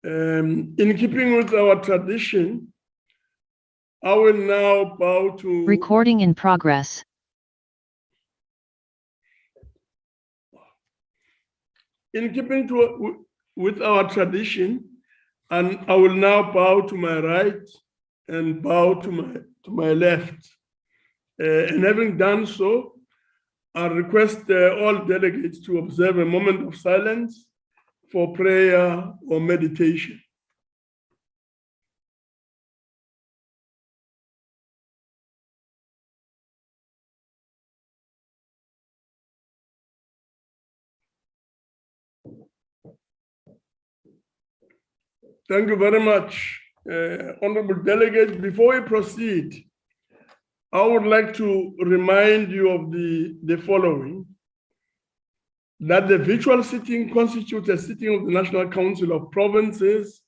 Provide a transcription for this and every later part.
In keeping with our tradition, I will now bow to... Recording in progress. In keeping with our tradition, and I will now bow to my right and bow to my left. And having done so, I request all delegates to observe a moment of silence for prayer or meditation. Thank you very much, honorable delegates. Before we proceed, I would like to remind you of the following: that the virtual sitting constitutes a sitting of the National Council of Provinces,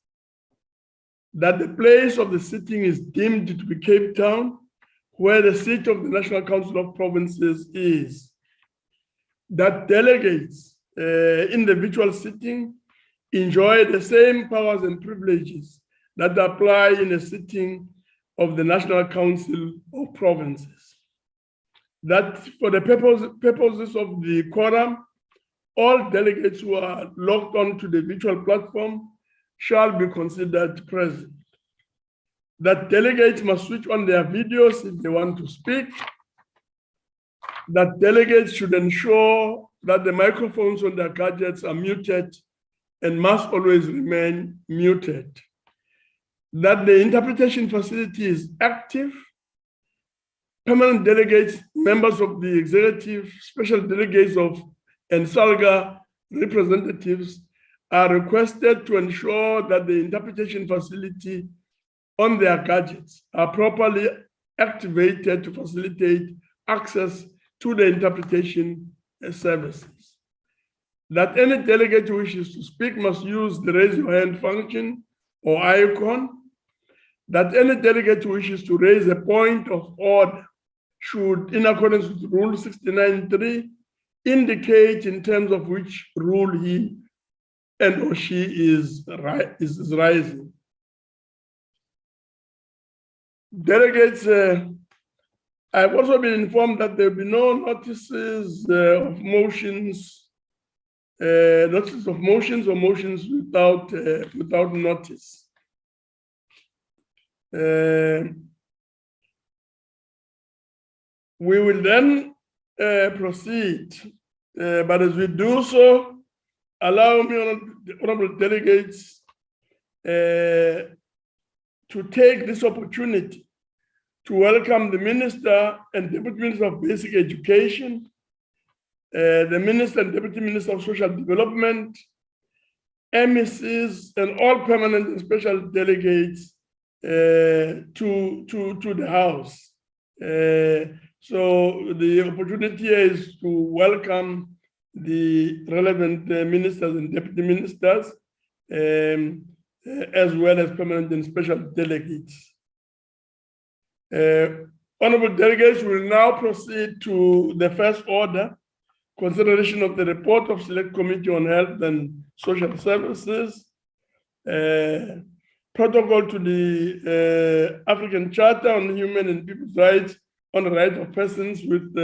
that the place of the sitting is deemed to be Cape Town, where the seat of the National Council of Provinces is, that delegates in the virtual sitting enjoy the same powers and privileges that apply in a sitting of the National Council of Provinces. That for the purposes of the quorum, all delegates who are logged onto the virtual platform shall be considered present. That delegates must switch on their videos if they want to speak. That delegates should ensure that the microphones on their gadgets are muted and must always remain muted. That the interpretation facility is active. Permanent delegates, members of the executive, special delegates and SALGA representatives are requested to ensure that the interpretation facility on their gadgets are properly activated to facilitate access to the interpretation services. That any delegate who wishes to speak must use the raise your hand function or icon. That any delegate who wishes to raise a point of order should, in accordance with Rule 69.3, indicate in terms of which rule he and or she is rising. Delegates, I've also been informed that there will be no notices of motions, or motions without notice. We will then proceed, but as we do so, allow me, honorable delegates, to take this opportunity to welcome the Minister and Deputy Minister of Basic Education, the Minister and Deputy Minister of Social Development, MECs, and all permanent and special delegates to the House. So the opportunity here is to welcome the relevant ministers and deputy ministers, as well as permanent and special delegates. Honorable delegates, we will now proceed to the first order, consideration of the report of Select Committee on Health and Social Services, protocol to the African Charter on Human and People's Rights on the Rights of Persons with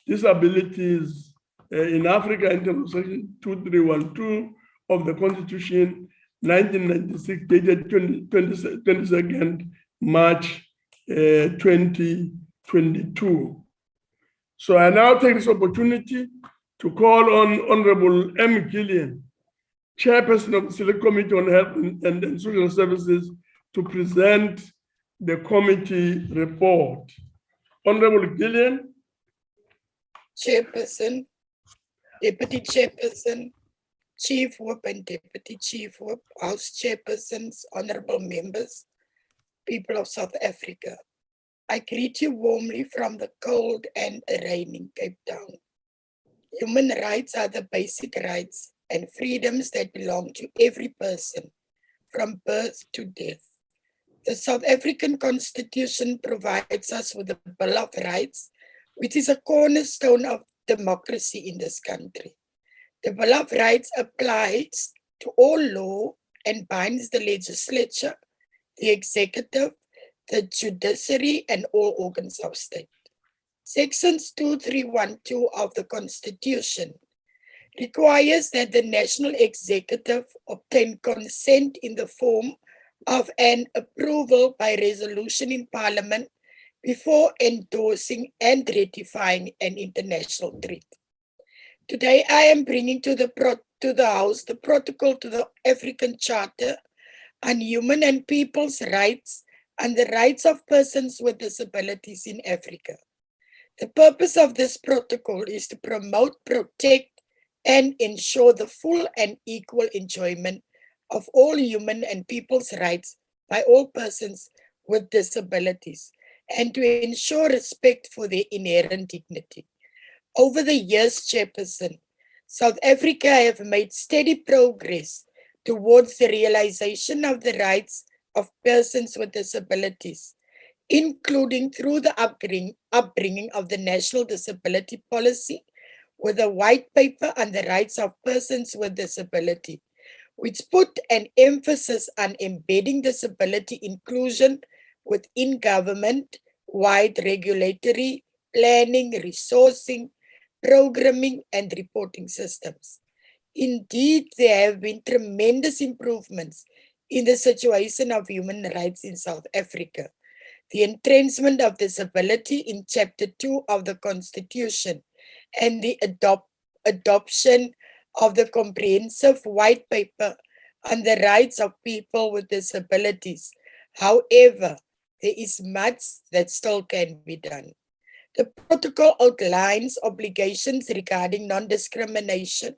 Disabilities in Africa in terms of Section 2312 of the Constitution 1996, dated 22nd March 2022. So I now take this opportunity to call on Honorable M. Gillian, Chairperson of the Select Committee on Health and Social Services, to present the committee report. Honorable Gillian. Chairperson, Deputy Chairperson, Chief Whip and Deputy Chief Whip, House Chairpersons, honorable members, people of South Africa. I greet you warmly from the cold and raining Cape Town. Human rights are the basic rights and freedoms that belong to every person from birth to death. The South African Constitution provides us with a Bill of Rights, which is a cornerstone of democracy in this country. The Bill of Rights applies to all law and binds the legislature, the executive, the judiciary, and all organs of state. Sections 2312 of the Constitution requires that the national executive obtain consent in the form of an approval by resolution in Parliament before endorsing and ratifying an international treaty. Today, I am bringing to the House the protocol to the African Charter on Human and People's Rights and the Rights of Persons with Disabilities in Africa. The purpose of this protocol is to promote, protect, and ensure the full and equal enjoyment of all human and people's rights by all persons with disabilities, and to ensure respect for their inherent dignity. Over the years, Chairperson, South Africa have made steady progress towards the realization of the rights of persons with disabilities, including through the upbringing of the National Disability Policy with a white paper on the rights of persons with disability, which put an emphasis on embedding disability inclusion within government-wide regulatory, planning, resourcing, programming, and reporting systems. Indeed, there have been tremendous improvements in the situation of human rights in South Africa. The entrenchment of disability in Chapter 2 of the Constitution and the adoption of the comprehensive white paper on the rights of people with disabilities. However, there is much that still can be done. The protocol outlines obligations regarding non-discrimination.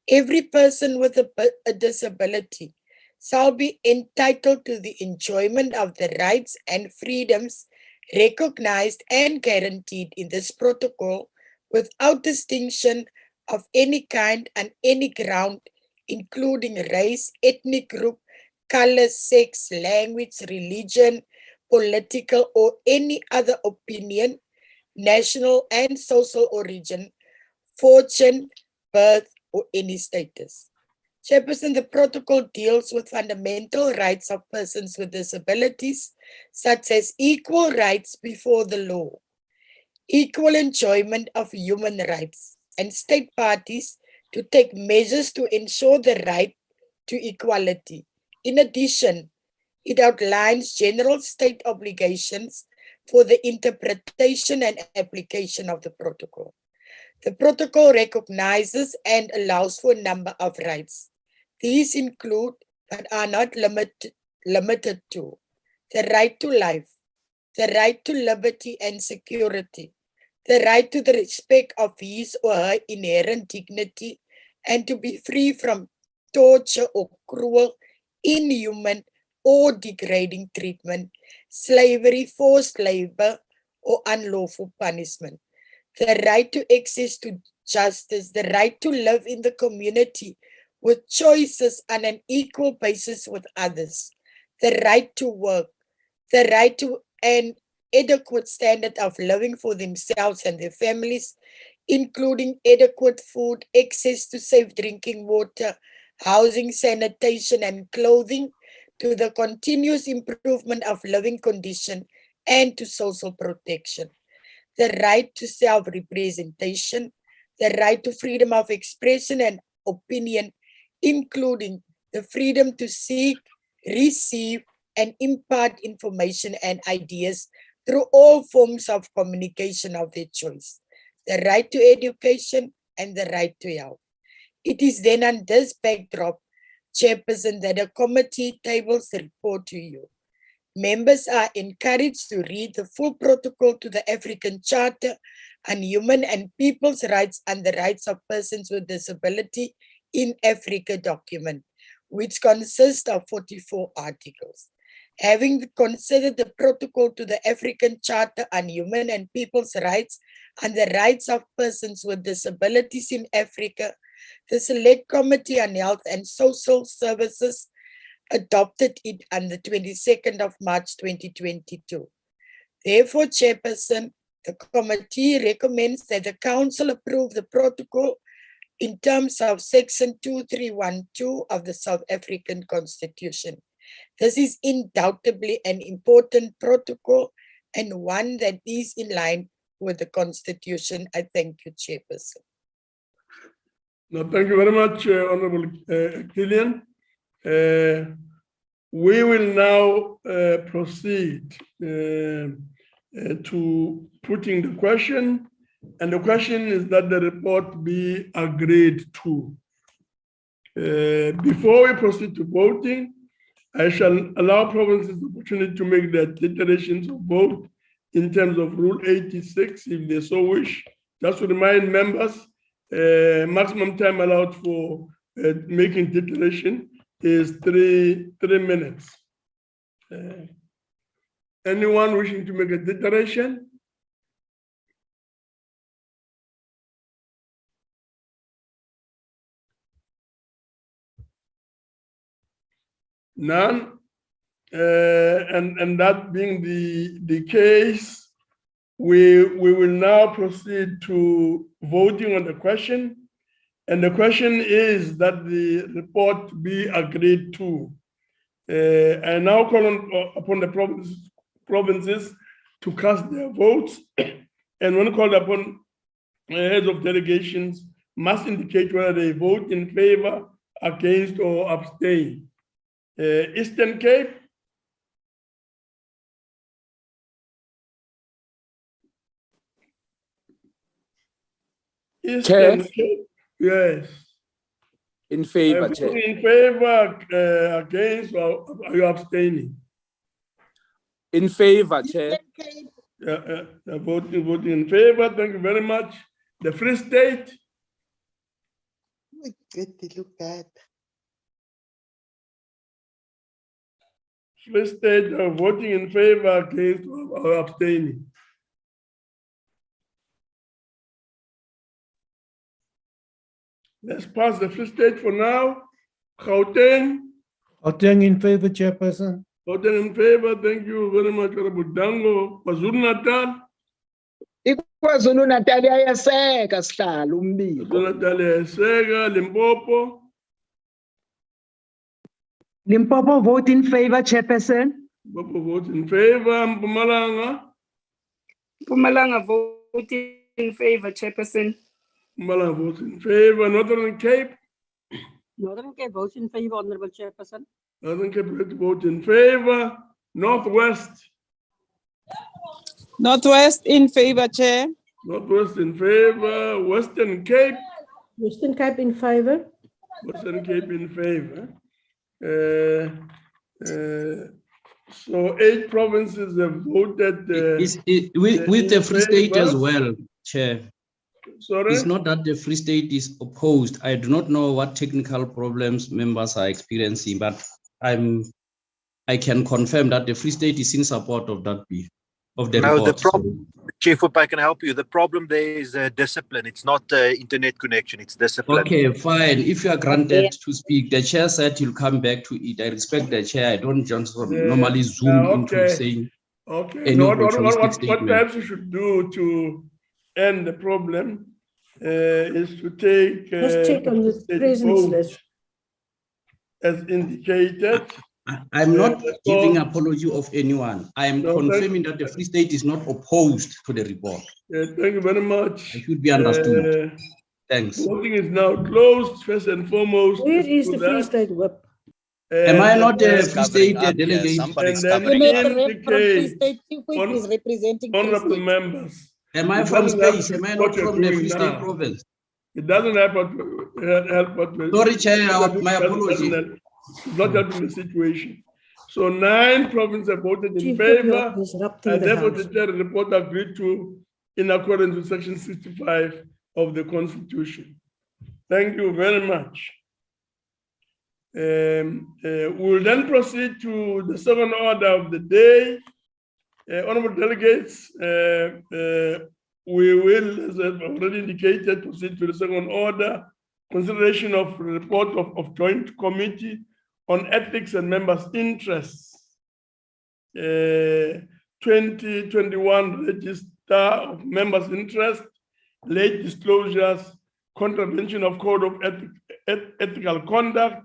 Every person with a disability shall be entitled to the enjoyment of the rights and freedoms recognized and guaranteed in this protocol without distinction of any kind on any ground, including race, ethnic group, color, sex, language, religion, political, or any other opinion, national and social origin, fortune, birth, or any status. Chairperson, the protocol deals with fundamental rights of persons with disabilities, such as equal rights before the law, equal enjoyment of human rights, and state parties to take measures to ensure the right to equality. In addition, it outlines general state obligations for the interpretation and application of the protocol. The protocol recognizes and allows for a number of rights. These include, but are not limited to, the right to life, the right to liberty and security, the right to the respect of his or her inherent dignity, and to be free from torture or cruel, inhuman, or degrading treatment, slavery, forced labor, or unlawful punishment. The right to access to justice, the right to live in the community with choices on an equal basis with others, the right to work, the right to an adequate standard of living for themselves and their families, including adequate food, access to safe drinking water, housing, sanitation, and clothing, to the continuous improvement of living condition and to social protection. The right to self-representation, the right to freedom of expression and opinion, including the freedom to seek, receive, and impart information and ideas through all forms of communication of their choice, the right to education, and the right to health. It is then on this backdrop, Chairperson, that a committee tables the report to you. Members are encouraged to read the full protocol to the African Charter on Human and People's Rights and the Rights of Persons with Disability in Africa document, which consists of 44 articles. Having considered the protocol to the African Charter on Human and People's Rights and the Rights of Persons with Disabilities in Africa, the Select Committee on Health and Social Services adopted it on the 22nd of March 2022. Therefore, Chairperson, the committee recommends that the Council approve the protocol in terms of Section 2312 of the South African Constitution. This is undoubtedly an important protocol and one that is in line with the Constitution. I thank you, Chairperson. No, thank you very much, Honorable Killian. We will now proceed to putting the question, and the question is that the report be agreed to. Before we proceed to voting, I shall allow provinces the opportunity to make their declarations of vote in terms of Rule 86, if they so wish. Just to remind members, maximum time allowed for making declaration is three minutes. Anyone wishing to make a declaration? None. And that being the case, we will now proceed to voting on the question. And the question is that the report be agreed to. I now call upon the provinces to cast their votes. And when called upon, heads of delegations must indicate whether they vote in favor, against, or abstain. Eastern Cape. Eastern Cape, yes. In favor, Chair. In favor, against, or are you abstaining? In favor, Chair. Voting in favor. Thank you very much. The Free State. Free State voting in favor, against, or abstaining. Let's pass the Free State for now. Gauteng. Gauteng in favor, Chairperson. Gauteng in favor. Thank you very much, Honorable Dango. KwaZulu-Natal. KwaZulu-Natal iyaseka sihlalo umbiko. KwaZulu-Natal iyaseka. Limpopo. Limpopo vote in favor, Chairperson. Limpopo vote in favor. Mpumalanga. Mpumalanga vote in favor, Chairperson. Mpumalanga vote in favor. Northern Cape. Northern Cape votes in favor, Honorable Chairperson. Northern Cape vote in favor. Northwest. Northwest in favor, Chair. Northwest in favor. Western Cape. Western Cape in favor. Western Cape in favor. So 8 provinces have voted. With the Free State as well, Chair. Sorry? It's not that the Free State is opposed. I do not know what technical problems members are experiencing, but I can confirm that the Free State is in support of that report. The problem, Chief Whip, I can help you. The problem there is discipline. It's not internet connection, it's discipline. Okay, fine. If you are granted to speak, the chair said you'll come back to it. I respect the chair. I don't just normally zoom into saying. Okay, what perhaps you should do to end the problem is to take Let's check on the presence list. As indicated. I'm not giving apology of anyone. I am confirming that the Free State is not opposed to the report. Thank you very much. It should be understood. Thanks. Voting is now closed. First and foremost. Where is the Free State whip? Am I not a Free State delegate? Somebody's And covering then up. Free State Chief Whip is representing Free honorable State. members. Am I from space? Am I not from the Free State province? It doesn't help what Sorry, Chair, my apology. It's not helping the situation. So 9 provinces have voted in Chief, favor, you're disrupting and the therefore House. the chair report agreed to in accordance with Section 65 of the Constitution. Thank you very much. We'll then proceed to the second order of the day. Honorable delegates, we will, as I've already indicated, proceed to the second order, consideration of report of joint committee on ethics and members' interests. 2021 register of members' interest, late disclosures contravention of code of ethical conduct,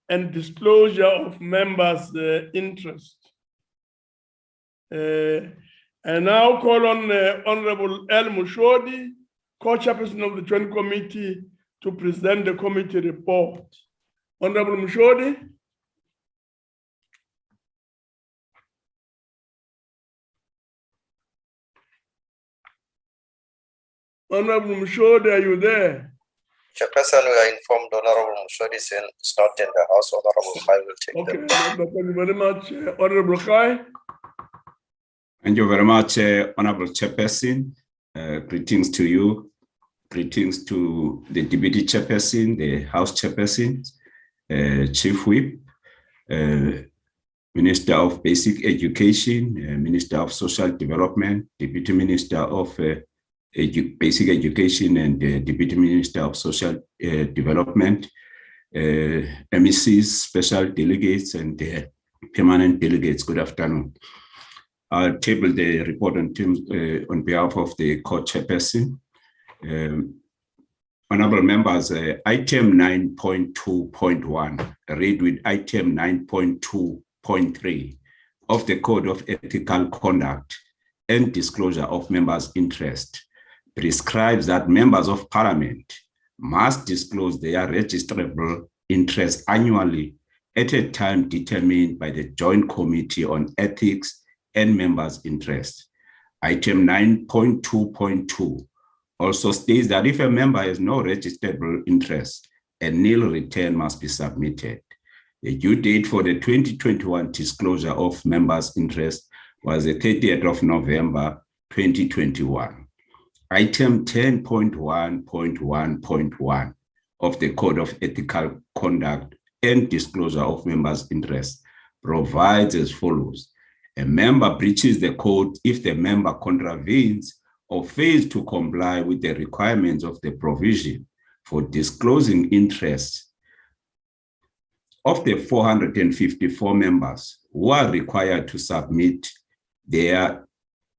and disclosure of members' interest. I now call on Honorable El Mushodi, co-chairperson of the Joint Committee, to present the committee report. Honorable Mushodi. Honorable Mushodi, are you there? Chairperson, we are informed Honorable Mushodi is not in the house. Honorable Khai will take Okay, them. thank you very much, Honorable Khai. Thank you very much, Honorable Chairperson. Greetings to you. Greetings to the Deputy Chairperson, the House Chairperson, Chief Whip, Minister of Basic Education, Minister of Social Development, Deputy Minister of Basic Education, and Deputy Minister of Social Development, MECs, special delegates, and permanent delegates. Good afternoon. I'll table the report on behalf of the co-chairperson. Honorable members, item 9.2.1, read with item 9.2.3 of the Code of Ethical Conduct and Disclosure of Members' Interest prescribes that members of Parliament must disclose their registrable interest annually at a time determined by the Joint Committee on Ethics and Members' Interest. Item 9.2.2 also states that if a member has no registrable interest, a nil return must be submitted. The due date for the 2021 disclosure of members' interest was the 30th of November, 2021. Item 10.1.1.1 of the Code of Ethical Conduct and Disclosure of Members' Interest provides as follows. A member breaches the code if the member contravenes or fails to comply with the requirements of the provision for disclosing interests. Of the 454 members who are required to submit their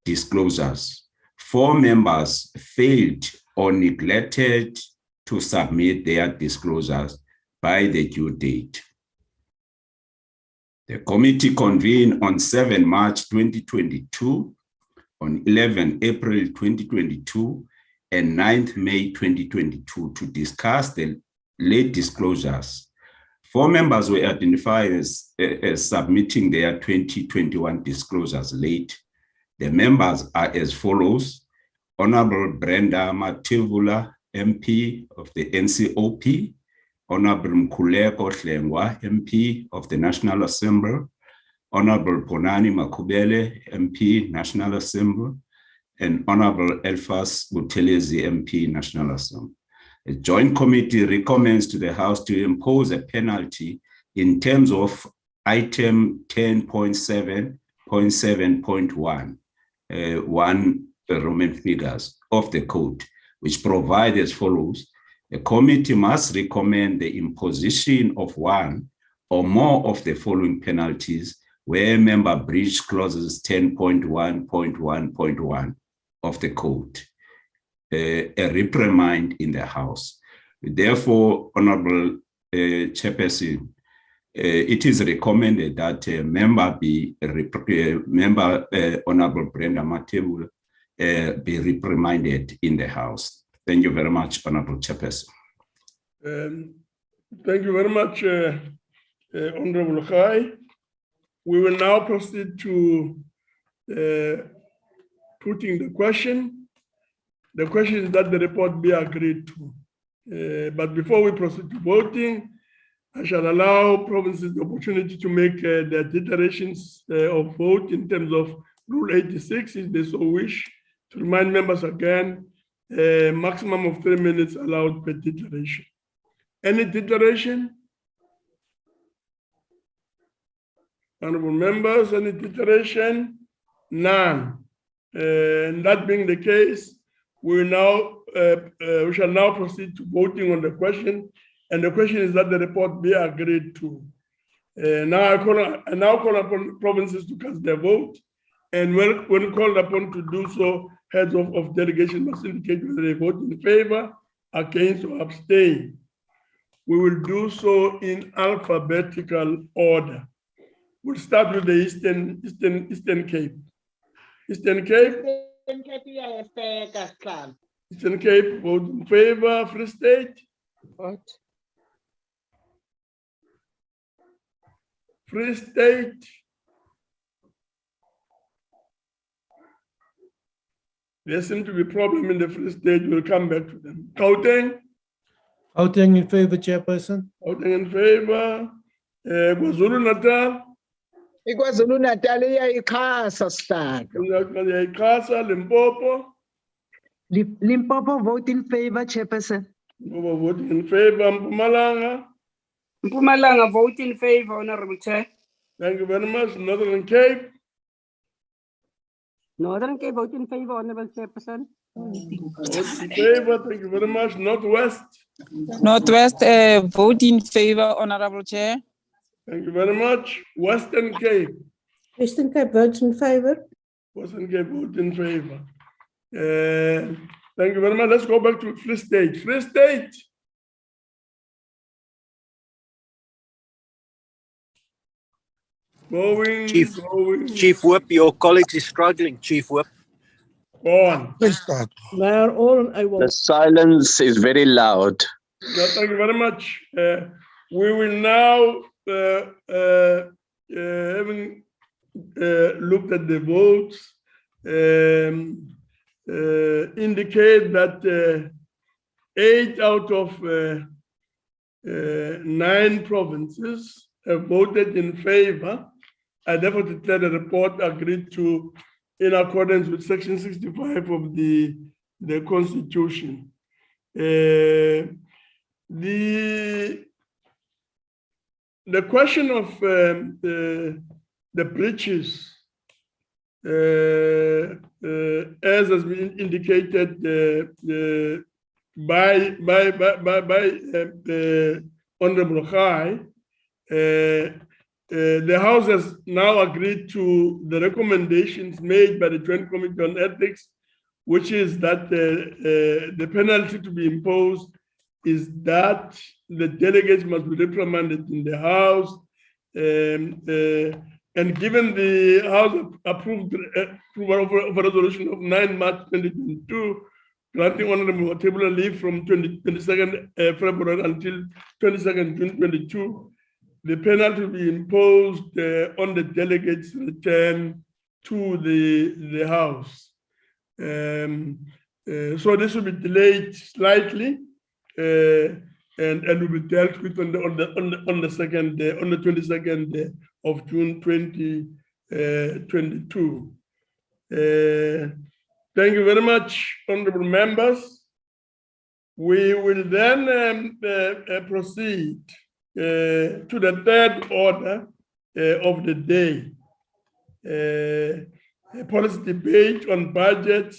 disclosures, 4 members failed or neglected to submit their disclosures by the due date. The committee convened on 7 March 2022, on 11 April 2022, and 9th May 2022 to discuss the late disclosures. 4 members were identified as submitting their 2021 disclosures late. The members are as follows: Honorable Brenda Matevula, MP of the NCOP, Honorable Mkhuleko Hlengwa, MP of the National Assembly, Honorable Ponani Makubele, MP, National Assembly, and Honorable Elfas Buthelezi, MP, National Assembly. The Joint Committee recommends to the House to impose a penalty in terms of item 10.7.7.1, 1 Roman figures of the code, which provide as follows. The committee must recommend the imposition of 1 or more of the following penalties where a member breached clauses 10.1.1.1 of the code. A reprimand in the House. Therefore, Honorable Chairperson, it is recommended that a member Honorable Brenda Matevula be reprimanded in the House. Thank you very much, Honorable Chairperson. Thank you very much, Honorable Khai. We will now proceed to putting the question. The question is that the report be agreed to. But before we proceed to voting, I shall allow provinces the opportunity to make their declarations of vote in terms of Rule 86, if they so wish. To remind members again, a maximum of 3 minutes allowed per declaration. Any declaration? Honorable members, any declaration? None. And that being the case, we shall now proceed to voting on the question, and the question is that the report be agreed to. Now I call upon provinces to cast their vote, and when called upon to do so, heads of delegation must indicate whether they vote in favor, against, or abstain. We will do so in alphabetical order. We'll start with the Eastern Cape. Eastern Cape. Eastern Cape, vote in favor. Free State. What? Free State. There seems to be a problem in the Free State. We'll come back to them. Gauteng. Gauteng in favor, Chairperson. Gauteng in favor. KwaZulu-Natal. KwaZulu-Natal iyayikhasa sihlalo. Iyayikhasa. Limpopo. Limpopo vote in favor, Chairperson. Limpopo vote in favor. Mpumalanga. Mpumalanga vote in favor, Honorable Chair. Thank you very much. Northern Cape. Northern Cape vote in favor, Honorable Chairperson. Vote in favor. Thank you very much. Northwest. Northwest vote in favor, Honorable Chair. Thank you very much. Western Cape. Western Cape votes in favor. Western Cape vote in favor. Thank you very much. Let's go back to Free State. Free State. Chief Whip, your colleagues is struggling, Chief Whip. Go on. The silence is very loud. Yeah, thank you very much. We will now, having looked at the votes, indicate that 8 out of 9 provinces have voted in favor. I therefore declare the report agreed to in accordance with Section 65 of the Constitution. The question of the breaches, as has been indicated by Honorable Khai, the House has now agreed to the recommendations made by the Joint Committee on Ethics, which is that the penalty to be imposed is that the delegates must be reprimanded in the House. And given the House approved approval of a resolution of 9 March 2022, granting honorable table leave from 22nd February until 22nd June 22, the penalty will be imposed on the delegates' return to the House. So this will be delayed slightly, and will be dealt with on the 22nd of June 2022. Thank you very much, honorable members. We will then proceed to the third order of the day, a policy debate on budget,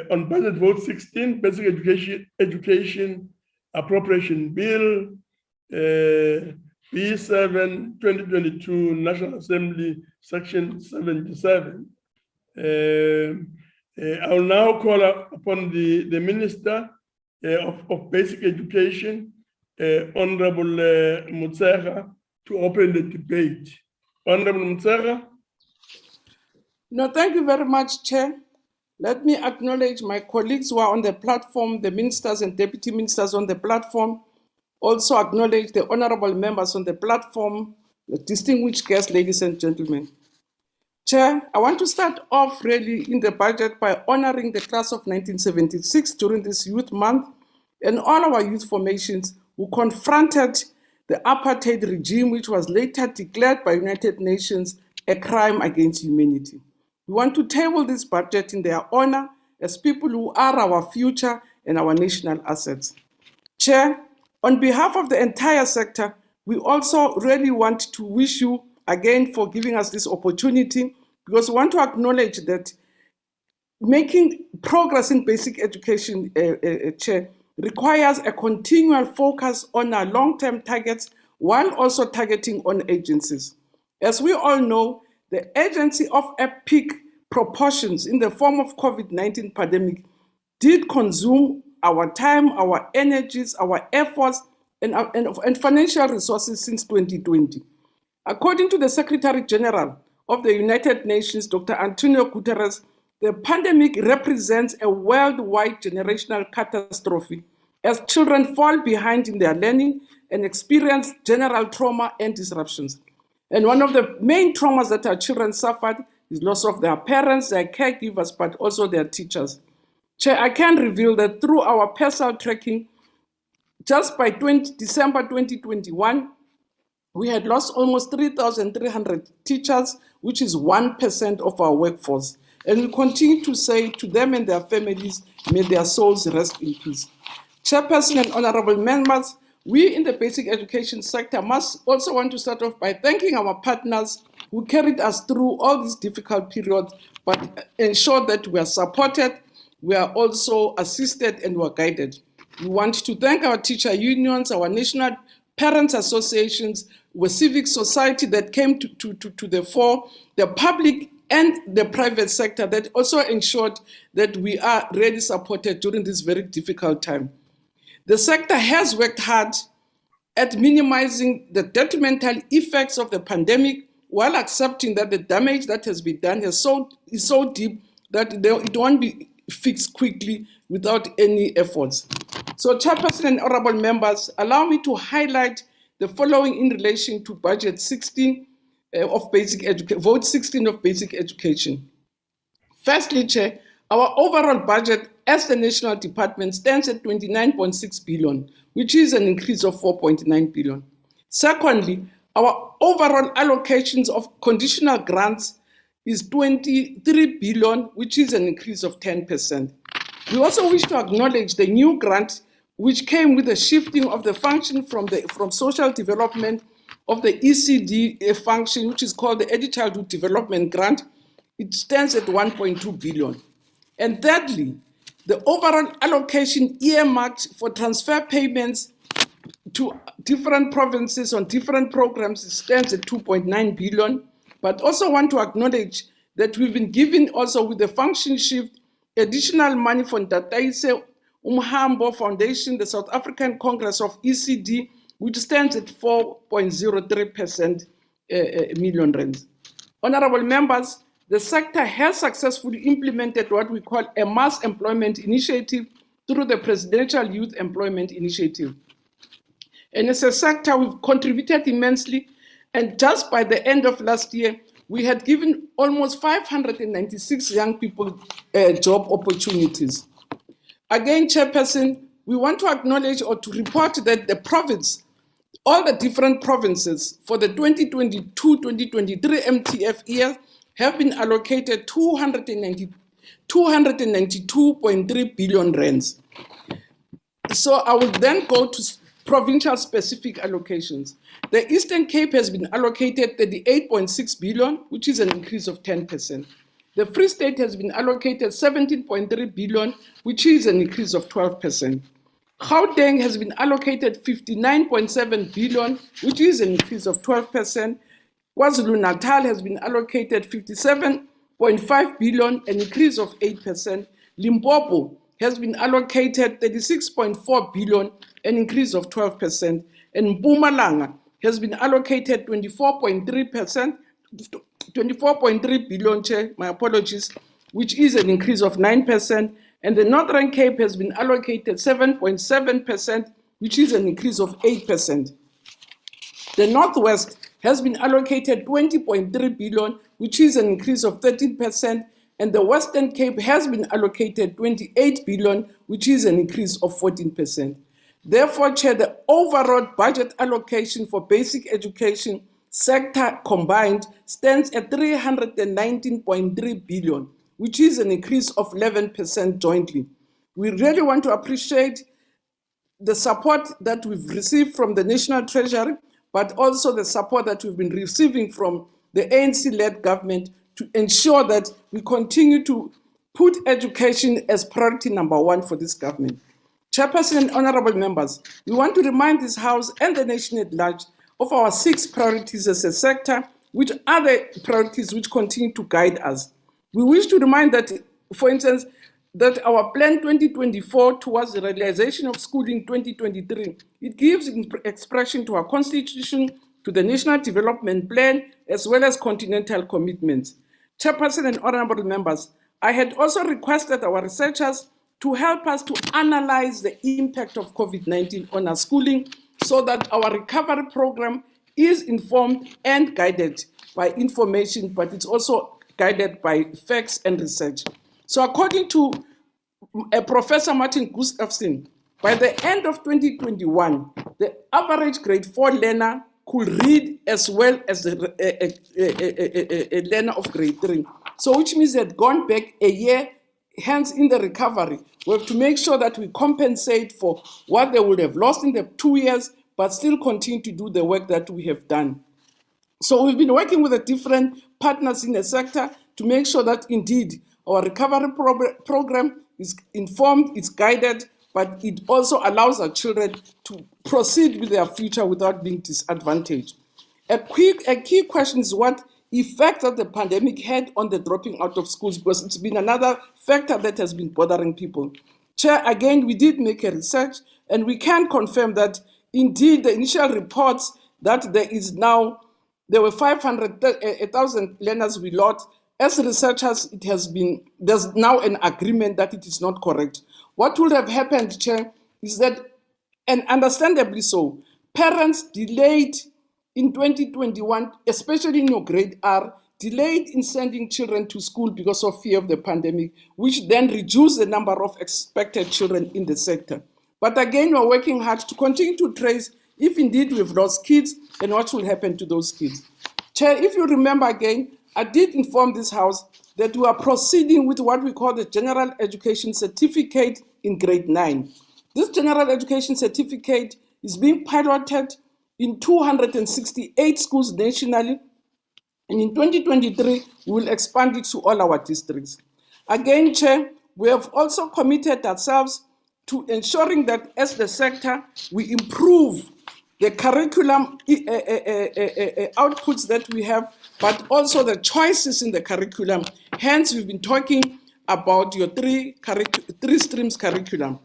on budget vote 16, basic education appropriation bill, B7 2022, National Assembly, Section 77. I will now call upon the Minister of Basic Education, Honorable Mutsega, to open the debate. Honorable Mutsega. No, thank you very much, Chair. Let me acknowledge my colleagues who are on the platform, the ministers and deputy ministers on the platform. Also acknowledge the honorable members on the platform, the distinguished guests, ladies and gentlemen. Chair, I want to start off really in the budget by honoring the class of 1976 during this Youth Month and all our youth formations who confronted the apartheid regime, which was later declared by United Nations a crime against humanity. We want to table this budget in their honor as people who are our future and our national assets. Chair, on behalf of the entire sector, we also really want to wish you again for giving us this opportunity, because we want to acknowledge that making progress in basic education, Chair, requires a continual focus on our long-term targets while also targeting on agencies. As we all know, the agency of a peak proportions in the form of COVID-19 pandemic did consume our time, our energies, our efforts, and financial resources since 2020. According to the Secretary General of the United Nations, Dr. Antonio Guterres, the pandemic represents a worldwide generational catastrophe as children fall behind in their learning and experience general trauma and disruptions. And one of the main traumas that our children suffered is loss of their parents, their caregivers, but also their teachers. Chair, I can reveal that through our personal tracking, just by December 2021, we had lost almost 3,300 teachers, which is 1% of our workforce. And we continue to say to them and their families, may their souls rest in peace. Chairperson and honorable members, we in the basic education sector must also want to start off by thanking our partners who carried us through all these difficult periods, but ensure that we are supported, we are also assisted, and we are guided. We want to thank our teacher unions, our national parents associations, with civic society that came to the fore, the public and the private sector that also ensured that we are really supported during this very difficult time. The sector has worked hard at minimizing the detrimental effects of the pandemic while accepting that the damage that has been done is so deep that it won't be fixed quickly without any efforts. So, Chairperson and honorable members, allow me to highlight the following in relation to Budget 16 of Basic Education, Vote 16 of Basic Education. Firstly, Chair, our overall budget as the National Department stands at 29.6 billion, which is an increase of 4.9 billion. Secondly, our overall allocations of conditional grants is 23 billion, which is an increase of 10%. We also wish to acknowledge the new grant which came with the shifting of the function from social development of the ECD function, which is called the Early Childhood Development Grant. It stands at 1.2 billion. And thirdly, the overall allocation earmarked for transfer payments to different provinces on different programs stands at 2.9 billion. But also want to acknowledge that we've been given also with the function shift additional money from Tataise Umhambo Foundation, the South African Congress of ECD, which stands at 4.03% million rands. Honorable members, the sector has successfully implemented what we call a mass employment initiative through the Presidential Youth Employment Initiative. And as a sector, we've contributed immensely, and just by the end of last year, we had given almost 596 young people job opportunities. Again, Chairperson, we want to acknowledge or to report that the province, all the different provinces for the 2022-2023 MTF year have been allocated 292.3 billion rands. So I will then go to provincial specific allocations. The Eastern Cape has been allocated 38.6 billion, which is an increase of 10%. The Free State has been allocated 17.3 billion, which is an increase of 12%. Gauteng has been allocated 59.7 billion, which is an increase of 12%. KwaZulu-Natal has been allocated 57.5 billion, an increase of 8%. Limpopo has been allocated 36.4 billion, an increase of 12%. And Mpumalanga has been allocated 24.3 billion, Chair, my apologies, which is an increase of 9%. And the Northern Cape has been allocated 7.7%, which is an increase of 8%. The Northwest has been allocated 20.3 billion, which is an increase of 13%. And the Western Cape has been allocated 28 billion, which is an increase of 14%. Therefore, Chair, the overall budget allocation for basic education sector combined stands at 319.3 billion, which is an increase of 11% jointly. We really want to appreciate the support that we've received from the National Treasury, but also the support that we've been receiving from the ANC-led government to ensure that we continue to put education as priority number one for this government. Chairperson and honorable members, we want to remind this House and the nation at large of our 6 priorities as a sector, which are the priorities which continue to guide us. We wish to remind that, for instance, that our plan 2024 towards the realization of schooling 2023, it gives expression to our constitution, to the National Development Plan, as well as continental commitments. Chairperson and honorable members, I had also requested our researchers to help us to analyze the impact of COVID-19 on our schooling so that our recovery program is informed and guided by information, but it's also guided by facts and research. So according to Professor Martin Gustafson, by the end of 2021, the average grade 4 learner could read as well as a learner of grade 3. So which means they've gone back a year, hence in the recovery, we have to make sure that we compensate for what they would have lost in the 2 years, but still continue to do the work that we have done. So we've been working with the different partners in the sector to make sure that indeed our recovery program is informed, it's guided, but it also allows our children to proceed with their future without being disadvantaged. A key question is what effect that the pandemic had on the dropping out of schools, because it's been another factor that has been bothering people. Chair, again, we did make a research and we can confirm that indeed the initial reports that there were 500,000 learners we lost. As researchers, there's now an agreement that it is not correct. What would have happened, Chair, is that, and understandably so, parents delayed in 2021, especially in your grade R, delayed in sending children to school because of fear of the pandemic, which then reduced the number of expected children in the sector. But again, we're working hard to continue to trace if indeed we've lost kids and what will happen to those kids. Chair, if you remember again, I did inform this House that we are proceeding with what we call the General Education Certificate in grade 9. This General Education Certificate is being piloted in 268 schools nationally, and in 2023, we will expand it to all our districts. Again, Chair, we have also committed ourselves to ensuring that as the sector, we improve the curriculum outputs that we have, but also the choices in the curriculum. Hence, we've been talking about your three streams curriculum.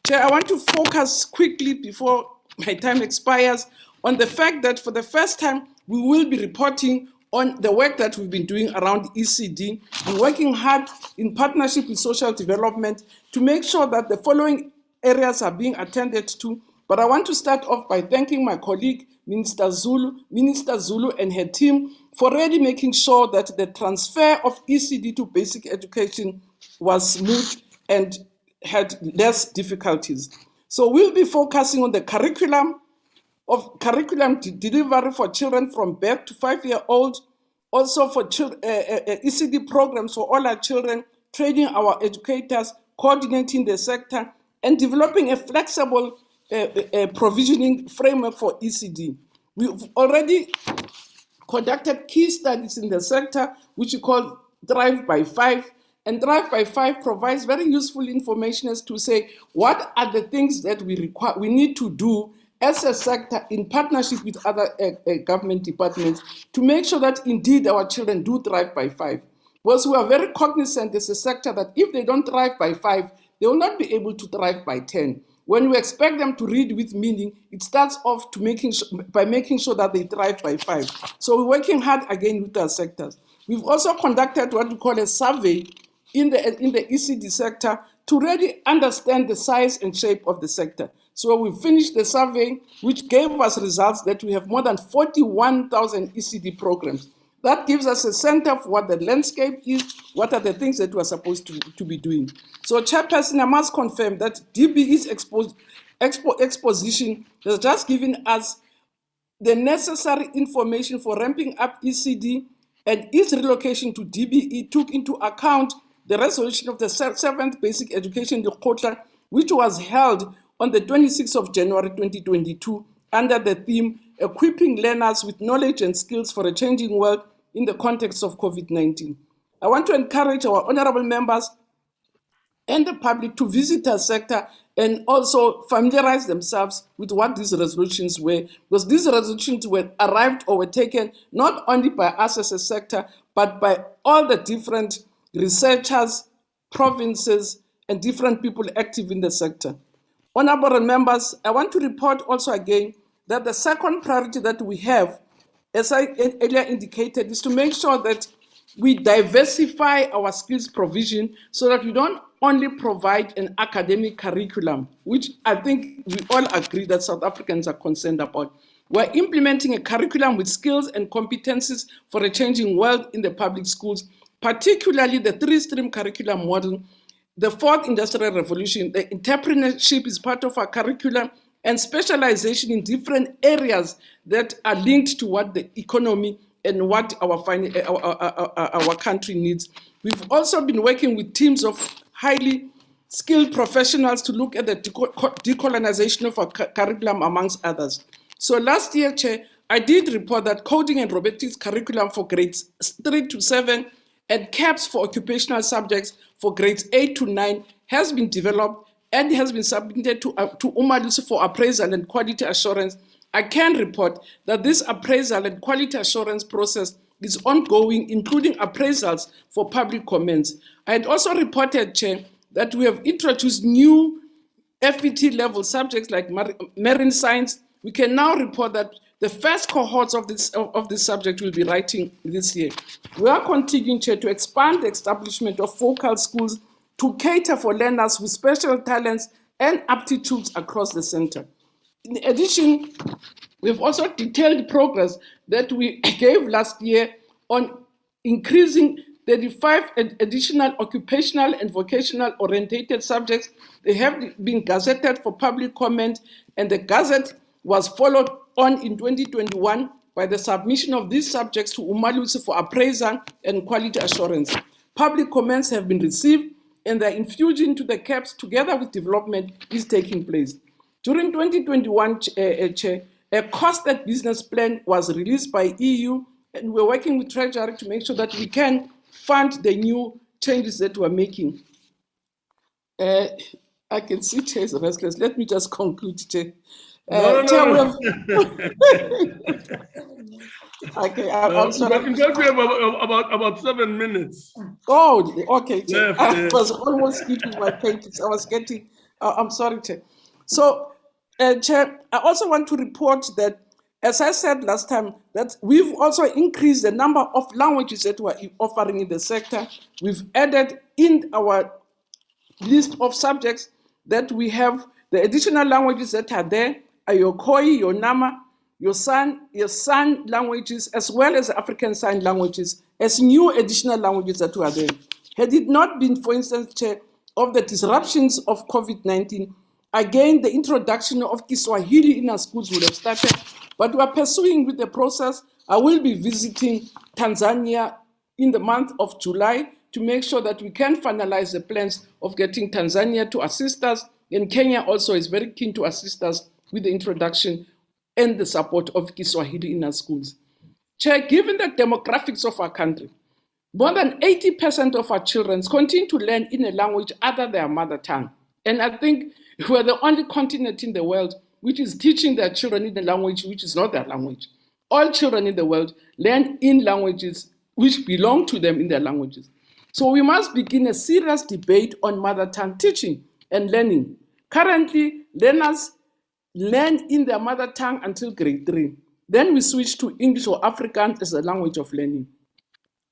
Chair, I want to focus quickly before my time expires on the fact that for the first time, we will be reporting on the work that we've been doing around ECD and working hard in partnership with social development to make sure that the following areas are being attended to. But I want to start off by thanking my colleague, Minister Zulu and her team for really making sure that the transfer of ECD to basic education was smooth and had less difficulties. So we'll be focusing on the curriculum delivery for children from birth to 5-year-old, also for ECD programs for all our children, training our educators, coordinating the sector, and developing a flexible provisioning framework for ECD. We've already conducted key studies in the sector, which we call Drive by 5. And Drive by 5 provides very useful information as to say, what are the things that we need to do as a sector in partnership with other government departments to make sure that indeed our children do thrive by 5. Because we are very cognizant as a sector that if they don't thrive by 5, they will not be able to thrive by 10. When we expect them to read with meaning, it starts off by making sure that they thrive by 5. So we're working hard again with our sectors. We've also conducted what we call a survey in the ECD sector to really understand the size and shape of the sector. So we finished the survey, which gave us results that we have more than 41,000 ECD programs. That gives us a center for what the landscape is, what are the things that we're supposed to be doing. So Chairperson, I must confirm that DBE's exposition has just given us the necessary information for ramping up ECD, and its relocation to DBE took into account the resolution of the 7th Basic Education Lekgotla, which was held on the 26th of January 2022 under the theme Equipping Learners with Knowledge and Skills for a Changing World in the Context of COVID-19. I want to encourage our honorable members and the public to visit our sector and also familiarize themselves with what these resolutions were, because these resolutions were arrived or were taken not only by us as a sector, but by all the different researchers, provinces, and different people active in the sector. Honorable members, I want to report also again that the second priority that we have, as I earlier indicated, is to make sure that we diversify our skills provision so that we don't only provide an academic curriculum, which I think we all agree that South Africans are concerned about. We're implementing a curriculum with skills and competencies for a changing world in the public schools, particularly the three-stream curriculum model. The fourth industrial revolution, the entrepreneurship is part of our curriculum, and specialization in different areas that are linked to what the economy and what our country needs. We've also been working with teams of highly skilled professionals to look at the decolonization of our curriculum, amongst others. So last year, Chair, I did report that coding and robotics curriculum for grades 3 to 7 and CAPS for occupational subjects for grades 8 to 9 has been developed and has been submitted to Umalusi for appraisal and quality assurance. I can report that this appraisal and quality assurance process is ongoing, including appraisals for public comments. I had also reported, Chair, that we have introduced new FET level subjects like marine science. We can now report that the first cohorts of this subject will be writing this year. We are continuing, Chair, to expand the establishment of focal schools to cater for learners with special talents and aptitudes across the center. In addition, we've also detailed progress that we gave last year on increasing 35 additional occupational and vocational orientated subjects. They have been gazetted for public comment, and the gazette was followed on in 2021 by the submission of these subjects to Umalusi for appraisal and quality assurance. Public comments have been received, and the infusion to the CAPS together with development is taking place. During 2021, Chair, a costed business plan was released by EU, and we're working with Treasury to make sure that we can fund the new changes that we're making. I can see Chair is restless. Let me just conclude, Chair. No. Okay, I'm sorry. I can talk to you about 7 minutes. Oh, okay, Chair. Left, I was almost keeping my papers. I was getting, I'm sorry, Chair. So, Chair, I also want to report that, as I said last time, that we've also increased the number of languages that we're offering in the sector. We've added in our list of subjects that we have the additional languages that are there, are your Khoi, your Nama, your San languages, as well as African Sign languages, as new additional languages that were there. Had it not been, for instance, Chair, of the disruptions of COVID-19, again, the introduction of Kiswahili in our schools would have started, but we are pursuing with the process. I will be visiting Tanzania in the month of July to make sure that we can finalize the plans of getting Tanzania to assist us, and Kenya also is very keen to assist us with the introduction and the support of Kiswahili in our schools. Chair, given the demographics of our country, more than 80% of our children continue to learn in a language other than their mother tongue. And I think we're the only continent in the world which is teaching their children in a language which is not their language. All children in the world learn in languages which belong to them in their languages. So we must begin a serious debate on mother tongue teaching and learning. Currently, learners learn in their mother tongue until grade 3. Then we switch to English or Afrikaans as a language of learning.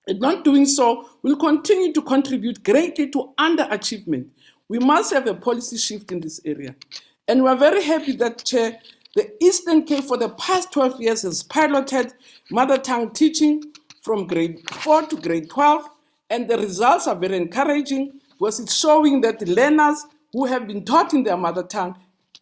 And not doing so will continue to contribute greatly to underachievement. We must have a policy shift in this area. And we're very happy that, Chair, the Eastern Cape for the past 12 years has piloted mother tongue teaching from grade 4 to grade 12, and the results are very encouraging because it's showing that learners who have been taught in their mother tongue,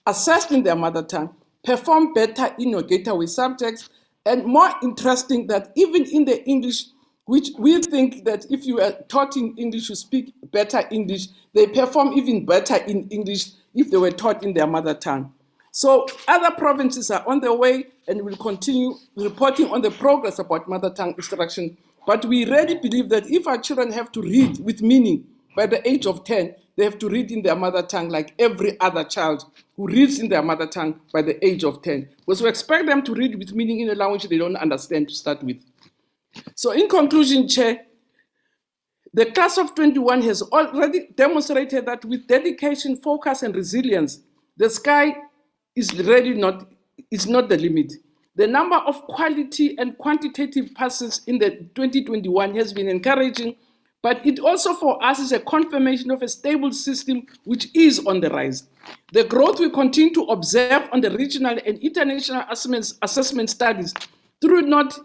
assessed in their mother tongue, perform better in your gateway subjects, and more interesting that even in the English, which we think that if you are taught in English, you speak better English, they perform even better in English if they were taught in their mother tongue. So other provinces are on their way and will continue reporting on the progress about mother tongue instruction. But we really believe that if our children have to read with meaning by the age of 10, they have to read in their mother tongue like every other child who reads in their mother tongue by the age of 10. Because we expect them to read with meaning in a language they don't understand to start with. So in conclusion, Chair, The class of 21 has already demonstrated that with dedication, focus, and resilience, the sky is really not the limit. The number of quality and quantitative passes in the 2021 has been encouraging, but it also for us is a confirmation of a stable system which is on the rise. The growth we continue to observe on the regional and international assessment studies through not.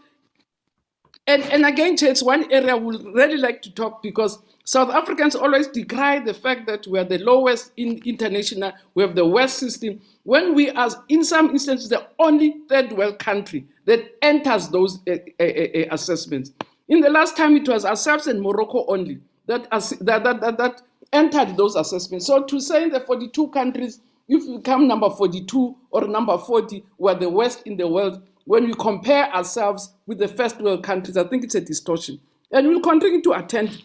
And again, it's one area we would really like to talk, because South Africans always decry the fact that we are the lowest in international, we have the worst system, when we are, in some instances, the only third world country that enters those assessments. In the last time, it was ourselves and Morocco only that entered those assessments. So to say in the 42 countries, if we come number 42 or number 40, we're the worst in the world, when we compare ourselves with the first world countries, I think it's a distortion. And we'll continue to attend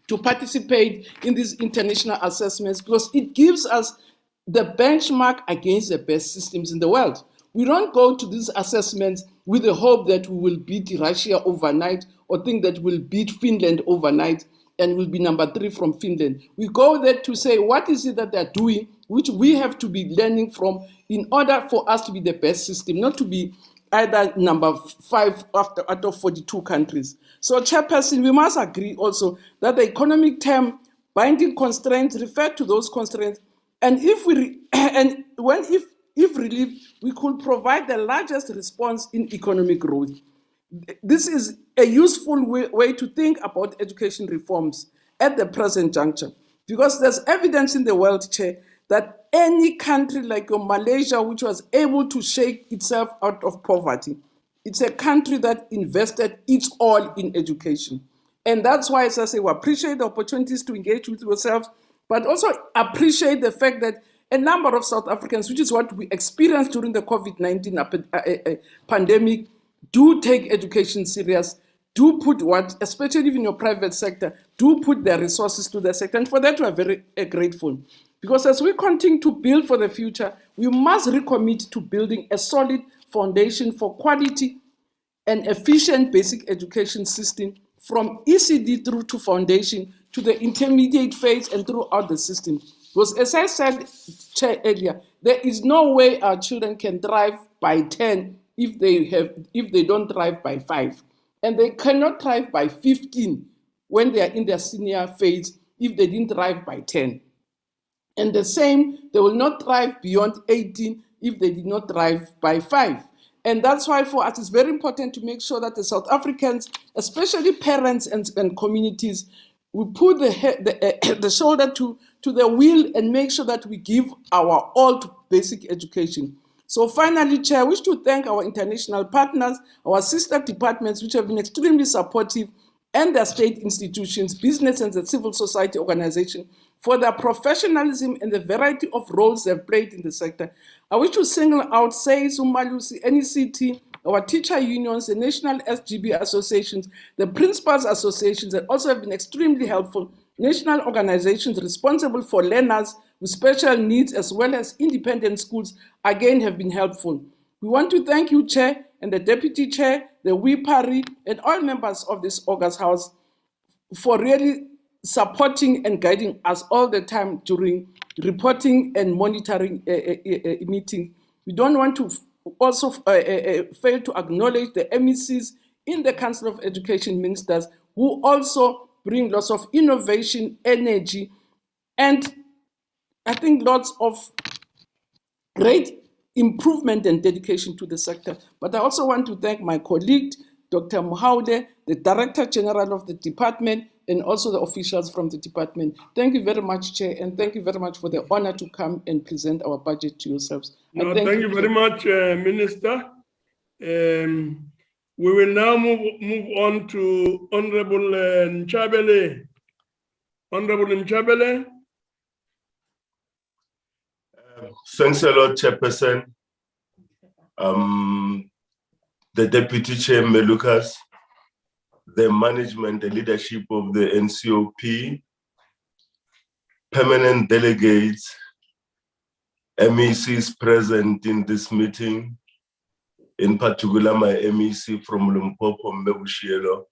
to participate in these international assessments, because it gives us the benchmark against the best systems in the world. We don't go to these assessments with the hope that we will beat Russia overnight, or think that we'll beat Finland overnight and we'll be number 3 from Finland. We go there to say, what is it that they're doing, which we have to be learning from in order for us to be the best system, not to be either number 5 out of 42 countries. So, Chairperson, we must agree also that the economic term binding constraints refer to those constraints, and if relieved, we could provide the largest response in economic growth. This is a useful way to think about education reforms at the present juncture, because there's evidence in the world, Chair, that any country like Malaysia, which was able to shake itself out of poverty, it's a country that invested its all in education. And that's why, as I say, we appreciate the opportunities to engage with yourselves, but also appreciate the fact that a number of South Africans, which is what we experienced during the COVID-19 pandemic, do take education serious, do put especially in your private sector, do put their resources to the sector. And for that, we are very grateful. Because as we continue to build for the future, we must recommit to building a solid foundation for quality and efficient basic education system from ECD through to foundation to the intermediate phase and throughout the system. Because as I said, Chair, earlier, there is no way our children can thrive by 10 if they don't thrive by 5. And they cannot thrive by 15 when they are in their senior phase if they didn't thrive by 10. And the same, they will not thrive beyond 18 if they did not thrive by 5. And that's why for us it's very important to make sure that the South Africans, especially parents and communities, we put the shoulder to the wheel and make sure that we give our all to basic education. So finally, Chair, I wish to thank our international partners, our sister departments, which have been extremely supportive, and their state institutions, business and the civil society organization, for their professionalism and the variety of roles they've played in the sector. I wish to single out SAIS, Umalusi, NECT, our teacher unions, the national SGB associations, the principals associations that also have been extremely helpful, national organizations responsible for learners with special needs as well as independent schools, again have been helpful. We want to thank you, Chair, and the Deputy Chair, the WIPARI, and all members of this August House for really supporting and guiding us all the time during reporting and monitoring meetings. We don't want to also fail to acknowledge the MECs in the Council of Education Ministers, who also bring lots of innovation, energy, and I think lots of great improvement and dedication to the sector. But I also want to thank my colleague, Dr. Mohaude, the Director General of the department, and also the officials from the department. Thank you very much, Chair, and thank you very much for the honor to come and present our budget to yourselves. No, thank you very much, Minister. We will now move on to Honorable Nchabele. Honorable Nchabele. Thanks a lot, Chairperson. The Deputy Chair, Melukas, the management, the leadership of the NCOP, permanent delegates, MECs present in this meeting, in particular my MEC from Limpopo, Mbebushielo,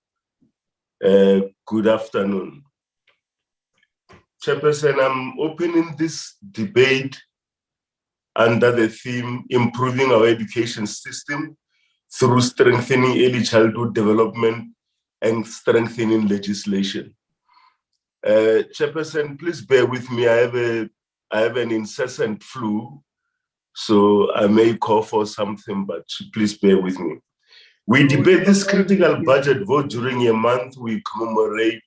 Good afternoon. Chairperson, I'm opening this debate under the theme, improving our education system through strengthening early childhood development and strengthening legislation. Chairperson, please bear with me. I have an incessant flu, so I may call for something, but please bear with me. We debate this critical budget vote during a month we commemorate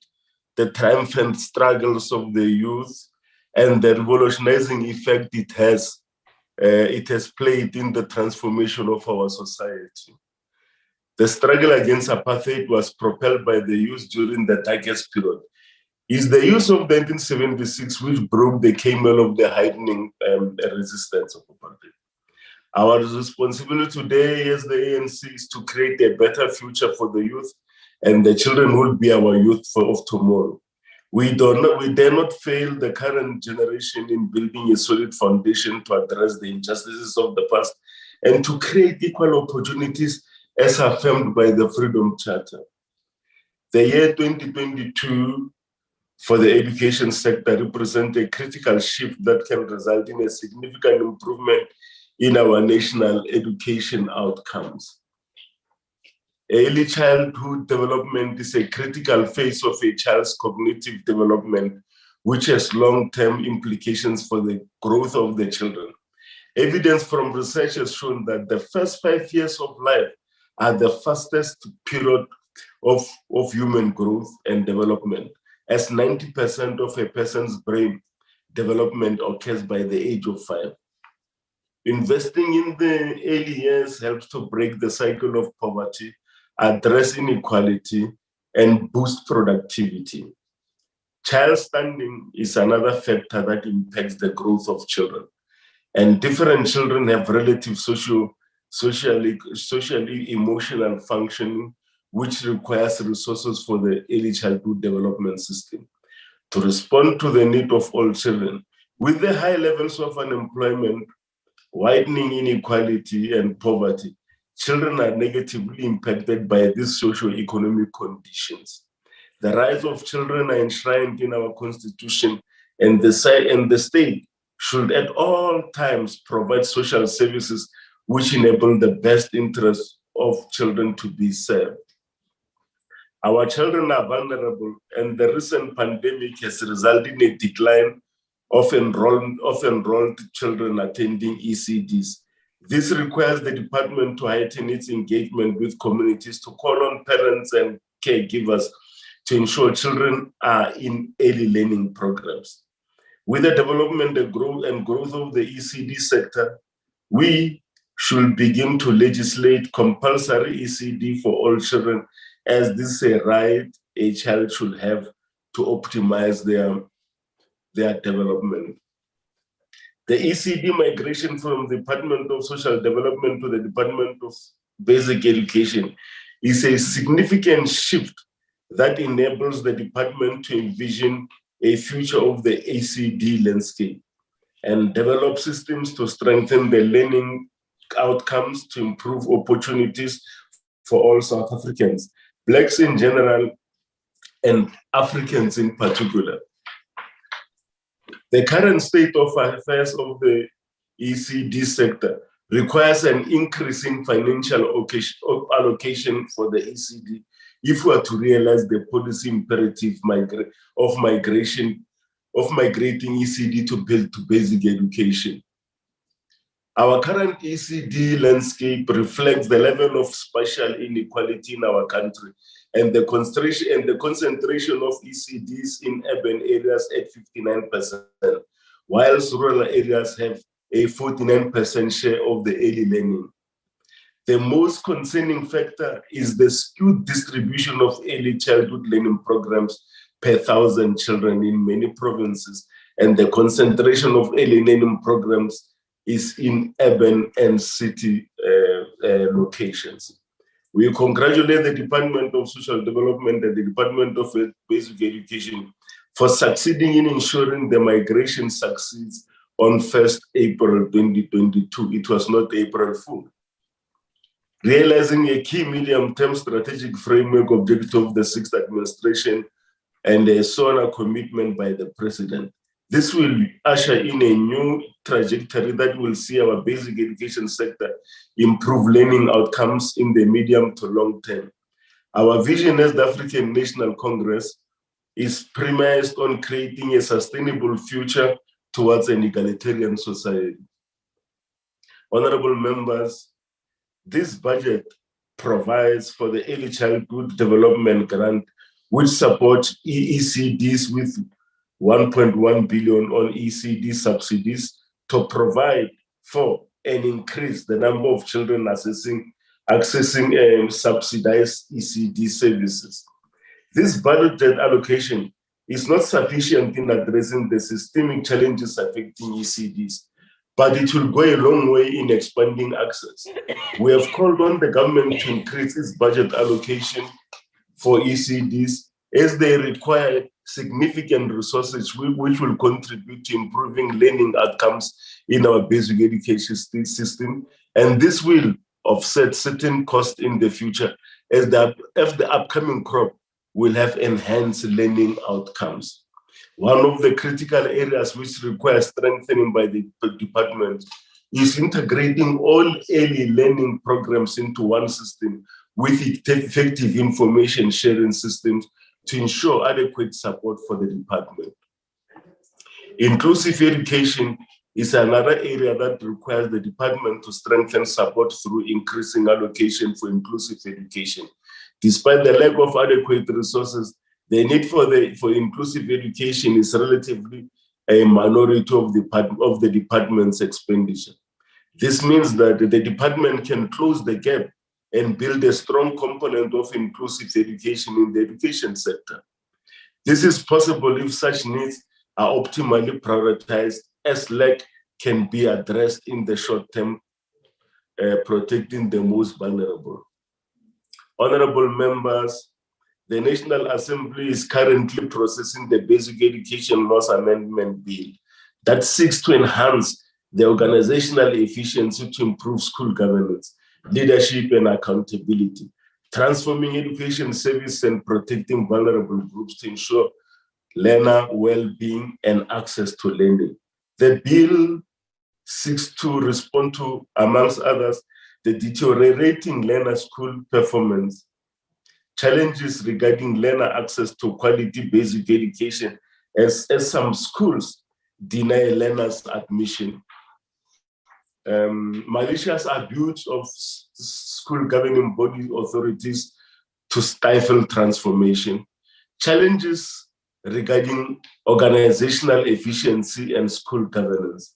the triumphant struggles of the youth and the revolutionizing effect it has played in the transformation of our society. The struggle against apartheid was propelled by the youth during the darkest period. It's the youth of 1976 which broke the camel of the heightening resistance of apartheid. Our responsibility today as the ANC is to create a better future for the youth, and the children will be our youth of tomorrow. We dare not fail the current generation in building a solid foundation to address the injustices of the past and to create equal opportunities as affirmed by the Freedom Charter. The year 2022 for the education sector represents a critical shift that can result in a significant improvement in our national education outcomes. Early childhood development is a critical phase of a child's cognitive development, which has long-term implications for the growth of the children. Evidence from research has shown that the first 5 years of life are the fastest period of human growth and development, as 90% of a person's brain development occurs by the age of 5. Investing in the early years helps to break the cycle of poverty, address inequality, and boost productivity. Child stunting is another factor that impacts the growth of children. And different children have relative socially emotional functioning, which requires resources for the early childhood development system. To respond to the need of all children, with the high levels of unemployment, widening inequality and poverty, children are negatively impacted by these socio-economic conditions. The rights of children are enshrined in our constitution, and the state should at all times provide social services which enable the best interests of children to be served. Our children are vulnerable, and the recent pandemic has resulted in a decline of enrolled children attending ECDs. This requires the department to heighten its engagement with communities, to call on parents and caregivers to ensure children are in early learning programs. With the development and growth of the ECD sector, we should begin to legislate compulsory ECD for all children, as this is a right a child should have to optimize their development. The ECD migration from the Department of Social Development to the Department of Basic Education is a significant shift that enables the department to envision a future of the ECD landscape and develop systems to strengthen the learning outcomes, to improve opportunities for all South Africans, Blacks in general, and Africans in particular. The current state of affairs of the ECD sector requires an increasing financial allocation for the ECD if we are to realize the policy imperative of migrating ECD to basic education. Our current ECD landscape reflects the level of spatial inequality in our country and the concentration of ECDs in urban areas at 59%, whilst rural areas have a 49% share of the early learning. The most concerning factor is the skewed distribution of early childhood learning programs per 1,000 children in many provinces, and the concentration of early learning programs is in urban and city locations. We congratulate the Department of Social Development and the Department of Basic Education for succeeding in ensuring the migration succeeds on 1st April 2022. It was not April Fool. realizing a key medium-term strategic framework objective of the 6th administration and a SONA commitment by the president. This will usher in a new trajectory that will see our basic education sector improve learning outcomes in the medium to long term. Our vision as the African National Congress is premised on creating a sustainable future towards an egalitarian society. Honorable members, this budget provides for the Early Childhood Development Grant, which supports EECDs with 1.1 billion on ECD subsidies to provide for and increase the number of children accessing subsidized ECD services. This budgeted allocation is not sufficient in addressing the systemic challenges affecting ECDs, but it will go a long way in expanding access. We have called on the government to increase its budget allocation for ECDs as they require significant resources which will contribute to improving learning outcomes in our basic education system. And this will offset certain costs in the future as the upcoming crop will have enhanced learning outcomes. One of the critical areas which requires strengthening by the department is integrating all early learning programs into one system with effective information sharing systems to ensure adequate support for the department. Inclusive education is another area that requires the department to strengthen support through increasing allocation for inclusive education. Despite the lack of adequate resources, the need for inclusive education is relatively a minority of the department's expenditure. This means that the department can close the gap and build a strong component of inclusive education in the education sector. This is possible if such needs are optimally prioritized, as lack can be addressed in the short term, protecting the most vulnerable. Honorable members, the National Assembly is currently processing the Basic Education Laws Amendment Bill that seeks to enhance the organizational efficiency to improve school governance, leadership, and accountability, transforming education service and protecting vulnerable groups to ensure learner well-being and access to learning. The bill seeks to respond to, amongst others, the deteriorating learner school performance, challenges regarding learner access to quality basic education as some schools deny learners admission, malicious abuse of school governing body authorities to stifle transformation, challenges regarding organizational efficiency and school governance.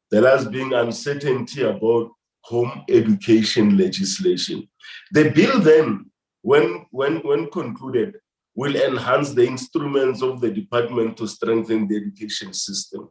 The last being uncertainty about home education legislation. The bill then, when concluded, will enhance the instruments of the department to strengthen the education system.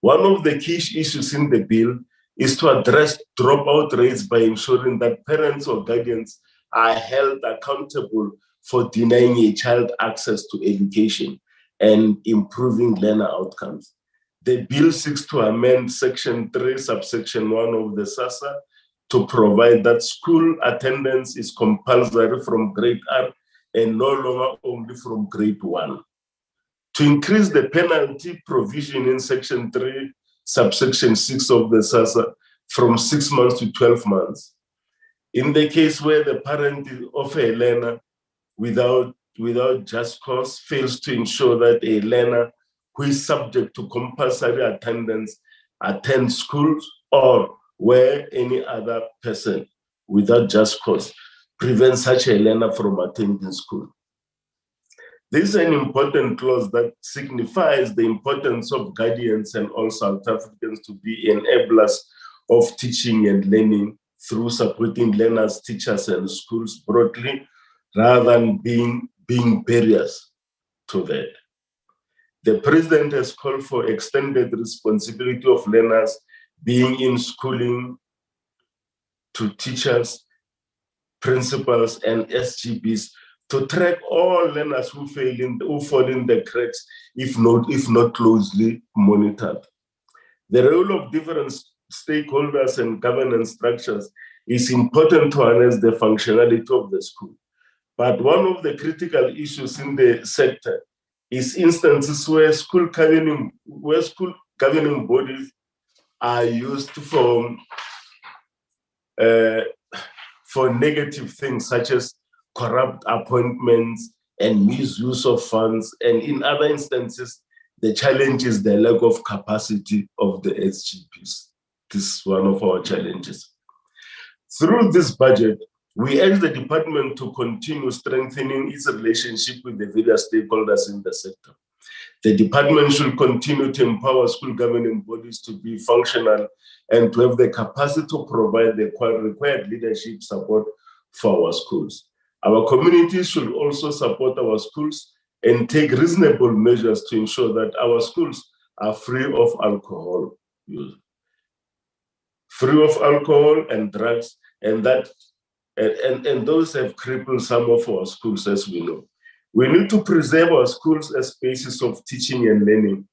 One of the key issues in the bill is to address dropout rates by ensuring that parents or guardians are held accountable for denying a child access to education and improving learner outcomes. The bill seeks to amend Section 3, subsection 1 of the SASSA to provide that school attendance is compulsory from grade R and no longer only from grade 1. To increase the penalty provision in Section 3, subsection 6 of the SASSA from 6 months to 12 months. In the case where the parent of a learner without just cause fails to ensure that a learner who is subject to compulsory attendance attends schools, or where any other person without just cause prevents such a learner from attending school. This is an important clause that signifies the importance of guardians and all South Africans to be enablers of teaching and learning through supporting learners, teachers, and schools broadly, rather than being barriers to that. The president has called for extended responsibility of learners being in schooling to teachers, principals, and SGBs to track all learners who fall in the cracks if not closely monitored. The role of different stakeholders and governance structures it's important to harness the functionality of the school. But one of the critical issues in the sector is instances where school governing bodies are used for negative things such as corrupt appointments and misuse of funds. And in other instances, the challenge is the lack of capacity of the SGPs. This is one of our challenges. Through this budget, we urge the department to continue strengthening its relationship with the various stakeholders in the sector. The department should continue to empower school governing bodies to be functional and to have the capacity to provide the required leadership support for our schools. Our communities should also support our schools and take reasonable measures to ensure that our schools are free of alcohol use, free of alcohol and drugs, and those have crippled some of our schools, as we know. We need to preserve our schools as spaces of teaching and learning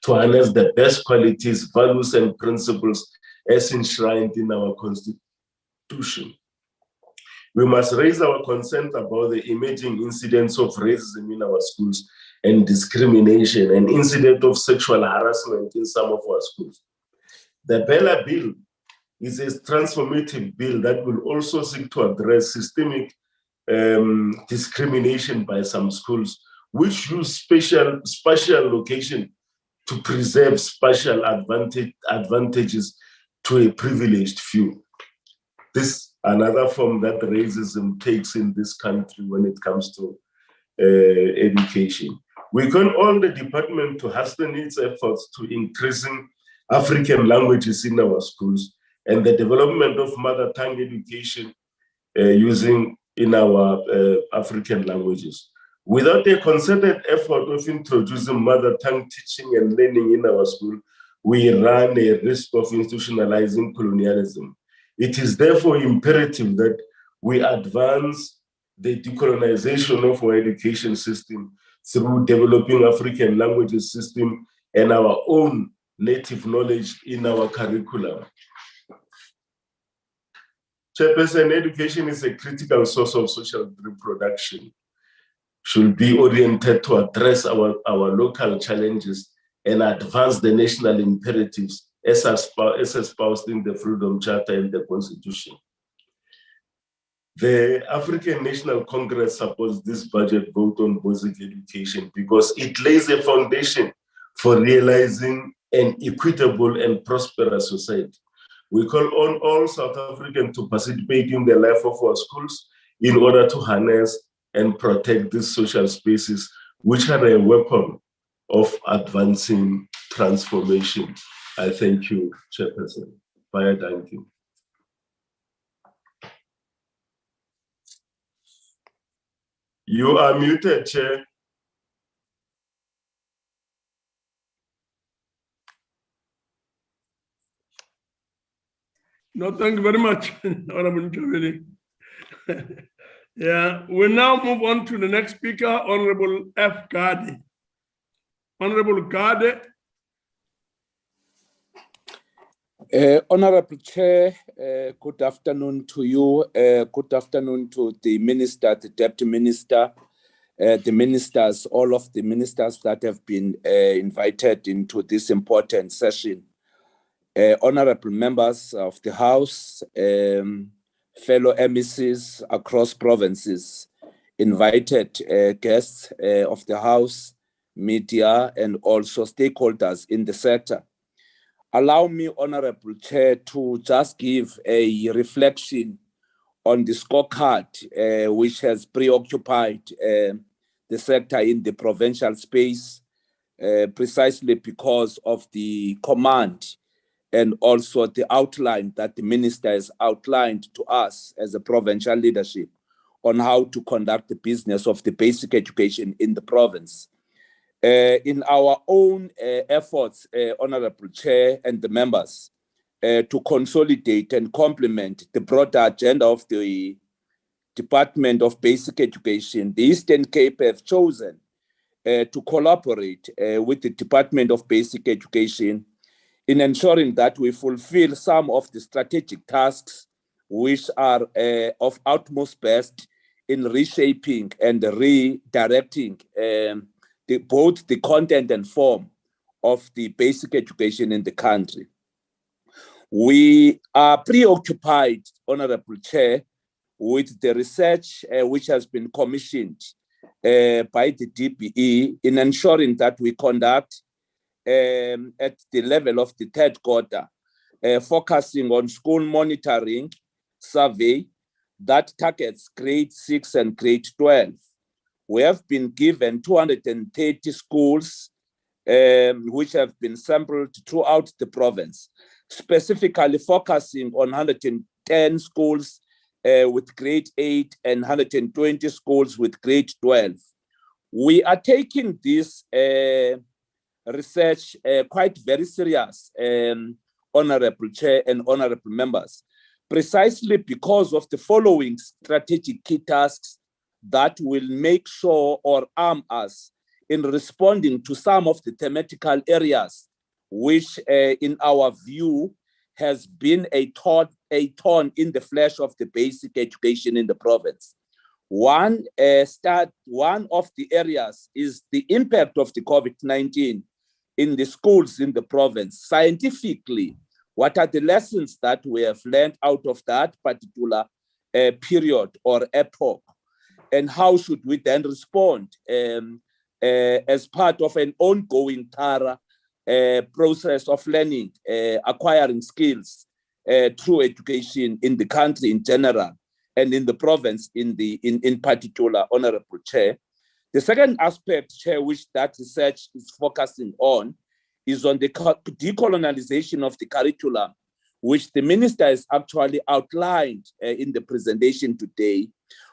to harness the best qualities, values, and principles as enshrined in our Constitution. We must raise our concern about the emerging incidents of racism in our schools and discrimination and incident of sexual harassment in some of our schools. The Bella Bill is a transformative bill that will also seek to address systemic discrimination by some schools, which use spatial location to preserve spatial advantages to a privileged few. This another form that racism takes in this country when it comes to education. We call on the department to hasten its efforts to increasing African languages in our schools and the development of mother tongue education using in our African languages. Without a concerted effort of introducing mother tongue teaching and learning in our school, we run a risk of institutionalizing colonialism. It is therefore imperative that we advance the decolonization of our education system through developing African languages system and our own native knowledge in our curriculum. Chairperson, education is a critical source of social reproduction, should be oriented to address our local challenges and advance the national imperatives as espoused in the Freedom Charter and the Constitution. The African National Congress supports this budget vote on basic education because it lays a foundation for realizing an equitable and prosperous society. We call on all South Africans to participate in the life of our schools in order to harness and protect these social spaces, which are a weapon of advancing transformation. I thank you, Chairperson. Thank you. You are muted, Chair. No, thank you very much, Honorable Njaveli. Yeah, we now move on to the next speaker, Honorable F. Gade. Honorable Gade. Honorable Chair, good afternoon to you. Good afternoon to the Minister, the Deputy Minister, the ministers, all of the ministers that have been invited into this important session. Honorable members of the House, fellow MECs across provinces, invited guests of the House, media, and also stakeholders in the sector. Allow me, Honorable Chair, to just give a reflection on the scorecard which has preoccupied the sector in the provincial space, precisely because of the command and also the outline that the minister has outlined to us as a provincial leadership on how to conduct the business of the basic education in the province. In our own efforts, Honorable Chair and the members, to consolidate and complement the broader agenda of the Department of Basic Education, the Eastern Cape have chosen to collaborate with the Department of Basic Education in ensuring that we fulfill some of the strategic tasks which are of utmost best in reshaping and redirecting both the content and form of the basic education in the country. We are preoccupied, Honorable Chair, with the research which has been commissioned by the DPE in ensuring that we conduct at the level of the third quarter, focusing on school monitoring survey that targets grade 6 and grade 12. We have been given 230 schools which have been sampled throughout the province, specifically focusing on 110 schools with grade 8 and 120 schools with grade 12. We are taking this research quite very serious, Honorable Chair and Honorable Members, precisely because of the following strategic key tasks that will make sure or arm us in responding to some of the thematical areas which, in our view, has been a thorn in the flesh of the basic education in the province. One of the areas is the impact of the COVID-19 in the schools in the province. Scientifically, what are the lessons that we have learned out of that particular period or epoch? And how should we then respond as part of an ongoing thorough process of learning, acquiring skills through education in the country in general and in the province in particular, Honorable Chair. The second aspect, Chair, which that research is focusing on is on the decolonization of the curriculum, which the Minister has actually outlined in the presentation today.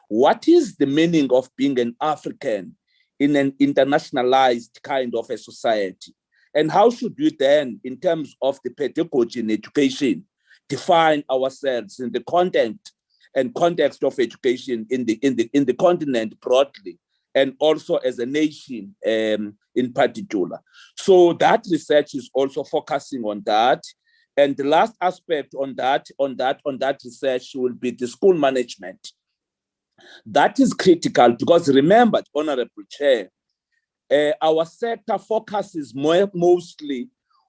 What is the meaning of being an African in an internationalized kind of a society? And how should we then, in terms of the pedagogy in education, define ourselves in the content and context of education in the continent broadly, and also as a nation in particular? So that research is also focusing on that. And the last aspect on that research will be the school management. That is critical because remember, Honorable Chair, our sector focuses mostly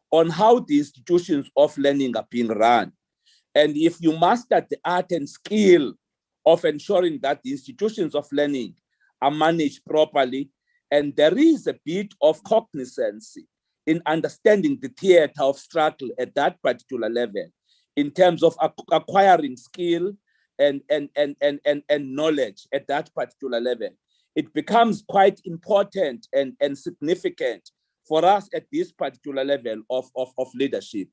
on how the institutions of learning are being run. And if you master the art and skill of ensuring that the institutions of learning are managed properly, and there is a bit of cognizance in understanding the theater of struggle at that particular level, in terms of acquiring skill and knowledge at that particular level, it becomes quite important and significant for us at this particular level of leadership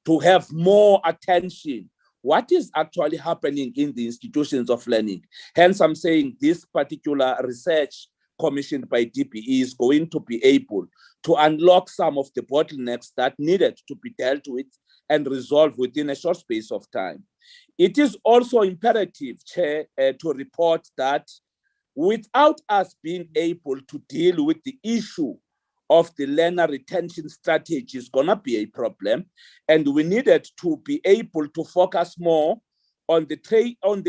to have more attention. What is actually happening in the institutions of learning? Hence, I'm saying this particular research commissioned by DPE is going to be able to unlock some of the bottlenecks that needed to be dealt with and resolved within a short space of time. It is also imperative, Chair, to report that without us being able to deal with the issue of the learner retention strategy is going to be a problem, and we needed to be able to focus more on the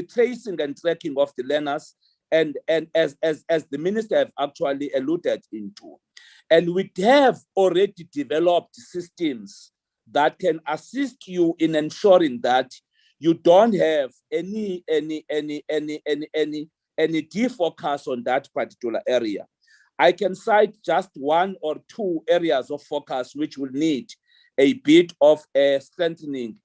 tracing and tracking of the learners, and as the Minister have actually alluded into. And we have already developed systems that can assist you in ensuring that you don't have any defocus on that particular area. I can cite just one or two areas of focus which will need a bit of strengthening,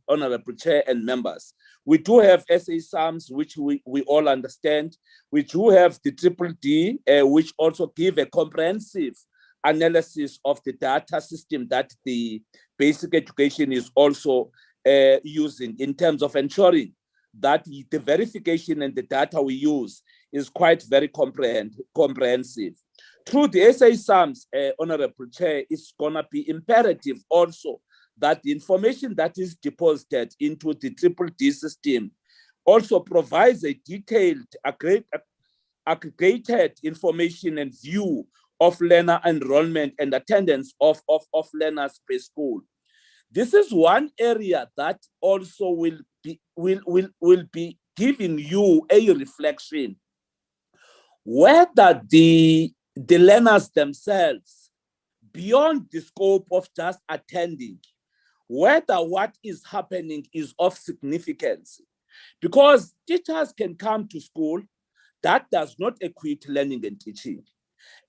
Honorable Chair and members. We do have SA SAMs, which we all understand. We do have the Triple D, which also give a comprehensive analysis of the data system that the basic education is also using in terms of ensuring that the verification and the data we use is quite very comprehensive. Through the SA SAMs, Honorable Chair, it's gonna be imperative also that the information that is deposited into the Triple D system also provides a detailed, aggregated information and view of learner enrollment and attendance of learners per school. This is one area that also will be giving you a reflection whether the learners themselves, beyond the scope of just attending, whether what is happening is of significance. Because teachers can come to school, that does not equate learning and teaching.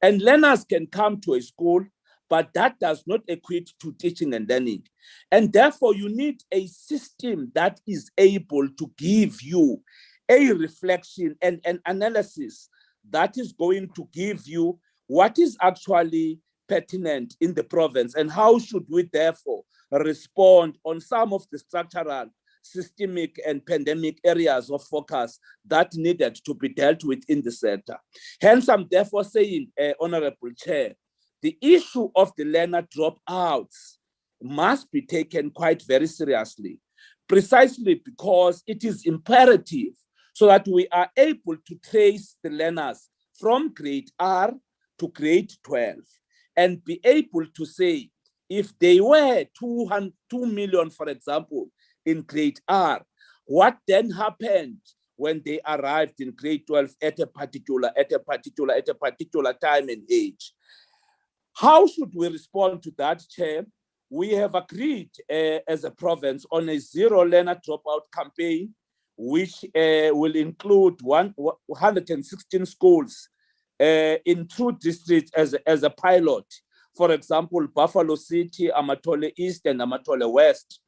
And learners can come to a school, but that does not equate to teaching and learning. And therefore, you need a system that is able to give you a reflection and an analysis that is going to give you what is actually pertinent in the province and how should we therefore respond on some of the structural, systemic and pandemic areas of focus that needed to be dealt with in the sector. Hence, I'm therefore saying, Honorable Chair, the issue of the learner dropouts must be taken quite very seriously, precisely because it is imperative so that we are able to trace the learners from grade R to grade 12 and be able to say, if they were 2 million, for example, in grade R, what then happened when they arrived in grade 12 at a particular time and age? How should we respond to that, Chair? We have agreed as a province on a zero learner dropout campaign, which will include 116 schools in 2 districts as a pilot. For example, Buffalo City, Amatole East, and Amatole West.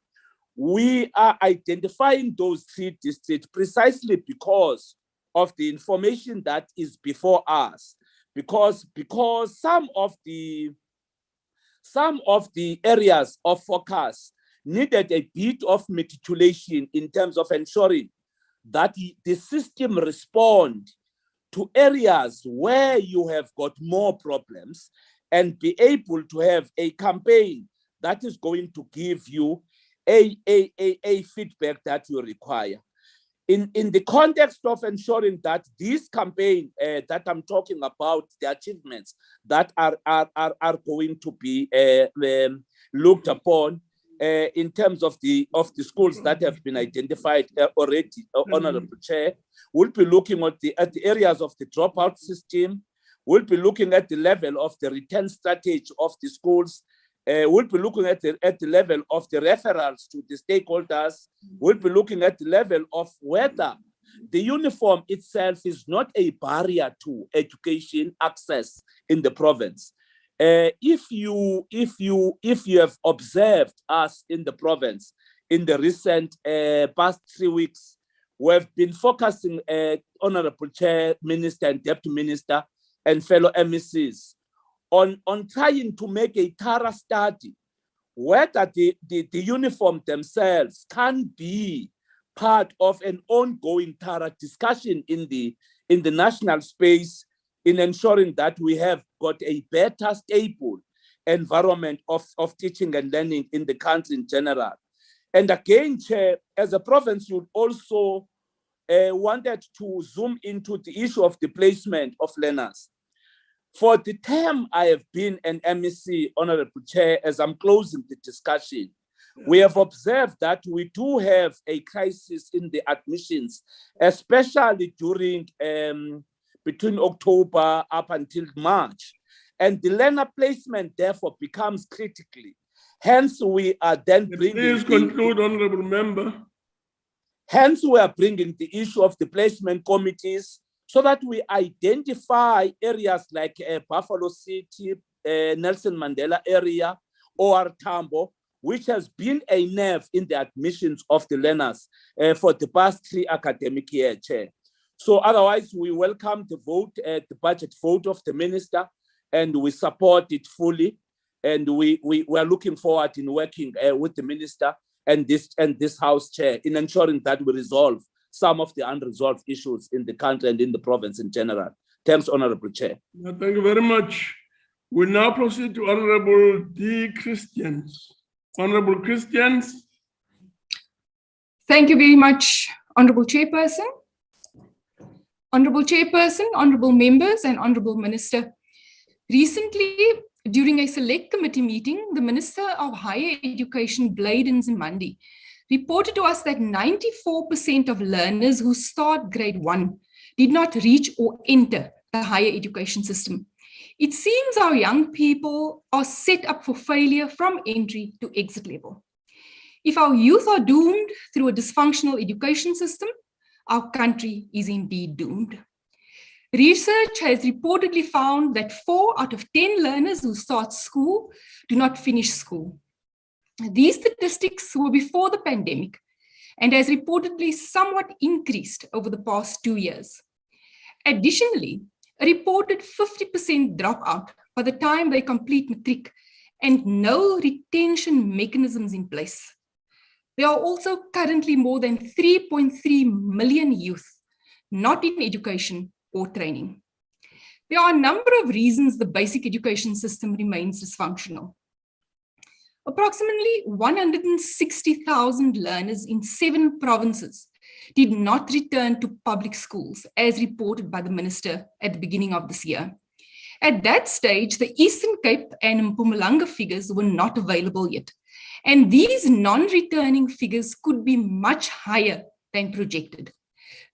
We are identifying those 3 districts precisely because of the information that is before us. Because some of the areas of focus needed a bit of meticulation in terms of ensuring that the system respond to areas where you have got more problems and be able to have a campaign that is going to give you a feedback that you require. In the context of ensuring that this campaign that I'm talking about, the achievements that are going to be looked upon in terms of the schools that have been identified already, Honorable Chair, we'll be looking at the areas of the dropout system. We'll be looking at the level of the return strategy of the schools. We'll be looking at the level of the referrals to the stakeholders. We'll be looking at the level of whether the uniform itself is not a barrier to education access in the province. If you have observed us in the province in the recent past 3 weeks, we've been focusing, Honorable Chair, Minister and Deputy Minister and fellow MECs on trying to make a thorough study whether the uniform themselves can be part of an ongoing thorough discussion in the national space in ensuring that we have got a better, stable environment of teaching and learning in the country in general. And again, Chair, as a province, you also wanted to zoom into the issue of the placement of learners. For the term I have been an MEC, Honorable Chair, as I'm closing the discussion, we have observed that we do have a crisis in the admissions, especially during between October up until March. And the learner placement therefore becomes critically. Hence, we are then bringing— Please conclude, Honorable Member. Hence, we are bringing the issue of the placement committees so that we identify areas like Buffalo City, Nelson Mandela area, or Tambo, which has been a nerve in the admissions of the learners for the past 3 academic years, Chair. So otherwise, we welcome the vote, the budget vote of the minister, and we support it fully. And we are looking forward in working with the minister and this House Chair in ensuring that we resolve some of the unresolved issues in the country and in the province in general. Thanks, Honorable Chair. Thank you very much. We now proceed to Honorable D. Christians. Honorable Christians. Thank you very much, Honorable Chairperson. Honorable Chairperson, Honorable Members, and Honorable Minister. Recently, during a select committee meeting, the Minister of Higher Education, Bladen Zimandi, reported to us that 94% of learners who start grade 1 did not reach or enter the higher education system. It seems our young people are set up for failure from entry to exit level. If our youth are doomed through a dysfunctional education system, our country is indeed doomed. Research has reportedly found that 4 out of 10 learners who start school do not finish school. These statistics were before the pandemic and has reportedly somewhat increased over the past 2 years. Additionally, a reported 50% dropout by the time they complete matric and no retention mechanisms in place. There are also currently more than 3.3 million youth not in education or training. There are a number of reasons the basic education system remains dysfunctional. Approximately 160,000 learners in 7 provinces did not return to public schools, as reported by the Minister at the beginning of this year. At that stage, the Eastern Cape and Mpumalanga figures were not available yet, and these non-returning figures could be much higher than projected.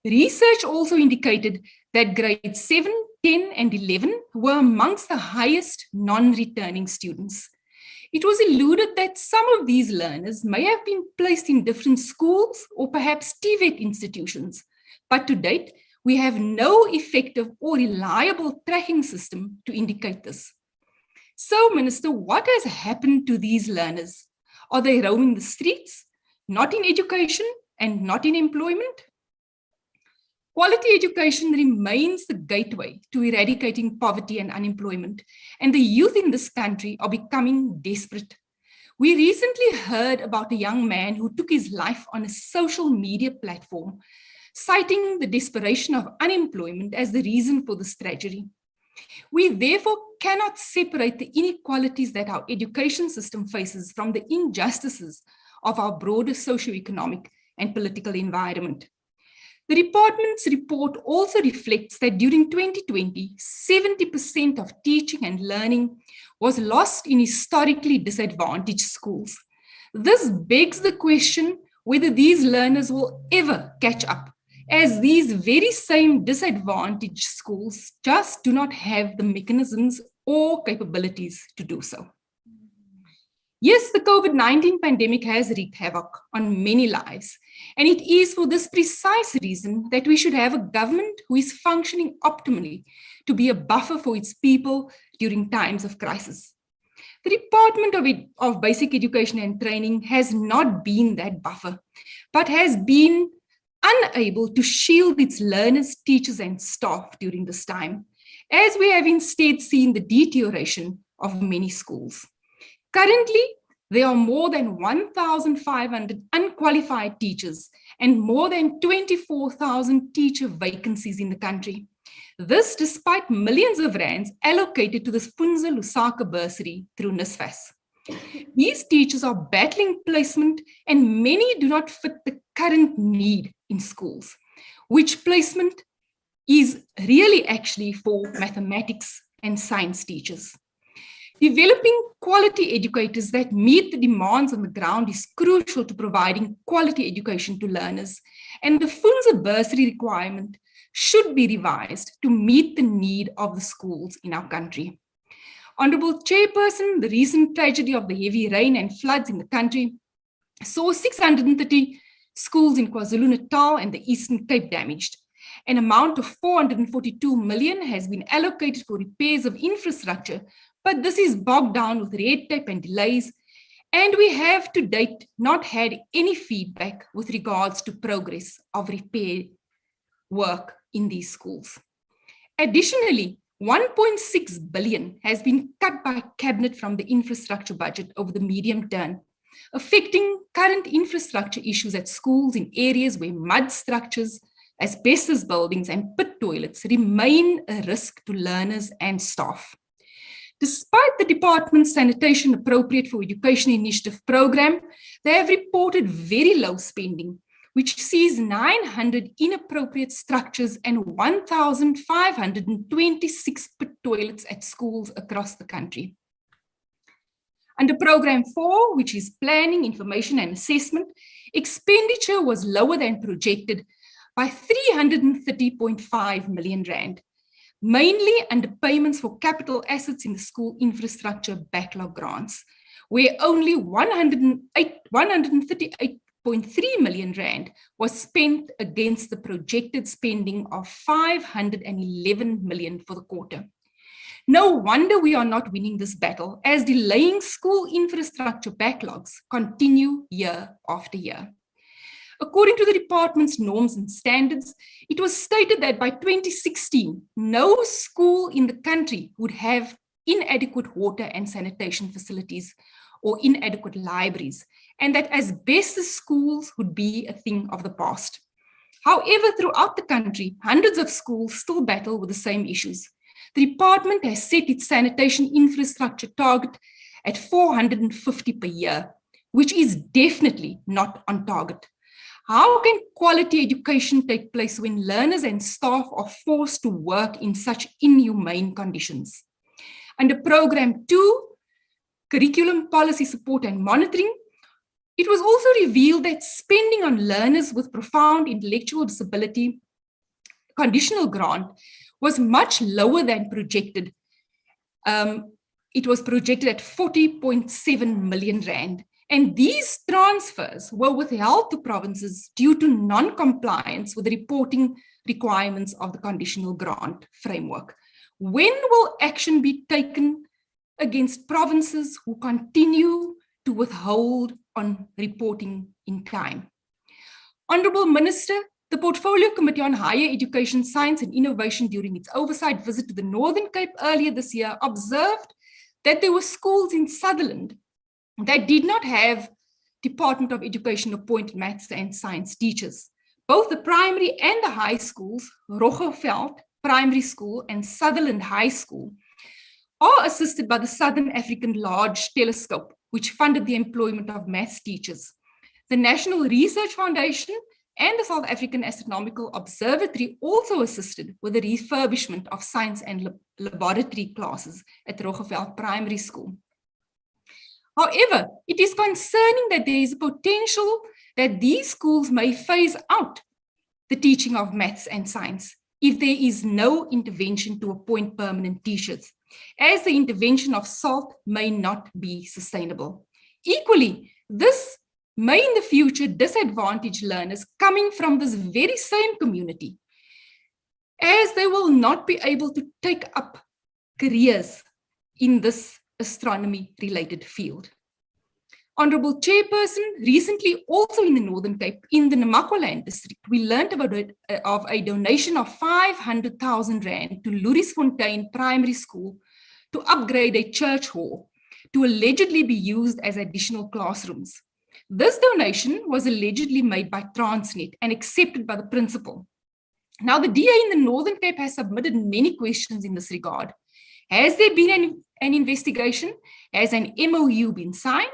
Research also indicated that grades 7, 10, and 11 were amongst the highest non-returning students. It was alluded that some of these learners may have been placed in different schools or perhaps TVET institutions, but to date, we have no effective or reliable tracking system to indicate this. So, Minister, what has happened to these learners? Are they roaming the streets, not in education and not in employment? Quality education remains the gateway to eradicating poverty and unemployment, and the youth in this country are becoming desperate. We recently heard about a young man who took his life on a social media platform, citing the desperation of unemployment as the reason for this tragedy. We therefore cannot separate the inequalities that our education system faces from the injustices of our broader socioeconomic and political environment. The department's report also reflects that during 2020, 70% of teaching and learning was lost in historically disadvantaged schools. This begs the question whether these learners will ever catch up, as these very same disadvantaged schools just do not have the mechanisms or capabilities to do so. Yes, the COVID-19 pandemic has wreaked havoc on many lives, and it is for this precise reason that we should have a government who is functioning optimally to be a buffer for its people during times of crisis. The Department of Basic Education and Training has not been that buffer, but has been unable to shield its learners, teachers, and staff during this time, as we have instead seen the deterioration of many schools. Currently, there are more than 1,500 unqualified teachers and more than 24,000 teacher vacancies in the country. This despite millions of rands allocated to the Funza Lusaka bursary through NSFAS. These teachers are battling placement and many do not fit the current need in schools, which placement is really actually for mathematics and science teachers. Developing quality educators that meet the demands on the ground is crucial to providing quality education to learners, and the Funza bursary requirement should be revised to meet the need of the schools in our country. Honorable Chairperson, the recent tragedy of the heavy rain and floods in the country saw 630 schools in KwaZulu-Natal and the Eastern Cape damaged. An amount of 442 million has been allocated for repairs of infrastructure, but this is bogged down with red tape and delays, and we have to date not had any feedback with regards to progress of repair work in these schools. Additionally, 1.6 billion has been cut by Cabinet from the infrastructure budget over the medium term, affecting current infrastructure issues at schools in areas where mud structures, asbestos buildings, and pit toilets remain a risk to learners and staff. Despite the department's Sanitation Appropriate for Education Initiative program, they have reported very low spending, which sees 900 inappropriate structures and 1,526 pit toilets at schools across the country. Under Program 4, which is Planning, Information and Assessment, expenditure was lower than projected by 330.5 million rand, mainly under payments for capital assets in the school infrastructure backlog grants, where only 138.3 million rand was spent against the projected spending of 511 million for the quarter. No wonder we are not winning this battle, as delaying school infrastructure backlogs continue year after year. According to the department's norms and standards, it was stated that by 2016, no school in the country would have inadequate water and sanitation facilities or inadequate libraries, and that asbestos schools would be a thing of the past. However, throughout the country, hundreds of schools still battle with the same issues. The department has set its sanitation infrastructure target at 450 per year, which is definitely not on target. How can quality education take place when learners and staff are forced to work in such inhumane conditions? Under Program 2, Curriculum, Policy Support and Monitoring, it was also revealed that spending on learners with profound intellectual disability conditional grant was much lower than projected. It was projected at 40.7 million rand. And these transfers were withheld to provinces due to non-compliance with the reporting requirements of the conditional grant framework. When will action be taken against provinces who continue to withhold on reporting in time? Honourable Minister, the Portfolio Committee on Higher Education, Science and Innovation during its oversight visit to the Northern Cape earlier this year observed that there were schools in Sutherland that did not have Department of Education appointed maths and science teachers. Both the primary and the high schools, Roggeveld Primary School and Sutherland High School, are assisted by the Southern African Large Telescope, which funded the employment of maths teachers. The National Research Foundation and the South African Astronomical Observatory also assisted with the refurbishment of science and laboratory classes at Roggeveld Primary School. However, it is concerning that there is a potential that these schools may phase out the teaching of maths and science if there is no intervention to appoint permanent teachers, as the intervention of SALT may not be sustainable. Equally, this may in the future disadvantage learners coming from this very same community, as they will not be able to take up careers in this astronomy-related field. Honourable Chairperson, recently also in the Northern Cape, in the Namaqualand district, we learned about of a donation of 500,000 rand to Louriesfontein Primary School to upgrade a church hall to allegedly be used as additional classrooms. This donation was allegedly made by Transnet and accepted by the principal. Now, the DA in the Northern Cape has submitted many questions in this regard. Has there been an investigation? Has an MOU been signed?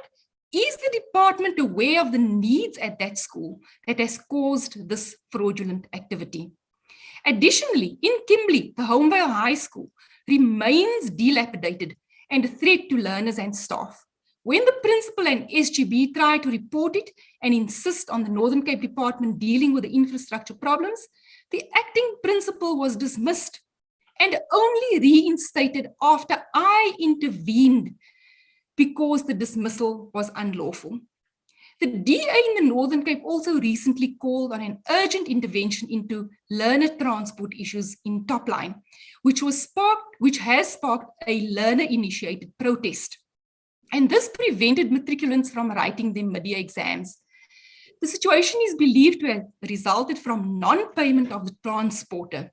Is the department aware of the needs at that school that has caused this fraudulent activity? Additionally, in Kimberley, the Homevale High School remains dilapidated and a threat to learners and staff. When the principal and SGB try to report it and insist on the Northern Cape Department dealing with the infrastructure problems, the acting principal was dismissed and only reinstated after I intervened because the dismissal was unlawful. The DA in the Northern Cape also recently called on an urgent intervention into learner transport issues in Topline, which has sparked a learner-initiated protest. And this prevented matriculants from writing their mid-year exams. The situation is believed to have resulted from non-payment of the transporter.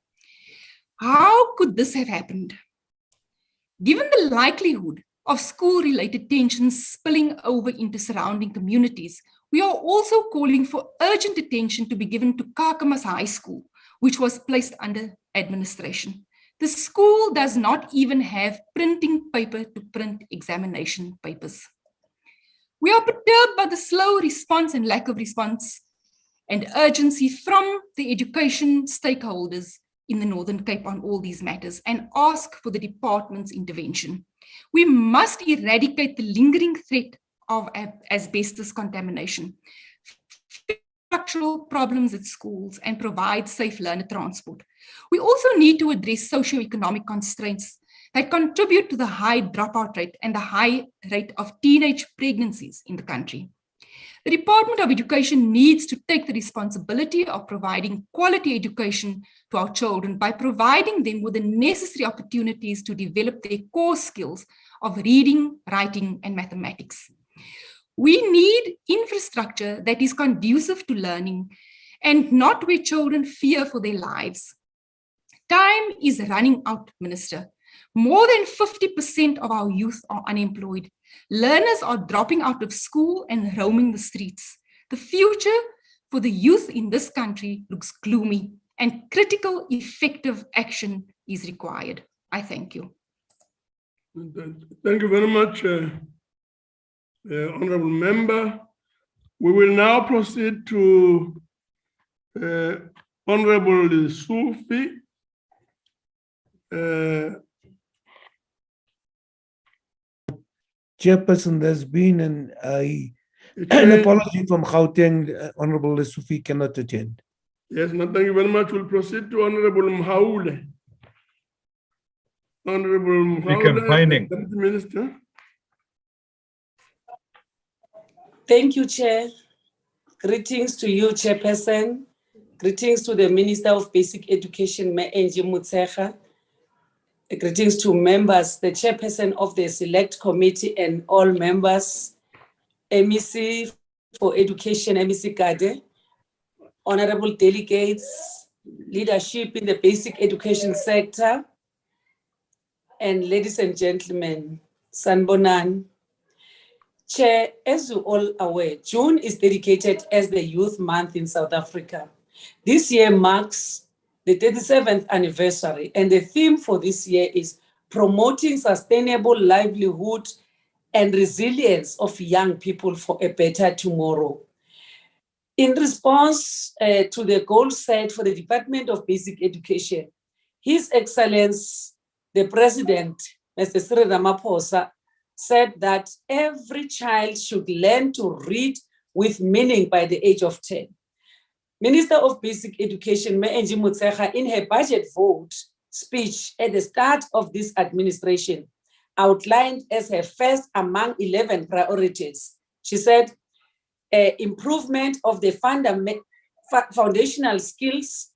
How could this have happened? Given the likelihood of school-related tensions spilling over into surrounding communities, we are also calling for urgent attention to be given to Kakamas High School, which was placed under administration. The school does not even have printing paper to print examination papers. We are perturbed by the slow response and lack of response and urgency from the education stakeholders in the Northern Cape on all these matters and ask for the department's intervention. We must eradicate the lingering threat of asbestos contamination, structural problems at schools, and provide safe learner transport. We also need to address socioeconomic constraints that contribute to the high dropout rate and the high rate of teenage pregnancies in the country. The Department of Education needs to take the responsibility of providing quality education to our children by providing them with the necessary opportunities to develop their core skills of reading, writing, and mathematics. We need infrastructure that is conducive to learning and not where children fear for their lives. Time is running out, Minister. More than 50% of our youth are unemployed. Learners are dropping out of school and roaming the streets. The future for the youth in this country looks gloomy, and critical, effective action is required. I thank you. Thank you very much, Honorable Member. We will now proceed to Honorable Sufi. Chairperson, there's been an apology from Gauteng. Honorable Sufi cannot attend. Yes, no, thank you very much. We'll proceed to Honorable Mhaule. Honorable Mhaule, Deputy Minister. Thank you, Chair. Greetings to you, Chairperson. Greetings to the Minister of Basic Education, Angie Mutsecha. Greetings to members, the Chairperson of the Select Committee and all members, MEC for Education, MEC Kade, honorable delegates, leadership in the basic education sector, and ladies and gentlemen, Sanbonan. Chair, as you all aware, June is dedicated as the Youth Month in South Africa. This year marks the 37th anniversary, and the theme for this year is promoting sustainable livelihood and resilience of young people for a better tomorrow. In response to the goal set for the Department of Basic Education, His Excellency, the President, Mr. Cyril Ramaphosa, said that every child should learn to read with meaning by the age of 10. Minister of Basic Education, Angie Mutsecha, in her budget vote speech at the start of this administration, outlined as her first among 11 priorities. She said, improvement of the foundational skills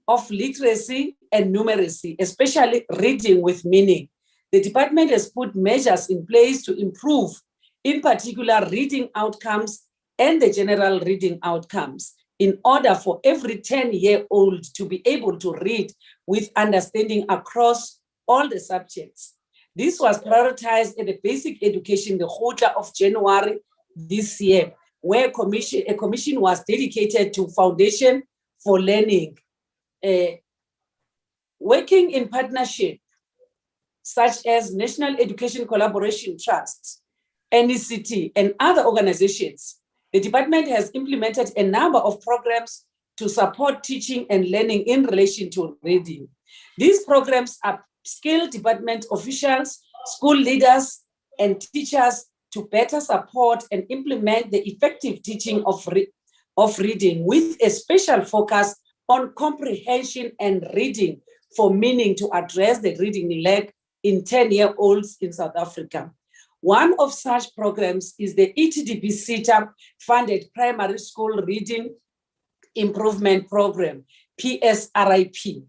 of literacy and numeracy, especially reading with meaning. The department has put measures in place to improve, in particular, reading outcomes and the general reading outcomes, in order for every 10-year-old to be able to read with understanding across all the subjects. This was prioritized at the Basic Education, the Khotla of January this year, where a commission was dedicated to Foundation for Learning. Working in partnership, such as National Education Collaboration Trust, NECT, and other organizations, the department has implemented a number of programs to support teaching and learning in relation to reading. These programs upskill department officials, school leaders, and teachers to better support and implement the effective teaching of reading, with a special focus on comprehension and reading for meaning to address the reading lag in 10-year-olds in South Africa. One of such programs is the ETDB CETA funded Primary School Reading Improvement Program, PSRIP,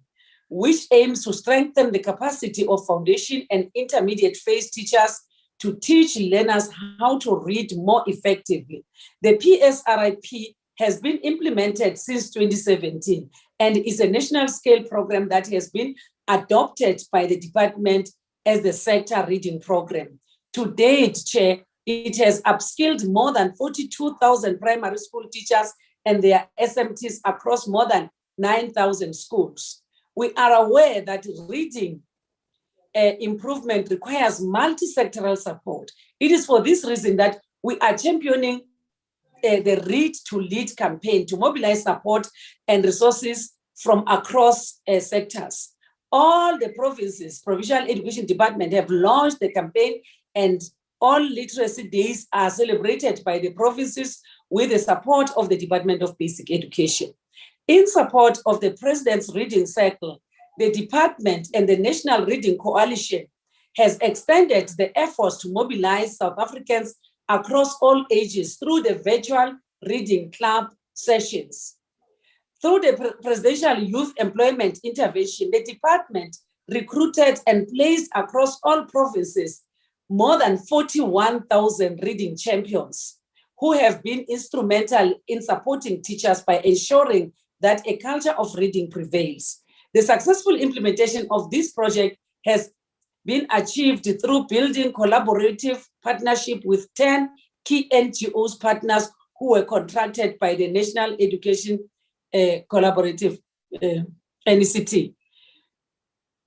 which aims to strengthen the capacity of foundation and intermediate phase teachers to teach learners how to read more effectively. The PSRIP has been implemented since 2017 and is a national scale program that has been adopted by the department as the sector reading program. To date, Chair, it has upskilled more than 42,000 primary school teachers and their SMTs across more than 9,000 schools. We are aware that reading improvement requires multi-sectoral support. It is for this reason that we are championing the Read to Lead campaign to mobilize support and resources from across sectors. All the provinces, Provincial Education Department have launched the campaign, and all literacy days are celebrated by the provinces with the support of the Department of Basic Education. In support of the President's Reading Cycle, the department and the National Reading Coalition has extended the efforts to mobilize South Africans across all ages through the virtual reading club sessions. Through the Presidential Youth Employment Intervention, the department recruited and placed across all provinces more than 41,000 reading champions who have been instrumental in supporting teachers by ensuring that a culture of reading prevails. The successful implementation of this project has been achieved through building collaborative partnership with 10 key NGOs partners who were contracted by the National Education Collaborative NECT.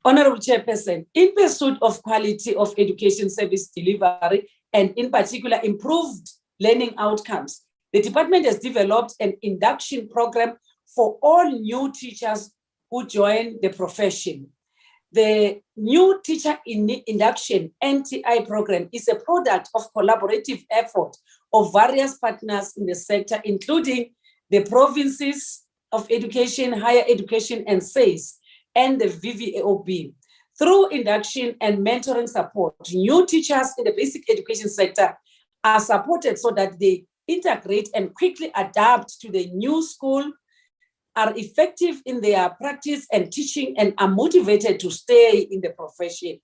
Honorable Chairperson, in pursuit of quality of education service delivery and in particular improved learning outcomes, the department has developed an induction program for all new teachers who join the profession. The new teacher induction NTI program is a product of collaborative effort of various partners in the sector, including the provinces of education, higher education, and SACE, and the VVAOB. Through induction and mentoring support, new teachers in the basic education sector are supported so that they integrate and quickly adapt to the new school, are effective in their practice and teaching, and are motivated to stay in the profession.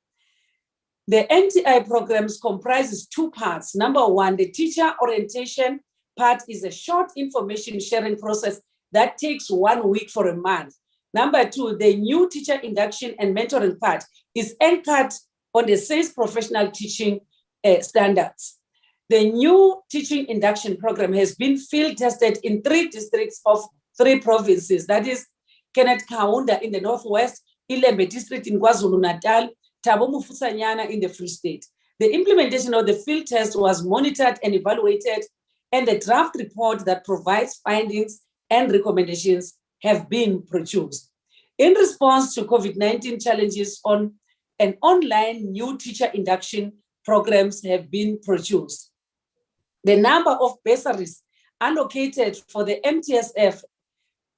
The NTI programs comprises two parts. Number one, the teacher orientation part is a short information sharing process that takes 1 week for a month. Number two, the new teacher induction and mentoring part is anchored on the SACE professional teaching standards. The new teaching induction program has been field tested in 3 districts of 3 provinces, that is Kenneth Kaunda in the Northwest, Ilembe district in KwaZulu-Natal, Thabo Mofusanyana in the Free State. The implementation of the field test was monitored and evaluated, and the draft report that provides findings and recommendations have been produced. In response to COVID-19 challenges, on an online new teacher induction programs have been produced. The number of bursaries allocated for the MTSF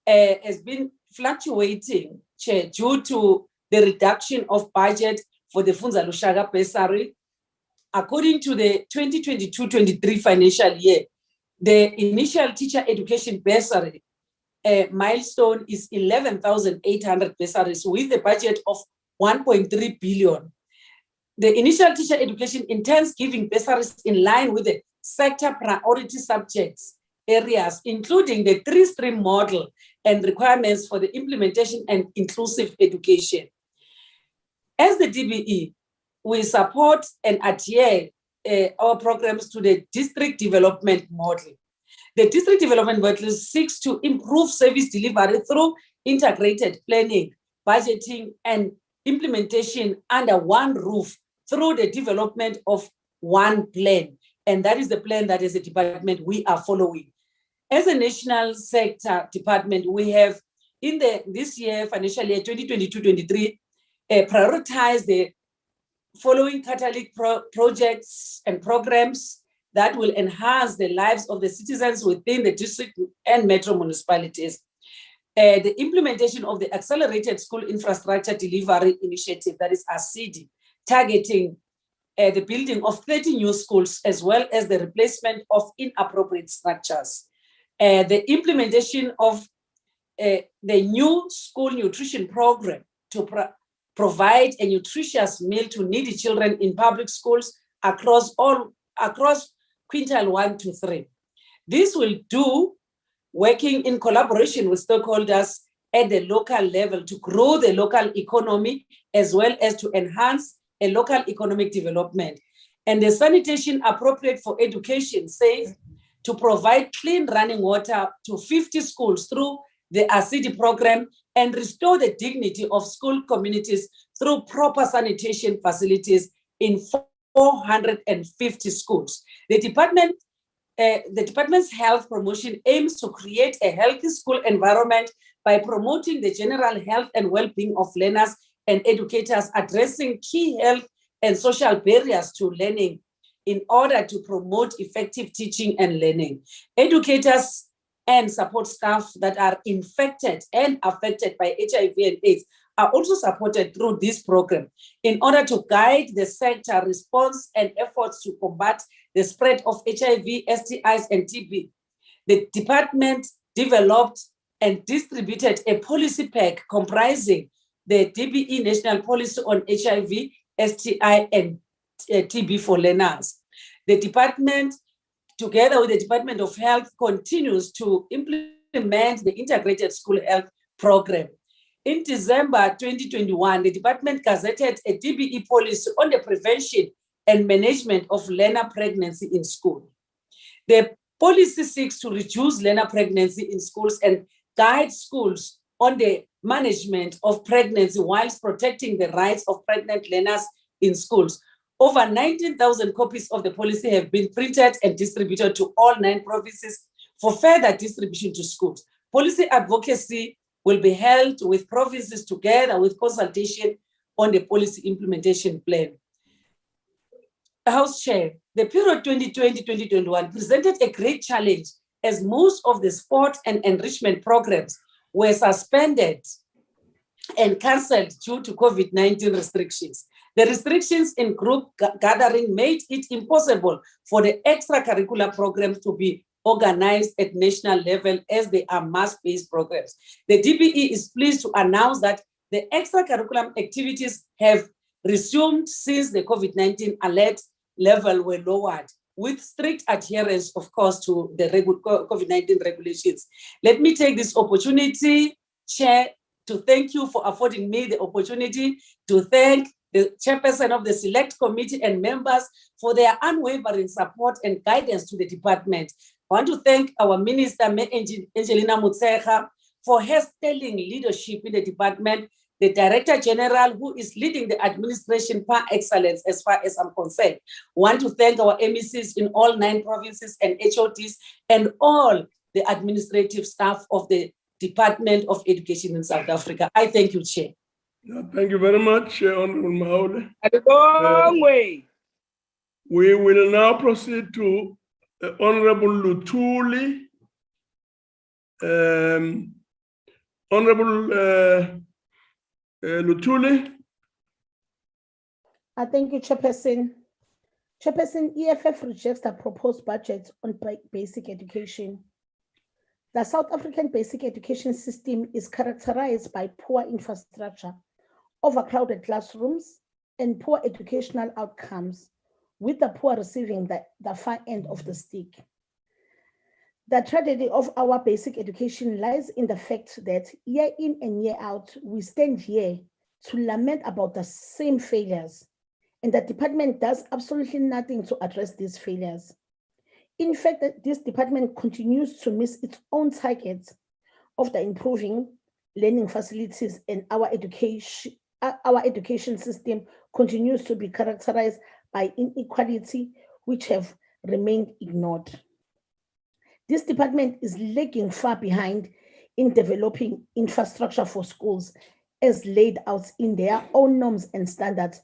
has been fluctuating, Chair, due to the reduction of budget for the Funza Lushaga bursary. According to the 2022-23 financial year, the initial teacher education bursary milestone is 11,800 bursaries with a budget of 1.3 billion. The initial teacher education intends giving bursaries in line with the sector priority subjects areas, including the 3-stream model and requirements for the implementation and inclusive education. As the DBE, we support and adhere our programs to the district development model. The district development model seeks to improve service delivery through integrated planning, budgeting, and implementation under one roof through the development of one plan. And that is the plan that as a department we are following. As a national sector department, we have in this year, financial year 2022-23, prioritized the following catalytic projects and programs that will enhance the lives of the citizens within the district and metro municipalities. The implementation of the Accelerated School Infrastructure Delivery Initiative, that is ACIDI, targeting the building of 30 new schools, as well as the replacement of inappropriate structures. The implementation of the new school nutrition program to provide a nutritious meal to needy children in public schools across quintile 1 to 3. This will do working in collaboration with stakeholders at the local level to grow the local economy, as well as to enhance a local economic development. And the sanitation appropriate for education, safe, to provide clean running water to 50 schools through the ACIDI program and restore the dignity of school communities through proper sanitation facilities in 450 schools. The department The department's health promotion aims to create a healthy school environment by promoting the general health and well-being of learners and educators, addressing key health and social barriers to learning in order to promote effective teaching and learning. Educators and support staff that are infected and affected by HIV and AIDS are also supported through this program in order to guide the sector response and efforts to combat the spread of HIV, STIs, and TB. The department developed and distributed a policy pack comprising the DBE National Policy on HIV, STI, and TB for learners. The department, together with the Department of Health, continues to implement the Integrated School Health Program. In December 2021, the department gazetted a DBE policy on the prevention and management of learner pregnancy in school. The policy seeks to reduce learner pregnancy in schools and guide schools on the management of pregnancy whilst protecting the rights of pregnant learners in schools. Over 19,000 copies of the policy have been printed and distributed to all 9 provinces for further distribution to schools. Policy advocacy will be held with provinces together with consultation on the policy implementation plan. House Chair, the period 2020-2021 presented a great challenge as most of the sport and enrichment programs were suspended and cancelled due to COVID-19 restrictions. The restrictions in group gathering made it impossible for the extracurricular programs to be organized at national level as they are mass-based programs. The DBE is pleased to announce that the extracurricular activities have resumed since the COVID-19 alert level were lowered, with strict adherence, of course, to the COVID-19 regulations. Let me take this opportunity, Chair, to thank you for affording me the opportunity to thank the chairperson of the select committee and members for their unwavering support and guidance to the department. I want to thank our Minister, Angelina Motshekga, for her sterling leadership in the department, the Director General who is leading the administration par excellence as far as I'm concerned. I want to thank our MECs in all 9 provinces and HODs and all the administrative staff of the Department of Education in South Africa. I thank you, Chair. Thank you very much, Honorable Maule. Long way. We will now proceed to Honorable Lutuli. Honorable Lutuli. Thank you, Chairperson. Chairperson, EFF rejects the proposed budget on basic education. The South African basic education system is characterized by poor infrastructure, overcrowded classrooms, and poor educational outcomes, with the poor receiving the far end of the stick. The tragedy of our basic education lies in the fact that year in and year out, we stand here to lament about the same failures, and the department does absolutely nothing to address these failures. In fact, this department continues to miss its own targets of the improving learning facilities, and our education system continues to be characterized by inequality, which have remained ignored. This department is lagging far behind in developing infrastructure for schools as laid out in their own norms and standards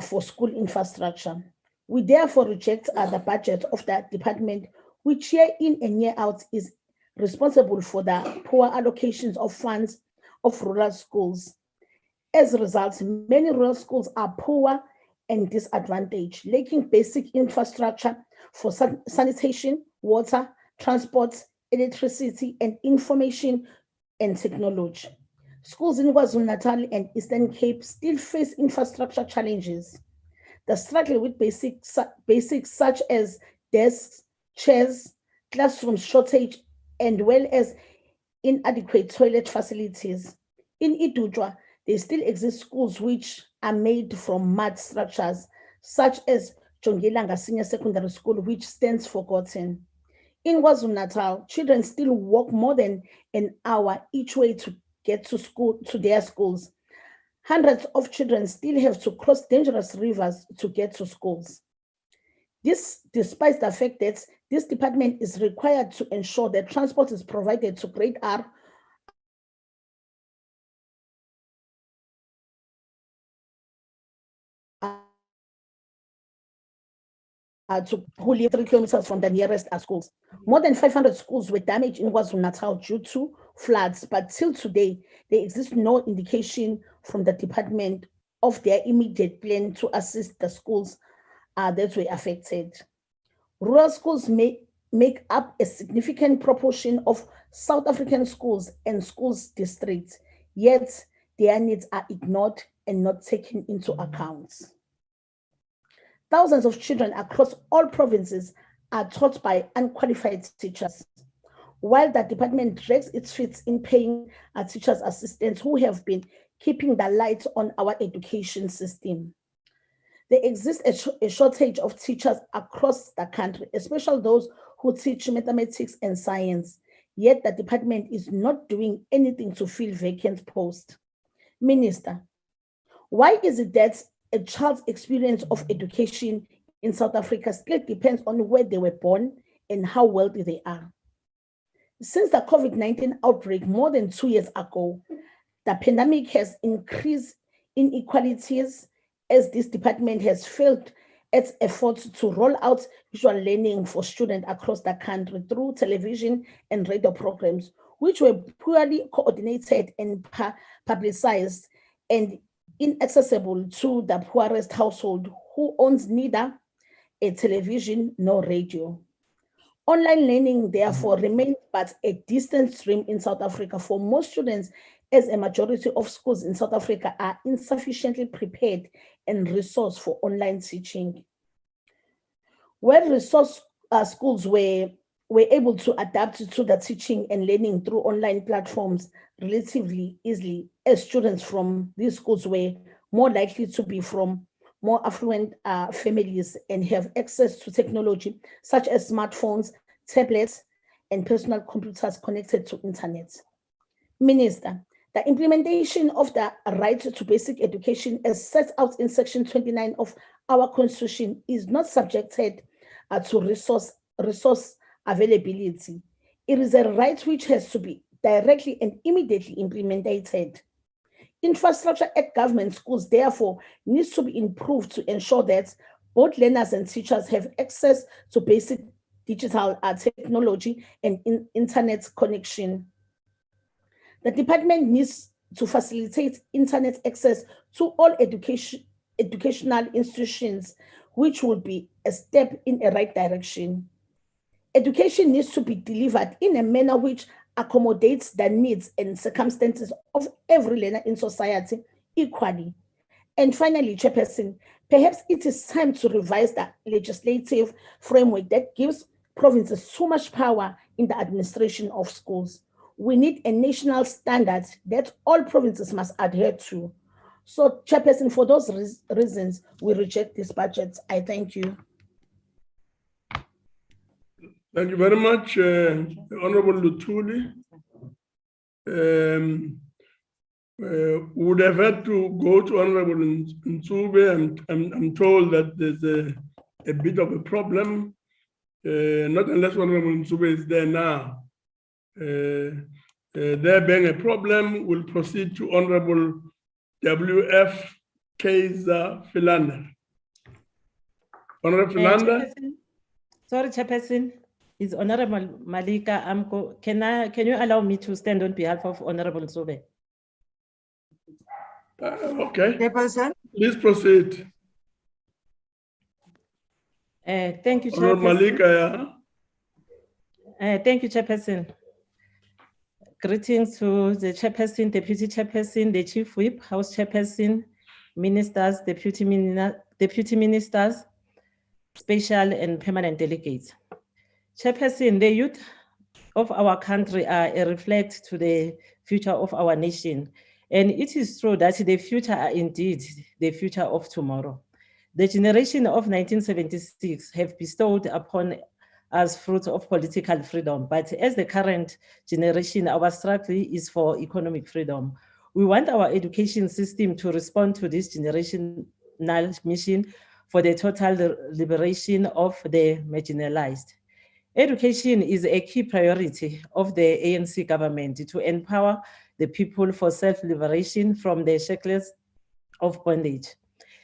for school infrastructure. We therefore reject the budget of that department, which year in and year out is responsible for the poor allocations of funds of rural schools. As a result, many rural schools are poor and disadvantaged, lacking basic infrastructure for sanitation, water, transport, electricity, and information and technology. Schools in KwaZulu-Natal and Eastern Cape still face infrastructure challenges. The struggle with basics such as desks, chairs, classroom shortage, and well as inadequate toilet facilities. In Idujwa, there still exist schools which are made from mud structures, such as Jongilanga Senior Secondary School, which stands forgotten. In KwaZulu-Natal, children still walk more than an hour each way to get to school, to their schools. Hundreds of children still have to cross dangerous rivers to get to schools. This despite the fact that This department is required to ensure that transport is provided to grade R to who live 3 kilometers from the nearest schools. More than 500 schools were damaged in Natal due to floods, but till today, there exists no indication from the department of their immediate plan to assist the schools that were affected. Rural schools make up a significant proportion of South African schools and schools districts, yet their needs are ignored and not taken into account. Thousands of children across all provinces are taught by unqualified teachers, while the department drags its feet in paying teachers' assistants who have been keeping the lights on our education system. There exists a shortage of teachers across the country, especially those who teach mathematics and science, yet the department is not doing anything to fill vacant posts. Minister, why is it that a child's experience of education in South Africa still depends on where they were born and how wealthy they are? Since the COVID-19 outbreak more than 2 years ago, the pandemic has increased inequalities as this department has failed its efforts to roll out visual learning for students across the country through television and radio programs, which were poorly coordinated and publicized and inaccessible to the poorest household who owns neither a television nor radio. Online learning, therefore, remains but a distant stream in South Africa for most students, as a majority of schools in South Africa are insufficiently prepared and resourced for online teaching. Where resource schools were able to adapt to the teaching and learning through online platforms relatively easily, as students from these schools were more likely to be from more affluent families and have access to technology such as smartphones, tablets, and personal computers connected to internet. Minister, the implementation of the right to basic education as set out in Section 29 of our Constitution is not subjected to resource availability. It is a right which has to be directly and immediately implemented. Infrastructure at government schools, therefore, needs to be improved to ensure that both learners and teachers have access to basic digital technology and internet connection. The department needs to facilitate internet access to all educational institutions, which would be a step in a right direction. Education needs to be delivered in a manner which accommodates the needs and circumstances of every learner in society equally. And finally, Chairperson, perhaps it is time to revise the legislative framework that gives provinces so much power in the administration of schools. We need a national standard that all provinces must adhere to. So, Chairperson, for those reasons, we reject this budget. I thank you. Thank you very much, Honorable Lutuli. Would have had to go to Honorable Nsube. I'm told that there's a bit of a problem, not unless Honorable Nsube is there now. There being a problem, we'll proceed to Honorable W.F. Kaiser Philander. Honorable Philander? Sorry, Chairperson. Is Honorable Malika Amko. Can you allow me to stand on behalf of Honorable Nsube? Okay. Chairperson. Please proceed. Thank you, Chairperson. Honorable Malika. Thank you, Chairperson. Greetings to the Chairperson, Deputy Chairperson, the Chief Whip, House Chairperson, Ministers, Deputy Ministers, Special and Permanent Delegates. Chairperson, the youth of our country are a reflect to the future of our nation. And it is true that the future are indeed the future of tomorrow. The generation of 1976 have bestowed upon us fruits of political freedom, but as the current generation, our struggle is for economic freedom. We want our education system to respond to this generational mission for the total liberation of the marginalized. Education is a key priority of the ANC government to empower the people for self-liberation from the shackles of bondage.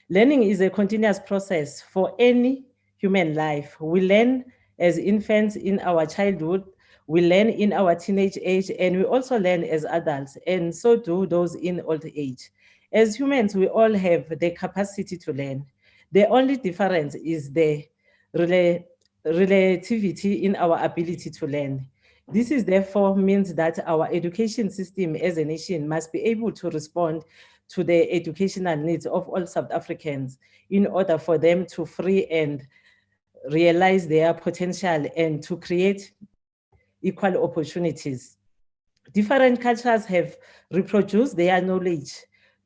Learning is a continuous process for any human life. We learn as infants in our childhood, we learn in our teenage age, and we also learn as adults, and so do those in old age. As humans, we all have the capacity to learn. The only difference is the relativity in our ability to learn. This is therefore means that our education system as a nation must be able to respond to the educational needs of all South Africans in order for them to free and realize their potential and to create equal opportunities. Different cultures have reproduced their knowledge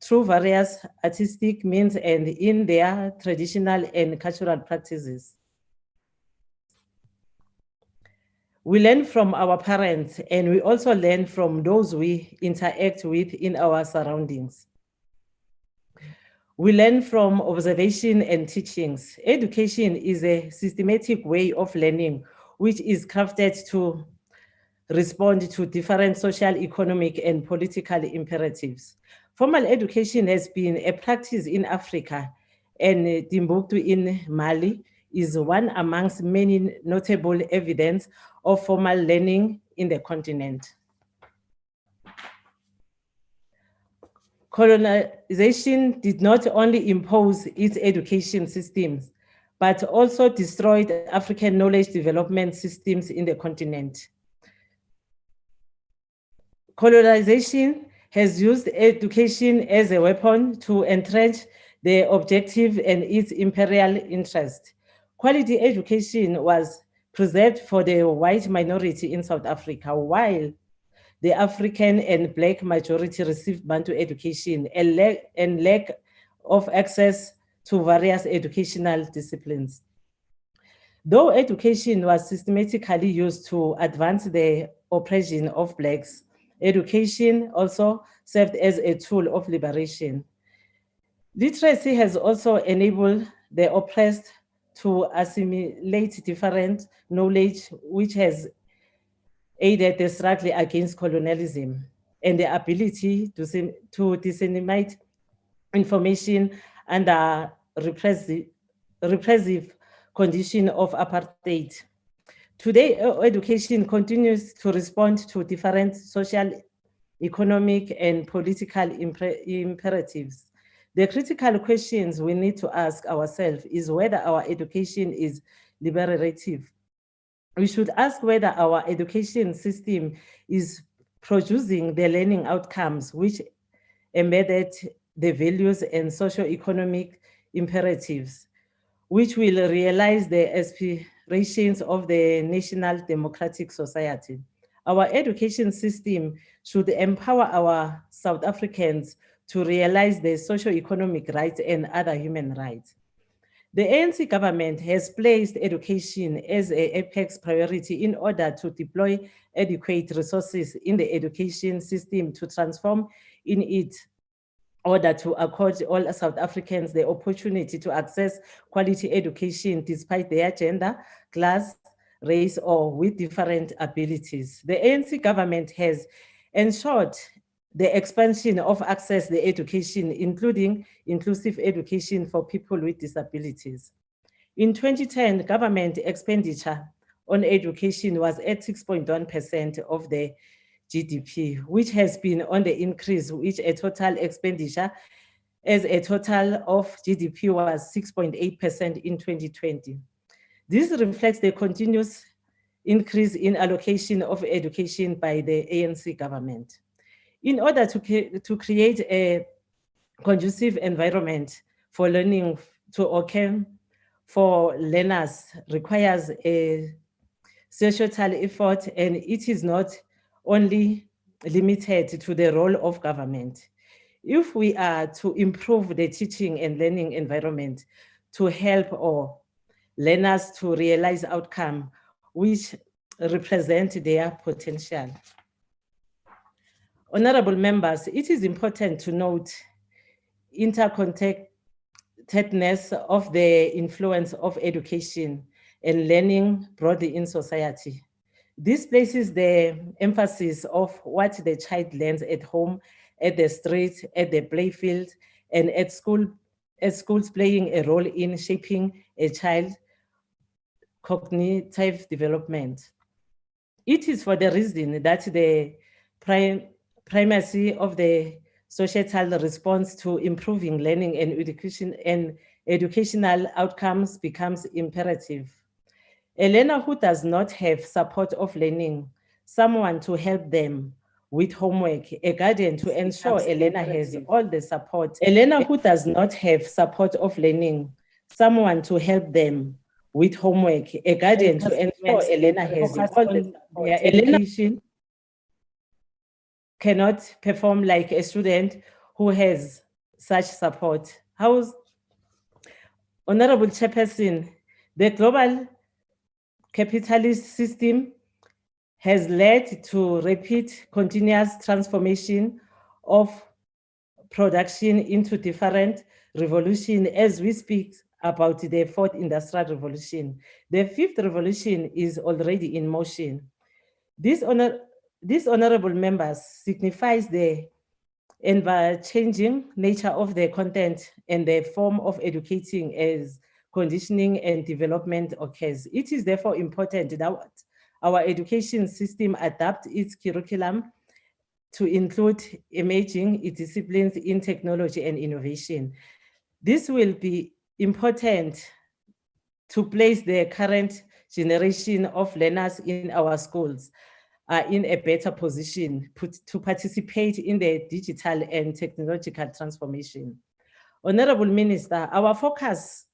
through various artistic means and in their traditional and cultural practices. We learn from our parents, and we also learn from those we interact with in our surroundings. We learn from observation and teachings. Education is a systematic way of learning, which is crafted to respond to different social, economic, and political imperatives. Formal education has been a practice in Africa, and Timbuktu in Mali is one amongst many notable evidence of formal learning in the continent. Colonization did not only impose its education systems, but also destroyed African knowledge development systems in the continent. Colonization has used education as a weapon to entrench the objective and its imperial interest. Quality education was preserved for the white minority in South Africa, while the African and Black majority received Bantu education and lack of access to various educational disciplines. Though education was systematically used to advance the oppression of Blacks, education also served as a tool of liberation. Literacy has also enabled the oppressed to assimilate different knowledge, which has aided the struggle against colonialism and the ability to disseminate information under repressive condition of apartheid. Today, education continues to respond to different social, economic, and political imperatives. The critical questions we need to ask ourselves is whether our education is liberative. We should ask whether our education system is producing the learning outcomes which embedded the values and socio-economic imperatives, which will realize the aspirations of the national democratic society. Our education system should empower our South Africans to realize their socio-economic rights and other human rights. The ANC government has placed education as an apex priority in order to deploy adequate resources in the education system to transform in it order to accord all South Africans the opportunity to access quality education despite their gender, class, race, or with different abilities. The ANC government has ensured the expansion of access to education, including inclusive education for people with disabilities. In 2010, government expenditure on education was at 6.1% of the GDP, which has been on the increase, which a total expenditure as a total of GDP was 6.8% in 2020. This reflects the continuous increase in allocation of education by the ANC government. In order to create a conducive environment for learning to occur for learners requires a societal effort, and it is not only limited to the role of government. If we are to improve the teaching and learning environment to help our learners to realize outcomes which represent their potential. Honorable members, it is important to note interconnectedness of the influence of education and learning broadly in society. This places the emphasis of what the child learns at home, at the street, at the playfield, and at schools playing a role in shaping a child's cognitive development. It is for the reason that the primacy of the societal response to improving learning and educational outcomes becomes imperative. A learner who does not have support of learning, someone to help them with homework, a guardian to ensure a learner has all the support. A learner who does not have support of learning, someone to help them with homework, a guardian to ensure a learner has all the support. Education cannot perform like a student who has such support. Honorable Chairperson, the global capitalist system has led to rapid continuous transformation of production into different revolutions as we speak about the fourth industrial revolution. The fifth revolution is already in motion. This honorable members signifies the ever-changing nature of the content and the form of educating as conditioning and development occurs. It is therefore important that our education system adapt its curriculum to include emerging disciplines in technology and innovation. This will be important to place the current generation of learners in our schools in a better position to participate in the digital and technological transformation. Honorable Minister, our focus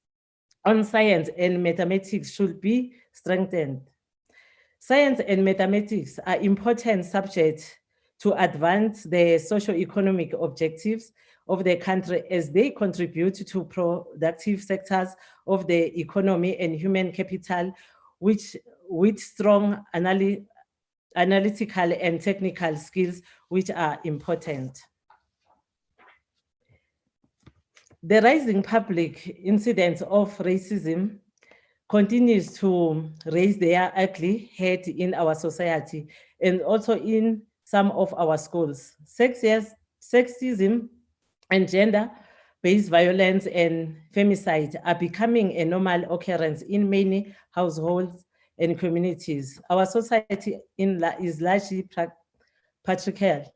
on science and mathematics should be strengthened. Science and mathematics are important subjects to advance the socio-economic objectives of the country as they contribute to productive sectors of the economy and human capital, which with strong analytical and technical skills, which are important. The rising public incidence of racism continues to raise their ugly head in our society and also in some of our schools. Sexism and gender-based violence and femicide are becoming a normal occurrence in many households and communities. Our society is largely patriarchal.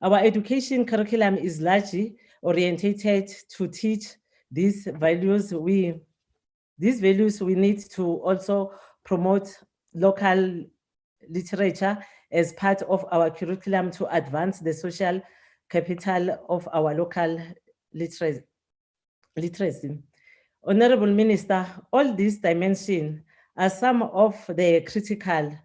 Our education curriculum is largely orientated to teach these values. We need to also promote local literature as part of our curriculum to advance the social capital of our local literacy. Honorable Minister, all these dimensions are some of the critical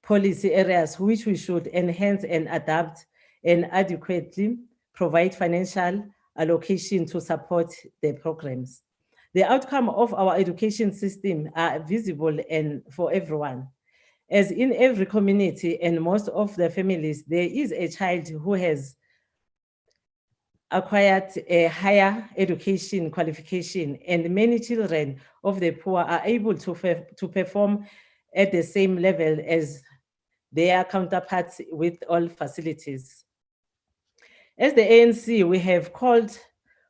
policy areas which we should enhance and adapt and adequately provide financial allocation to support the programs. The outcome of our education system are visible and for everyone. As in every community and most of the families, there is a child who has acquired a higher education qualification, and many children of the poor are able to perform at the same level as their counterparts with all facilities. As the ANC, we have called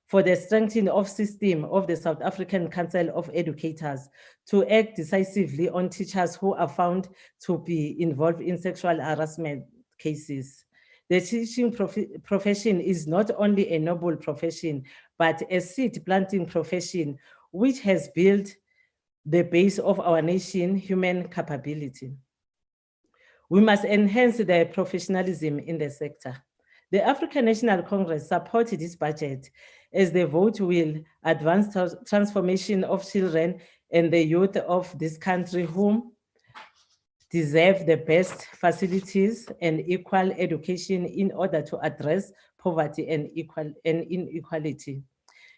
for the strengthening of system of the South African Council of Educators to act decisively on teachers who are found to be involved in sexual harassment cases. The teaching profession is not only a noble profession, but a seed-planting profession which has built the base of our nation's human capability. We must enhance the professionalism in the sector. The African National Congress supports this budget as the vote will advance transformation of children and the youth of this country whom deserve the best facilities and equal education in order to address poverty and inequality.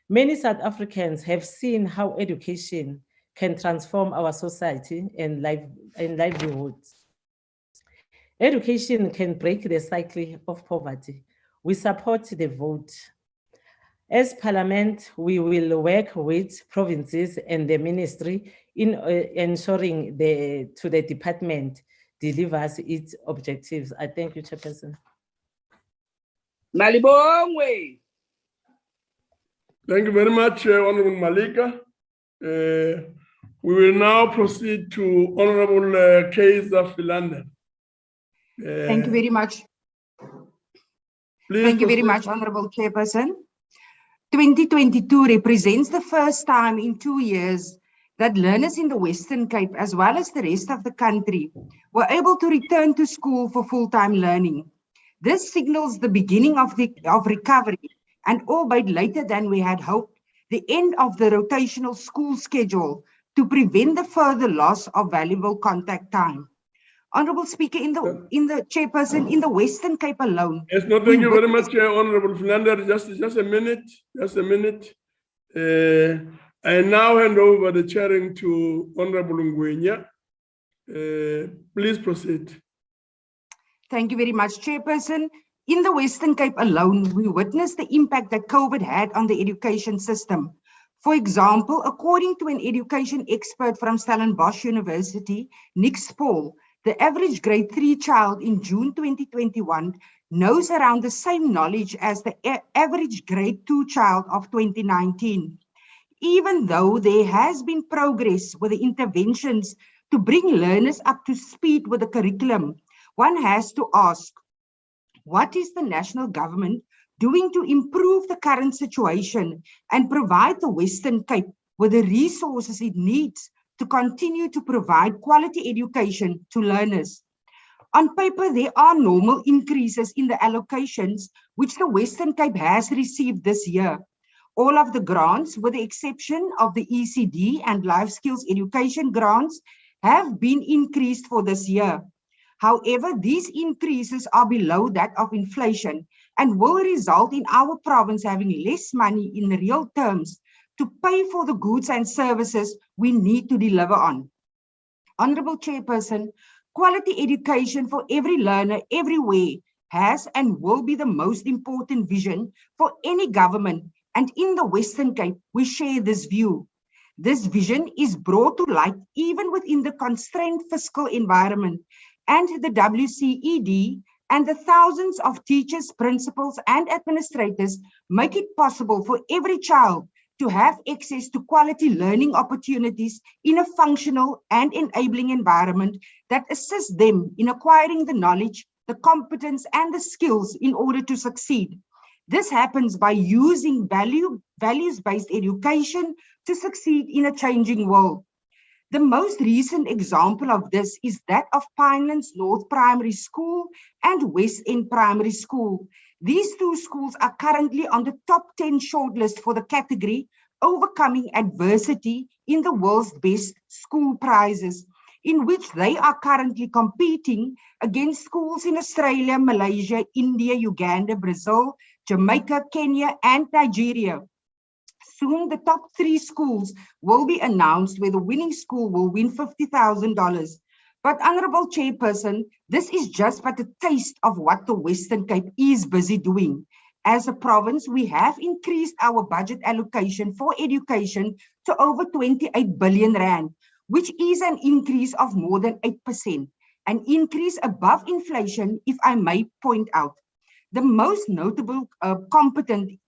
Many South Africans have seen how education can transform our society and livelihoods. Education can break the cycle of poverty. We support the vote. As Parliament, we will work with provinces and the ministry in ensuring to the department delivers its objectives. I thank you, Chairperson. Malibongwe. Thank you very much, Honorable Malika. We will now proceed to Honorable Kaiser Philander. Thank you very much. Please Thank you very proceed. much, Honorable Chairperson. 2022 represents the first time in 2 years that learners in the Western Cape, as well as the rest of the country, were able to return to school for full-time learning. This signals the beginning of recovery, and albeit later than we had hoped, the end of the rotational school schedule to prevent the further loss of valuable contact time. Honorable Speaker, in the Chairperson, in the Western Cape alone. Yes, no, thank you very much, Honorable Philander. Just a minute. I now hand over the chairing to Honorable Ngwenya. Please proceed. Thank you very much, Chairperson. In the Western Cape alone, we witnessed the impact that COVID had on the education system. For example, according to an education expert from Stellenbosch University, Nick Spall, the average grade 3 child in June 2021 knows around the same knowledge as the average grade 2 child of 2019. Even though there has been progress with the interventions to bring learners up to speed with the curriculum, one has to ask, what is the national government doing to improve the current situation and provide the Western Cape with the resources it needs to continue to provide quality education to learners? On paper, there are normal increases in the allocations which the Western Cape has received this year. All of the grants, with the exception of the ECD and life skills education grants, have been increased for this year. However, these increases are below that of inflation and will result in our province having less money in real terms to pay for the goods and services we need to deliver on. Honorable Chairperson, quality education for every learner everywhere has and will be the most important vision for any government, and in the Western Cape, we share this view. This vision is brought to light even within the constrained fiscal environment, and the WCED and the thousands of teachers, principals, and administrators make it possible for every child to have access to quality learning opportunities in a functional and enabling environment that assists them in acquiring the knowledge, the competence, and the skills in order to succeed. This happens by using values-based education to succeed in a changing world. The most recent example of this is that of Pinelands North Primary School and West End Primary School. These two schools are currently on the top 10 shortlist for the category Overcoming Adversity in the World's Best School Prizes, in which they are currently competing against schools in Australia, Malaysia, India, Uganda, Brazil, Jamaica, Kenya, and Nigeria. Soon, the top 3 schools will be announced, where the winning school will win $50,000. But, Honorable Chairperson, this is just but a taste of what the Western Cape is busy doing. As a province, we have increased our budget allocation for education to over 28 billion rand, which is an increase of more than 8%, an increase above inflation, if I may point out. The most notable component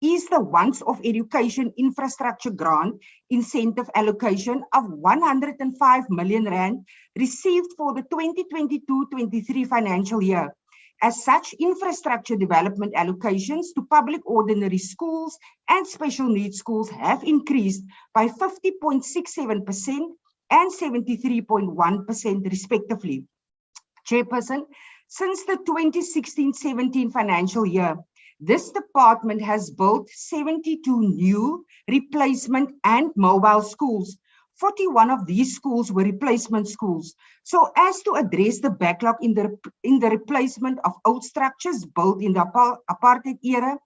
is the once-off education infrastructure grant incentive allocation of 105 million rand received for the 2022-23 financial year. As such, infrastructure development allocations to public ordinary schools and special needs schools have increased by 50.67% and 73.1% respectively. Chairperson, since the 2016-17 financial year, this department has built 72 new replacement and mobile schools. 41 of these schools were replacement schools. So as to address the backlog in the replacement of old structures built in the apartheid era,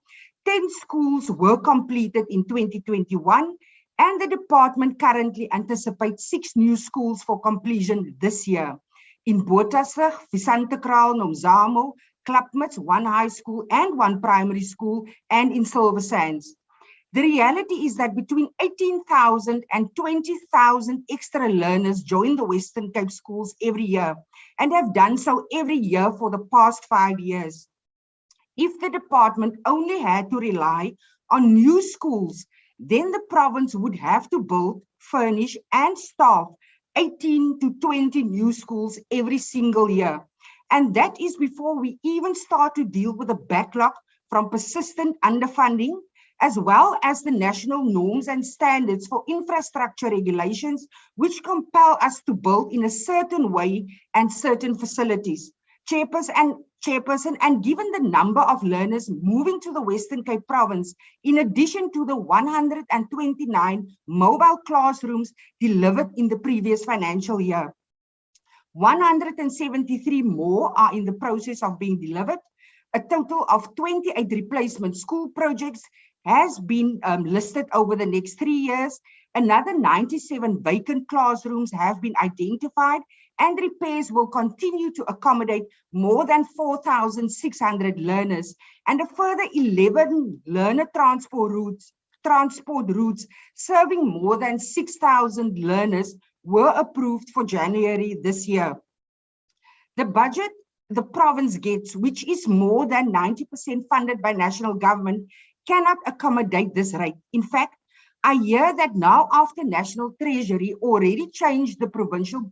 10 schools were completed in 2021, and the department currently anticipates 6 new schools for completion this year. In Bottasvig, Visantekraal, Nomzamo, Klapmuts, 1 high school and 1 primary school, and in Silver Sands. The reality is that between 18,000 and 20,000 extra learners join the Western Cape schools every year and have done so every year for the past 5 years. If the department only had to rely on new schools, then the province would have to build, furnish, and staff 18 to 20 new schools every single year. And that is before we even start to deal with the backlog from persistent underfunding, as well as the national norms and standards for infrastructure regulations, which compel us to build in a certain way and certain facilities. Chairperson, and given the number of learners moving to the Western Cape province, in addition to the 129 mobile classrooms delivered in the previous financial year, 173 more are in the process of being delivered. A total of 28 replacement school projects has been listed over the next 3 years. Another 97 vacant classrooms have been identified, and repairs will continue to accommodate more than 4,600 learners, and a further 11 learner transport routes serving more than 6,000 learners were approved for January this year. The budget the province gets, which is more than 90% funded by national government, cannot accommodate this rate. In fact, I hear that now, after National Treasury already changed the provincial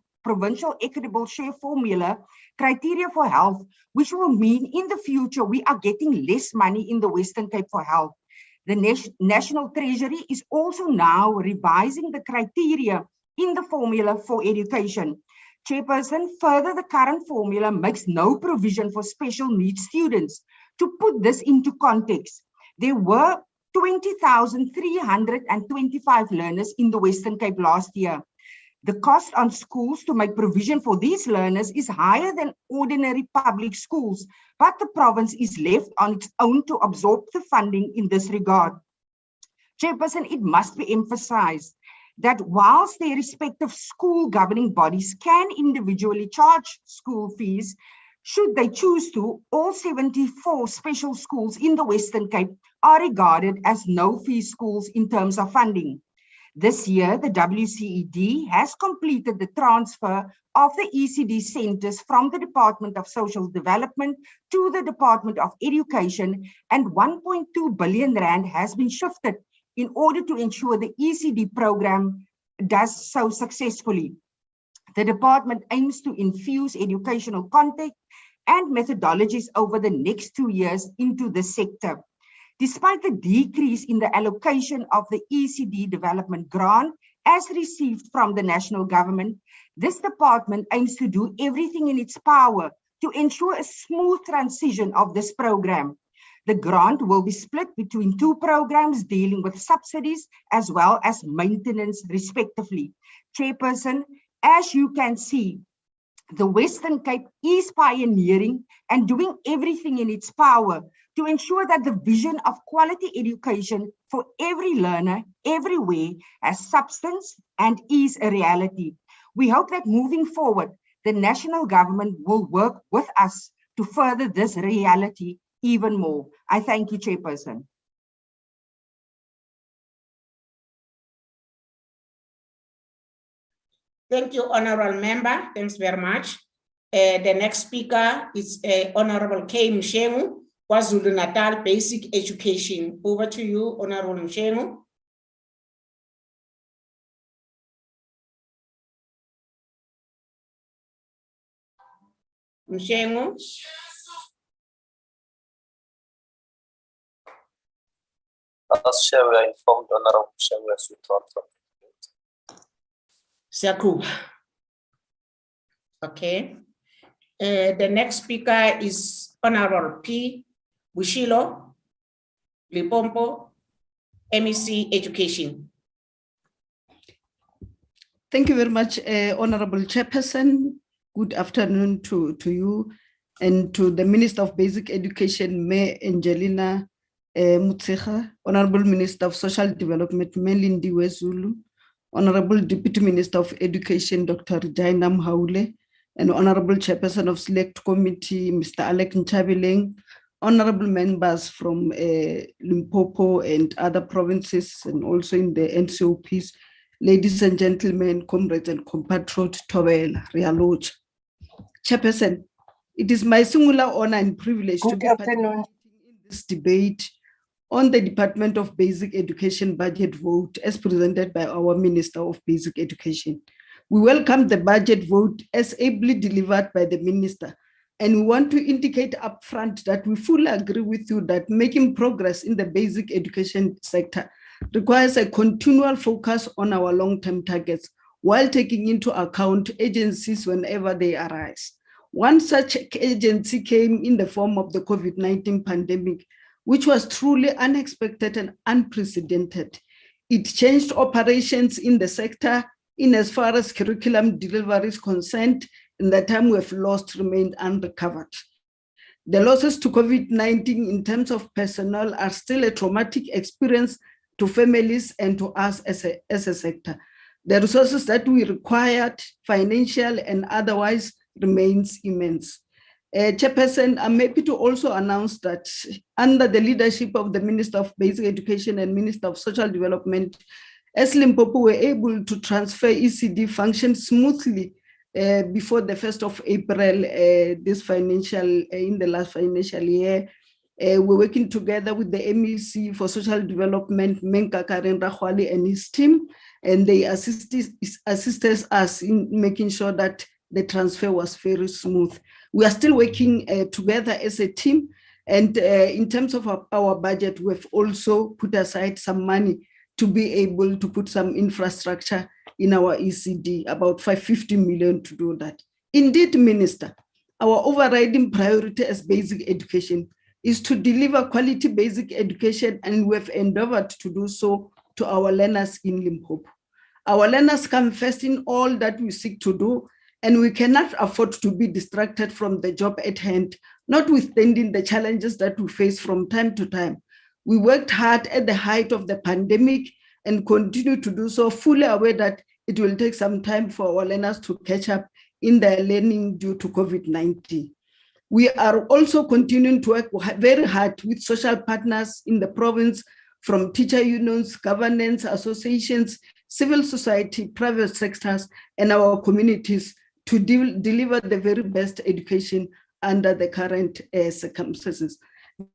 equitable share formula criteria for health, which will mean in the future we are getting less money in the Western Cape for health. The National Treasury is also now revising the criteria in the formula for education. Chairperson, further, the current formula makes no provision for special needs students. To put this into context, there were 20,325 learners in the Western Cape last year. The cost on schools to make provision for these learners is higher than ordinary public schools, but the province is left on its own to absorb the funding in this regard. Chairperson, it must be emphasized that whilst their respective school governing bodies can individually charge school fees, should they choose to, all 74 special schools in the Western Cape are regarded as no-fee schools in terms of funding. This year, the WCED has completed the transfer of the ECD centers from the Department of Social Development to the Department of Education, and 1.2 billion rand has been shifted in order to ensure the ECD program does so successfully. The department aims to infuse educational content and methodologies over the next 2 years into the sector. Despite the decrease in the allocation of the ECD development grant as received from the national government, this department aims to do everything in its power to ensure a smooth transition of this program. The grant will be split between 2 programs dealing with subsidies as well as maintenance, respectively. Chairperson, as you can see, the Western Cape is pioneering and doing everything in its power to ensure that the vision of quality education for every learner, everywhere, has substance and is a reality. We hope that moving forward, the national government will work with us to further this reality even more. I thank you, Chairperson. Thank you, Honorable Member. Thanks very much. The next speaker is Honorable K. Mshengu, KwaZulu Natal Basic Education. Over to you, Honorable Mshengu. Mshengu. As Chair, we are informed Honorable Mshengu has withdrawn from Siaku. Okay. The next speaker is Honorable P. Bushilo, Limpopo, MEC Education. Thank you very much, Honorable Chairperson. Good afternoon to you and to the Minister of Basic Education, Mayor Angelina Mutsecha, Honorable Minister of Social Development, Melindi Wezulu, Honorable Deputy Minister of Education, Dr. Jainam Haule, and Honorable Chairperson of Select Committee, Mr. Alec Nchabileng, honorable members from Limpopo and other provinces, and also in the NCOPs, ladies and gentlemen, comrades and compatriots, Tobela, Rialoch. Chairperson, it is my singular honor and privilege to be participating in this debate on the Department of Basic Education budget vote as presented by our Minister of Basic Education. We welcome the budget vote as ably delivered by the Minister, and we want to indicate upfront that we fully agree with you that making progress in the basic education sector requires a continual focus on our long-term targets while taking into account agencies whenever they arise. One such agency came in the form of the COVID-19 pandemic, which was truly unexpected and unprecedented. It changed operations in the sector in as far as curriculum delivery is concerned, and the time we have lost remained unrecovered. The losses to COVID-19 in terms of personnel are still a traumatic experience to families and to us as a sector. The resources that we required, financial and otherwise, remains immense. Chairperson, I'm happy to also announce that under the leadership of the Minister of Basic Education and Minister of Social Development, as Limpopo were able to transfer ECD functions smoothly before the 1st of April in the last financial year. We're working together with the MEC for Social Development, Menka Karen Rahwali and his team, and they assisted us in making sure that the transfer was very smooth. We are still working together as a team, and in terms of our budget, we've also put aside some money to be able to put some infrastructure in our ECD, about 550 million to do that. Indeed, Minister, our overriding priority as basic education is to deliver quality basic education, and we've endeavored to do so to our learners in Limpopo. Our learners come first in all that we seek to do, and we cannot afford to be distracted from the job at hand, notwithstanding the challenges that we face from time to time. We worked hard at the height of the pandemic and continue to do so, fully aware that it will take some time for our learners to catch up in their learning due to COVID-19. We are also continuing to work very hard with social partners in the province, from teacher unions, governance associations, civil society, private sectors, and our communities to deliver the very best education under the current circumstances.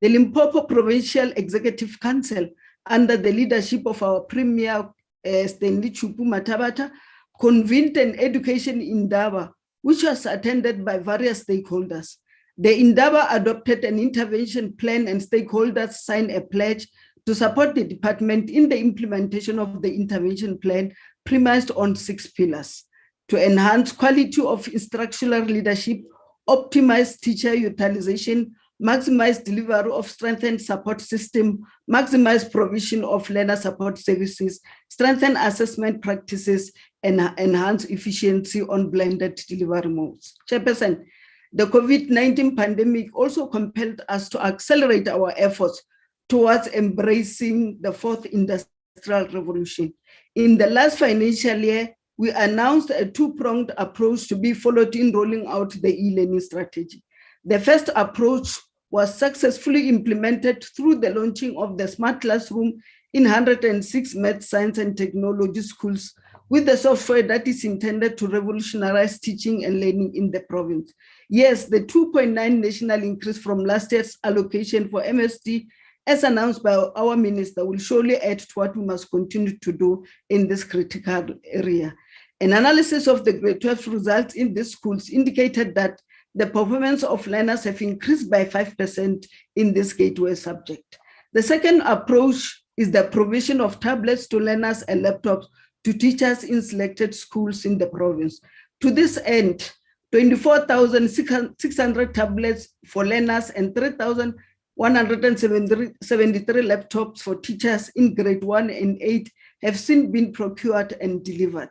The Limpopo Provincial Executive Council, under the leadership of our Premier Stanley Chupu Matabata, convened an education Indaba, which was attended by various stakeholders. The Indaba adopted an intervention plan, and stakeholders signed a pledge to support the department in the implementation of the intervention plan premised on 6 pillars: to enhance quality of instructional leadership, optimize teacher utilization, maximize delivery of strengthened support system, maximize provision of learner support services, strengthen assessment practices, and enhance efficiency on blended delivery modes. Chairperson, the COVID-19 pandemic also compelled us to accelerate our efforts towards embracing the 4th industrial revolution. In the last financial year, we announced a 2-pronged approach to be followed in rolling out the e-learning strategy. The first approach was successfully implemented through the launching of the Smart Classroom in 106 math, science, and technology schools, with the software that is intended to revolutionize teaching and learning in the province. Yes, the 2.9 national increase from last year's allocation for MSD, as announced by our minister, will surely add to what we must continue to do in this critical area. An analysis of the grade 12 results in these schools indicated that the performance of learners have increased by 5% in this gateway subject. The second approach is the provision of tablets to learners and laptops to teachers in selected schools in the province. To this end, 24,600 tablets for learners and 3,173 laptops for teachers in grade 1 and 8 have since been procured and delivered.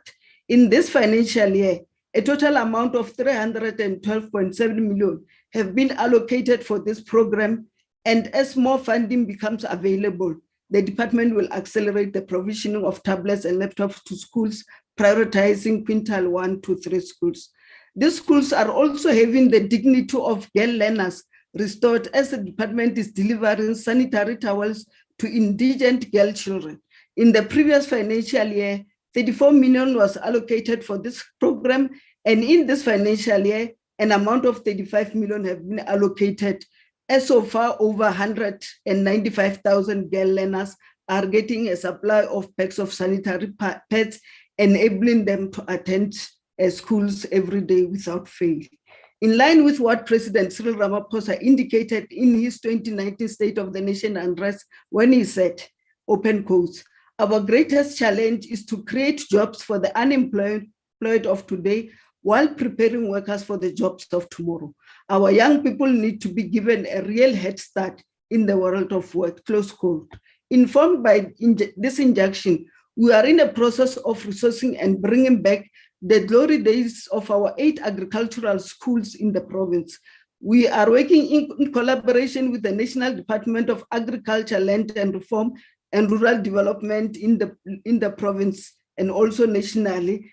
In this financial year, a total amount of 312.7 million have been allocated for this program, and as more funding becomes available, the department will accelerate the provisioning of tablets and laptops to schools, prioritizing quintile 1 to 3 schools. These schools are also having the dignity of girl learners restored as the department is delivering sanitary towels to indigent girl children. In the previous financial year, 34 million was allocated for this program, and in this financial year, an amount of 35 million have been allocated. As so far, over 195,000 girl learners are getting a supply of packs of sanitary pads, enabling them to attend schools every day without fail. In line with what President Cyril Ramaphosa indicated in his 2019 State of the Nation address, when he said, open quotes, "Our greatest challenge is to create jobs for the unemployed of today while preparing workers for the jobs of tomorrow. Our young people need to be given a real head start in the world of work," close quote. Informed by this injunction, we are in a process of resourcing and bringing back the glory days of our 8 agricultural schools in the province. We are working in collaboration with the National Department of Agriculture, Land and Reform and Rural Development in the province and also nationally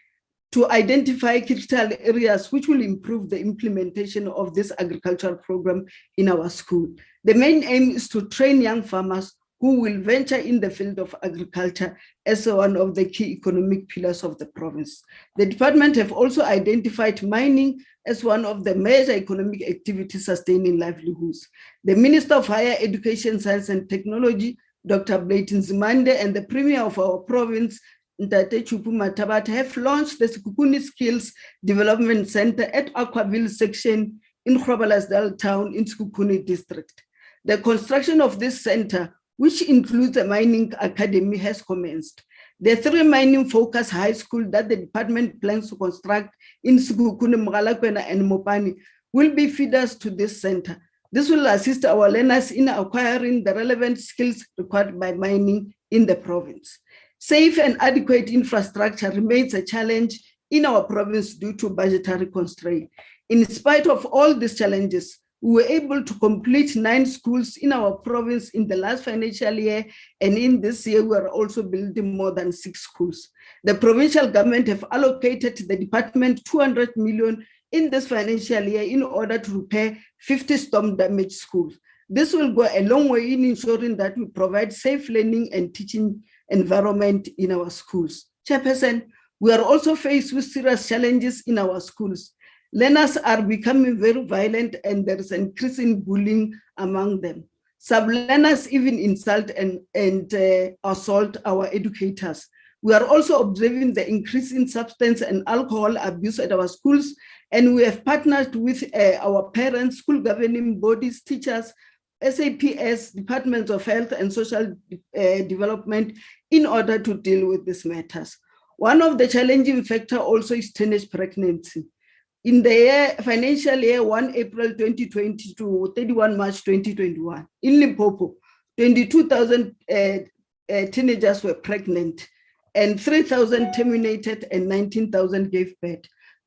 to identify critical areas which will improve the implementation of this agricultural program in our school. The main aim is to train young farmers who will venture in the field of agriculture as one of the key economic pillars of the province. The department have also identified mining as one of the major economic activities sustaining livelihoods. The Minister of Higher Education, Science and Technology, Dr. Blayton Zimande, and the Premier of our province, Ntate Chupu Matabat, have launched the Sukupuni Skills Development Center at Aquaville section in Groblersdal town in Sukupuni district. The construction of this center, which includes a mining academy, has commenced. The 3 mining-focused high school that the department plans to construct in Sukupuni, Mogalakwena, and Mopani will be feeders to this center. This will assist our learners in acquiring the relevant skills required by mining in the province. Safe and adequate infrastructure remains a challenge in our province due to budgetary constraints. In spite of all these challenges, we were able to complete 9 schools in our province in the last financial year, and in this year, we are also building more than 6 schools. The provincial government have allocated the department 200 million in this financial year in order to repair 50 storm-damaged schools. This will go a long way in ensuring that we provide safe learning and teaching environment in our schools. Chairperson, we are also faced with serious challenges in our schools. Learners are becoming very violent and there is increasing bullying among them. Some learners even insult and assault our educators. We are also observing the increase in substance and alcohol abuse at our schools, and we have partnered with our parents, school governing bodies, teachers, SAPS, Departments of Health and Social Development in order to deal with these matters. One of the challenging factors also is teenage pregnancy. In the financial year 1 April 2020 to 31 March 2021, in Limpopo, 22,000 teenagers were pregnant and 3,000 terminated and 19,000 gave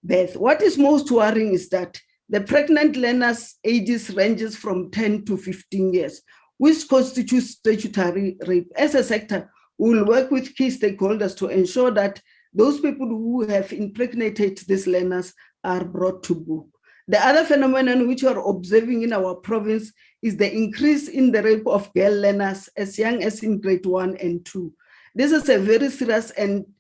birth. What is most worrying is that the pregnant learners' ages ranges from 10 to 15 years, which constitutes statutory rape. As a sector, we will work with key stakeholders to ensure that those people who have impregnated these learners are brought to book. The other phenomenon which we are observing in our province is the increase in the rape of girl learners as young as in grade 1 and 2. This is a very serious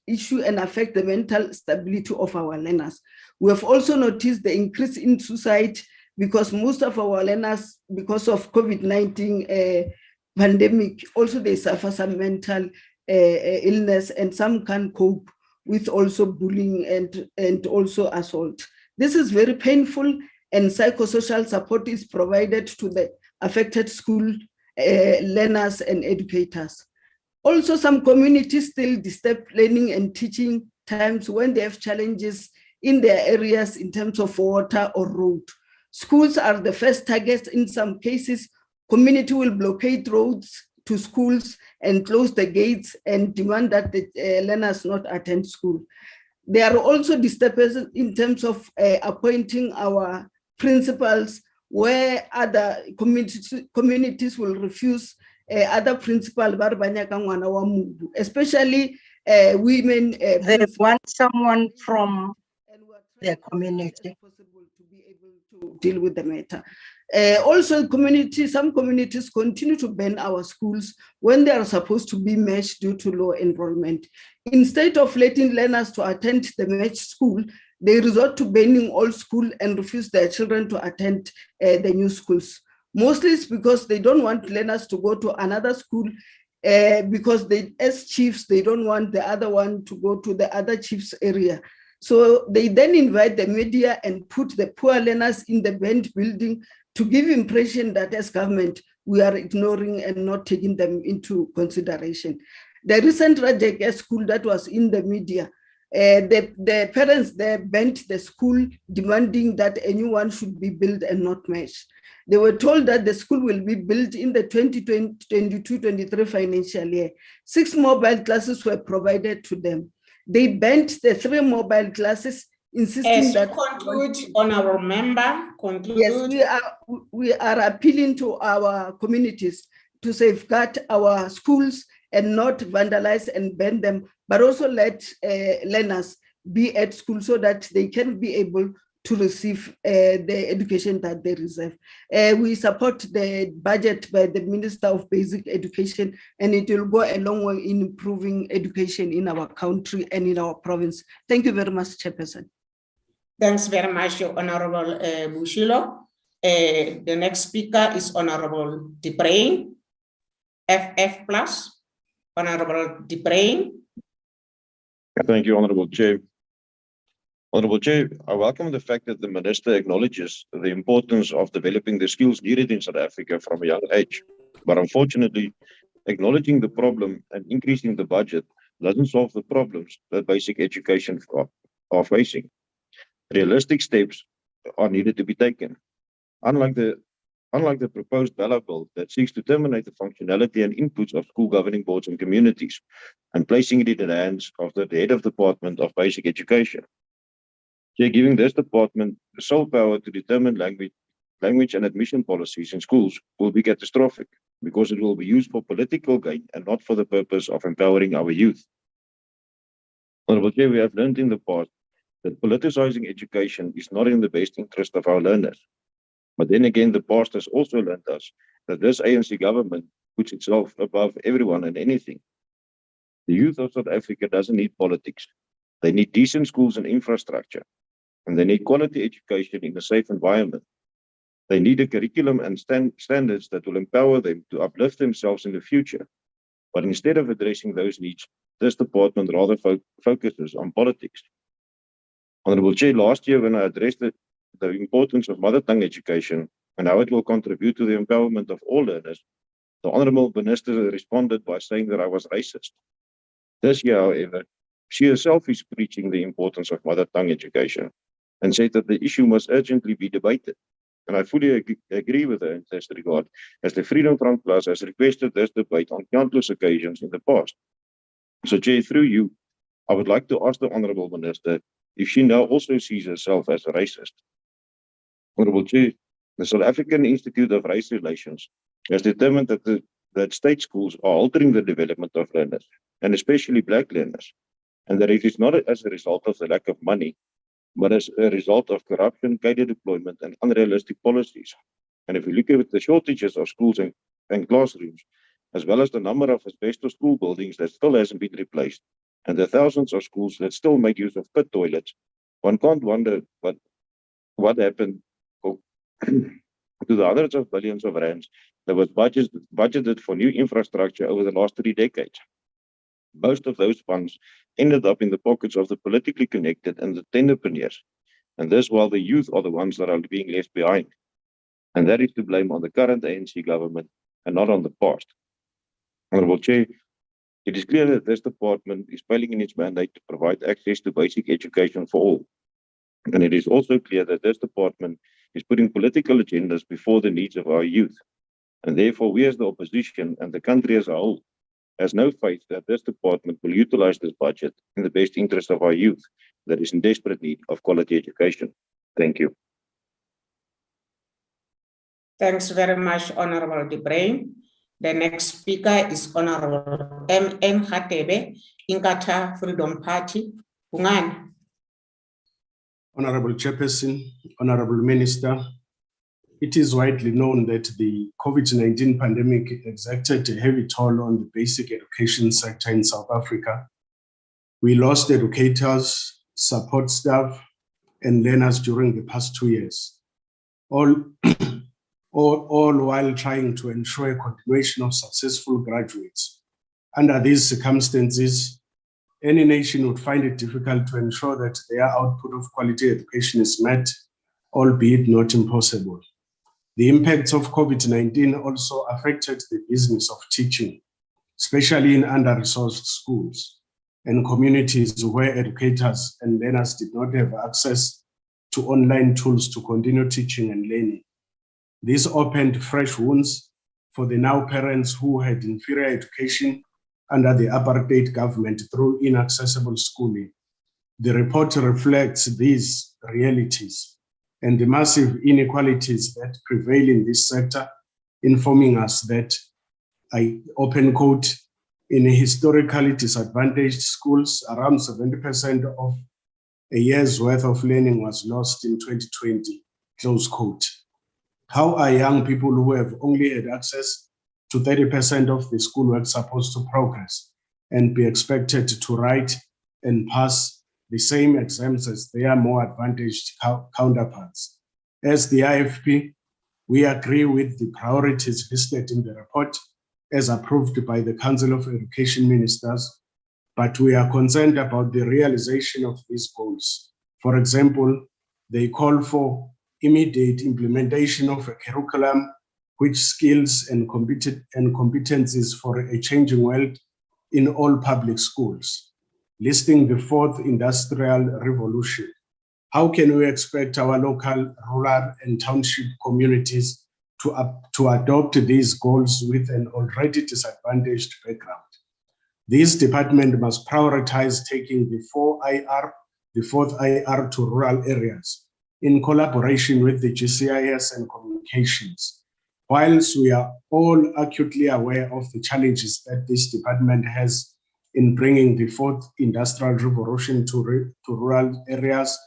issue and affects the mental stability of our learners. We have also noticed the increase in suicide because most of our learners, because of COVID-19 pandemic, also they suffer some mental illness and some can't cope with also bullying and also assault. This is very painful, and psychosocial support is provided to the affected school learners and educators. Also, some communities still disturb learning and teaching times when they have challenges in their areas in terms of water or road. Schools are the first targets in some cases. Community will blockade roads to schools and close the gates and demand that the learners not attend school. There are also disturbances in terms of appointing our principals, where other communities will refuse other principal, especially women. They want someone from their community. To be able to to deal with the matter. Also, some communities continue to ban our schools when they are supposed to be matched due to low enrollment. Instead of letting learners to attend the matched school, they resort to banning all school and refuse their children to attend the new schools. Mostly it's because they don't want learners to go to another school because they, as chiefs, they don't want the other one to go to the other chief's area. So they then invite the media and put the poor learners in the banned building to give impression that as government, we are ignoring and not taking them into consideration. The recent Rajek school that was in the media, the parents there banned the school, demanding that a new one should be built and not matched. They were told that the school will be built in the 2022-23 financial year. 6 mobile classes were provided to them. They banned the 3 mobile classes, insisting that— conclude, honorable member, conclude. Yes, we are appealing to our communities to safeguard our schools and not vandalize and ban them, but also let learners be at school so that they can be able to receive the education that they deserve. We support the budget by the Minister of Basic Education, and it will go a long way in improving education in our country and in our province. Thank you very much, Chairperson. Thanks very much, Honorable Bushilo. The next speaker is Honorable DeBrain, FF+. Honorable DeBrain. Thank you, Honorable Chair. Honorable Chair, I welcome the fact that the Minister acknowledges the importance of developing the skills needed in South Africa from a young age. But unfortunately, acknowledging the problem and increasing the budget doesn't solve the problems that basic education are facing. Realistic steps are needed to be taken. Unlike the proposed ballot bill that seeks to terminate the functionality and inputs of school governing boards and communities and placing it in the hands of the head of Department of Basic Education. Chair, giving this department the sole power to determine language and admission policies in schools will be catastrophic because it will be used for political gain and not for the purpose of empowering our youth. Honorable Chair, we have learned in the past that politicizing education is not in the best interest of our learners. But then again, the past has also learned us that this ANC government puts itself above everyone and anything. The youth of South Africa doesn't need politics. They need decent schools and infrastructure, and they need quality education in a safe environment. They need a curriculum and standards that will empower them to uplift themselves in the future. But instead of addressing those needs, this department rather focuses on politics. Honorable Chair, last year when I addressed the importance of mother tongue education and how it will contribute to the empowerment of all learners, the Honorable Minister responded by saying that I was racist. This year, however, she herself is preaching the importance of mother tongue education and said that the issue must urgently be debated. And I fully agree with her in this regard, as the Freedom Front Plus has requested this debate on countless occasions in the past. So, Chair, through you, I would like to ask the Honorable Minister if she now also sees herself as a racist. Honorable Chair, the South African Institute of Race Relations has determined that state schools are altering the development of learners, and especially Black learners, and that it is not as a result of the lack of money, but as a result of corruption, cadre deployment, and unrealistic policies. And if we look at the shortages of schools and classrooms, as well as the number of asbestos school buildings that still hasn't been replaced, and the thousands of schools that still make use of pit toilets, one can't wonder what happened to the hundreds of billions of rands that was budgeted for new infrastructure over the last 3 decades. Most of those funds ended up in the pockets of the politically connected and the tenderpreneurs, and this while the youth are the ones that are being left behind. And that is to blame on the current ANC government and not on the past. Honorable Chair, it is clear that this department is failing in its mandate to provide access to basic education for all. And it is also clear that this department is putting political agendas before the needs of our youth. And therefore, we as the opposition and the country as a whole has no faith that this department will utilize this budget in the best interest of our youth that is in desperate need of quality education. Thank you. Thanks very much, Honorable DeBrain. The next speaker is Honorable M.N. Khatebe, Inkatha Freedom Party. Bungani. Honorable Chairperson, Honorable Minister, it is widely known that the COVID-19 pandemic exacted a heavy toll on the basic education sector in South Africa. We lost educators, support staff, and learners during the past 2 years, all while trying to ensure a continuation of successful graduates. Under these circumstances, any nation would find it difficult to ensure that their output of quality education is met, albeit not impossible. The impacts of COVID-19 also affected the business of teaching, especially in under-resourced schools and communities where educators and learners did not have access to online tools to continue teaching and learning. This opened fresh wounds for the now parents who had inferior education under the apartheid government through inaccessible schooling. The report reflects these realities and the massive inequalities that prevail in this sector, informing us that, I open quote, in historically disadvantaged schools, around 70% of a year's worth of learning was lost in 2020, close quote. How are young people who have only had access to 30% of the schoolwork supposed to progress and be expected to write and pass the same exams as their more advantaged counterparts? As the IFP, we agree with the priorities listed in the report as approved by the Council of Education Ministers, but we are concerned about the realization of these goals. For example, they call for immediate implementation of a curriculum which skills and competencies for a changing world in all public schools, listing the fourth industrial revolution. How can we expect our local, rural, and township communities to adopt these goals with an already disadvantaged background? This department must prioritize taking the fourth IR to rural areas in collaboration with the GCIS and communications. Whilst we are all acutely aware of the challenges that this department has in bringing the fourth industrial revolution to rural areas,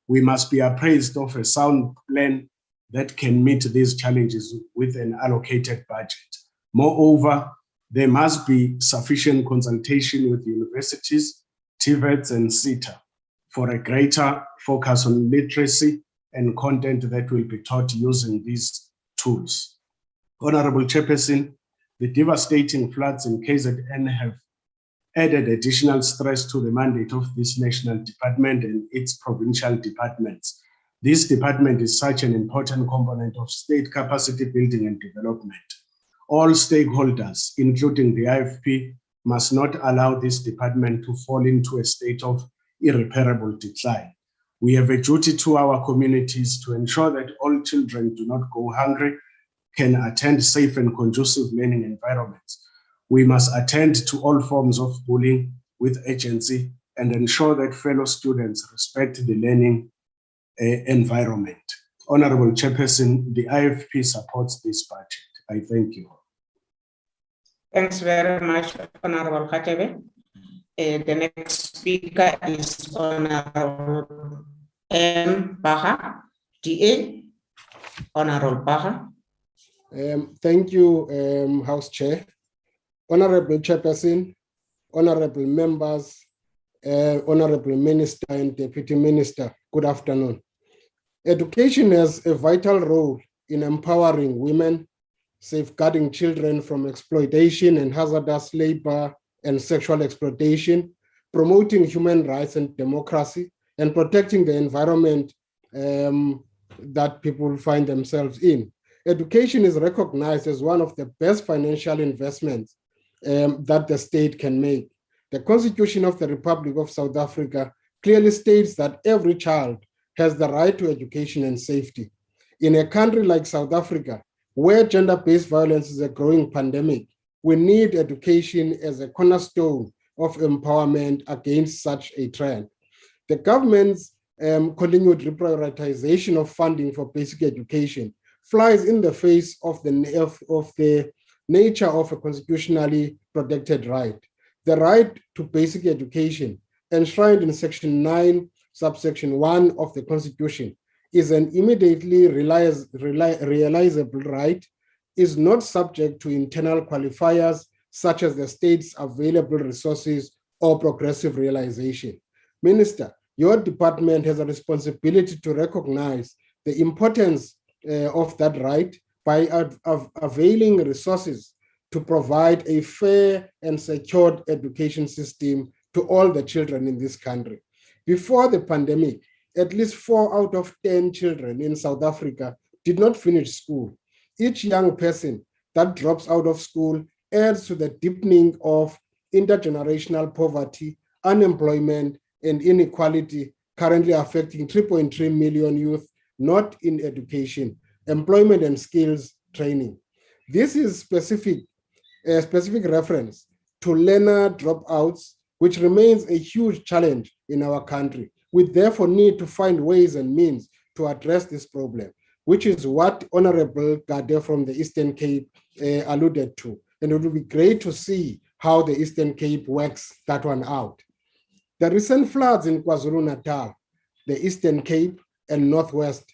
we must be appraised of a sound plan that can meet these challenges with an allocated budget. Moreover, there must be sufficient consultation with universities, TVETs, and CETA for a greater focus on literacy and content that will be taught using these tools. Honorable Chairperson, the devastating floods in KZN have added additional stress to the mandate of this national department and its provincial departments. This department is such an important component of state capacity building and development. All stakeholders, including the IFP, must not allow this department to fall into a state of irreparable decline. We have a duty to our communities to ensure that all children do not go hungry, can attend safe and conducive learning environments. We must attend to all forms of bullying with agency and ensure that fellow students respect the learning environment. Honorable Chairperson, the IFP supports this budget. I thank you. Thanks very much, Honorable Katebe. The next speaker is Honorable M. Baha, DA. Honorable Baha. Thank you, House Chair. Honorable Chairperson, honorable members, honorable Minister and Deputy Minister, good afternoon. Education has a vital role in empowering women, safeguarding children from exploitation and hazardous labor and sexual exploitation, promoting human rights and democracy, and protecting the environment that people find themselves in. Education is recognized as one of the best financial investments that the state can make. The Constitution of the Republic of South Africa clearly states that every child has the right to education and safety. In a country like South Africa, where gender-based violence is a growing pandemic, we need education as a cornerstone of empowerment against such a trend. The government's continued reprioritization of funding for basic education flies in the face of the nature of a constitutionally protected right. The right to basic education, enshrined in Section 9 subsection 1 of the Constitution, is an immediately realizable right, is not subject to internal qualifiers such as the state's available resources or progressive realization. Minister, your department has a responsibility to recognize the importance of that right by availing resources to provide a fair and secured education system to all the children in this country. Before the pandemic, at least 4 out of 10 children in South Africa did not finish school. Each young person that drops out of school adds to the deepening of intergenerational poverty, unemployment, and inequality currently affecting 3.3 million youth not in education, employment, and skills training. This is a specific reference to learner dropouts, which remains a huge challenge in our country. We therefore need to find ways and means to address this problem, which is what Honorable Gade from the Eastern Cape alluded to. And it would be great to see how the Eastern Cape works that one out. The recent floods in KwaZulu-Natal, the Eastern Cape, and Northwest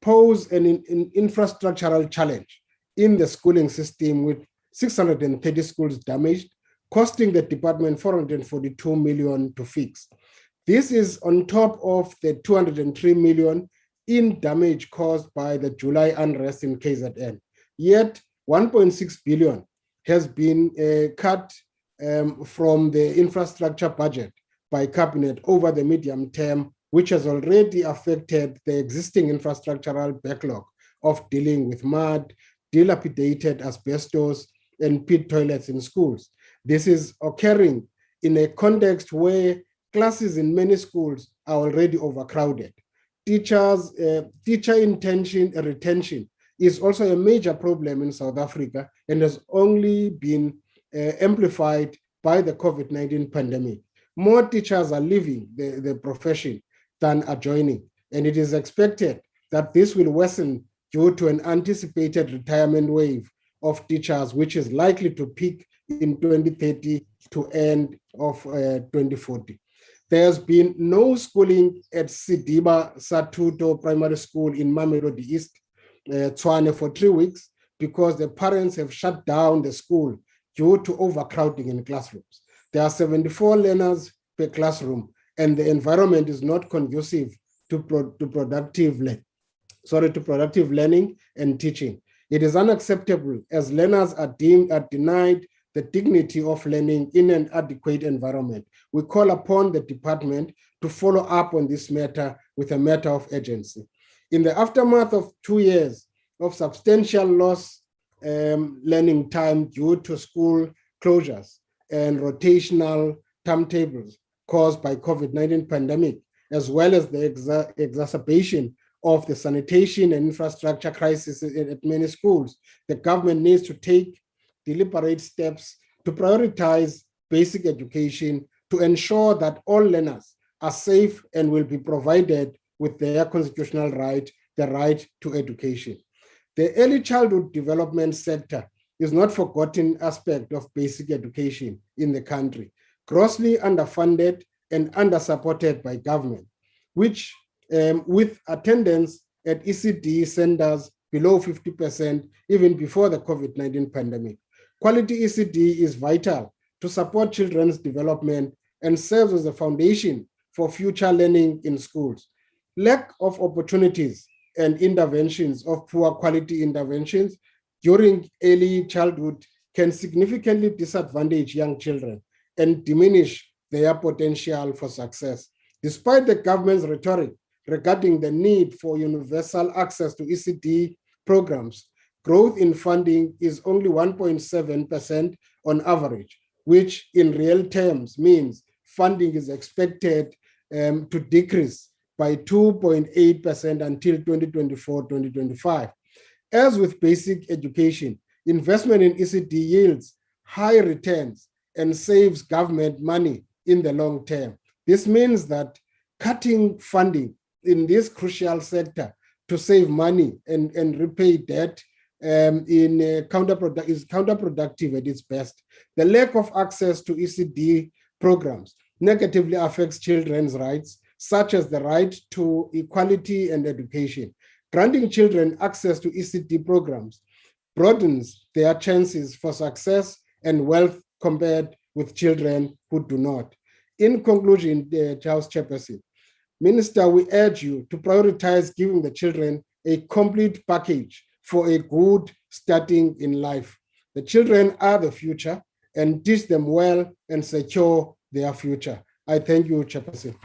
pose an infrastructural challenge in the schooling system, with 630 schools damaged, costing the department 442 million to fix. This is on top of the 203 million in damage caused by the July unrest in KZN. Yet 1.6 billion has been cut from the infrastructure budget by Cabinet over the medium term, which has already affected the existing infrastructural backlog of dealing with mud, dilapidated asbestos, and pit toilets in schools. This is occurring in a context where classes in many schools are already overcrowded. Teacher retention is also a major problem in South Africa and has only been amplified by the COVID-19 pandemic. More teachers are leaving the profession than are joining, and it is expected that this will worsen due to an anticipated retirement wave of teachers, which is likely to peak in 2030 to end of 2040. There's been no schooling at Sidiba Satuto Primary School in Mamelodi East, Tshwane, for 3 weeks because the parents have shut down the school due to overcrowding in classrooms. There are 74 learners per classroom, and the environment is not conducive to productive learning and teaching. It is unacceptable as learners are denied the dignity of learning in an adequate environment. We call upon the department to follow up on this matter with a matter of urgency. In the aftermath of 2 years of substantial lost learning time due to school closures and rotational timetables caused by COVID-19 pandemic, as well as the exacerbation of the sanitation and infrastructure crisis at many schools, the government needs to take deliberate steps to prioritize basic education to ensure that all learners are safe and will be provided with their constitutional right, the right to education. The early childhood development sector is not forgotten aspect of basic education in the country, grossly underfunded and undersupported by government, which with attendance at ECD centers below 50% even before the COVID-19 pandemic. Quality ECD is vital to support children's development and serves as a foundation for future learning in schools. Lack of opportunities and interventions of poor quality interventions during early childhood can significantly disadvantage young children and diminish their potential for success. Despite the government's rhetoric regarding the need for universal access to ECD programs, growth in funding is only 1.7% on average, which in real terms means funding is expected to decrease by 2.8% until 2024-2025. As with basic education, investment in ECD yields high returns and saves government money in the long term. This means that cutting funding in this crucial sector to save money and repay debt is counterproductive at its best. The lack of access to ECD programs negatively affects children's rights, such as the right to equality and education. Granting children access to ECD programs broadens their chances for success and wealth compared with children who do not. In conclusion, the House Chairperson, Minister, we urge you to prioritize giving the children a complete package for a good starting in life. The children are the future, and teach them well and secure their future. I thank you, Chairperson.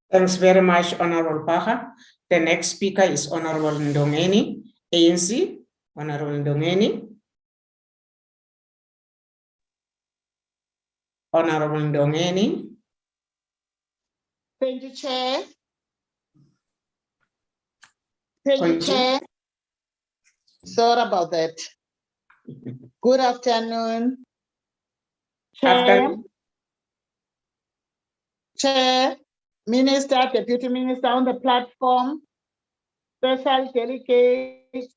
Thanks very much, Honorable Baha. The next speaker is Honorable Ndongeni, ANC. Honorable Ndongeni. Honorable Ndongeni. Thank you, Chair. Thank you, Chair. Sorry about that. Good afternoon. Chair, Chair, Minister, Deputy Minister on the platform, special delegates,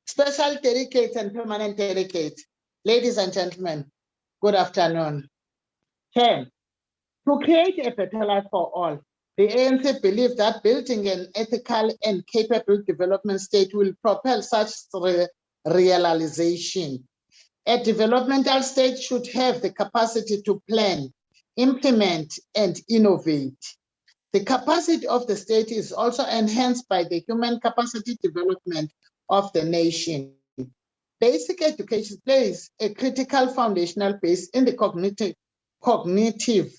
special delegates and permanent delegates, ladies and gentlemen, good afternoon. Chair, to create a better life for all, the ANC believes that building an ethical and capable development state will propel such realization. A developmental state should have the capacity to plan, implement, and innovate. The capacity of the state is also enhanced by the human capacity development of the nation. Basic education plays a critical foundational base in the cognitive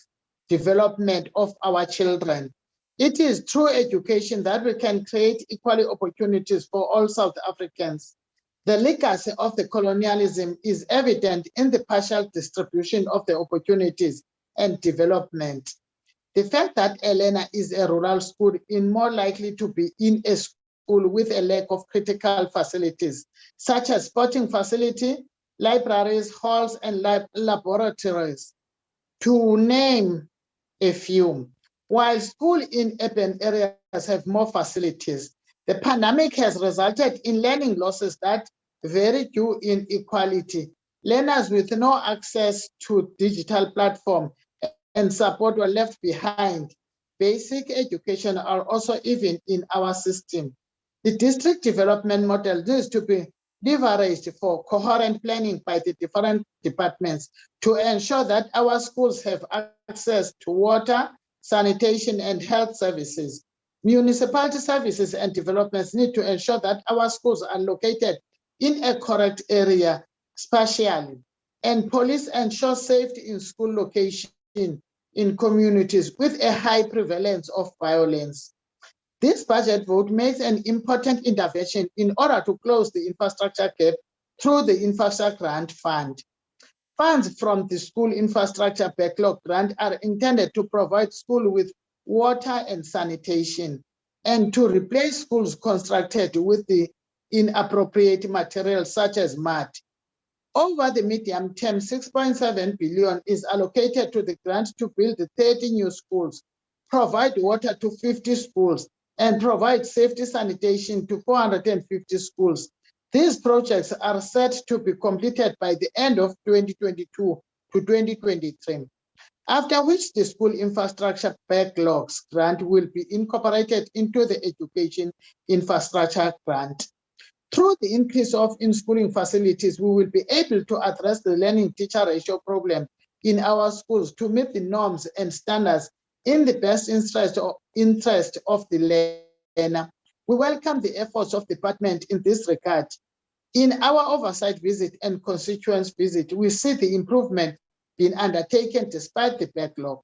development of our children. It is through education that we can create equal opportunities for all South Africans. The legacy of the colonialism is evident in the partial distribution of the opportunities and development. The fact that Elena is a rural school is more likely to be in a school with a lack of critical facilities, such as sporting facility, libraries, halls, and laboratories, to name a few. While schools in urban areas have more facilities, the pandemic has resulted in learning losses that vary due in inequality. Learners with no access to digital platforms and support were left behind. Basic education are also even in our system. The district development model needs to be leveraged for coherent planning by the different departments to ensure that our schools have access to water, sanitation, and health services. Municipality services and developments need to ensure that our schools are located in a correct area spatially, and police ensure safety in school location in communities with a high prevalence of violence. This budget vote makes an important intervention in order to close the infrastructure gap through the Infrastructure Grant Fund. Funds from the School Infrastructure Backlog Grant are intended to provide schools with water and sanitation, and to replace schools constructed with the inappropriate materials such as mud. Over the medium term, 6.7 billion is allocated to the grant to build 30 new schools, provide water to 50 schools, and provide safety sanitation to 450 schools. These projects are set to be completed by the end of 2022 to 2023, after which the School Infrastructure Backlogs Grant will be incorporated into the Education Infrastructure Grant. Through the increase of in-schooling facilities, we will be able to address the learning-teacher ratio problem in our schools to meet the norms and standards in the best interest of the learner. We welcome the efforts of the department in this regard. In our oversight visit and constituents visit, we see the improvement being undertaken despite the backlog.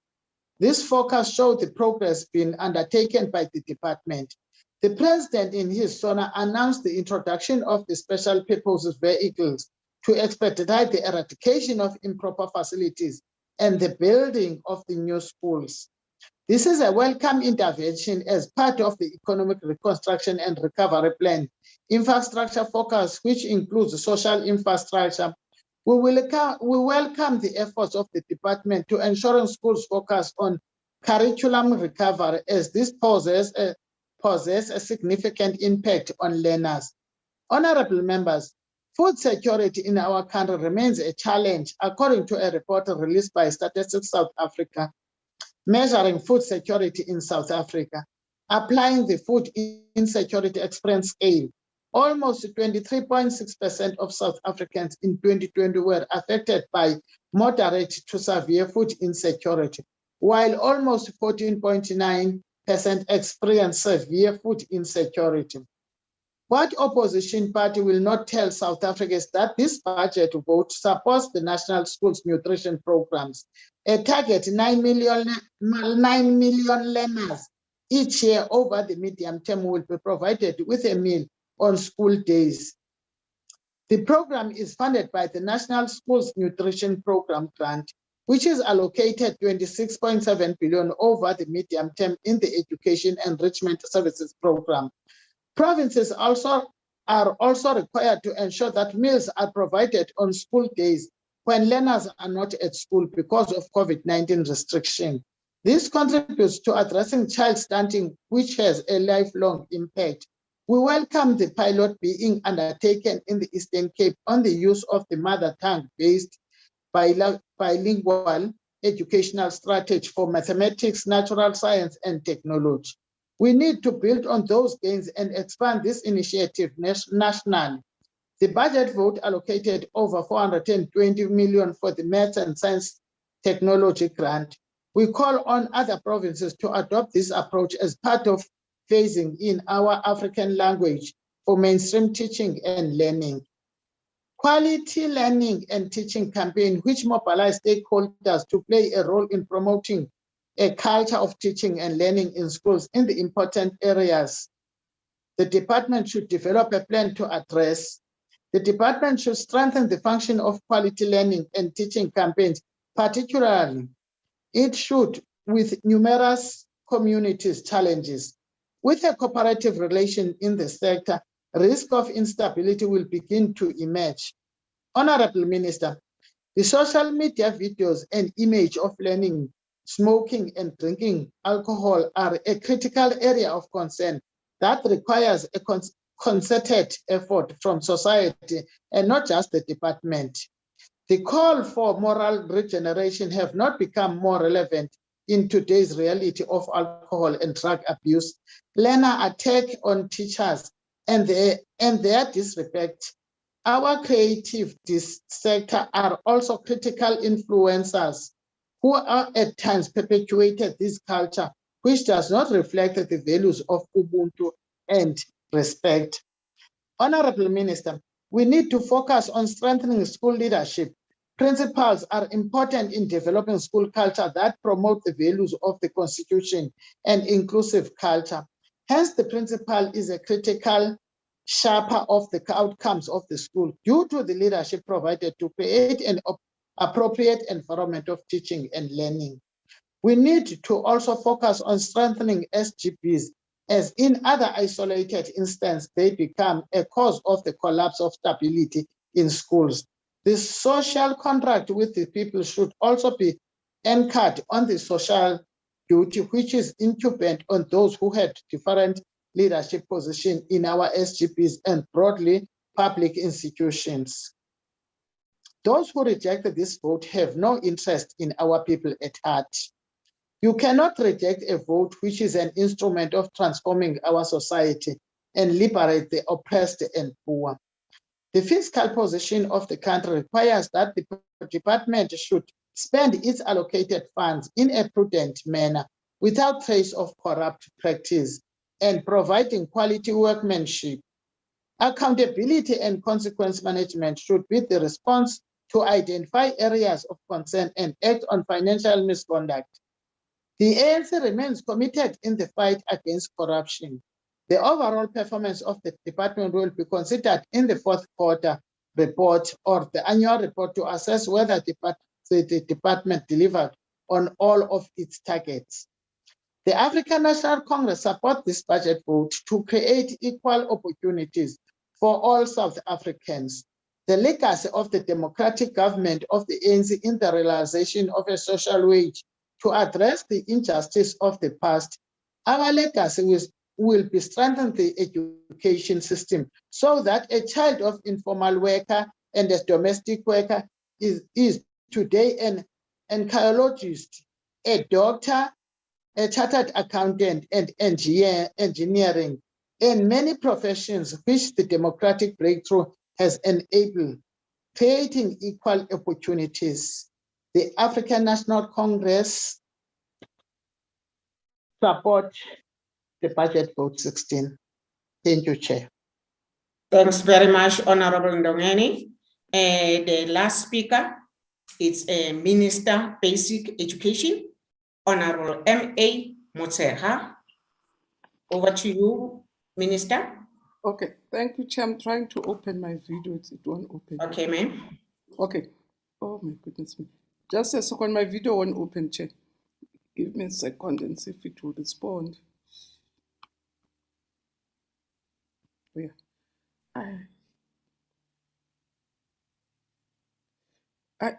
This focus shows the progress being undertaken by the department. The President in his SONA announced the introduction of the special purpose vehicles to expedite the eradication of improper facilities and the building of the new schools. This is a welcome intervention as part of the economic reconstruction and recovery plan. Infrastructure focus, which includes social infrastructure. We welcome the efforts of the department to ensure schools focus on curriculum recovery, as this poses a significant impact on learners. Honorable members, Food security in our country remains a challenge, according to a report released by Statistics South Africa, measuring food security in South Africa. Applying the food insecurity experience scale, almost 23.6% of South Africans in 2020 were affected by moderate to severe food insecurity, while almost 14.9% experienced severe food insecurity. What opposition party will not tell South Africans that this budget vote supports the national schools nutrition programs, a target 9 million learners each year over the medium term will be provided with a meal on school days. The program is funded by the National Schools Nutrition Program grant, which is allocated 26.7 billion over the medium term in the Education Enrichment Services Program. Provinces are also required to ensure that meals are provided on school days when learners are not at school because of COVID-19 restriction. This contributes to addressing child stunting, which has a lifelong impact. We welcome the pilot being undertaken in the Eastern Cape on the use of the mother tongue-based bilingual educational strategy for mathematics, natural science, and technology. We need to build on those gains and expand this initiative nationally. The budget vote allocated over 420 million for the Maths and Science Technology grant. We call on other provinces to adopt this approach as part of phasing in our African language for mainstream teaching and learning. Quality learning and teaching campaign, which mobilize stakeholders to play a role in promoting a culture of teaching and learning in schools in the important areas. The department should develop a plan to address. The department should strengthen the function of quality learning and teaching campaigns, particularly. It should, with numerous communities challenges. With a cooperative relation in the sector, risk of instability will begin to emerge. Honorable Minister, the social media videos and image of learning, smoking and drinking alcohol are a critical area of concern that requires a concerted effort from society and not just the department. The call for moral regeneration have not become more relevant in today's reality of alcohol and drug abuse, learner attack on teachers and their disrespect. Our creative sector are also critical influencers who are at times perpetuated this culture, which does not reflect the values of Ubuntu and respect. Honorable Minister, we need to focus on strengthening school leadership. Principals are important in developing school culture that promote the values of the Constitution and inclusive culture. Hence, the principal is a critical sharper of the outcomes of the school due to the leadership provided to create an appropriate environment of teaching and learning. We need to also focus on strengthening SGBs, as in other isolated instances, they become a cause of the collapse of stability in schools. The social contract with the people should also be anchored on the social duty, which is incumbent on those who had different leadership positions in our SGBs and broadly public institutions. Those who rejected this vote have no interest in our people at heart. You cannot reject a vote which is an instrument of transforming our society and liberate the oppressed and poor. The fiscal position of the country requires that the department should spend its allocated funds in a prudent manner without trace of corrupt practice and providing quality workmanship. Accountability and consequence management should be the response to identify areas of concern and act on financial misconduct. The ANC remains committed in the fight against corruption. The overall performance of the department will be considered in the fourth quarter report or the annual report to assess whether the department delivered on all of its targets. The African National Congress supports this budget vote to create equal opportunities for all South Africans. The legacy of the democratic government of the ANC in the realization of a social wage to address the injustice of the past. Our legacy will be strengthen the education system so that a child of informal worker and a domestic worker is today an archaeologist, a doctor, a chartered accountant, and engineering, and many professions which the democratic breakthrough has enabled, creating equal opportunities. The African National Congress support the budget vote 16. Thank you, Chair. Thanks very much, Honorable Ndongeni. The last speaker is Minister Basic Education, Honorable M.A. Motseha. Over to you, Minister. Okay, thank you, Chair. I'm trying to open my video. It won't open. Okay, ma'am. Okay. Oh my goodness me. Just a second, my video won't open, Chair. Give me a second and see if it will respond. Oh, yeah.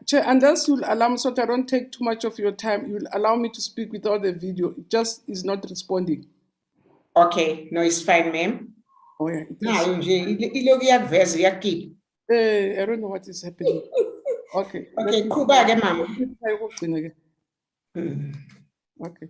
Chair, unless you'll allow me, so that I don't take too much of your time, you'll allow me to speak without the video. It just is not responding. Okay, no, it's fine, ma'am. Oh, yeah. I don't know what is happening. Okay. Okay, Kuba, ma'am. Okay.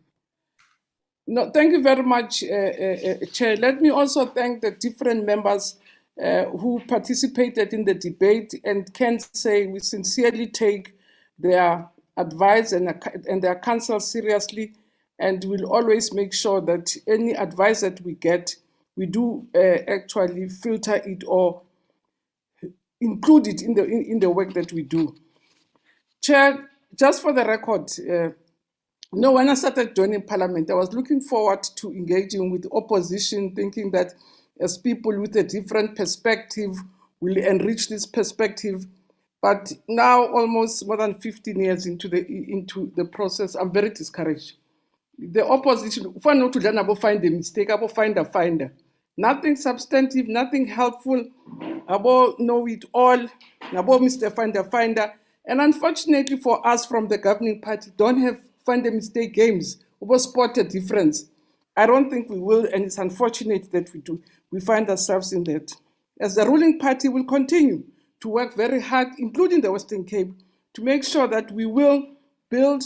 No, thank you very much, Chair. Let me also thank the different members who participated in the debate, and can say we sincerely take their advice and their counsel seriously, and we'll always make sure that any advice that we get, we do actually filter it or include it in the work that we do. Chair, just for the record, when I started joining Parliament, I was looking forward to engaging with opposition, thinking that as people with a different perspective will enrich this perspective. But now, almost more than 15 years into the process, I'm very discouraged. The opposition, if I know to learn about find a mistake, about find a finder. Nothing substantive, nothing helpful, about know it all, about Mr. Finder. And unfortunately for us from the governing party, don't have find a mistake games, about spot a difference. I don't think we will, and it's unfortunate that we do. We find ourselves in that. As the ruling party will continue to work very hard, including the Western Cape, to make sure that we will build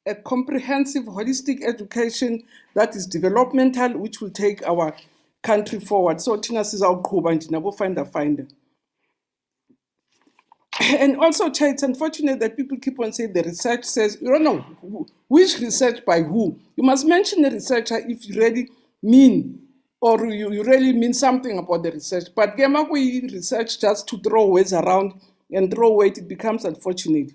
a comprehensive, holistic education that is developmental, which will take our country forward. So Tina says, I'll go and find a finder. And also, Chair, it's unfortunate that people keep on saying the research says, you don't know which research by who. You must mention the researcher if you really mean, or you really mean something about the research. But we research just to throw words around and throw weight, it becomes unfortunate.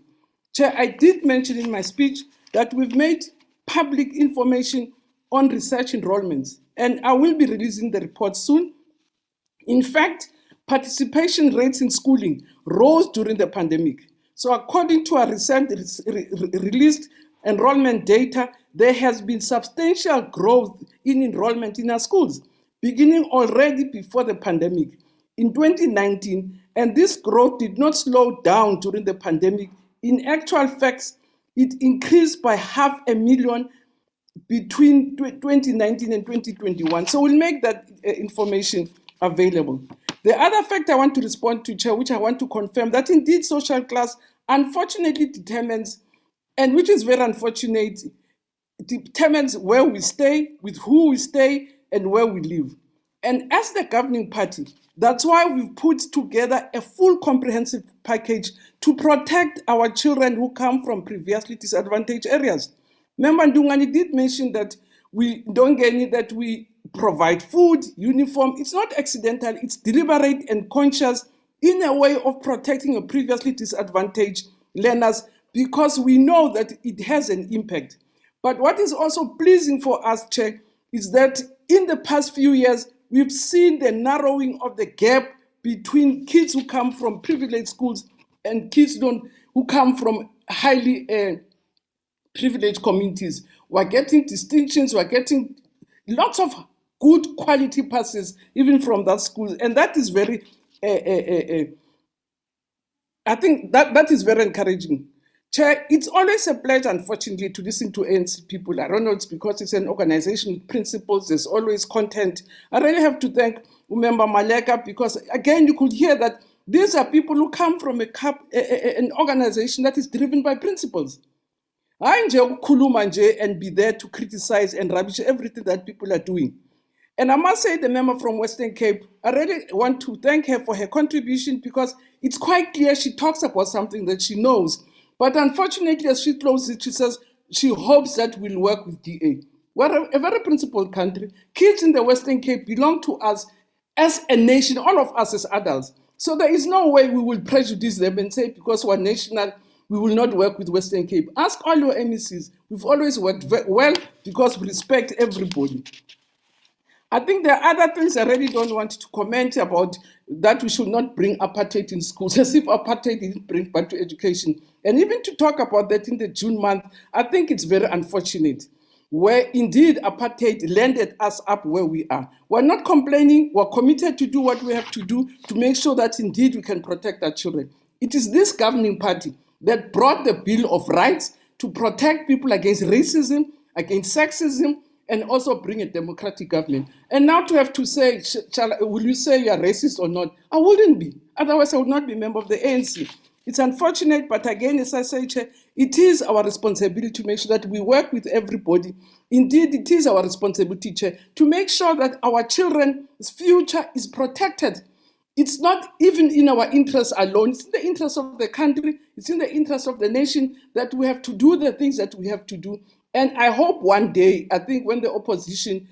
Chair, I did mention in my speech that we've made public information on research enrollments, and I will be releasing the report soon. In fact, participation rates in schooling rose during the pandemic. So according to our recent released enrollment data, there has been substantial growth in enrollment in our schools, beginning already before the pandemic in 2019, and this growth did not slow down during the pandemic. In actual facts, it increased by 500,000 between 2019 and 2021. So we'll make that information available. The other fact I want to respond to, Chair, which I want to confirm, that indeed social class unfortunately determines, and which is very unfortunate, determines where we stay, with who we stay, and where we live. And as the governing party, that's why we've put together a full comprehensive package to protect our children who come from previously disadvantaged areas. Member Ndungani did mention that we don't get any, that we provide food, uniform. It's not accidental, it's deliberate and conscious in a way of protecting a previously disadvantaged learners, because we know that it has an impact. But what is also pleasing for us, Chair, is that in the past few years, we've seen the narrowing of the gap between kids who come from privileged schools and kids who come from highly privileged communities. We're getting distinctions, we're getting lots of good quality passes, even from that school. And that is very, I think that is very encouraging. Chair, it's always a pleasure, unfortunately, to listen to ANC people. I don't know, it's because it's an organization with principles, there's always content. I really have to thank Umemba Maleka because, again, you could hear that these are people who come from an organization that is driven by principles. I nje ukukhuluma nje and be there to criticize and rubbish everything that people are doing. And I must say, the member from Western Cape, I really want to thank her for her contribution because it's quite clear she talks about something that she knows. But unfortunately, as she closes it, she says she hopes that we'll work with DA. We're a very principled country. Kids in the Western Cape belong to us as a nation, all of us as adults. So there is no way we will prejudice them and say because we're national, we will not work with Western Cape. Ask all your MECs. We've always worked well because we respect everybody. I think there are other things I really don't want to comment about, that we should not bring apartheid in schools, as if apartheid didn't bring back to education. And even to talk about that in the June month, I think it's very unfortunate, where indeed apartheid landed us up where we are. We're not complaining, we're committed to do what we have to do to make sure that indeed we can protect our children. It is this governing party that brought the Bill of Rights to protect people against racism, against sexism, and also bring a democratic government. And now to have to say, will you say you're racist or not? I wouldn't be. Otherwise, I would not be a member of the ANC. It's unfortunate, but again, as I say, Chair, it is our responsibility to make sure that we work with everybody. Indeed, it is our responsibility, Chair, to make sure that our children's future is protected. It's not even in our interest alone. It's in the interest of the country. It's in the interest of the nation that we have to do the things that we have to do. And I hope one day, I think when the opposition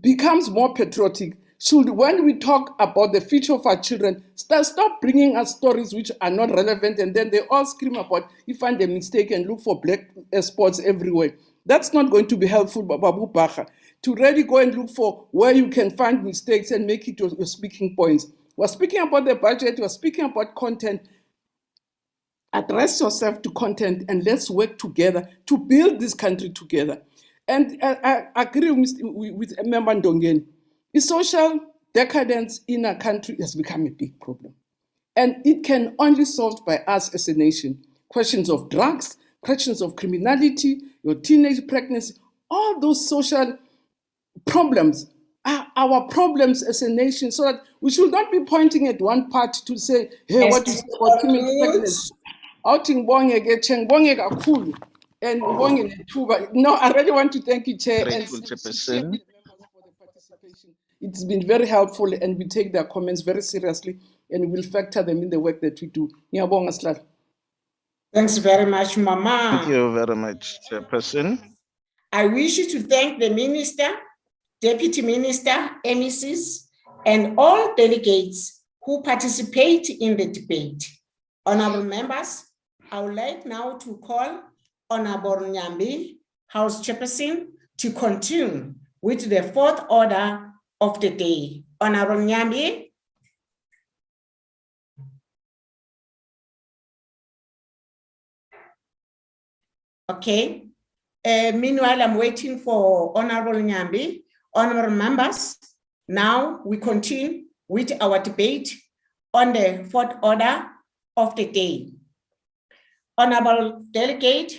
becomes more patriotic, should, when we talk about the future of our children, stop bringing us stories which are not relevant, and then they all scream about if I'm the mistake and look for black spots everywhere. That's not going to be helpful, Babu Bacha, to really go and look for where you can find mistakes and make it your speaking points. We're speaking about the budget, we're speaking about content. Address yourself to content and let's work together to build this country together. And I agree with Member Ndongeni. The social decadence in our country has become a big problem. And it can only be solved by us as a nation. Questions of drugs, questions of criminality, your teenage pregnancy, all those social problems are our problems as a nation, so that we should not be pointing at one party to say, hey, what is about teenage pregnancy? Outing bonge getcheng bonge kakhulu and bonge nethuba. No, I really want to thank you, Chair, and Chairperson. It's been very helpful, and we take their comments very seriously, and we'll factor them in the work that we do. Ngiyabonga Sihlalo. Thanks very much, Mama. Thank you very much, Chairperson. I wish you to thank the Minister, Deputy Minister, MECs, and all delegates who participate in the debate. Honorable members, I would like now to call Honorable Nyambi, House Chairperson, to continue with the fourth order of the day. Honorable Nyambi. Okay. Meanwhile, I'm waiting for Honorable Nyambi. Honorable members, now we continue with our debate on the fourth order of the day. Honorable Delegate,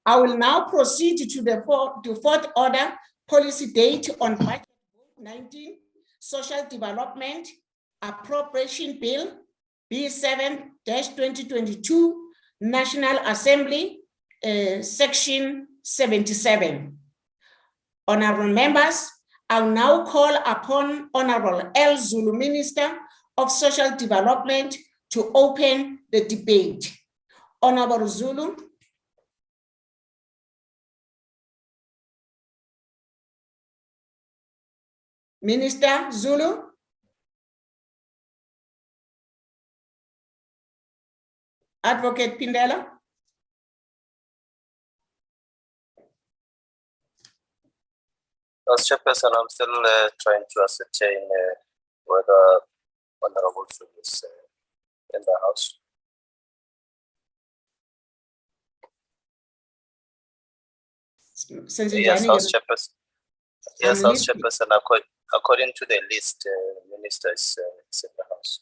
I will now proceed to the fourth order policy date on budget 19, social development, appropriation bill, B7-2022, National Assembly, section 77. Honorable members, I will now call upon Honorable L. Zulu, Minister of Social Development, to open the debate. Honorable Zulu. Minister Zulu. Advocate Pindela. As Chairperson, I'm still trying to ascertain whether Honorable Zulu is in the House. Yes, House Chairperson. Yes, House Chairperson. According to the list, Minister is in the House.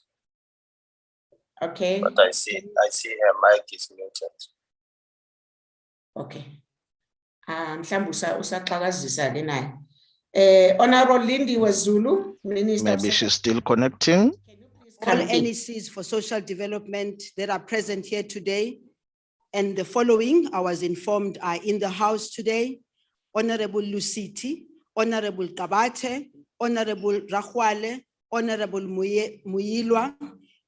Okay. But I see her mic is muted. Okay. Mhlawumbe usaxakazisa ke naye. Honorable Lindy Wazulu, Minister of Maybe she's still connecting. All NECs for social development that are present here today, and the following, I was informed, are in the house today: Honorable Lusiti, Honorable Kabate, Honorable Rahwale, Honorable Muyilwa,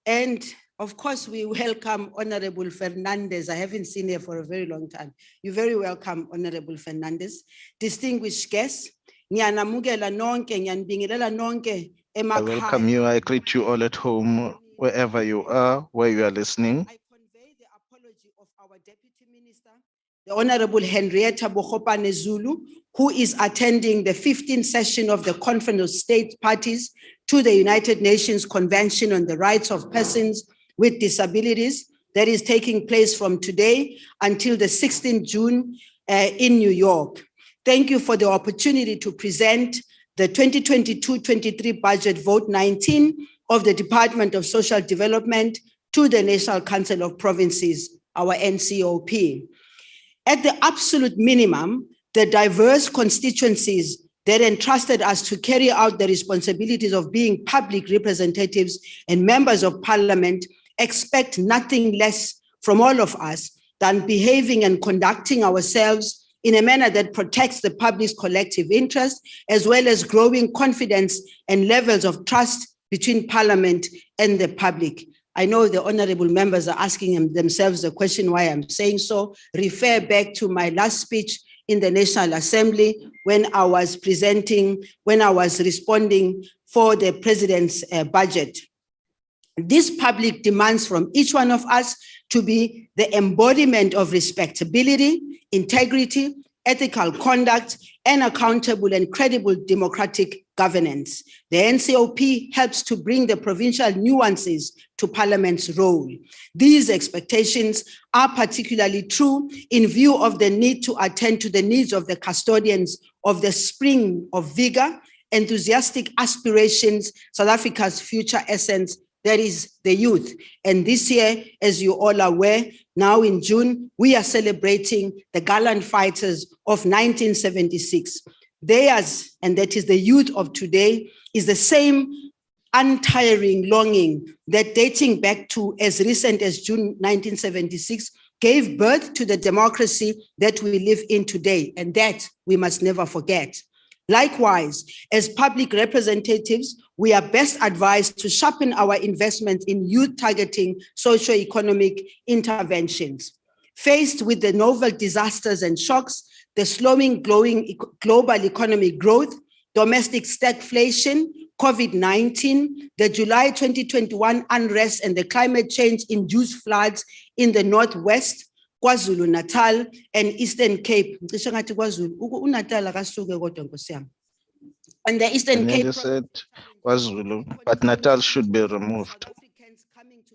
and of course, we welcome Honorable Fernandez. I haven't seen her for a very long time. You're very welcome, Honorable Fernandez. Distinguished guests, ngiyanamukela nonke, ngiyanibingelela nonke I emakhaya. welcome you. I greet you all at home, wherever you are, where you are listening. The Honorable Henrietta Bokhopane Zulu, who is attending the 15th session of the Conference of State Parties to the United Nations Convention on the Rights of Persons with Disabilities, that is taking place from today until the 16th June in New York. Thank you for the opportunity to present the 2022-23 budget vote 19 of the Department of Social Development to the National Council of Provinces, our NCOP. At the absolute minimum, the diverse constituencies that entrusted us to carry out the responsibilities of being public representatives and members of parliament expect nothing less from all of us than behaving and conducting ourselves in a manner that protects the public's collective interest, as well as growing confidence and levels of trust between parliament and the public. I know the honorable members are asking themselves the question why I'm saying so. Refer back to my last speech in the National Assembly when I was responding for the president's budget. This public demands from each one of us to be the embodiment of respectability, integrity, ethical conduct, and accountable and credible democratic governance. The NCOP helps to bring the provincial nuances to Parliament's role. These expectations are particularly true in view of the need to attend to the needs of the custodians of the spring of vigor, enthusiastic aspirations, South Africa's future essence, that is the youth. And this year, as you all are aware, now in June, we are celebrating the gallant fighters of 1976. Theirs, and that is the youth of today, is the same untiring longing that dating back to as recent as June 1976 gave birth to the democracy that we live in today, and that we must never forget. Likewise, as public representatives, we are best advised to sharpen our investments in youth targeting socio-economic interventions. Faced with the novel disasters and shocks, the slowing global economic growth, domestic stagflation, COVID-19, the July 2021 unrest, and the climate change-induced floods in the Northwest, KwaZulu Natal, and Eastern Cape. And the Eastern Cape said KwaZulu, but Natal should be removed.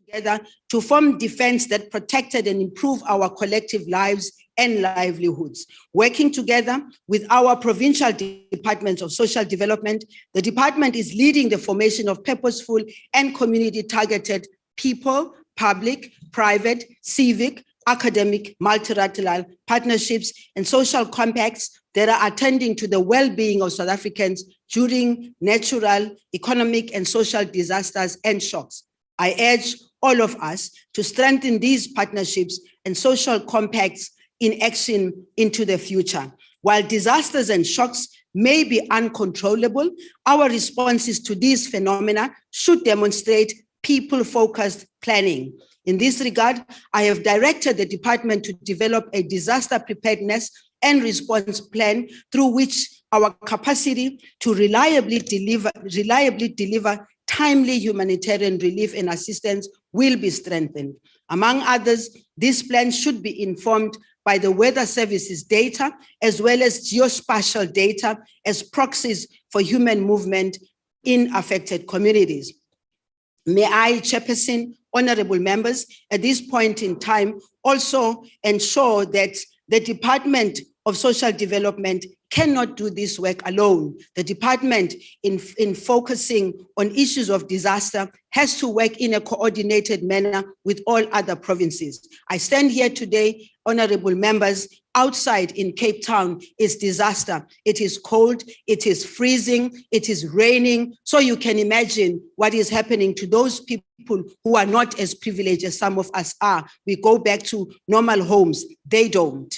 Together to form defense that protected and improved our collective lives and livelihoods. Working together with our provincial departments of social development, the department is leading the formation of purposeful and community-targeted people, public, private, civic, academic, multilateral partnerships, and social compacts that are attending to the well-being of South Africans during natural, economic, and social disasters and shocks. I urge all of us to strengthen these partnerships and social compacts in action into the future. While disasters and shocks may be uncontrollable, our responses to these phenomena should demonstrate people-focused planning. In this regard, I have directed the department to develop a disaster preparedness and response plan through which our capacity to reliably deliver timely humanitarian relief and assistance will be strengthened. Among others, this plan should be informed by the weather services data as well as geospatial data as proxies for human movement in affected communities. May I, Chairperson, honorable members, at this point in time, also ensure that the department of Social Development cannot do this work alone. The department, in focusing on issues of disaster, has to work in a coordinated manner with all other provinces. I stand here today, honorable members. Outside in Cape Town is disaster. It is cold, it is freezing, it is raining. So you can imagine what is happening to those people who are not as privileged as some of us are. We go back to normal homes, they don't.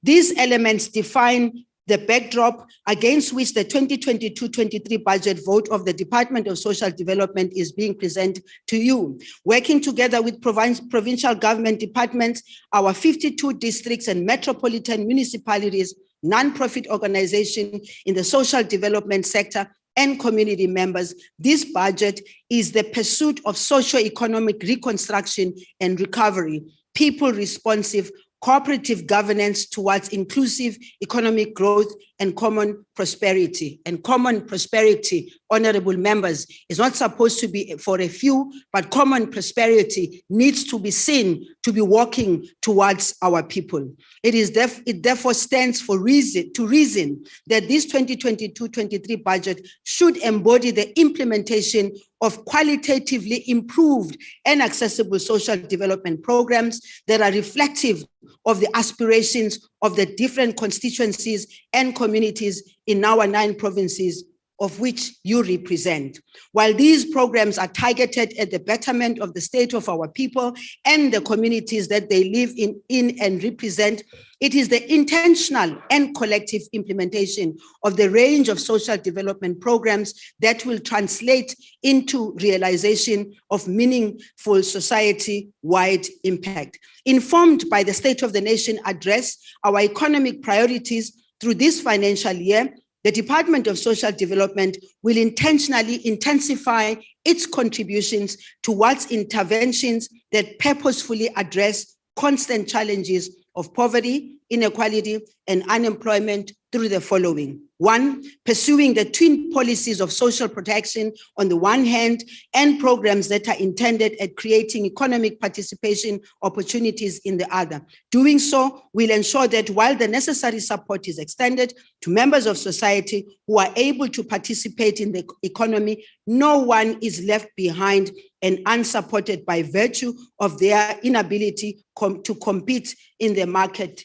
These elements define the backdrop against which the 2022-23 budget vote of the Department of Social Development is being presented to you. Working together with provincial government departments, our 52 districts and metropolitan municipalities, non-profit organizations in the social development sector, and community members, this budget is the pursuit of socio-economic reconstruction and recovery, people-responsive, cooperative governance towards inclusive economic growth and common prosperity. And common prosperity, honorable members, is not supposed to be for a few, but common prosperity needs to be seen to be walking towards our people. It therefore stands to reason that this 2022-23 budget should embody the implementation of qualitatively improved and accessible social development programs that are reflective of the aspirations of the different constituencies and communities in our 9 provinces of which you represent. While these programs are targeted at the betterment of the state of our people and the communities that they live in and represent, it is the intentional and collective implementation of the range of social development programs that will translate into realization of meaningful society-wide impact. Informed by the State of the Nation address, our economic priorities through this financial year, the Department of Social Development will intentionally intensify its contributions towards interventions that purposefully address constant challenges of poverty, inequality, and unemployment through the following. 1, pursuing the twin policies of social protection on the one hand and programs that are intended at creating economic participation opportunities in the other. Doing so will ensure that while the necessary support is extended to members of society who are able to participate in the economy, no one is left behind and unsupported by virtue of their inability to compete in the market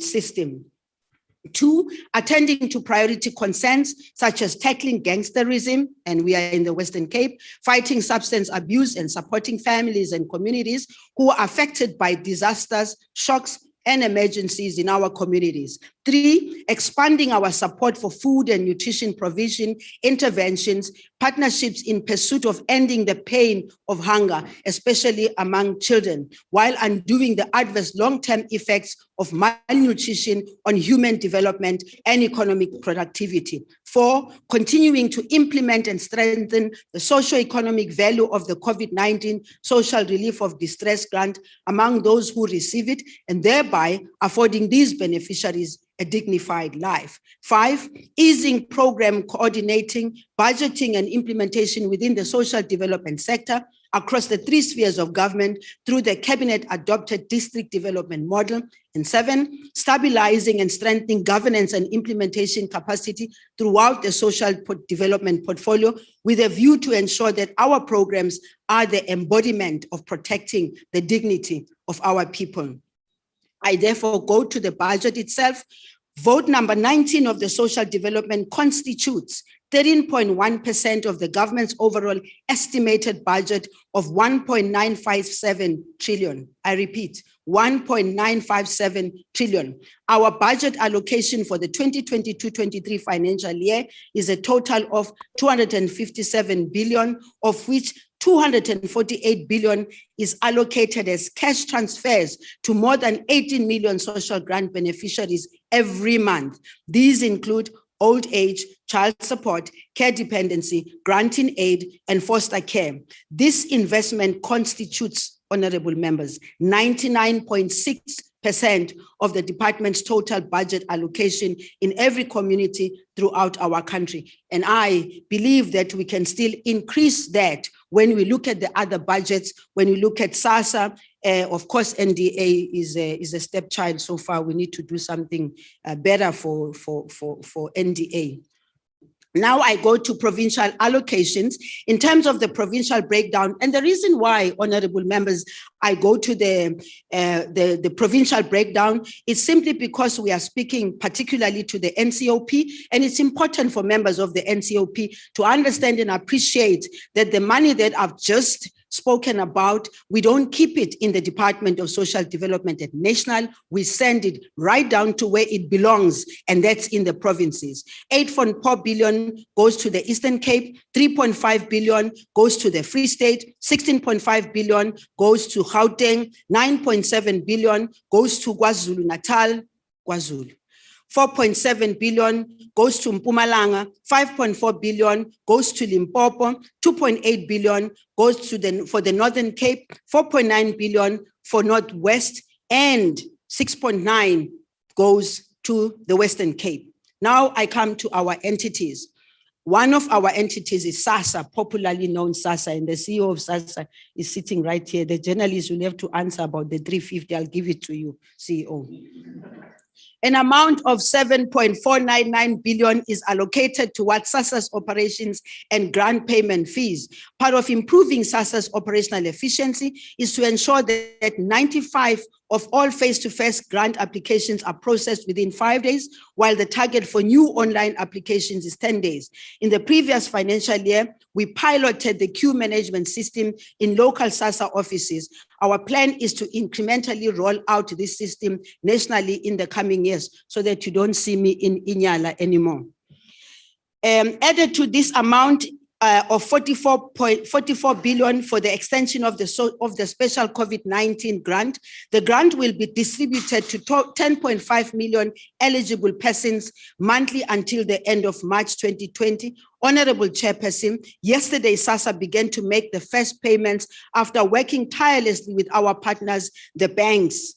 system. 2, attending to priority concerns such as tackling gangsterism, and we are in the Western Cape, fighting substance abuse and supporting families and communities who are affected by disasters, shocks, and emergencies in our communities. 3, expanding our support for food and nutrition provision, interventions, partnerships in pursuit of ending the pain of hunger, especially among children, while undoing the adverse long-term effects of malnutrition on human development and economic productivity. 4, continuing to implement and strengthen the socio-economic value of the COVID-19 Social Relief of Distress Grant among those who receive it, and thereby affording these beneficiaries a dignified life. 5, easing program coordinating, budgeting, and implementation within the social development sector across the 3 spheres of government through the cabinet-adopted district development model. And 7, stabilizing and strengthening governance and implementation capacity throughout the social development portfolio with a view to ensure that our programs are the embodiment of protecting the dignity of our people. I therefore go to the budget itself. Vote number 19 of the social development constitutes 13.1% of the government's overall estimated budget of 1.957 trillion. I repeat, 1.957 trillion. Our budget allocation for the 2022-23 financial year is a total of 257 billion, of which 248 billion is allocated as cash transfers to more than 18 million social grant beneficiaries every month. These include old age, child support, care dependency, granting aid, and foster care. This investment constitutes, honorable members, 99.6% of the department's total budget allocation in every community throughout our country. And I believe that we can still increase that when we look at the other budgets, when we look at SASSA Of course, NDA is a stepchild so far. We need to do something better for NDA. Now I go to provincial allocations in terms of the provincial breakdown. And the reason why, honorable members, I go to the provincial breakdown is simply because we are speaking particularly to the NCOP, and it's important for members of the NCOP to understand and appreciate that the money that I've just spoken about, we don't keep it in the Department of Social Development at national. We send it right down to where it belongs, and that's in the provinces. 8.4 billion goes to the Eastern Cape, 3.5 billion goes to the Free State, 16.5 billion goes to Gauteng, 9.7 billion goes to KwaZulu Natal, KwaZulu. 4.7 billion goes to Mpumalanga, 5.4 billion goes to Limpopo, 2.8 billion goes to for the Northern Cape, 4.9 billion for Northwest, and 6.9 goes to the Western Cape. Now I come to our entities. One of our entities is SASSA, popularly known SASSA, and the CEO of SASSA is sitting right here. The journalists will have to answer about the 350. I'll give it to you, CEO. An amount of 7.499 billion is allocated towards SASSA's operations and grant payment fees. Part of improving SASSA's operational efficiency is to ensure that 95 of all face-to-face grant applications are processed within 5 days, while the target for new online applications is 10 days. In the previous financial year, we piloted the queue management system in local SASSA offices. Our plan is to incrementally roll out this system nationally in the coming years so that you don't see me in Inyala anymore. Added to this amount of 44 billion for the extension of the special COVID-19 grant. The grant will be distributed to 10.5 million eligible persons monthly until the end of March 2020. Honorable Chairperson, yesterday SASSA began to make the first payments after working tirelessly with our partners, the banks.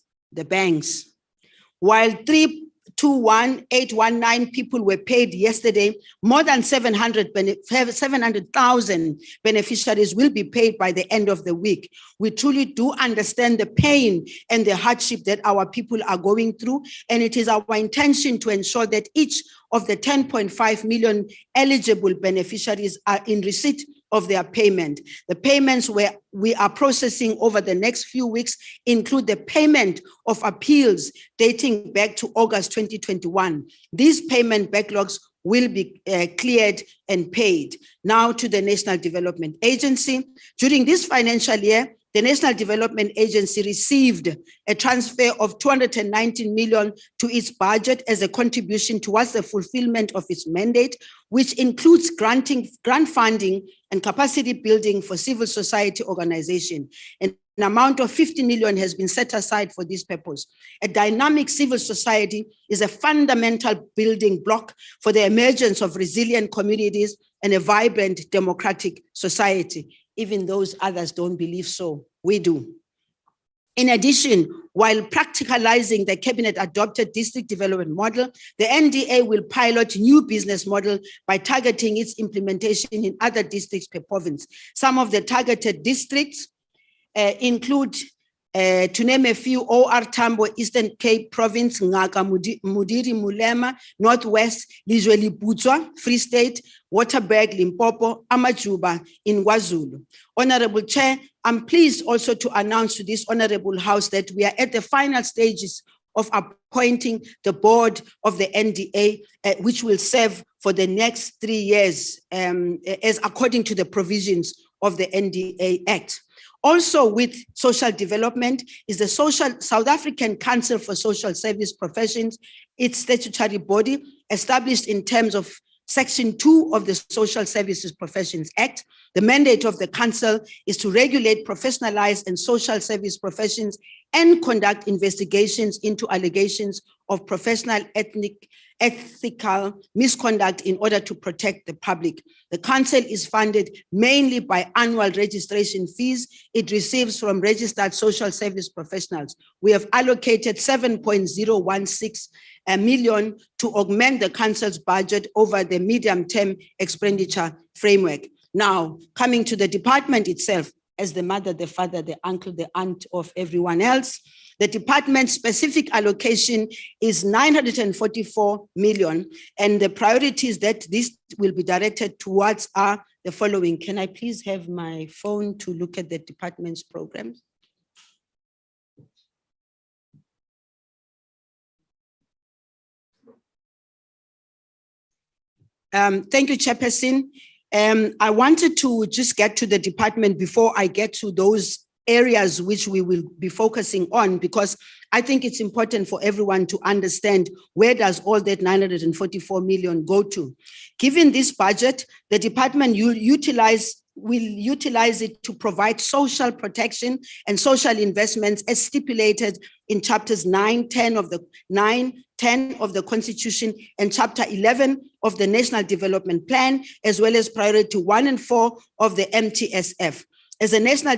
While 321,819 people were paid yesterday, more than 700,000 beneficiaries will be paid by the end of the week. We truly do understand the pain and the hardship that our people are going through, and it is our intention to ensure that each of the 10.5 million eligible beneficiaries are in receipt of their payment. The payments we are processing over the next few weeks include the payment of appeals dating back to August 2021. These payment backlogs will be cleared and paid. Now to the National Development Agency. During this financial year, the National Development Agency received a transfer of 219 million to its budget as a contribution towards the fulfillment of its mandate, which includes grant funding and capacity building for civil society organization. An amount of 50 million has been set aside for this purpose. A dynamic civil society is a fundamental building block for the emergence of resilient communities and a vibrant democratic society. Even those others don't believe so, we do. In addition, while practicalizing the cabinet-adopted district development model, the NDA will pilot new business model by targeting its implementation in other districts per province. Some of the targeted districts include, to name a few, OR Tambo, Eastern Cape Province, Ngaka, Mudiri, Mulema, Northwest, Lizweli, Butswa, Free State, Waterberg, Limpopo, Amajuba in KwaZulu. Honorable Chair, I'm pleased also to announce to this Honorable House that we are at the final stages of appointing the board of the NDA, which will serve for the next 3 years, as according to the provisions of the NDA Act. Also with social development is the South African Council for Social Service Professions, its statutory body established in terms of Section 2 of the Social Services Professions Act. The mandate of the council is to regulate professionalized and social service professions and conduct investigations into allegations of professional ethical misconduct in order to protect the public. The council is funded mainly by annual registration fees it receives from registered social service professionals. We have allocated 7.016 million to augment the council's budget over the medium-term expenditure framework. Now, coming to the department itself, as the mother, the father, the uncle, the aunt of everyone else. The department's specific allocation is 944 million, and the priorities that this will be directed towards are the following. Can I please have my phone to look at the department's programs? Thank you, Chairperson. I wanted to just get to the department before I get to those areas which we will be focusing on, because I think it's important for everyone to understand where does all that 944 million go to. Given this budget, the department will utilize it to provide social protection and social investments as stipulated in chapters 9, 10 of the Constitution and chapter 11 of the National Development Plan, as well as priority 1 and 4 of the MTSF. As a national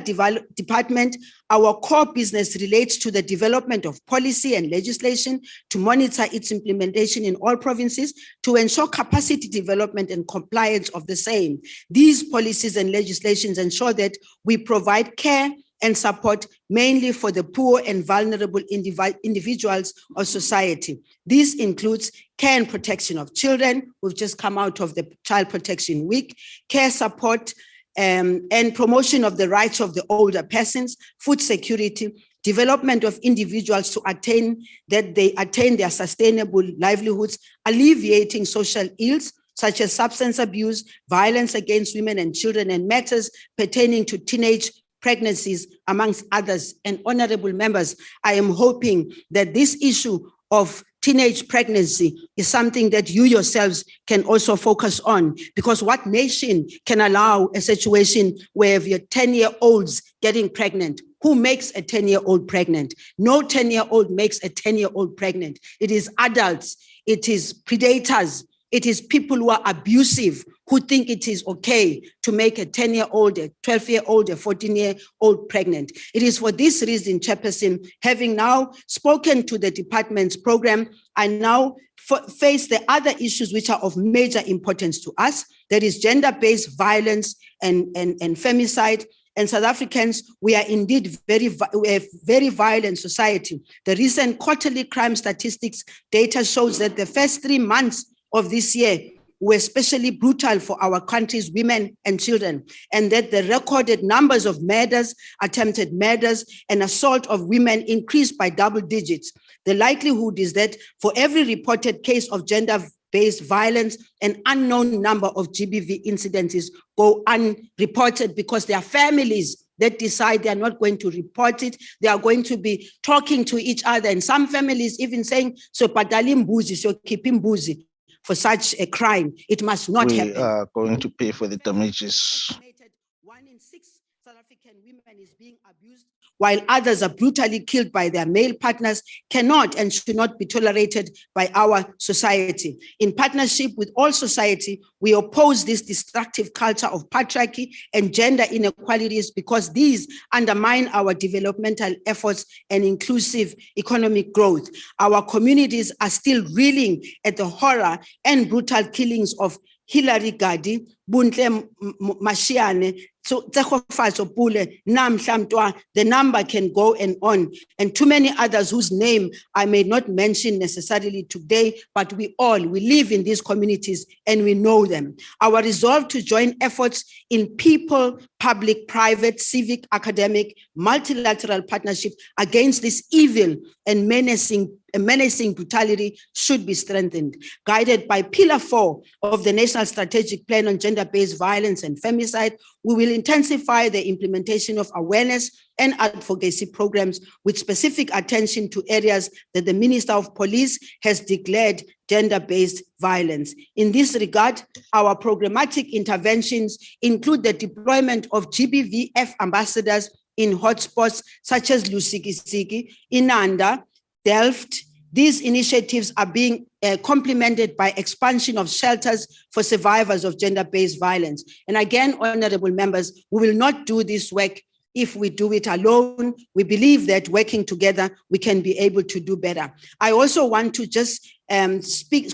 department, our core business relates to the development of policy and legislation to monitor its implementation in all provinces to ensure capacity development and compliance of the same. These policies and legislations ensure that we provide care and support mainly for the poor and vulnerable individuals of society. This includes care and protection of children. We've just come out of the Child Protection Week, care support, and promotion of the rights of the older persons, food security, development of individuals to attain their sustainable livelihoods, alleviating social ills such as substance abuse, violence against women and children, and matters pertaining to teenage pregnancies, amongst others. And honorable members, I am hoping that this issue of teenage pregnancy is something that you yourselves can also focus on, because what nation can allow a situation where your 10-year-olds getting pregnant? Who makes a 10-year-old pregnant? No 10-year-old makes a 10-year-old pregnant. It is adults, it is predators, it is people who are abusive, who think it is okay to make a 10-year-old, a 12-year-old, a 14-year-old pregnant. It is for this reason, Chairperson, having now spoken to the department's program, I now face the other issues which are of major importance to us. That is gender-based violence and femicide. And South Africans, we are indeed a very violent society. The recent quarterly crime statistics data shows that the first 3 months of this year were especially brutal for our country's women and children, and that the recorded numbers of murders, attempted murders, and assault of women increased by double digits. The likelihood is that for every reported case of gender-based violence, an unknown number of GBV incidences go unreported because there are families that decide they are not going to report it. They are going to be talking to each other, and some families even saying, so padalim mbuzi, so keep mbuzi. For such a crime, it must not happen. We are going to pay for the damages. 1 in 6 South African women is being abused, while others are brutally killed by their male partners, cannot and should not be tolerated by our society. In partnership with all society, we oppose this destructive culture of patriarchy and gender inequalities because these undermine our developmental efforts and inclusive economic growth. Our communities are still reeling at the horror and brutal killings of Hilary Gadi, Buntle Mashiane, so the number can go and on, and too many others whose name I may not mention necessarily today, but we live in these communities and we know them. Our resolve to join efforts in people, public, private, civic, academic, multilateral partnership against this evil and menacing brutality should be strengthened. Guided by Pillar 4 of the National Strategic Plan on Gender-Based Violence and Femicide, we will intensify the implementation of awareness and advocacy programs with specific attention to areas that the Minister of Police has declared gender-based violence. In this regard, our programmatic interventions include the deployment of GBVF ambassadors in hotspots such as Lusikisiki, Inanda, Delft. These initiatives are being complemented by expansion of shelters for survivors of gender-based violence. And again, honorable members, we will not do this work if we do it alone. We believe that working together, we can be able to do better. I also want to just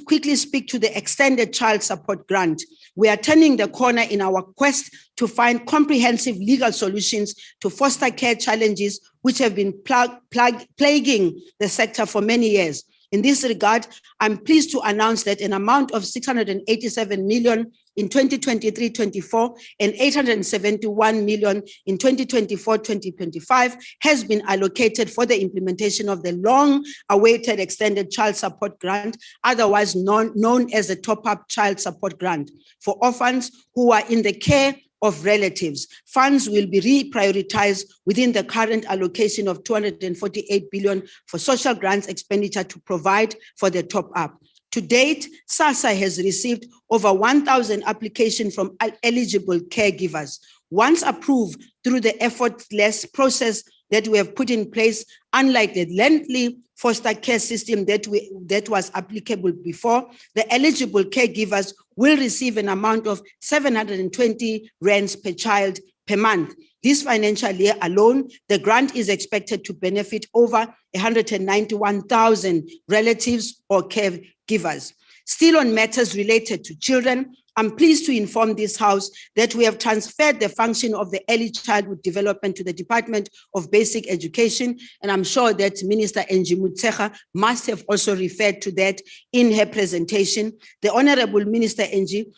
quickly speak to the extended child support grant. We are turning the corner in our quest to find comprehensive legal solutions to foster care challenges which have been plaguing the sector for many years. In this regard, I'm pleased to announce that an amount of 687 million in 2023-24 and 871 million in 2024-2025 has been allocated for the implementation of the long-awaited extended child support grant, otherwise known as the top-up child support grant, for orphans who are in the care of relatives. Funds will be reprioritized within the current allocation of 248 billion for social grants expenditure to provide for the top-up. To date, SASSA has received over 1,000 applications from eligible caregivers. Once approved through the effortless process that we have put in place, unlike the lengthy foster care system that was applicable before, the eligible caregivers will receive an amount of 720 rands per child per month. This financial year alone, the grant is expected to benefit over 191,000 relatives or caregivers. Still on matters related to children, I'm pleased to inform this House that we have transferred the function of the early childhood development to the Department of Basic Education, and I'm sure that Minister Angie Motshekga must have also referred to that in her presentation. The Honorable Minister Angie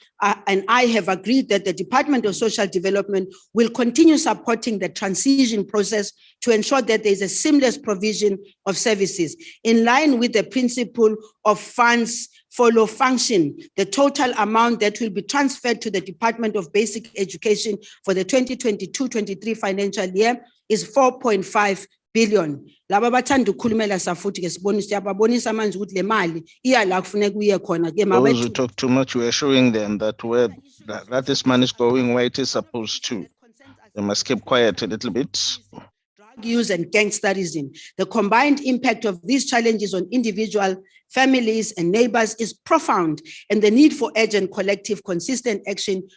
and I have agreed that the Department of Social Development will continue supporting the transition process to ensure that there is a seamless provision of services. In line with the principle of funds follow function, the total amount that will be transferred to the Department of Basic Education for the 2022-23 financial year is 4.5 billion. Laba bathanda ukukhulumela safuthi ke siyababonisa manje ukuthi le mali iya la kufuneka uye khona ke Those who talk too much, we are showing them that where that this money is going where it is supposed to. They must keep quiet a little bit. Use and gangsterism. The combined impact of these challenges on individual families and neighbors is profound, and the need for urgent, collective, consistent action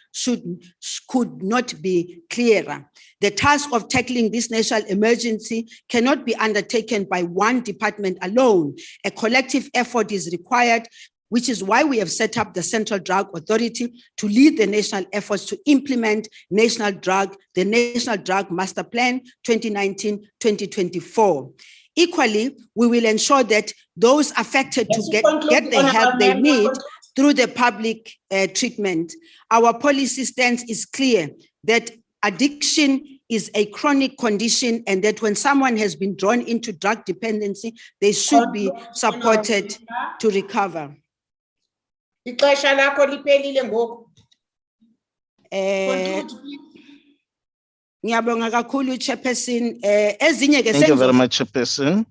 could not be clearer. The task of tackling this national emergency cannot be undertaken by one department alone. A collective effort is required, which is why we have set up the Central Drug Authority to lead the national efforts to implement the National Drug Master Plan 2019-2024. Equally, we will ensure that those affected to get the help they need through the public treatment. Our policy stance is clear that addiction is a chronic condition and that when someone has been drawn into drug dependency, they should be supported to recover. Ixesha lakho liphelile ngoku. Ngiyabonga kakhulu Chairperson. Ezinye ke Thank you very much, Chairperson.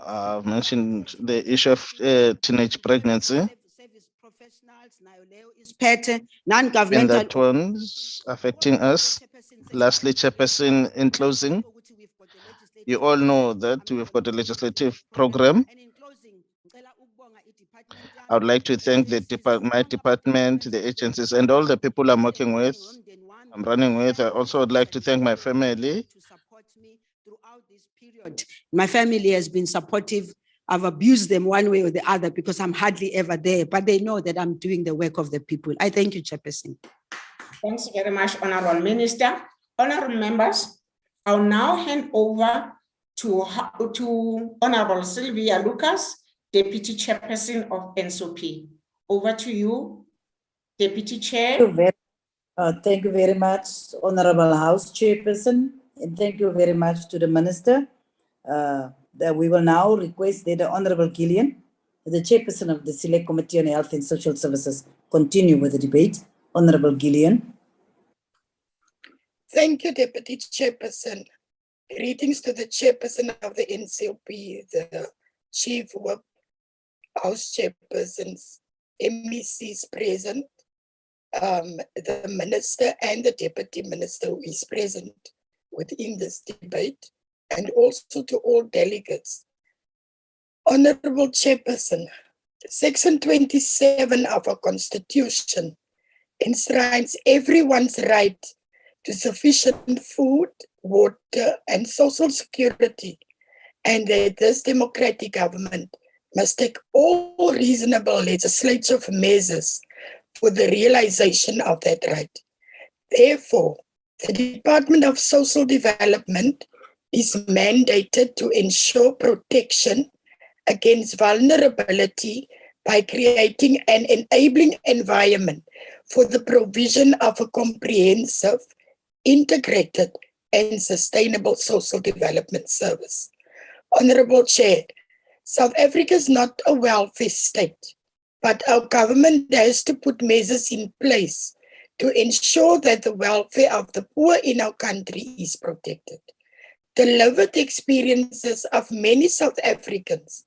I've mentioned the issue of teenage pregnancy. And that one's affecting us. Lastly, Chairperson, in closing, you all know that we've got a legislative program. I would like to thank my department, the agencies, and all the people I'm working with, I'm running with. I also would like to thank my family. My family has been supportive. I've abused them one way or the other because I'm hardly ever there, but they know that I'm doing the work of the people. I thank you, Chairperson. Thanks very much, Honorable Minister. Honorable members, I'll now hand over to Honorable Sylvia Lucas, Deputy Chairperson of NSOP. Over to you, Deputy Chair. Thank you very much, Honorable House Chairperson, and thank you very much to the Minister. That we will now request that the Honorable Gillian, the Chairperson of the Select Committee on Health and Social Services, continue with the debate. Honorable Gillian. Thank you, Deputy Chairperson. Greetings to the Chairperson of the NCOP, the Chief Whip, House Chairpersons, MECs present, the Minister and the Deputy Minister who is present within this debate, and also to all delegates. Honorable Chairperson, Section 27 of our Constitution enshrines everyone's right to sufficient food, water, and social security, and that this democratic government must take all reasonable legislative measures for the realization of that right. Therefore, the Department of Social Development is mandated to ensure protection against vulnerability by creating an enabling environment for the provision of a comprehensive, integrated, and sustainable social development service. Honorable Chair, South Africa is not a welfare state, but our government has to put measures in place to ensure that the welfare of the poor in our country is protected. The lived experiences of many South Africans,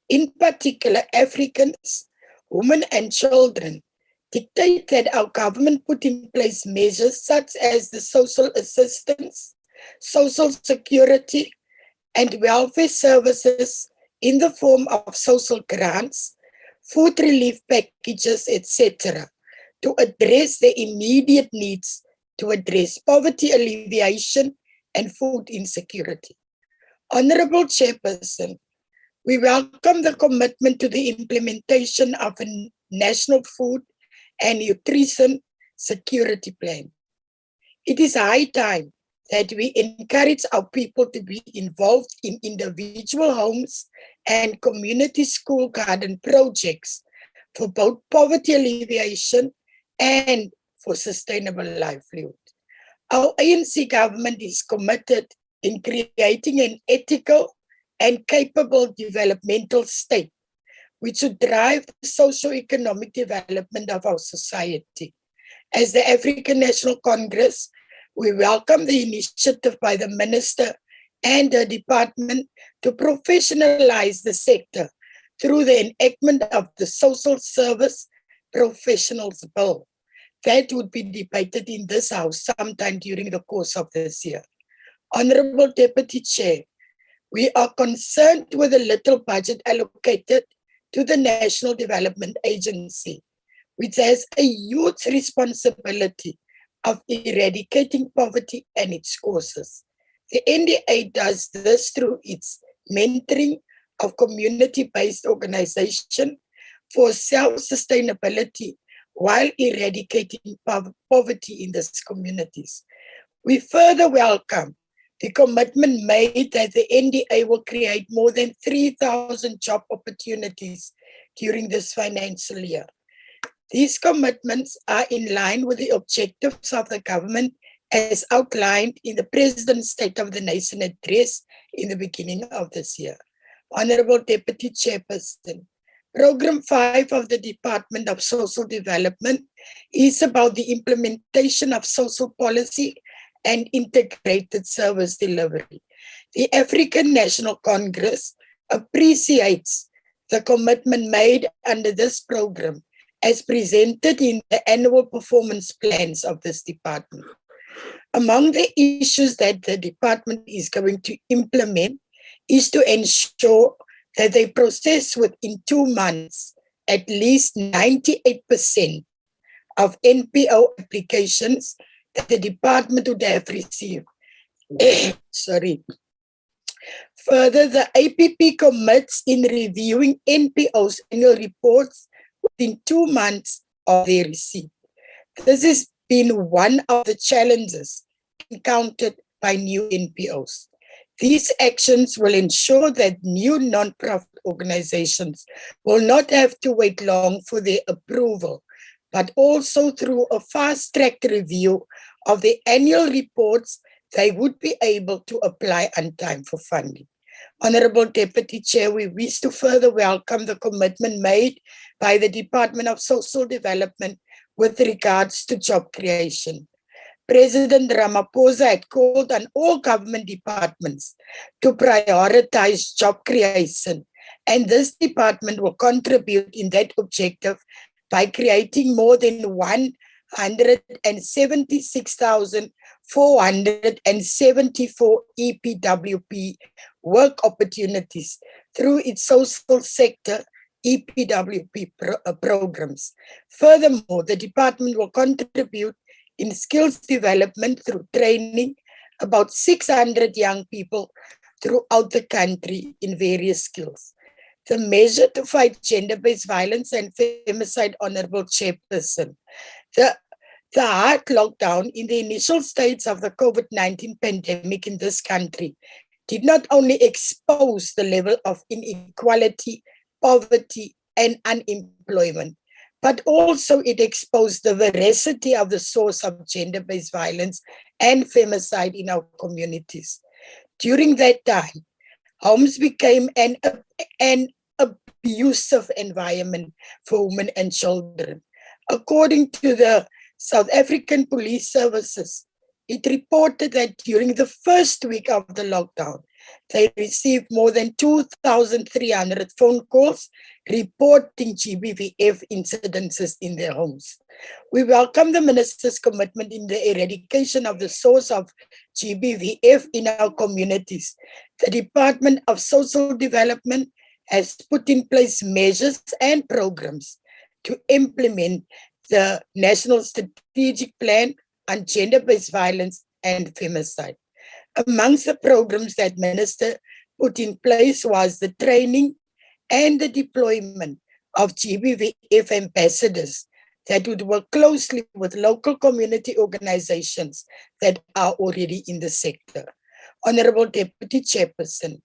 in particular Africans, women and children, dictate that our government put in place measures such as the social assistance, social security, and welfare services in the form of social grants, food relief packages, etc., to address the immediate needs to address poverty alleviation and food insecurity. Honorable Chairperson, we welcome the commitment to the implementation of a national food and nutrition security plan. It is high time that we encourage our people to be involved in individual homes and community school garden projects for both poverty alleviation and for sustainable livelihood. Our ANC government is committed in creating an ethical and capable developmental state which should drive the socio-economic development of our society. As the African National Congress, we welcome the initiative by the Minister and the Department to professionalize the sector through the enactment of the Social Service Professionals Bill. That would be debated in this House sometime during the course of this year. Honorable Deputy Chair, we are concerned with the little budget allocated to the National Development Agency, which has a huge responsibility of eradicating poverty and its causes. The NDA does this through its mentoring of community-based organization for self-sustainability while eradicating poverty in these communities. We further welcome the commitment made that the NDA will create more than 3,000 job opportunities during this financial year. These commitments are in line with the objectives of the government as outlined in the President's State of the Nation address in the beginning of this year. Honorable Deputy Chairperson, Program 5 of the Department of Social Development is about the implementation of social policy and integrated service delivery. The African National Congress appreciates the commitment made under this program as presented in the annual performance plans of this department. Among the issues that the department is going to implement is to ensure that they process within 2 months at least 98% of NPO applications that the department would have received. Sorry. Further, the APP commits in reviewing NPO's annual reports within 2 months of their receipt. This has been one of the challenges encountered by new NPOs. These actions will ensure that new non-profit organizations will not have to wait long for their approval, but also through a fast-track review of the annual reports, they would be able to apply on time for funding. Honorable Deputy Chair, we wish to further welcome the commitment made by the Department of Social Development with regards to job creation. President Ramaphosa had called on all government departments to prioritize job creation, and this department will contribute in that objective by creating more than 176,474 EPWP work opportunities through its social sector EPWP programs. Furthermore, the department will contribute in skills development through training about 600 young people throughout the country in various skills. The measure to fight gender-based violence and femicide, Honorable Chairperson. The hard lockdown in the initial stages of the COVID-19 pandemic in this country did not only expose the level of inequality, poverty, and unemployment, but also it exposed the veracity of the source of gender-based violence and femicide in our communities. During that time, homes became an abusive environment for women and children. According to the South African Police Services, it reported that during the first week of the lockdown, they received more than 2,300 phone calls reporting GBVF incidences in their homes. We welcome the Minister's commitment in the eradication of the source of GBVF in our communities. The Department of Social Development has put in place measures and programs to implement the National Strategic Plan on Gender-Based Violence and Femicide. Amongst the programs that Minister put in place was the training and the deployment of GBVF ambassadors that would work closely with local community organizations that are already in the sector. Honorable Deputy Chairperson,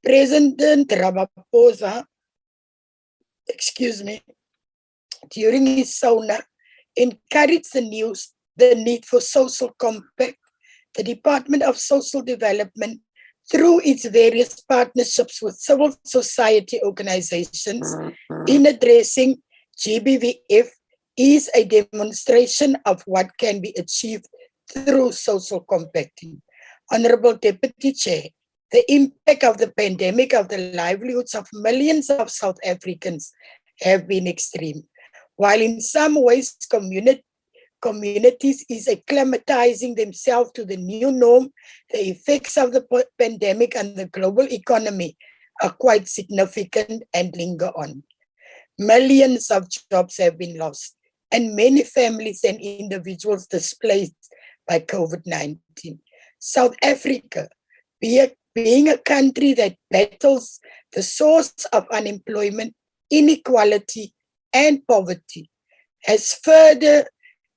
President Ramaphosa, during his SONA, encouraged the need for social compact. The Department of Social Development, through its various partnerships with civil society organizations in addressing GBVF, is a demonstration of what can be achieved through social compacting. Honorable Deputy Chair, the impact of the pandemic of the livelihoods of millions of South Africans have been extreme. While in some ways communities is acclimatizing themselves to the new norm, the effects of the pandemic on the global economy are quite significant and linger on. Millions of jobs have been lost, and many families and individuals displaced by COVID-19. South Africa, being a country that battles the source of unemployment, inequality, and poverty, has further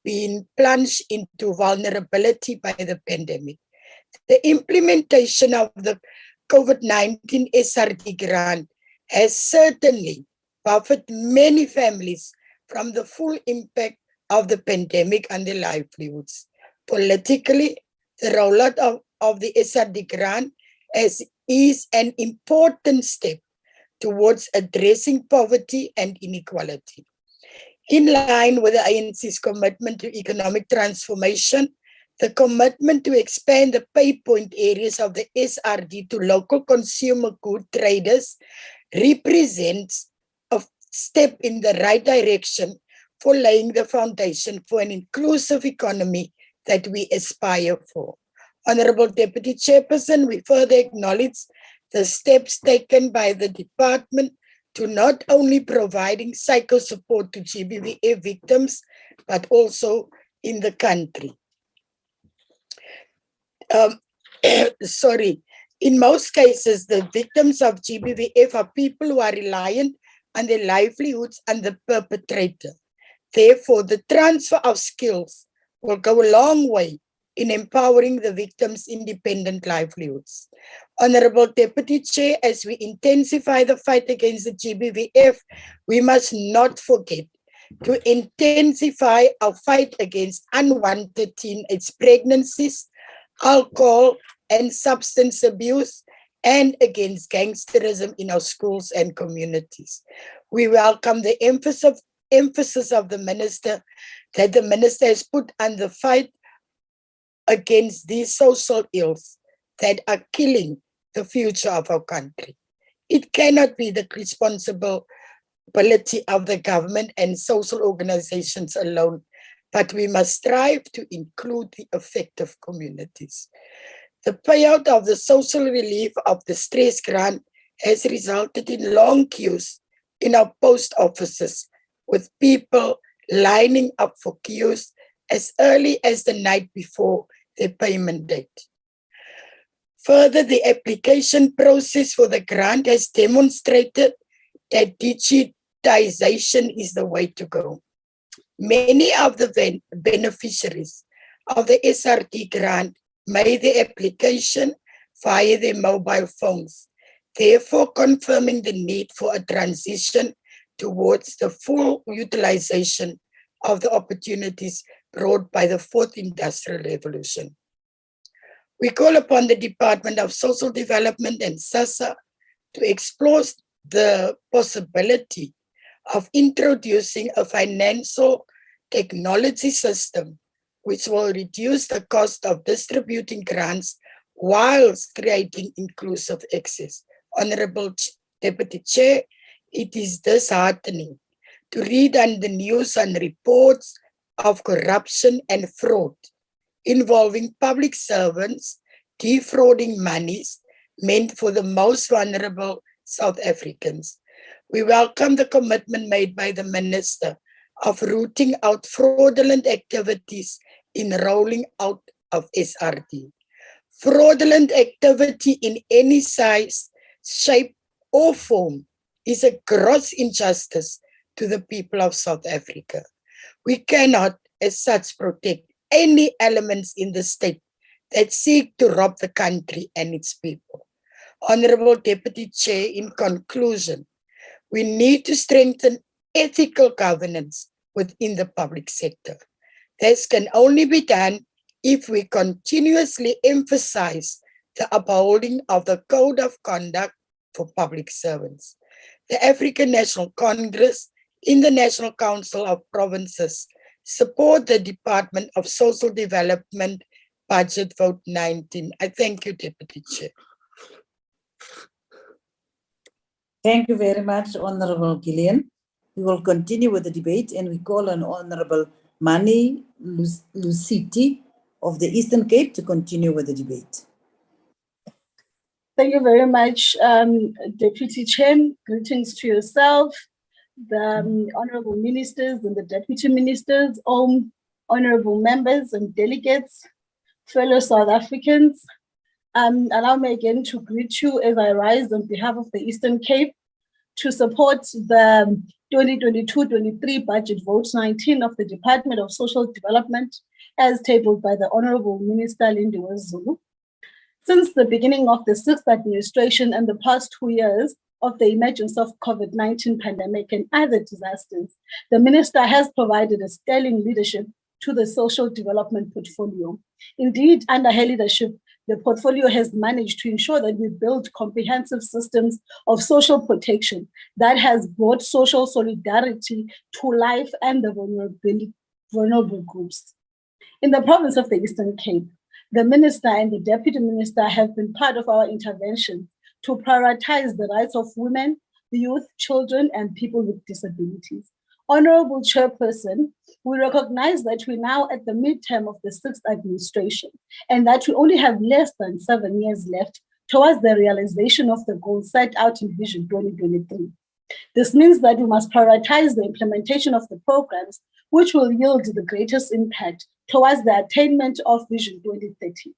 been plunged into vulnerability by the pandemic. The implementation of the COVID-19 SRD grant has certainly buffered many families from the full impact of the pandemic on their livelihoods. Politically, the rollout of the SRD grant is an important step towards addressing poverty and inequality. In line with the ANC's commitment to economic transformation, the commitment to expand the pay point areas of the SRD to local consumer good traders represents a step in the right direction for laying the foundation for an inclusive economy that we aspire for. Honorable Deputy Chairperson, we further acknowledge the steps taken by the department to not only providing psycho support to GBVF victims, but also in the country. In most cases, the victims of GBVF are people who are reliant on their livelihoods and the perpetrator. Therefore, the transfer of skills will go a long way in empowering the victims' independent livelihoods. Honorable Deputy Chair, as we intensify the fight against the GBVF, we must not forget to intensify our fight against unwanted teenage pregnancies, alcohol and substance abuse, and against gangsterism in our schools and communities. We welcome the emphasis of the Minister that the Minister has put on the fight against these social ills that are killing the future of our country. It cannot be the responsibility of the government and social organizations alone, but we must strive to include the affected communities. The payout of the social relief of the stress grant has resulted in long queues in our post offices, with people lining up for queues as early as the night before their payment date. Further, the application process for the grant has demonstrated that digitization is the way to go. Many of the beneficiaries of the SRD grant made the application via their mobile phones, therefore confirming the need for a transition towards the full utilization of the opportunities brought by the fourth industrial revolution. We call upon the Department of Social Development and SASSA to explore the possibility of introducing a financial technology system which will reduce the cost of distributing grants whilst creating inclusive access. Honorable Deputy Chair, it is disheartening to read on the news and reports of corruption and fraud involving public servants defrauding monies meant for the most vulnerable South Africans. We welcome the commitment made by the Minister of rooting out fraudulent activities in rolling out of SRD. Fraudulent activity in any size, shape, or form is a gross injustice to the people of South Africa. We cannot, as such, protect any elements in the state that seek to rob the country and its people. Honorable Deputy Chair, in conclusion, we need to strengthen ethical governance within the public sector. This can only be done if we continuously emphasize the upholding of the Code of Conduct for Public Servants. The African National Congress in the National Council of Provinces support the Department of Social Development Budget Vote 19. I thank you, Deputy Chair. Thank you very much, Honorable Gillian. We will continue with the debate and we call on Honorable Mani Luciti of the Eastern Cape to continue with the debate. Thank you very much, Deputy Chair. Greetings to yourself, the honorable ministers and the deputy ministers, all honorable members and delegates, fellow South Africans. Allow me again to greet you as I rise on behalf of the Eastern Cape to support the 2022-23 Budget Vote 19 of the Department of Social Development as tabled by the Honorable Minister Lindiwe Zulu. Since the beginning of the sixth administration and the past 2 years of the emergence of COVID-19 pandemic and other disasters, the Minister has provided a sterling leadership to the social development portfolio. Indeed, under her leadership, the portfolio has managed to ensure that we build comprehensive systems of social protection that has brought social solidarity to life and the vulnerable groups. In the province of the Eastern Cape, the Minister and the Deputy Minister have been part of our intervention to prioritize the rights of women, youth, children, and people with disabilities. Honorable Chairperson, we recognize that we're now at the midterm of the sixth administration and that we only have less than 7 years left towards the realization of the goals set out in Vision 2023. This means that we must prioritize the implementation of the programs which will yield the greatest impact towards the attainment of Vision 2030.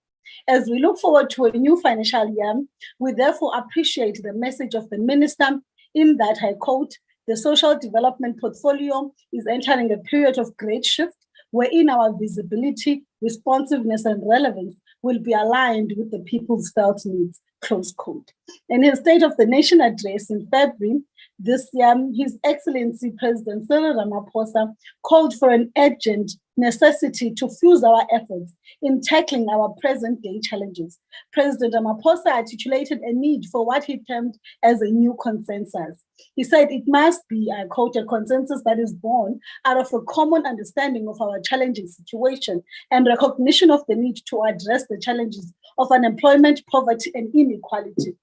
As we look forward to a new financial year, we therefore appreciate the message of the Minister in that I quote, "The social development portfolio is entering a period of great shift wherein our visibility, responsiveness, and relevance will be aligned with the people's felt needs," close quote. In his State of the Nation address in February this year, His Excellency President Cyril Ramaphosa called for an urgent necessity to fuse our efforts in tackling our present-day challenges. President Ramaphosa articulated a need for what he termed as a new consensus. He said it must be, I quote, "a consensus that is born out of a common understanding of our challenging situation and recognition of the need to address the challenges of unemployment, poverty, and inequality."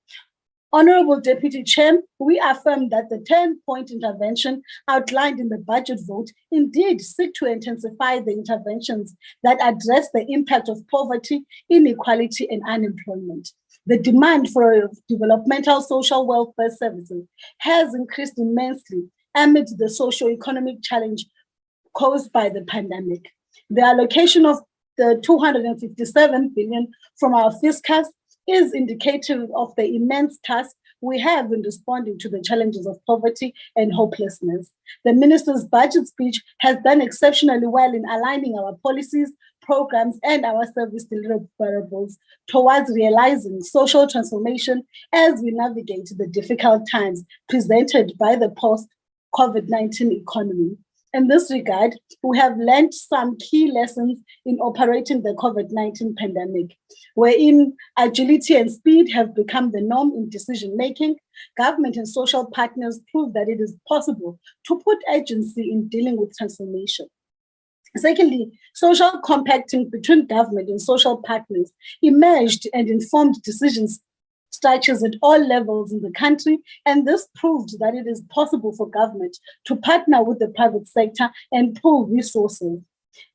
Honorable Deputy Chair, we affirm that the 10-point intervention outlined in the budget vote indeed seek to intensify the interventions that address the impact of poverty, inequality, and unemployment. The demand for developmental social welfare services has increased immensely amid the socio-economic challenge caused by the pandemic. The allocation of the 257 billion from our fiscus is indicative of the immense task we have in responding to the challenges of poverty and hopelessness. The minister's budget speech has done exceptionally well in aligning our policies, programs, and our service deliverables towards realizing social transformation as we navigate the difficult times presented by the post-COVID-19 economy. In this regard, we have learned some key lessons in operating the COVID-19 pandemic, wherein agility and speed have become the norm in decision-making. Government and social partners prove that it is possible to put agency in dealing with transformation. Secondly, social compacting between government and social partners emerged and informed decisions structures at all levels in the country, and this proved that it is possible for government to partner with the private sector and pool resources.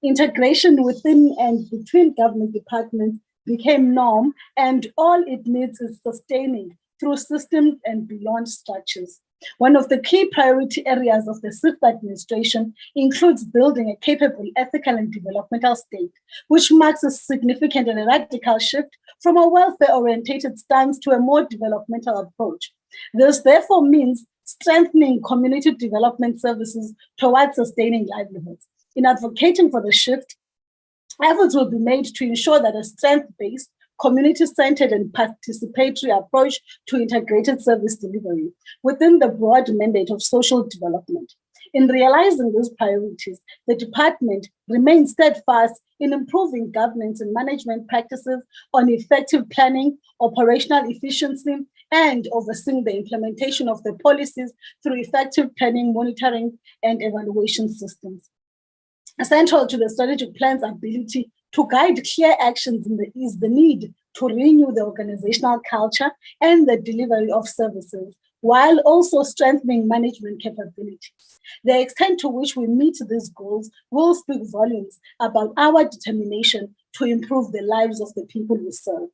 Integration within and between government departments became norm, and all it needs is sustaining through systems and beyond structures. One of the key priority areas of the sixth administration includes building a capable, ethical, and developmental state, which marks a significant and a radical shift from a welfare-oriented stance to a more developmental approach. This therefore means strengthening community development services towards sustaining livelihoods. In advocating for the shift, efforts will be made to ensure that a strength-based, community-centered and participatory approach to integrated service delivery within the broad mandate of social development. In realizing these priorities, the department remains steadfast in improving governance and management practices on effective planning, operational efficiency, and overseeing the implementation of the policies through effective planning, monitoring, and evaluation systems. Essential to the strategic plan's ability to guide clear actions is the need to renew the organizational culture and the delivery of services, while also strengthening management capabilities. The extent to which we meet these goals will speak volumes about our determination to improve the lives of the people we serve.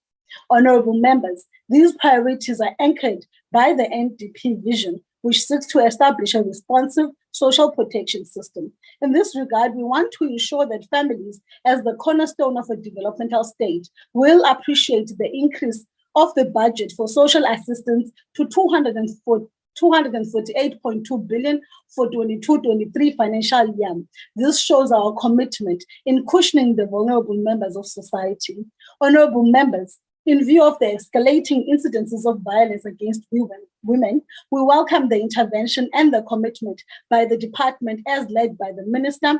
Honorable members, these priorities are anchored by the NDP vision, which seeks to establish a responsive social protection system. In this regard, we want to ensure that families, as the cornerstone of a developmental state, will appreciate the increase of the budget for social assistance to 248.2 billion for 22-23 financial year. This shows our commitment in cushioning the vulnerable members of society. Honorable members, in view of the escalating incidences of violence against women, we welcome the intervention and the commitment by the department as led by the minister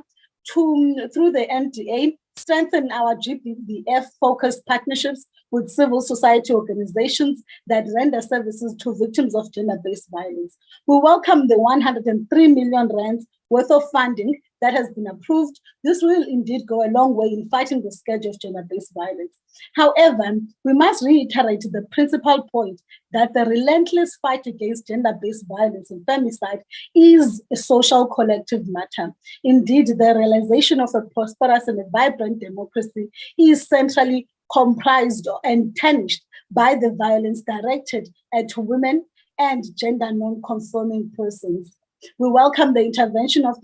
to, through the NDA, strengthen our GBVF-focused partnerships with civil society organizations that render services to victims of gender-based violence. We welcome the 103 million rands worth of funding that has been approved. This will indeed go a long way in fighting the scourge of gender-based violence. However, we must reiterate the principal point that the relentless fight against gender-based violence and femicide is a social collective matter. Indeed, the realization of a prosperous and a vibrant democracy is centrally comprised and tarnished by the violence directed at women and gender non-conforming persons. We welcome the intervention of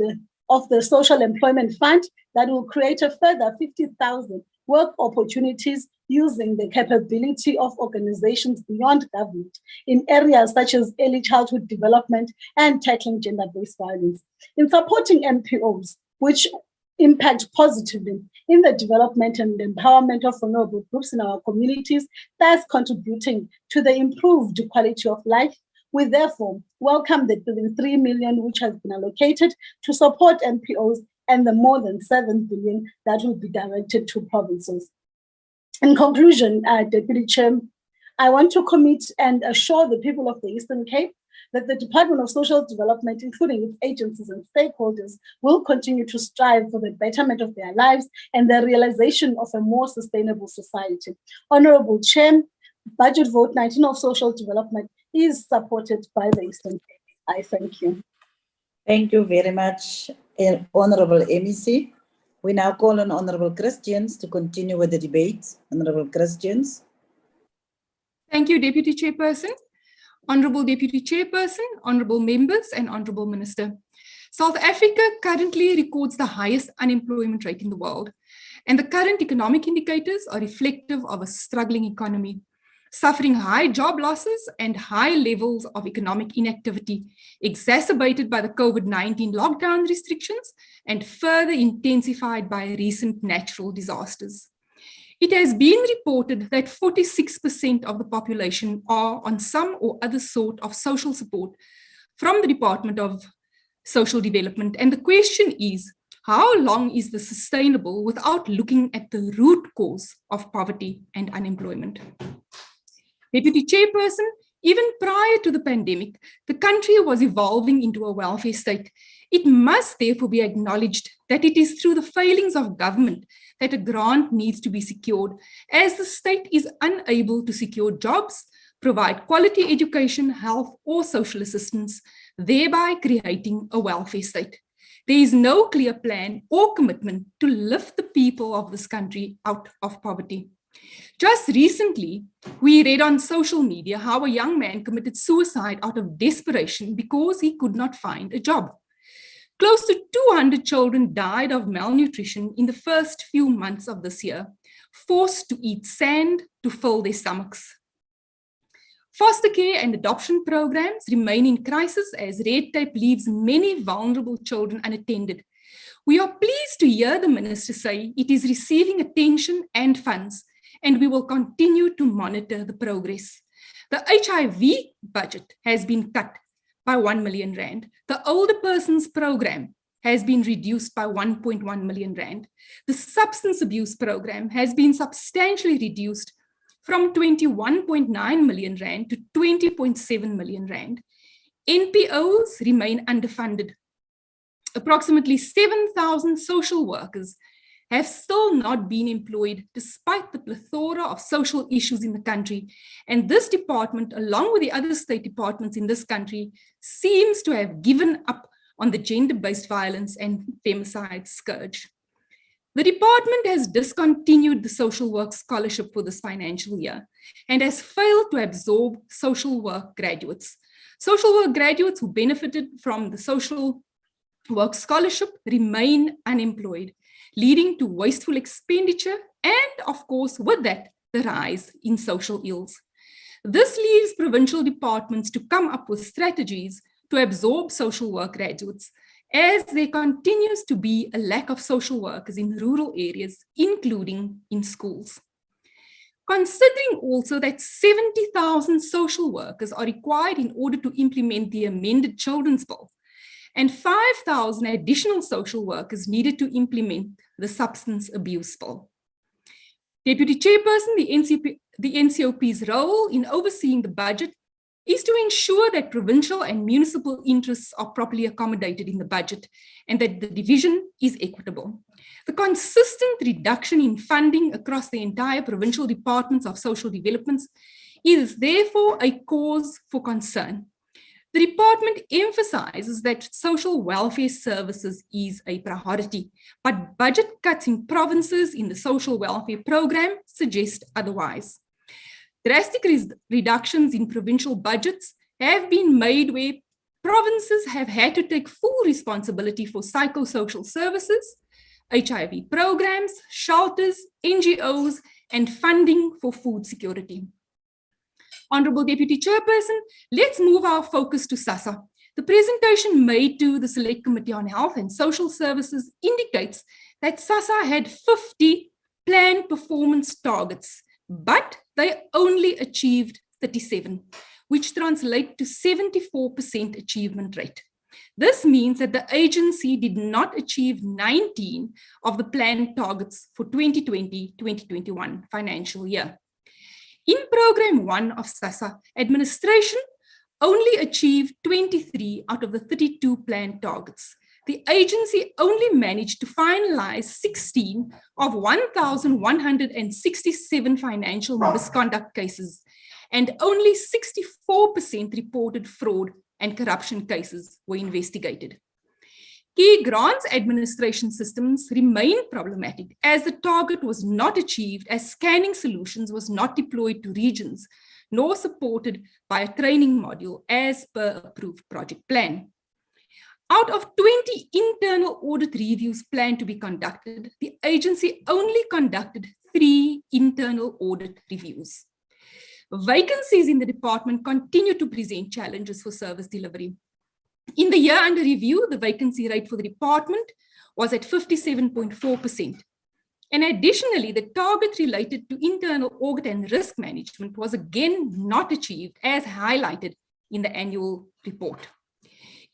the Social Employment Fund that will create a further 50,000 work opportunities using the capability of organizations beyond government in areas such as early childhood development and tackling gender-based violence. In supporting MPOs, which impact positively in the development and empowerment of vulnerable groups in our communities, thus contributing to the improved quality of life, we therefore welcome the 3 million which has been allocated to support MPOs and the more than 7 billion that will be directed to provinces. In conclusion, Deputy Chair, I want to commit and assure the people of the Eastern Cape that the Department of Social Development, including its agencies and stakeholders, will continue to strive for the betterment of their lives and the realization of a more sustainable society. Honorable Chair, Budget Vote 19 of Social Development is supported by the Eastern Cape. I thank you. Thank you very much, Honorable MEC. We now call on Honorable Christians to continue with the debate. Honorable Christians. Thank you, Deputy Chairperson. Honorable Deputy Chairperson, honorable members, and honorable Minister. South Africa currently records the highest unemployment rate in the world, and the current economic indicators are reflective of a struggling economy, suffering high job losses and high levels of economic inactivity, exacerbated by the COVID-19 lockdown restrictions and further intensified by recent natural disasters. It has been reported that 46% of the population are on some or other sort of social support from the Department of Social Development. And the question is, how long is this sustainable without looking at the root cause of poverty and unemployment? Deputy Chairperson, even prior to the pandemic, the country was evolving into a welfare state. It must therefore be acknowledged that it is through the failings of government that a grant needs to be secured, as the state is unable to secure jobs, provide quality education, health, or social assistance, thereby creating a welfare state. There is no clear plan or commitment to lift the people of this country out of poverty. Just recently, we read on social media how a young man committed suicide out of desperation because he could not find a job. Close to 200 children died of malnutrition in the first few months of this year, forced to eat sand to fill their stomachs. Foster care and adoption programs remain in crisis as red tape leaves many vulnerable children unattended. We are pleased to hear the Minister say it is receiving attention and funds, and we will continue to monitor the progress. The HIV budget has been cut by 1 million rand. The older persons program has been reduced by 1.1 million rand. The substance abuse program has been substantially reduced from 21.9 million rand to 20.7 million rand. NPOs remain underfunded. Approximately 7,000 social workers have still not been employed despite the plethora of social issues in the country. And this department, along with the other state departments in this country, seems to have given up on the gender-based violence and femicide scourge. The department has discontinued the social work scholarship for this financial year and has failed to absorb social work graduates. Social work graduates who benefited from the social work scholarship remain unemployed, leading to wasteful expenditure and, of course, with that, the rise in social ills. This leaves provincial departments to come up with strategies to absorb social work graduates, as there continues to be a lack of social workers in rural areas, including in schools. Considering also that 70,000 social workers are required in order to implement the amended Children's Bill, and 5,000 additional social workers needed to implement the Substance Abuse Bill. Deputy Chairperson, the NCOP's role in overseeing the budget is to ensure that provincial and municipal interests are properly accommodated in the budget and that the division is equitable. The consistent reduction in funding across the entire provincial departments of social developments is therefore a cause for concern. The department emphasizes that social welfare services is a priority, but budget cuts in provinces in the social welfare program suggest otherwise. Drastic reductions in provincial budgets have been made where provinces have had to take full responsibility for psychosocial services, HIV programs, shelters, NGOs, and funding for food security. Honorable Deputy Chairperson, let's move our focus to SASSA. The presentation made to the Select Committee on Health and Social Services indicates that SASSA had 50 planned performance targets, but they only achieved 37, which translate to 74% achievement rate. This means that the agency did not achieve 19 of the planned targets for 2020-2021 financial year. In Program 1 of SASSA, administration only achieved 23 out of the 32 planned targets. The agency only managed to finalize 16 of 1,167 financial misconduct cases, and only 64% reported fraud and corruption cases were investigated. Key grants administration systems remain problematic as the target was not achieved, as scanning solutions was not deployed to regions, nor supported by a training module as per approved project plan. Out of 20 internal audit reviews planned to be conducted, the agency only conducted 3 internal audit reviews. Vacancies in the department continue to present challenges for service delivery. In the year under review, the vacancy rate for the department was at 57.4%. And additionally, the target related to internal audit and risk management was again not achieved, as highlighted in the annual report.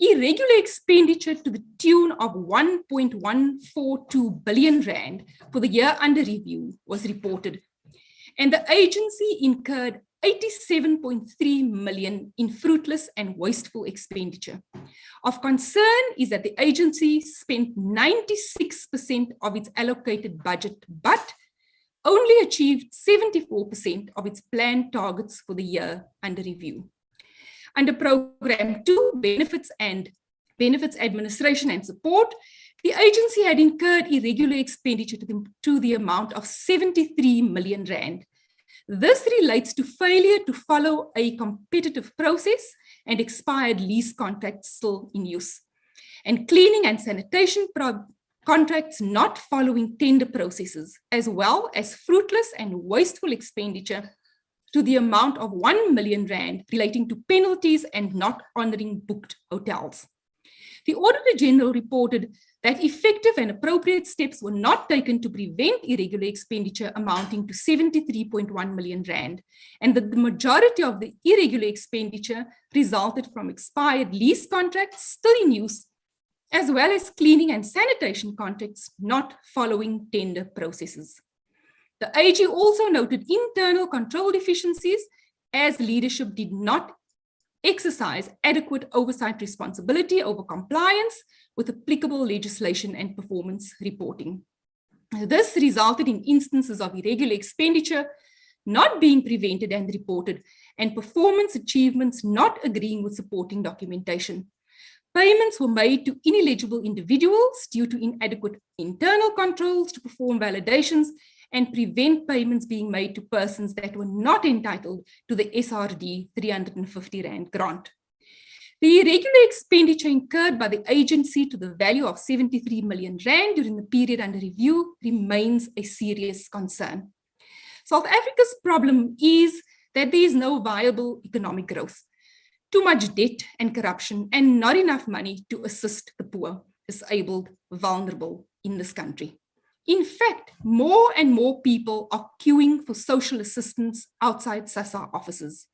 Irregular expenditure to the tune of 1.142 billion rand for the year under review was reported, and the agency incurred 87.3 million in fruitless and wasteful expenditure. Of concern is that the agency spent 96% of its allocated budget, but only achieved 74% of its planned targets for the year under review. Under Program 2, Benefits Administration and Support, the agency had incurred irregular expenditure to the amount of 73 million rand. This relates to failure to follow a competitive process and expired lease contracts still in use, and cleaning and sanitation contracts not following tender processes, as well as fruitless and wasteful expenditure to the amount of 1 million rand relating to penalties and not honoring booked hotels. The Auditor General reported that effective and appropriate steps were not taken to prevent irregular expenditure amounting to 73.1 million rand, and that the majority of the irregular expenditure resulted from expired lease contracts still in use, as well as cleaning and sanitation contracts not following tender processes. The AG also noted internal control deficiencies as leadership did not exercise adequate oversight responsibility over compliance with applicable legislation and performance reporting. This resulted in instances of irregular expenditure not being prevented and reported, and performance achievements not agreeing with supporting documentation. Payments were made to ineligible individuals due to inadequate internal controls to perform validations and prevent payments being made to persons that were not entitled to the SRD 350 Rand grant. The irregular expenditure incurred by the agency to the value of 73 million Rand during the period under review remains a serious concern. South Africa's problem is that there is no viable economic growth, too much debt and corruption, and not enough money to assist the poor, disabled, vulnerable in this country. In fact, more and more people are queuing for social assistance outside SASSA offices.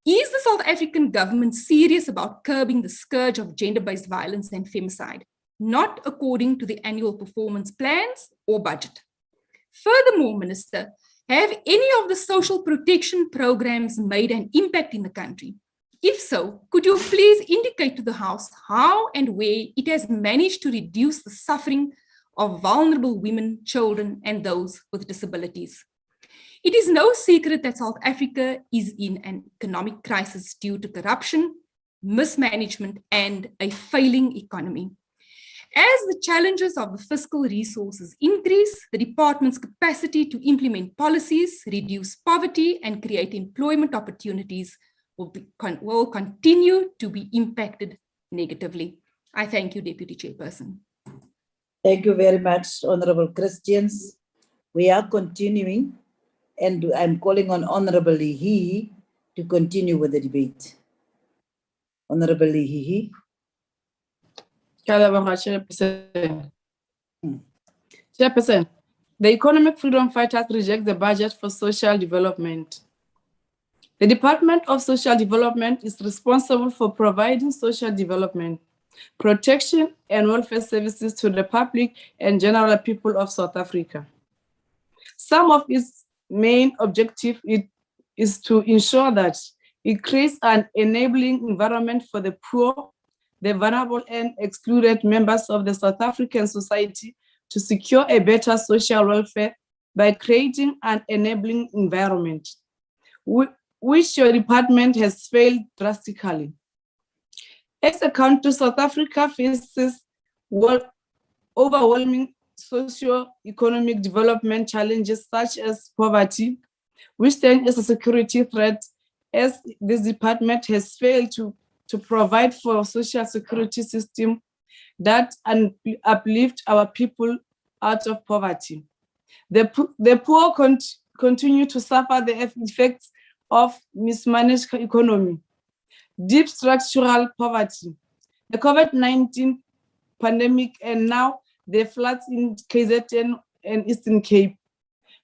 Is the South African government serious about curbing the scourge of gender-based violence and femicide, not according to the annual performance plans or budget? Furthermore, Minister, have any of the social protection programs made an impact in the country? If so, could you please indicate to the House how and where it has managed to reduce the suffering of vulnerable women, children, and those with disabilities? It is no secret that South Africa is in an economic crisis due to corruption, mismanagement, and a failing economy. As the challenges of the fiscal resources increase, the department's capacity to implement policies, reduce poverty, and create employment opportunities will continue to be impacted negatively. I thank you, Deputy Chairperson. Thank you very much, Honorable Christians. We are continuing, and I'm calling on Honorable Leahy to continue with the debate. Honorable Leahy. Chairperson, the Economic Freedom Fighters reject the budget for social development. The Department of Social Development is responsible for providing social development, protection, and welfare services to the public and general people of South Africa. Some of its main objectives is to ensure that it creates an enabling environment for the poor, the vulnerable, and excluded members of the South African society to secure a better social welfare by creating an enabling environment, which your department has failed drastically. As a country, South Africa faces overwhelming socio-economic development challenges such as poverty, which stand as a security threat, as this department has failed to to provide for a social security system that uplift our people out of poverty. The poor continue to suffer the effects of mismanaged economy, deep structural poverty, the COVID-19 pandemic, and now the floods in KZN and Eastern Cape.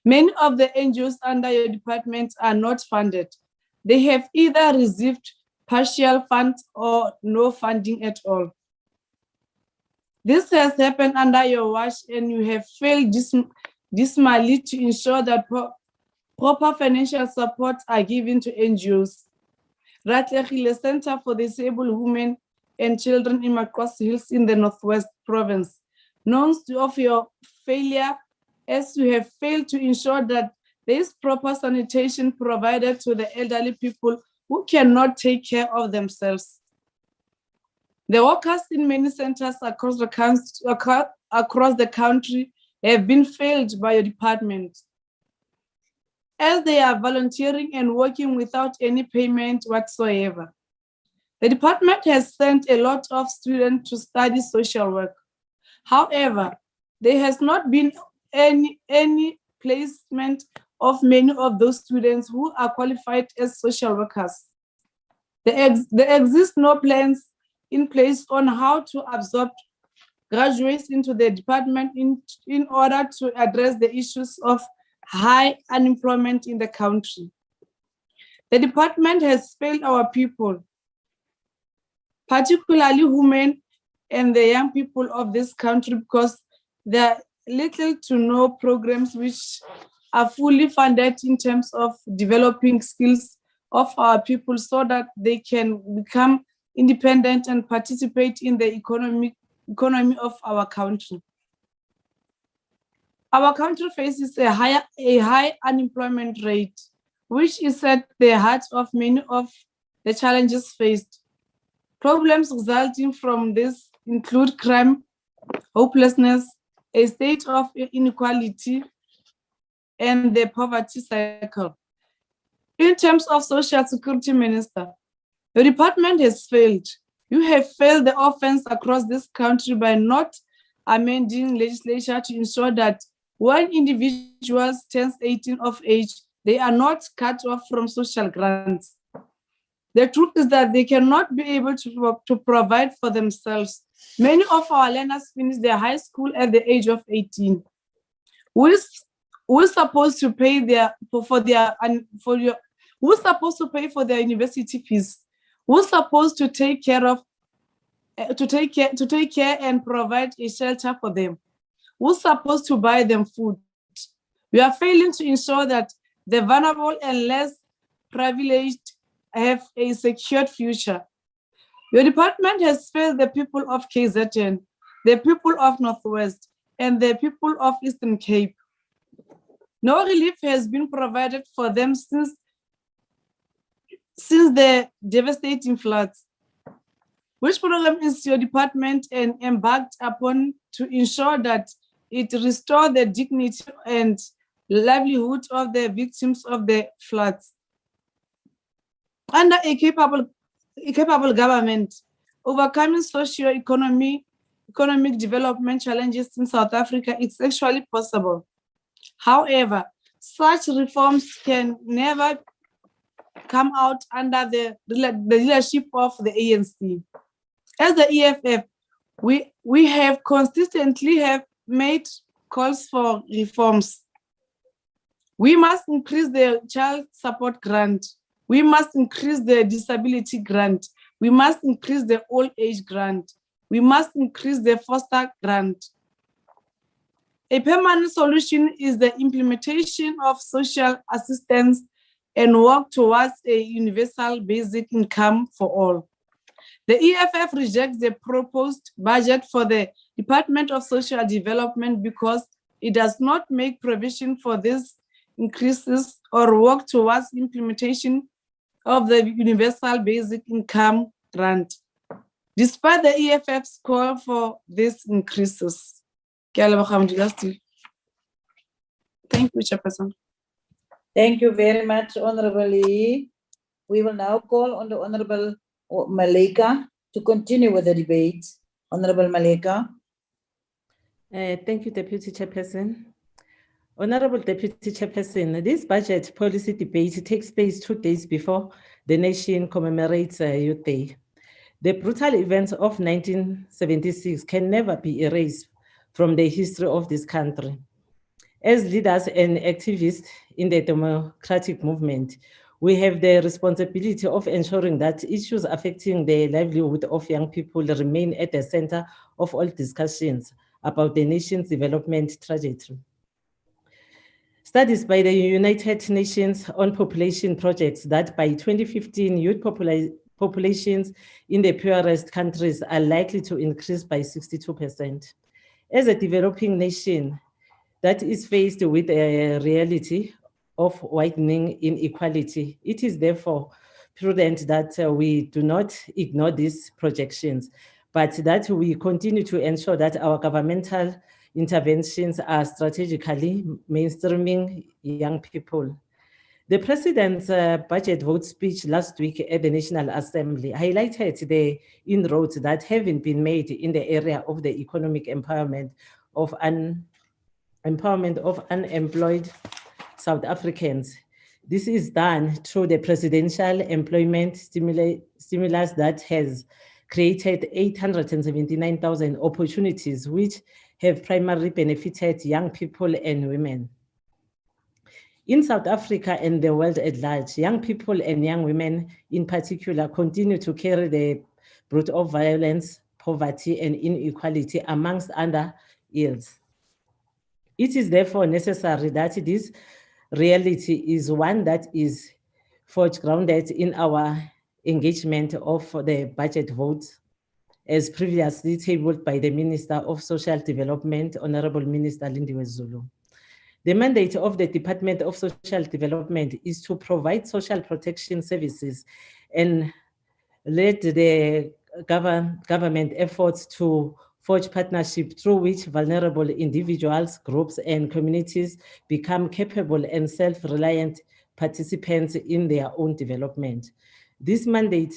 Many of the NGOs under your department are not funded. They have either received partial funds or no funding at all. This has happened under your watch, and you have failed dismally to ensure that proper financial support are given to NGOs. Ratlehile Center for Disabled Women and Children in Macross Hills in the Northwest Province knows of your failure, as you have failed to ensure that there is proper sanitation provided to the elderly people who cannot take care of themselves. The workers in many centers across the country have been failed by your department, as they are volunteering and working without any payment whatsoever. The department has sent a lot of students to study social work. However, there has not been any placement of many of those students who are qualified as social workers. There exist no plans in place on how to absorb graduates into the department in order to address the issues of high unemployment in the country. The department has failed our people, particularly women and the young people of this country, because there are little to no programs which are fully funded in terms of developing skills of our people so that they can become independent and participate in the economy of our country. Our country faces a high unemployment rate, which is at the heart of many of the challenges faced. Problems resulting from this include crime, hopelessness, a state of inequality, and the poverty cycle. In terms of Social Security Minister, your department has failed. You have failed the offense across this country by not amending legislation to ensure that when individuals turn 18 of age, they are not cut off from social grants. The truth is that they cannot be able to provide for themselves. Many of our learners finish their high school at the age of 18. Who's supposed to pay who's supposed to pay for their university fees? Who's supposed to take care and provide a shelter for them? Who's supposed to buy them food? We are failing to ensure that the vulnerable and less privileged have a secured future. Your department has failed the people of KZN, the people of Northwest, and the people of Eastern Cape. No relief has been provided for them since the devastating floods. Which program is your department and embarked upon to ensure that it restores the dignity and livelihood of the victims of the floods? Under a capable government, overcoming socio-economic development challenges in South Africa is actually possible. However, such reforms can never come out under the leadership of the ANC. As the EFF, we have consistently made calls for reforms. We must increase the child support grant. We must increase the disability grant. We must increase the old age grant. We must increase the foster grant. A permanent solution is the implementation of social assistance and work towards a universal basic income for all. The EFF rejects the proposed budget for the Department of Social Development because it does not make provision for these increases or work towards implementation of the universal basic income grant, despite the EFF's call for these increases. Thank you, Chairperson. Thank you very much, Honorable Lee. We will now call on the Honorable Maleka to continue with the debate. Honorable Maleka. Thank you, Deputy Chairperson. Honorable Deputy Chairperson, this budget policy debate takes place 2 days before the nation commemorates Youth Day. The brutal events of 1976 can never be erased from the history of this country. As leaders and activists in the democratic movement, we have the responsibility of ensuring that issues affecting the livelihood of young people remain at the center of all discussions about the nation's development trajectory. Studies by the United Nations on population projects that by 2015, youth populations in the poorest countries are likely to increase by 62%. As a developing nation that is faced with a reality of widening inequality, it is therefore prudent that we do not ignore these projections, but that we continue to ensure that our governmental interventions are strategically mainstreaming young people. The President's budget vote speech last week at the National Assembly highlighted the inroads that have been made in the area of the economic empowerment of unemployed South Africans. This is done through the presidential employment stimulus that has created 879,000 opportunities, which have primarily benefited young people and women. In South Africa and the world at large, young people and young women in particular continue to carry the brunt of violence, poverty, and inequality amongst other ills. It is therefore necessary that this reality is one that is grounded in our engagement of the budget vote, as previously tabled by the Minister of Social Development, Honorable Minister Lindiwe Zulu. The mandate of the Department of Social Development is to provide social protection services and lead the government efforts to forge partnership through which vulnerable individuals, groups, and communities become capable and self-reliant participants in their own development. This mandate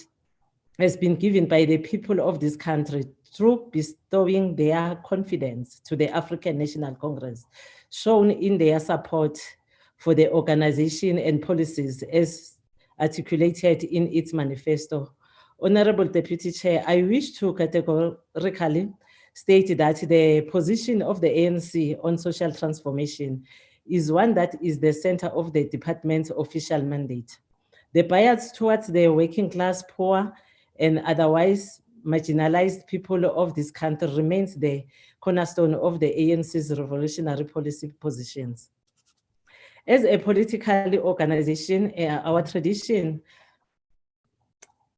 has been given by the people of this country through bestowing their confidence to the African National Congress, shown in their support for the organization and policies as articulated in its manifesto. Honorable Deputy Chair, I wish to categorically state that the position of the ANC on social transformation is one that is the center of the department's official mandate. The bias towards the working class, poor, and otherwise marginalized people of this country remains the cornerstone of the ANC's revolutionary policy positions. As a political organization, our tradition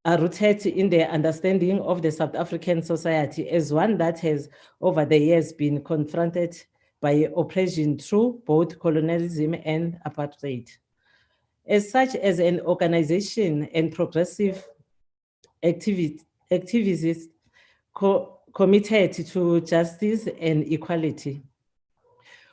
are rooted in the understanding of the South African society as one that has over the years been confronted by oppression through both colonialism and apartheid. As such, as an organization and progressive activists committed to justice and equality,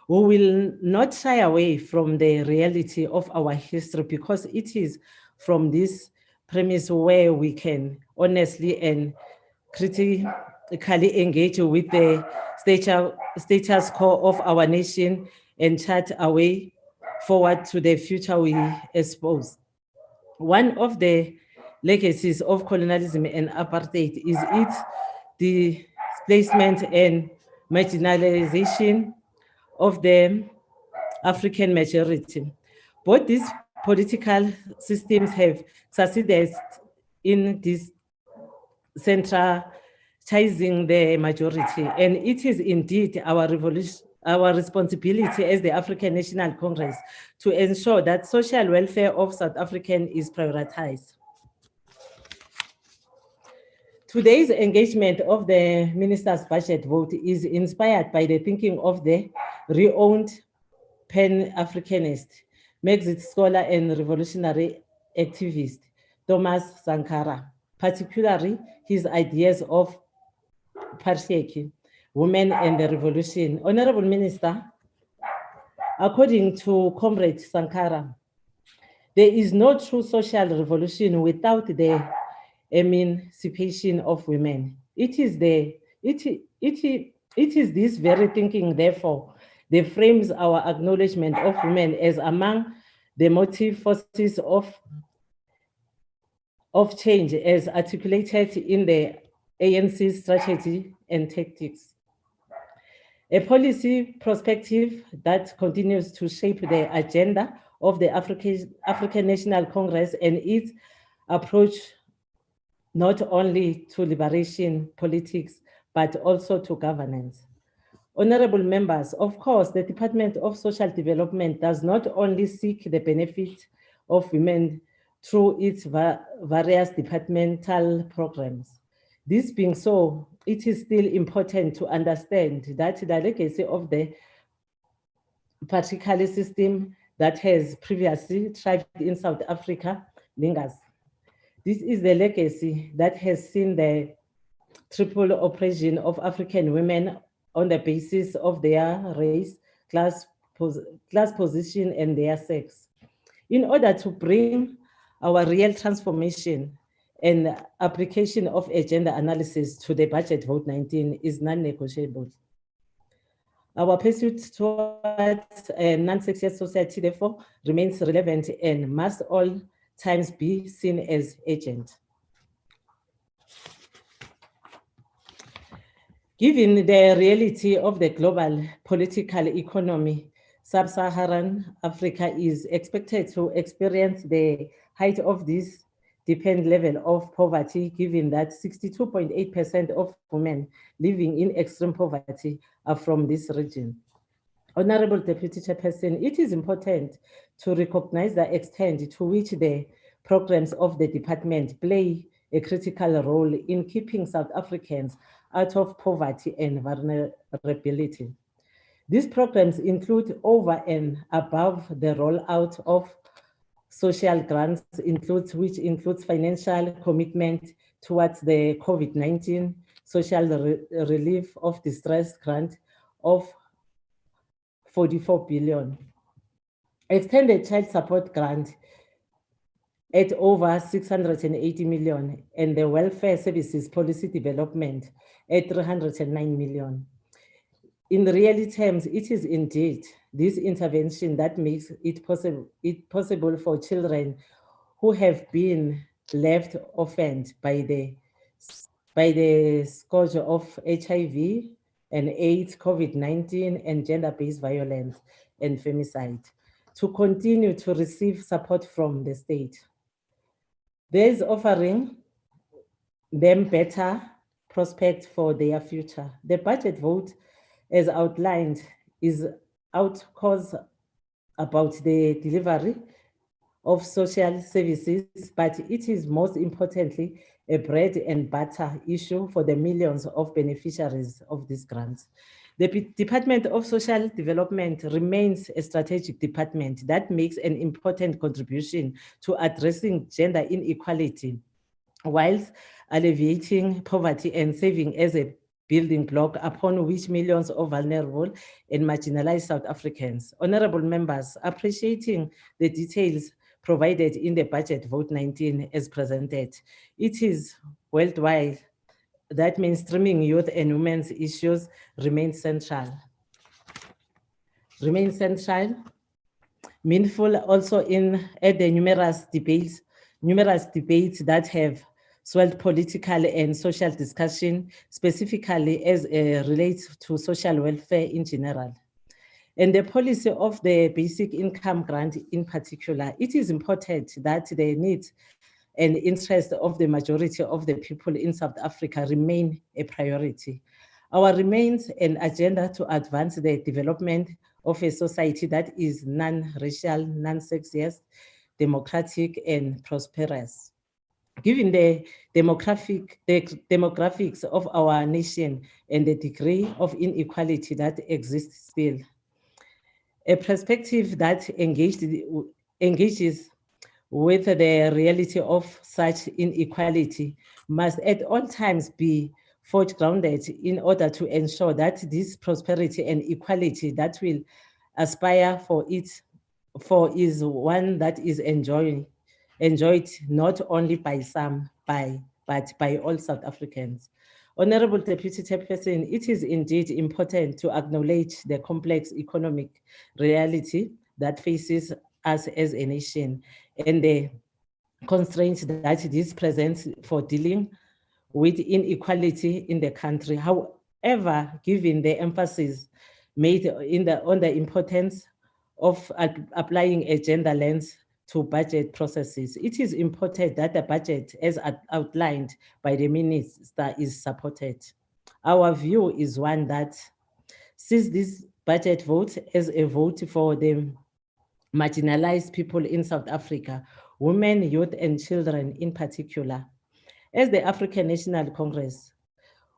we will not shy away from the reality of our history, because it is from this premise where we can honestly and critically engage with the status quo of our nation and chart a way forward to the future we espouse. One of the legacies of colonialism and apartheid is its displacement and marginalization of the African majority. Both these political systems have succeeded in this centralizing the majority, and it is indeed our responsibility as the African National Congress to ensure that social welfare of South Africans is prioritized. Today's engagement of the minister's budget vote is inspired by the thinking of the renowned Pan-Africanist, Marxist scholar and revolutionary activist, Thomas Sankara, particularly his ideas of patriarchy, women and the revolution. Honorable Minister, according to Comrade Sankara, there is no true social revolution without the emancipation of women. It is this very thinking, therefore, that frames our acknowledgement of women as among the motive forces of change as articulated in the ANC's strategy and tactics. A policy perspective that continues to shape the agenda of the African National Congress and its approach not only to liberation politics, but also to governance. Honorable members, of course, the Department of Social Development does not only seek the benefit of women through its various departmental programs. This being so, it is still important to understand that the legacy of the patriarchal system that has previously thrived in South Africa lingers. This is the legacy that has seen the triple oppression of African women on the basis of their race, class position, and their sex. In order to bring our real transformation and application of a gender analysis to the budget vote 19 is non-negotiable. Our pursuit towards a non-sexist society, therefore, remains relevant and must all times be seen as urgent. Given the reality of the global political economy, Sub-Saharan Africa is expected to experience the height of this dependent level of poverty, given that 62.8% of women living in extreme poverty are from this region. Honorable Deputy Chairperson, it is important to recognize the extent to which the programs of the department play a critical role in keeping South Africans out of poverty and vulnerability. These programs include over and above the rollout of social grants, which includes financial commitment towards the COVID-19 social relief of distress grant of 44 billion. Extended child support grant at over 680 million, and the welfare services policy development at 309 million. In real terms, it is indeed this intervention that makes it possible for children who have been left orphaned by the scourge of HIV and AIDS, COVID-19, and gender-based violence and femicide to continue to receive support from the state. There is offering them better prospects for their future. The budget vote, as outlined, is out cause about the delivery of social services, but it is most importantly a bread and butter issue for the millions of beneficiaries of these grants. The Department of Social Development remains a strategic department that makes an important contribution to addressing gender inequality, whilst alleviating poverty and serving as a building block upon which millions of vulnerable and marginalized South Africans. Honorable members, appreciating the details provided in the budget vote 19 as presented, it is worldwide that mainstreaming youth and women's issues remain central. Meaningful also at the numerous debates that have swelled political and social discussion, specifically as it relates to social welfare in general. And the policy of the basic income grant in particular, it is important that the needs and interest of the majority of the people in South Africa remain a priority. Our remains an agenda to advance the development of a society that is non-racial, non-sexist, democratic, and prosperous. Given the demographics of our nation and the degree of inequality that exists still, a perspective that engages with the reality of such inequality must at all times be forward-grounded in order to ensure that this prosperity and equality that will aspire for is one that is enjoyed not only by some, but by all South Africans. Honorable Deputy Chairperson, it is indeed important to acknowledge the complex economic reality that faces us as a nation and the constraints that this presents for dealing with inequality in the country. However, given the emphasis made on the importance of applying a gender lens to budget processes, it is important that the budget, as outlined by the Minister, is supported. Our view is one that sees this budget vote as a vote for the marginalized people in South Africa, women, youth, and children in particular. As the African National Congress,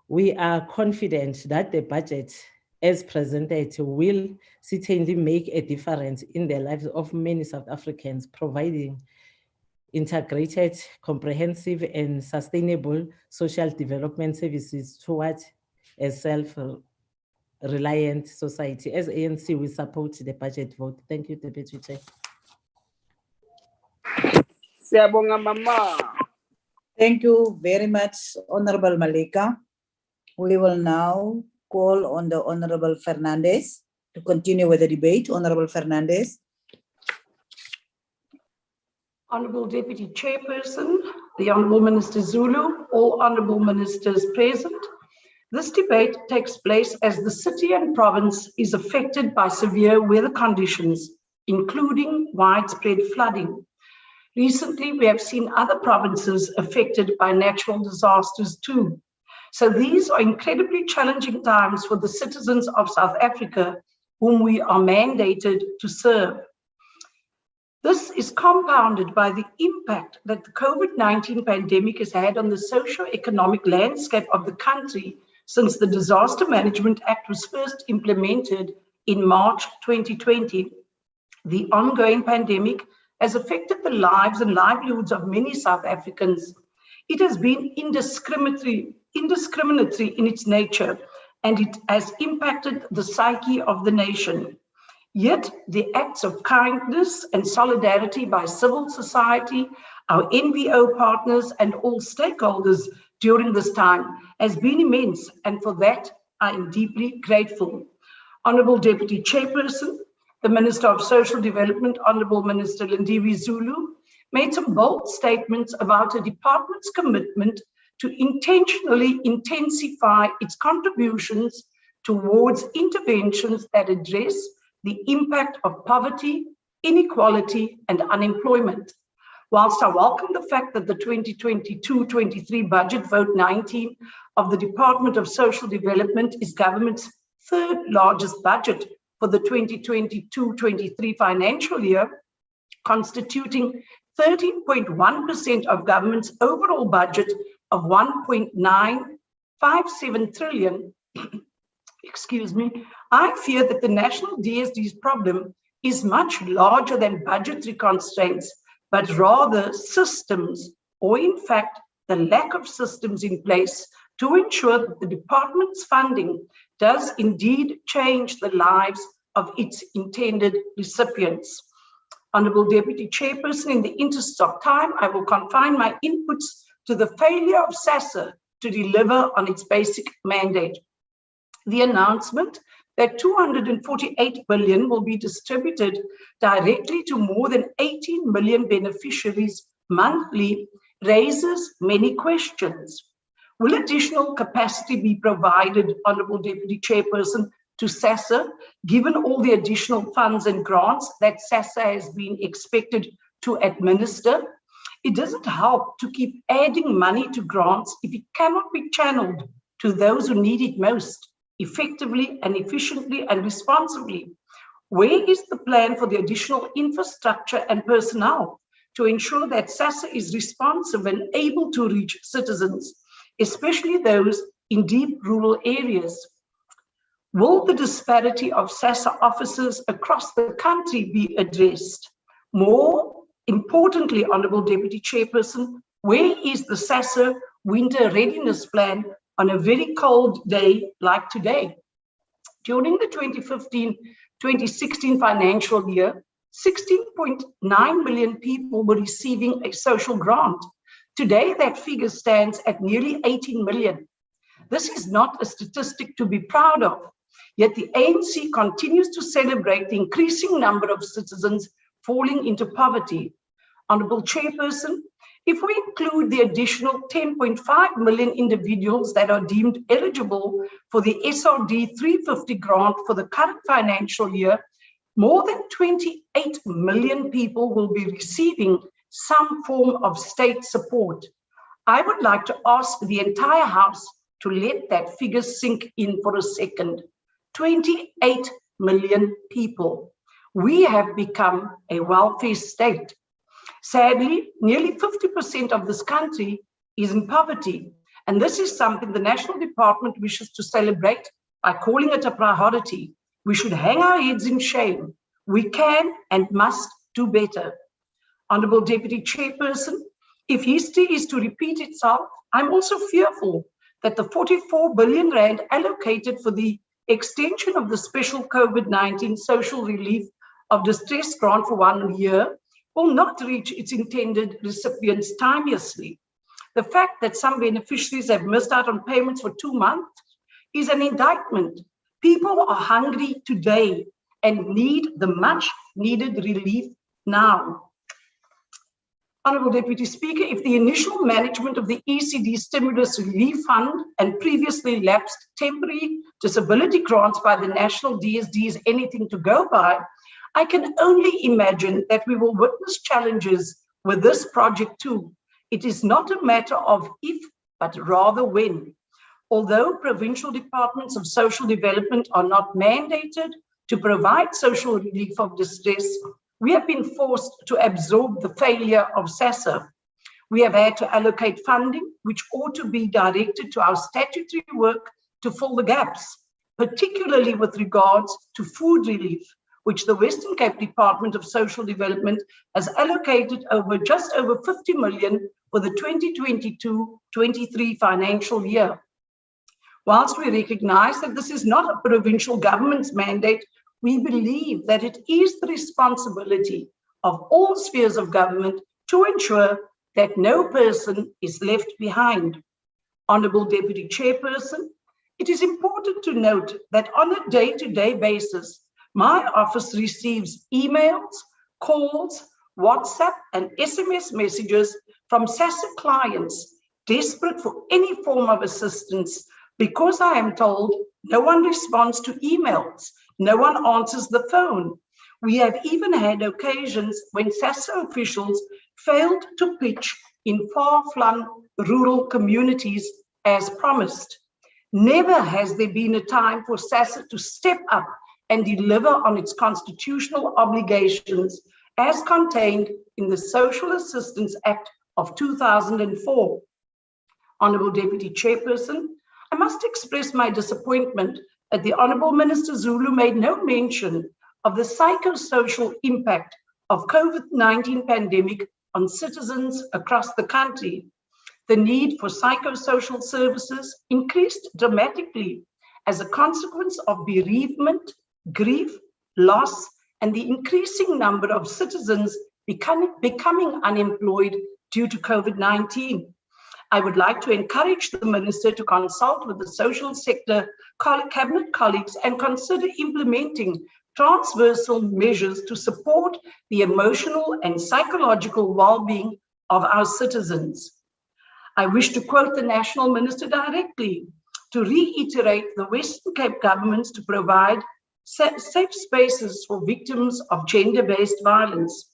we are confident that the budget as presented will certainly make a difference in the lives of many South Africans, providing integrated, comprehensive, and sustainable social development services towards a self-reliant society. As ANC, we support the budget vote. Thank you, Deputy Chair. Thank you very much, Honorable Malika. We will now call on the Honorable Fernandez to continue with the debate. Honorable Fernandez. Honorable Deputy Chairperson, the Honorable Minister Zulu, all Honorable Ministers present. This debate takes place as the city and province is affected by severe weather conditions, including widespread flooding. Recently, we have seen other provinces affected by natural disasters too. So these are incredibly challenging times for the citizens of South Africa, whom we are mandated to serve. This is compounded by the impact that the COVID-19 pandemic has had on the socio-economic landscape of the country since the Disaster Management Act was first implemented in March 2020. The ongoing pandemic has affected the lives and livelihoods of many South Africans. It has been indiscriminatory in its nature, and it has impacted the psyche of the nation. Yet the acts of kindness and solidarity by civil society, our NGO partners, and all stakeholders during this time has been immense, and for that I am deeply grateful. Honorable Deputy Chairperson, the Minister of Social Development, Honorable Minister Lindiwe Zulu, made some bold statements about the department's commitment to intentionally intensify its contributions towards interventions that address the impact of poverty, inequality, and unemployment. Whilst I welcome the fact that the 2022-23 budget vote 19 of the Department of Social Development is government's third largest budget for the 2022-23 financial year, constituting 13.1% of government's overall budget of 1.957 trillion, excuse me, I fear that the national DSD's problem is much larger than budgetary constraints, but rather systems, or in fact, the lack of systems in place to ensure that the department's funding does indeed change the lives of its intended recipients. Honorable Deputy Chairperson, in the interest of time, I will confine my inputs to the failure of SASSA to deliver on its basic mandate. The announcement that 248 billion will be distributed directly to more than 18 million beneficiaries monthly raises many questions. Will additional capacity be provided, Honorable Deputy Chairperson, to SASSA, given all the additional funds and grants that SASSA has been expected to administer? It doesn't help to keep adding money to grants if it cannot be channeled to those who need it most, effectively and efficiently and responsibly. Where is the plan for the additional infrastructure and personnel to ensure that SASSA is responsive and able to reach citizens, especially those in deep rural areas? Will the disparity of SASSA officers across the country be addressed? More importantly, Honorable Deputy Chairperson, where is the SASSA winter readiness plan on a very cold day like today? During the 2015-2016 financial year, 16.9 million people were receiving a social grant. Today, that figure stands at nearly 18 million. This is not a statistic to be proud of, yet the ANC continues to celebrate the increasing number of citizens falling into poverty. Honourable Chairperson, if we include the additional 10.5 million individuals that are deemed eligible for the SRD 350 grant for the current financial year, more than 28 million people will be receiving some form of state support. I would like to ask the entire House to let that figure sink in for a second. 28 million people. We have become a welfare state. Sadly, nearly 50% of this country is in poverty, and this is something the National Department wishes to celebrate by calling it a priority. We should hang our heads in shame. We can and must do better. Honourable Deputy Chairperson, if history is to repeat itself, I'm also fearful that the 44 billion rand allocated for the extension of the special COVID-19 social relief of distress grant for 1 year will not reach its intended recipients timeously. The fact that some beneficiaries have missed out on payments for 2 months is an indictment. People are hungry today and need the much needed relief now. Honourable Deputy Speaker, if the initial management of the ECD Stimulus Relief Fund and previously lapsed temporary disability grants by the National DSD is anything to go by, I can only imagine that we will witness challenges with this project too. It is not a matter of if, but rather when. Although provincial departments of social development are not mandated to provide social relief of distress, we have been forced to absorb the failure of SASSA. We have had to allocate funding, which ought to be directed to our statutory work to fill the gaps, particularly with regards to food relief, which the Western Cape Department of Social Development has allocated just over 50 million for the 2022-23 financial year. Whilst we recognize that this is not a provincial government's mandate, we believe that it is the responsibility of all spheres of government to ensure that no person is left behind. Honourable Deputy Chairperson, it is important to note that on a day-to-day basis, my office receives emails, calls, WhatsApp and SMS messages from SASSA clients desperate for any form of assistance because I am told no one responds to emails, no one answers the phone. We have even had occasions when SASSA officials failed to pitch in far-flung rural communities as promised. Never has there been a time for SASSA to step up and deliver on its constitutional obligations as contained in the Social Assistance Act of 2004. Honourable Deputy Chairperson, I must express my disappointment that the Honourable Minister Zulu made no mention of the psychosocial impact of COVID-19 pandemic on citizens across the country. The need for psychosocial services increased dramatically as a consequence of bereavement, grief, loss, and the increasing number of citizens becoming unemployed due to COVID-19. I would like to encourage the Minister to consult with the social sector cabinet colleagues and consider implementing transversal measures to support the emotional and psychological well-being of our citizens. I wish to quote the National Minister directly to reiterate the Western Cape governments to provide safe spaces for victims of gender-based violence.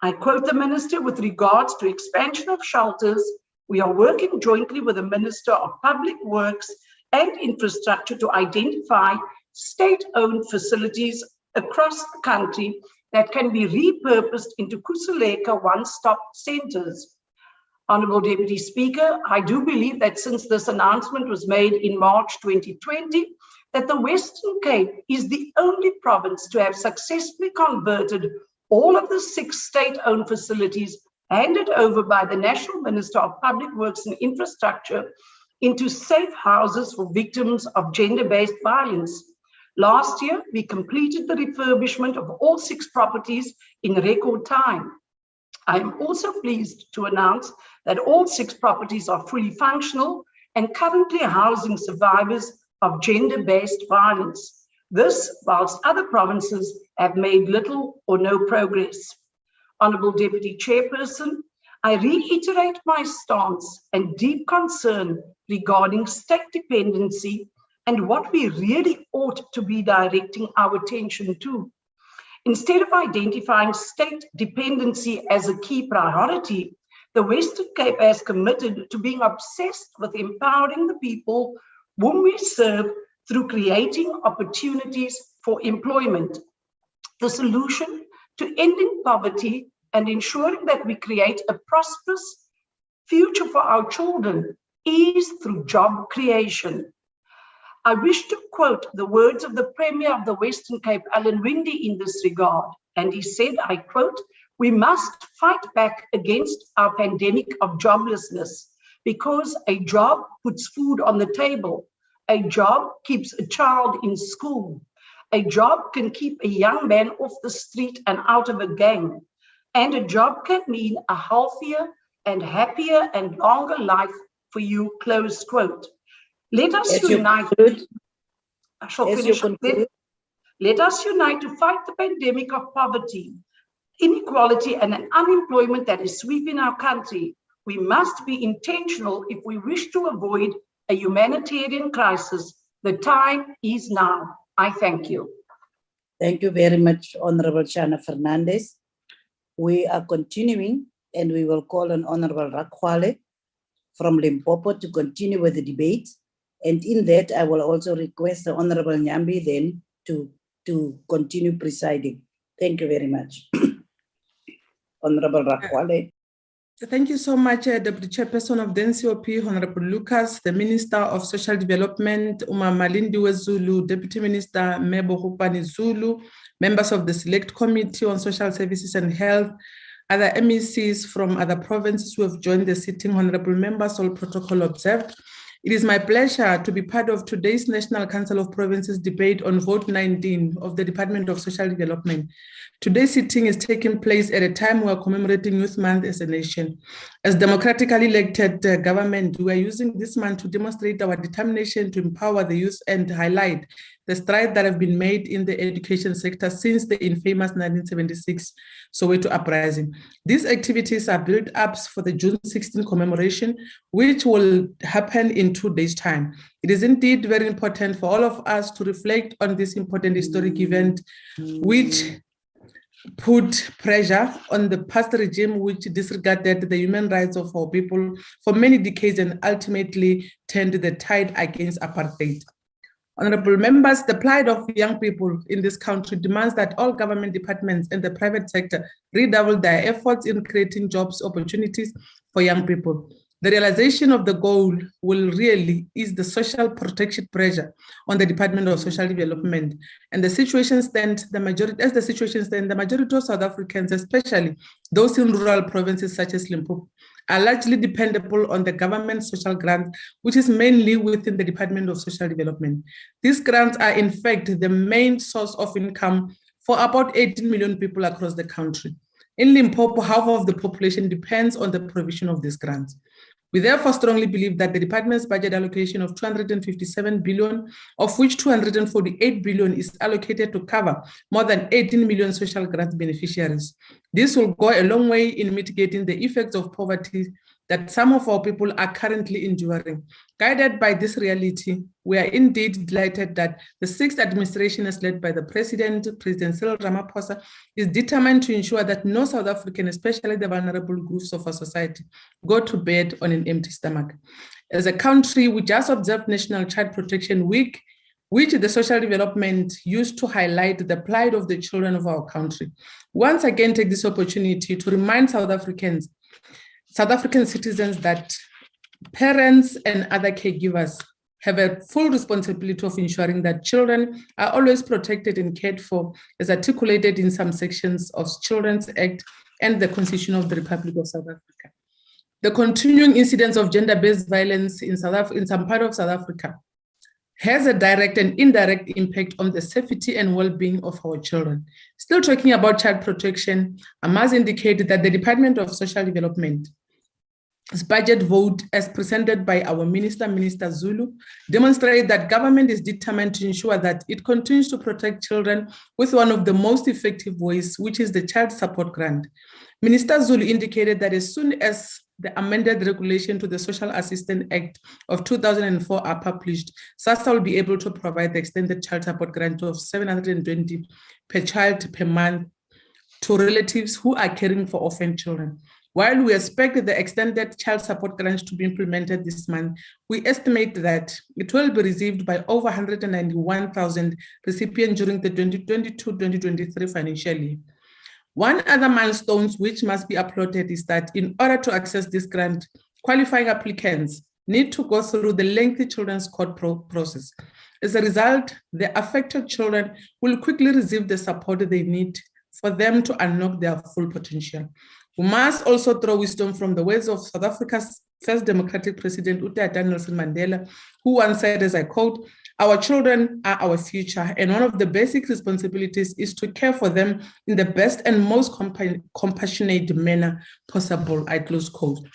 I quote the Minister with regards to expansion of shelters. We are working jointly with the Minister of Public Works and Infrastructure to identify state-owned facilities across the country that can be repurposed into Kusuleka one-stop centres. Honourable Deputy Speaker, I do believe that since this announcement was made in March 2020, that the Western Cape is the only province to have successfully converted all of the 6 state-owned facilities handed over by the National Minister of Public Works and Infrastructure into safe houses for victims of gender-based violence. Last year, we completed the refurbishment of all 6 properties in record time. I am also pleased to announce that all 6 properties are fully functional and currently housing survivors of gender-based violence. This, whilst other provinces have made little or no progress. Honourable Deputy Chairperson, I reiterate my stance and deep concern regarding state dependency and what we really ought to be directing our attention to. Instead of identifying state dependency as a key priority, the Western Cape has committed to being obsessed with empowering the people whom we serve through creating opportunities for employment. The solution to ending poverty and ensuring that we create a prosperous future for our children is through job creation. I wish to quote the words of the Premier of the Western Cape, Alan Winde, in this regard. And he said, I quote, "We must fight back against our pandemic of joblessness because a job puts food on the table. A job keeps a child in school. A job can keep a young man off the street and out of a gang. And a job can mean a healthier and happier and longer life for you," close quote. Let us unite. I shall finish. Let us unite to fight the pandemic of poverty, inequality, and an unemployment that is sweeping our country. We must be intentional if we wish to avoid a humanitarian crisis. The time is now. I thank you. Thank you very much, Honorable Shana Fernandez. We are continuing and we will call on Honorable Rakwale from Limpopo to continue with the debate. And in that, I will also request the Honorable Nyambi then to continue presiding. Thank you very much. Honorable Rakwale. Thank you so much, Deputy Chairperson of the NCOP, Honorable Lucas, the Minister of Social Development, Malindiwe Zulu, Deputy Minister Mebo Hupani Zulu, members of the Select Committee on Social Services and Health, other MECs from other provinces who have joined the sitting, honorable members, all protocol observed. It is my pleasure to be part of today's National Council of Provinces debate on Vote 19 of the Department of Social Development. Today's sitting is taking place at a time we are commemorating Youth Month as a nation. As democratically elected government, we are using this month to demonstrate our determination to empower the youth and highlight the strides that have been made in the education sector since the infamous 1976 Soweto uprising. These activities are build-ups for the June 16 commemoration, which will happen in 2 days' time. It is indeed very important for all of us to reflect on this important historic event, which put pressure on the past regime, which disregarded the human rights of our people for many decades and ultimately turned the tide against apartheid. Honorable members, the plight of young people in this country demands that all government departments and the private sector redouble their efforts in creating jobs opportunities for young people. The realization of the goal will really ease the social protection pressure on the Department of Social Development. And the situation stands, the majority of South Africans, especially those in rural provinces such as Limpopo, are largely dependable on the government social grants, which is mainly within the Department of Social Development. These grants are in fact the main source of income for about 18 million people across the country. In Limpopo, half of the population depends on the provision of these grants. We therefore strongly believe that the department's budget allocation of 257 billion, of which 248 billion is allocated to cover more than 18 million social grant beneficiaries. This will go a long way in mitigating the effects of poverty that some of our people are currently enduring. Guided by this reality, we are indeed delighted that the 6th administration, as led by the President Cyril Ramaphosa, is determined to ensure that no South African, especially the vulnerable groups of our society, go to bed on an empty stomach. As a country, we just observed National Child Protection Week, which the social development used to highlight the plight of the children of our country. Once again, take this opportunity to remind South African citizens that parents and other caregivers have a full responsibility of ensuring that children are always protected and cared for, as articulated in some sections of Children's Act and the Constitution of the Republic of South Africa. The continuing incidence of gender-based violence in some part of South Africa has a direct and indirect impact on the safety and well-being of our children. Still talking about child protection, I must indicate that the Department of Social Development budget vote as presented by our Minister Zulu, demonstrate that government is determined to ensure that it continues to protect children with one of the most effective ways, which is the Child Support Grant. Minister Zulu indicated that as soon as the amended regulation to the Social Assistance Act of 2004 are published, SASSA will be able to provide the extended child support grant of 720 per child per month to relatives who are caring for orphan children. While we expect the extended child support grants to be implemented this month, we estimate that it will be received by over 191,000 recipients during the 2022-2023 financial year. One other milestone which must be applauded is that in order to access this grant, qualifying applicants need to go through the lengthy children's court process. As a result, the affected children will quickly receive the support they need for them to unlock their full potential. We must also draw wisdom from the words of South Africa's first democratic president, Utata Nelson Mandela, who once said, as I quote, "Our children are our future, and one of the basic responsibilities is to care for them in the best and most compassionate manner possible," I close quote.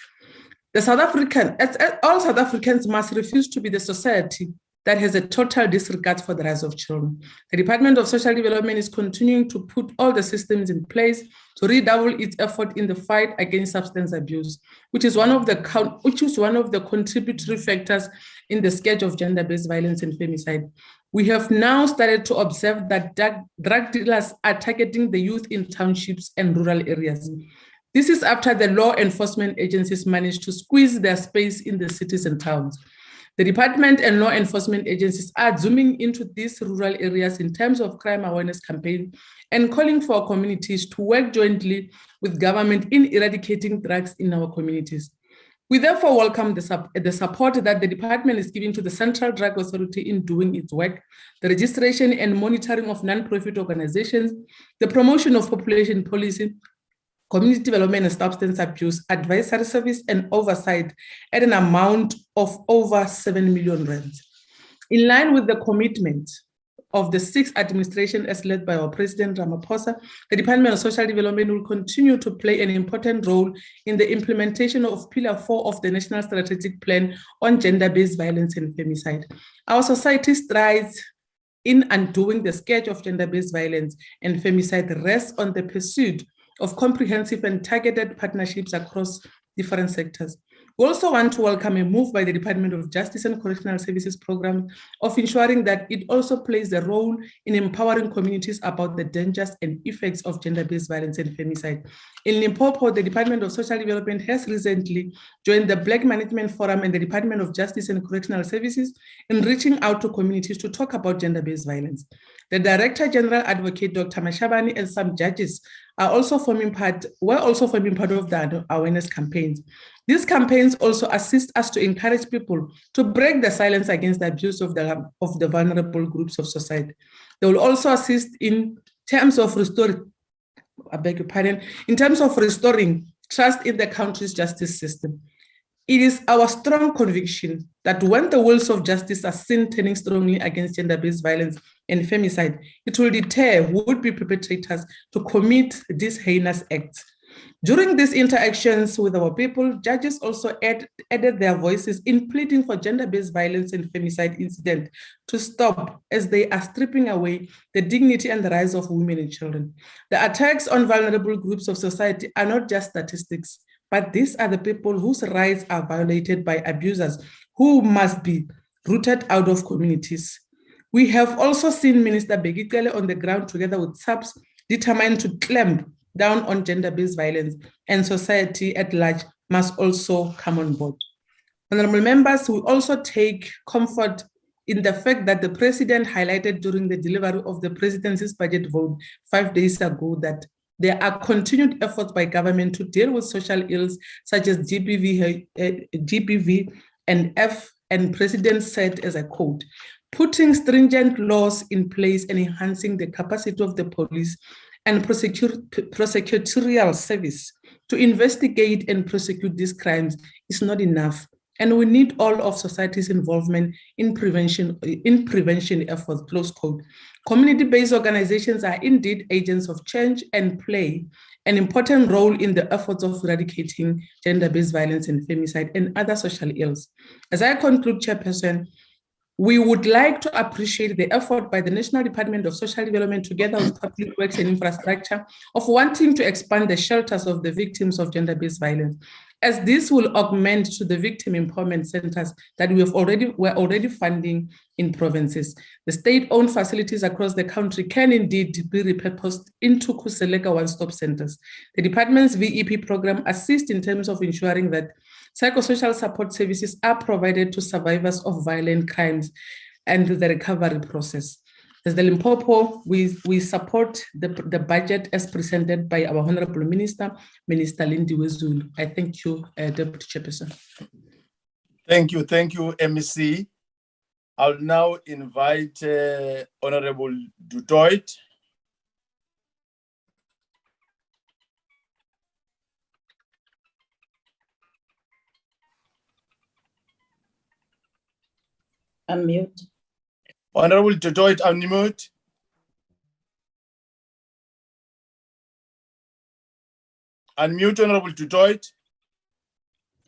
All South Africans must refuse to be the society that has a total disregard for the rights of children. The Department of Social Development is continuing to put all the systems in place to redouble its effort in the fight against substance abuse, which is one of the contributory factors in the scourge of gender-based violence and femicide. We have now started to observe that drug dealers are targeting the youth in townships and rural areas. This is after the law enforcement agencies managed to squeeze their space in the cities and towns. The department and law enforcement agencies are zooming into these rural areas in terms of crime awareness campaign and calling for communities to work jointly with government in eradicating drugs in our communities. We therefore welcome the support that the department is giving to the Central Drug Authority in doing its work, the registration and monitoring of non-profit organizations, the promotion of population policy, community development and substance abuse advisory service and oversight at an amount of over 7 million rands. In line with the commitment of the sixth administration as led by our President Ramaphosa, the Department of Social Development will continue to play an important role in the implementation of Pillar 4 of the National Strategic Plan on Gender-Based Violence and Femicide. Our society strides in undoing the scourge of gender-based violence and femicide rests on the pursuit of comprehensive and targeted partnerships across different sectors. We also want to welcome a move by the Department of Justice and Correctional Services program of ensuring that it also plays a role in empowering communities about the dangers and effects of gender-based violence and femicide. In Limpopo, the Department of Social Development has recently joined the Black Management Forum and the Department of Justice and Correctional Services in reaching out to communities to talk about gender-based violence. The Director General Advocate Dr. Mashabani and some judges were also forming part of the awareness campaigns. These campaigns also assist us to encourage people to break the silence against the abuse of the vulnerable groups of society. They will also assist in terms of restoring trust in the country's justice system. It is our strong conviction that when the wheels of justice are seen turning strongly against gender-based violence and femicide, it will deter would-be perpetrators to commit these heinous acts. During these interactions with our people, judges also added their voices in pleading for gender-based violence and femicide incidents to stop as they are stripping away the dignity and the rights of women and children. The attacks on vulnerable groups of society are not just statistics, but these are the people whose rights are violated by abusers who must be rooted out of communities. We have also seen Minister Begikele on the ground together with SAPS determined to clamp down on gender-based violence, and society at large must also come on board. Honorable members, we also take comfort in the fact that the President highlighted during the delivery of the Presidency's budget vote 5 days ago that there are continued efforts by government to deal with social ills such as GBV and F, and President said, as I quote, "Putting stringent laws in place and enhancing the capacity of the police and prosecutorial service to investigate and prosecute these crimes is not enough, and we need all of society's involvement in prevention efforts," close quote. Community-based organizations are indeed agents of change and play an important role in the efforts of eradicating gender-based violence and femicide and other social ills. As I conclude, Chairperson, we would like to appreciate the effort by the National Department of Social Development together with Public Works and Infrastructure of wanting to expand the shelters of the victims of gender-based violence, as this will augment to the victim empowerment centers that we're already funding in provinces. The state-owned facilities across the country can indeed be repurposed into Khuseleka one-stop centers. The department's VEP program assists in terms of ensuring that psychosocial support services are provided to survivors of violent crimes and the recovery process. As the Limpopo, we support the budget as presented by our Honorable Minister, Minister Lindiwe Zulu. I thank you, Deputy Chairperson. Thank you, MEC. I'll now invite Honorable Dutoit. Unmute. Honorable Dutoit, unmute. Unmute, Honorable Dutoit.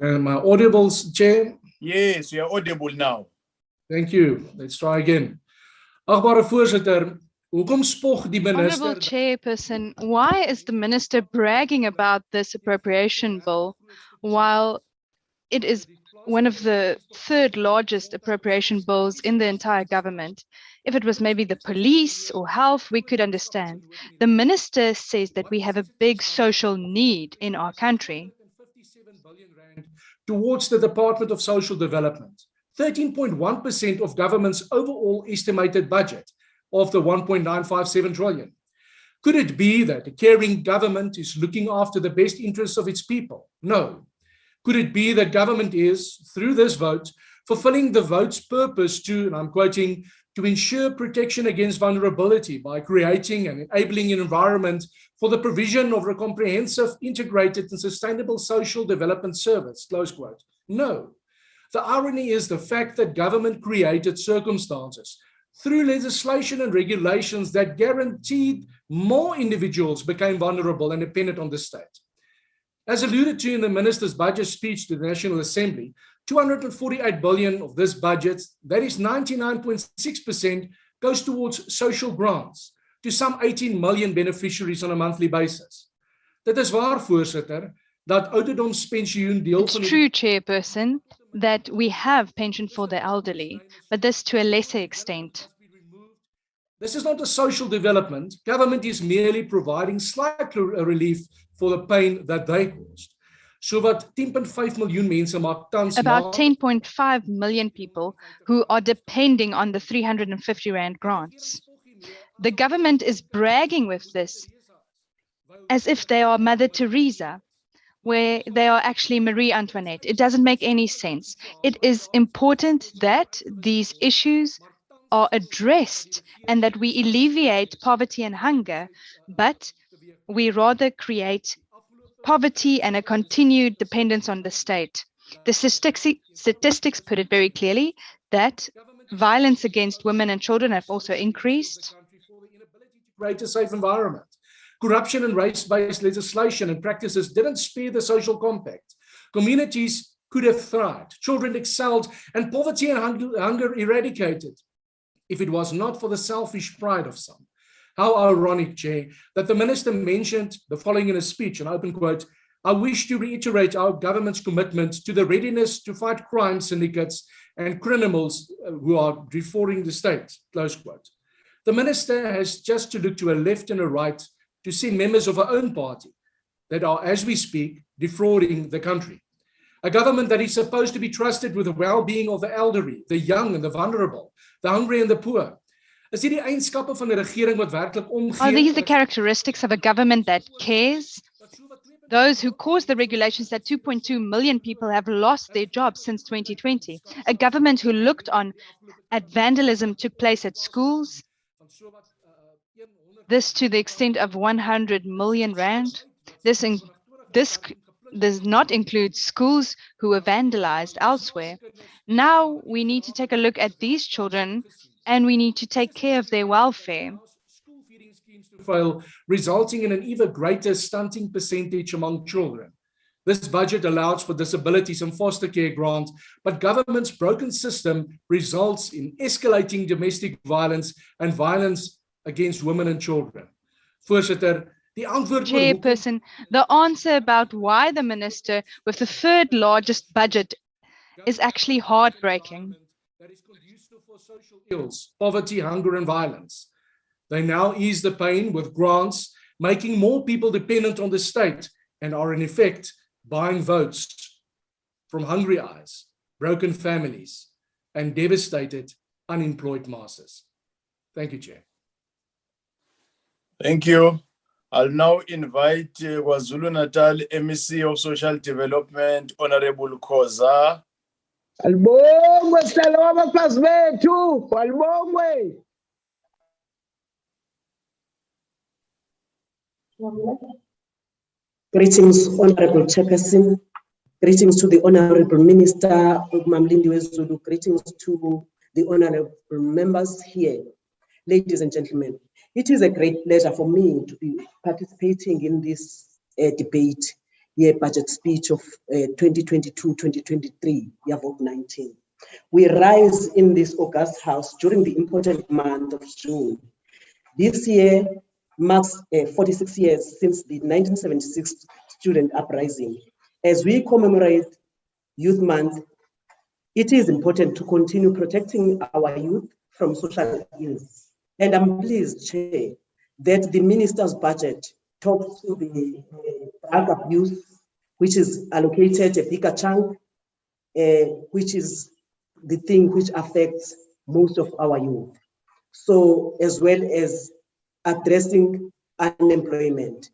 Am I audible, Chair? Yes, you are audible now. Thank you. Let's try again. Agbare voorsitter, hoekom spog die minister? Honorable Chairperson, why is the minister bragging about this appropriation bill while it is one of the third largest appropriation bills in the entire government? If it was maybe the police or health, we could understand. The minister says that we have a big social need in our country. Towards the Department of Social Development, 13.1% of government's overall estimated budget of the 1.957 trillion. Could it be that a caring government is looking after the best interests of its people? No. Could it be that government is, through this vote, fulfilling the vote's purpose to, and I'm quoting, to ensure protection against vulnerability by creating and enabling an environment for the provision of a comprehensive, integrated and sustainable social development service, close quote? No. The irony is the fact that government created circumstances through legislation and regulations that guaranteed more individuals became vulnerable and dependent on the state. As alluded to in the minister's budget speech to the National Assembly, 248 billion of this budget, that is 99.6%, goes towards social grants to some 18 million beneficiaries on a monthly basis. Dit is waar, voorsitter, dat ouderdomspensioen deel It's true, Chairperson, that we have pension for the elderly, but this to a lesser extent. This is not a social development. Government is merely providing slight relief for the pain that they caused. So wat 10.5 miljoen mense maak tans about 10.5 million people who are depending on the 350 Rand grants. The government is bragging with this as if they are Mother Teresa, where they are actually Marie Antoinette. It doesn't make any sense. It is important that these issues are addressed and that we alleviate poverty and hunger, but we rather create poverty and a continued dependence on the state. The statistics put it very clearly that violence against women and children have also increased. Create a safe environment. Corruption and race-based legislation and practices didn't spare the social compact. Communities could have thrived, children excelled, and poverty and hunger eradicated if it was not for the selfish pride of some. How ironic, Chair, that the minister mentioned the following in a speech, an open quote, "I wish to reiterate our government's commitment to the readiness to fight crime syndicates and criminals who are defrauding the state," close quote. The minister has just to look to a left and a right to see members of her own party that are, as we speak, defrauding the country. A government that is supposed to be trusted with the well-being of the elderly, the young and the vulnerable, the hungry and the poor. Is dit die eienskappe van 'n regering wat werklik omgee? Are these the characteristics of a government that cares? Those who caused the regulations that 2.2 million people have lost their jobs since 2020. A government who looked on at vandalism took place at schools. This to the extent of 100 million Rand. This does not include schools who were vandalized elsewhere. Now we need to take a look at these children and we need to take care of their welfare. fail, resulting in an even greater stunting percentage among children. This budget allows for disabilities and foster care grants, but government's broken system results in escalating domestic violence and violence against women and children. Voorsitter, die antwoord oor hoekom- Chairperson, the answer about why the minister with the third largest budget is actually heartbreaking. that is conducive for social ills, poverty, hunger, and violence. They now ease the pain with grants, making more people dependent on the state and are in effect buying votes from hungry eyes, broken families, and devastated unemployed masses. Thank you, Chair. Thank you. I'll now invite KwaZulu-Natal MEC of Social Development, Honorable Khoza. Albongwe sihlalo wabafazi bethu, albongwe. Greetings, Honorable Chairperson. Greetings to the Honorable Minister, Mamlindiwe Zulu. Greetings to the Honorable members here. Ladies and gentlemen, it is a great pleasure for me to be participating in this debate, budget speech of 2022-2023, year vote 19. We rise in this August House during the important month of June. This year marks 46 years since the 1976 student uprising. As we commemorate Youth Month, it is important to continue protecting our youth from social ills. And I'm pleased, Chair, that the minister's budget talks to the drug abuse, which is allocated a bigger chunk, which is the thing which affects most of our youth. So, as well as addressing unemployment.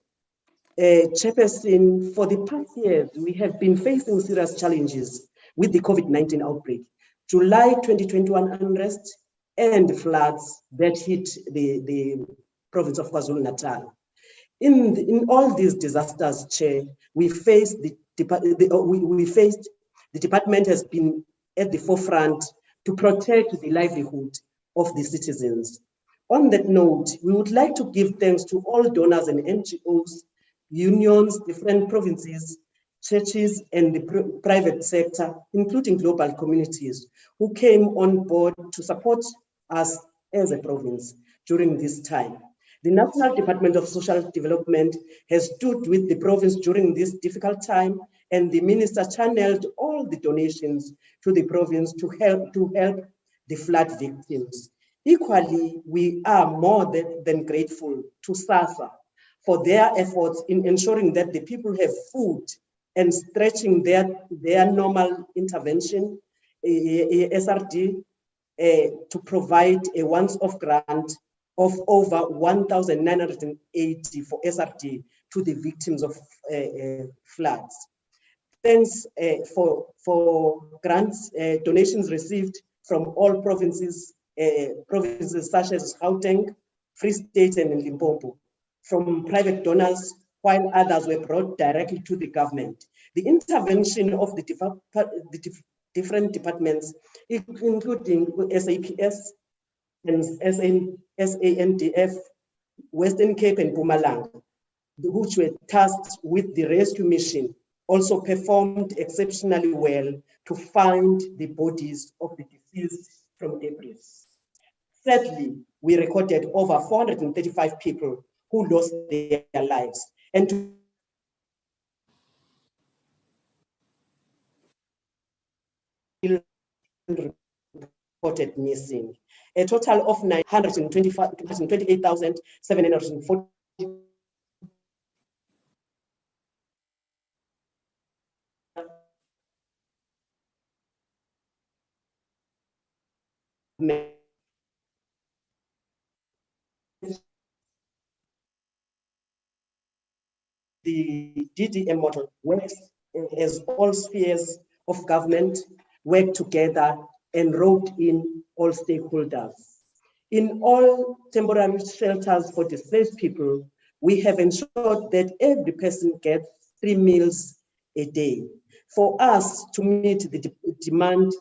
Chairperson, for the past years, we have been facing serious challenges with the COVID-19 outbreak. July 2021 unrest and floods that hit the province of KwaZulu-Natal. In all these disasters, Chair, we faced the department has been at the forefront to protect the livelihood of the citizens. On that note, we would like to give thanks to all donors and NGOs, unions, different provinces, churches, and the private sector, including global communities, who came on board to support us as a province during this time. The National Department of Social Development has stood with the province during this difficult time, and the minister channeled all the donations to the province to help the flood victims. Equally, we are more than grateful to SASSA for their efforts in ensuring that the people have food and stretching their normal intervention, SRD, to provide a once-off grant of over 1,980 for SRD to the victims of floods. Thanks for grants, donations received from all provinces such as Gauteng, Free State, and Limpopo, from private donors, while others were brought directly to the government. The intervention of the different departments, including SAPS and SANDF, Western Cape and Mpumalanga, which were tasked with the rescue mission, also performed exceptionally well to find the bodies of the deceased from debris. Sadly, we recorded over 435 people who lost their lives, and reported missing. A total of 928,740 the DDM model works as all spheres of government work together and roped in all stakeholders. In all temporary shelters for displaced people, we have ensured that every person gets 3 meals a day. For us to meet the demand,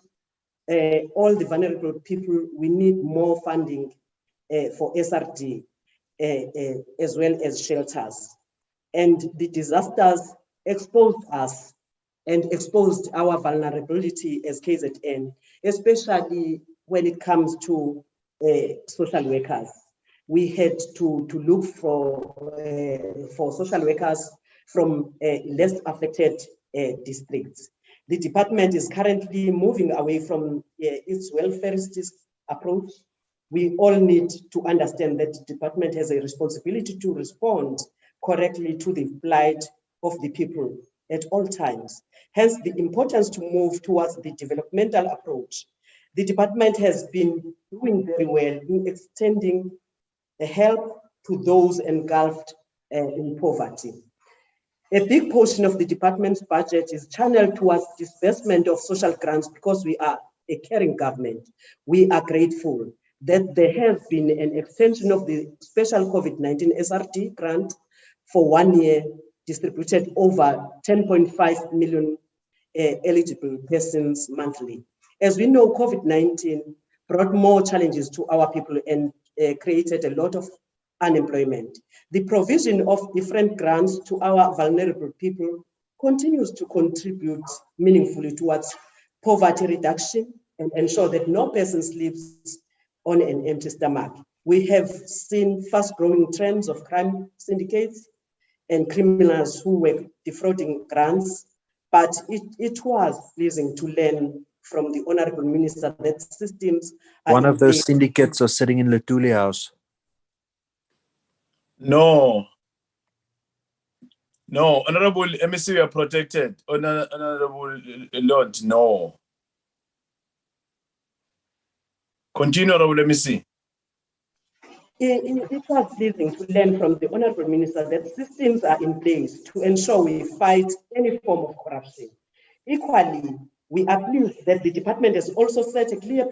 all the vulnerable people, we need more funding for SRD. as well as shelters. And the disasters exposed us and exposed our vulnerability as KZN, especially when it comes to social workers. We had to look for social workers from less affected districts. The department is currently moving away from its welfarist approach. We all need to understand that the department has a responsibility to respond correctly to the plight of the people at all times. Hence, the importance to move towards the developmental approach. The department has been doing very well in extending help to those engulfed in poverty. A big portion of the department's budget is channeled towards disbursement of social grants because we are a caring government. We are grateful that there has been an extension of the special COVID-19 SRD grant for 1 year, distributed over 10.5 million eligible persons monthly. As we know, COVID-19 brought more challenges to our people and created a lot of unemployment. The provision of different grants to our vulnerable people continues to contribute meaningfully towards poverty reduction and ensure that no person sleeps on an empty stomach. We have seen fast-growing trends of crime syndicates and criminals who were defrauding grants, but it was pleasing to learn from the Honorable Minister that systems are one in of those place. syndicates are sitting in Lutuli House. No, Honorable MEC, we are protected. Honorable Lord, no. Continue, Honorable MEC. It was pleasing to learn from the Honorable Minister that systems are in place to ensure we fight any form of corruption. Equally, we are pleased that the department has also set a clear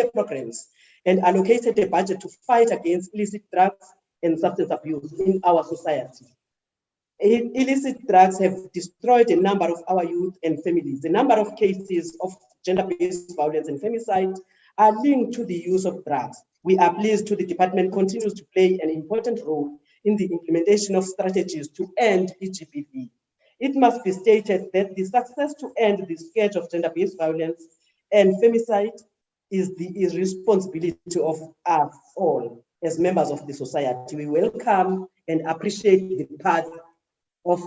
programs and allocated a budget to fight against illicit drugs and substance abuse in our society. Illicit drugs have destroyed a number of our youth and families. The number of cases of gender-based violence and femicide are linked to the use of drugs. We are pleased the department continues to play an important role in the implementation of strategies to end EGBV. It must be stated that the success to end the scourge of gender-based violence and femicide is the responsibility of us all as members of the society. We welcome and appreciate the path of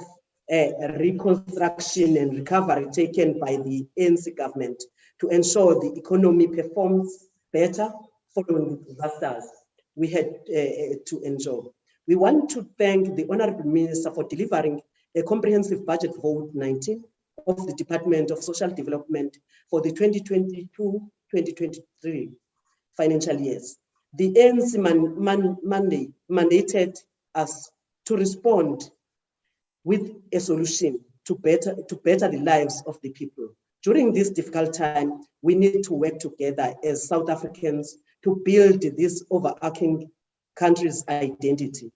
reconstruction and recovery taken by the ANC government to ensure the economy performs better following the disasters we had to endure. We want to thank the Honorable Minister for delivering a comprehensive budget vote 19 of the Department of Social Development for the 2022-2023 financial years. The ANC mandated us to respond with a solution to better the lives of the people. During this difficult time, we need to work together as South Africans to build this overarching country's identity.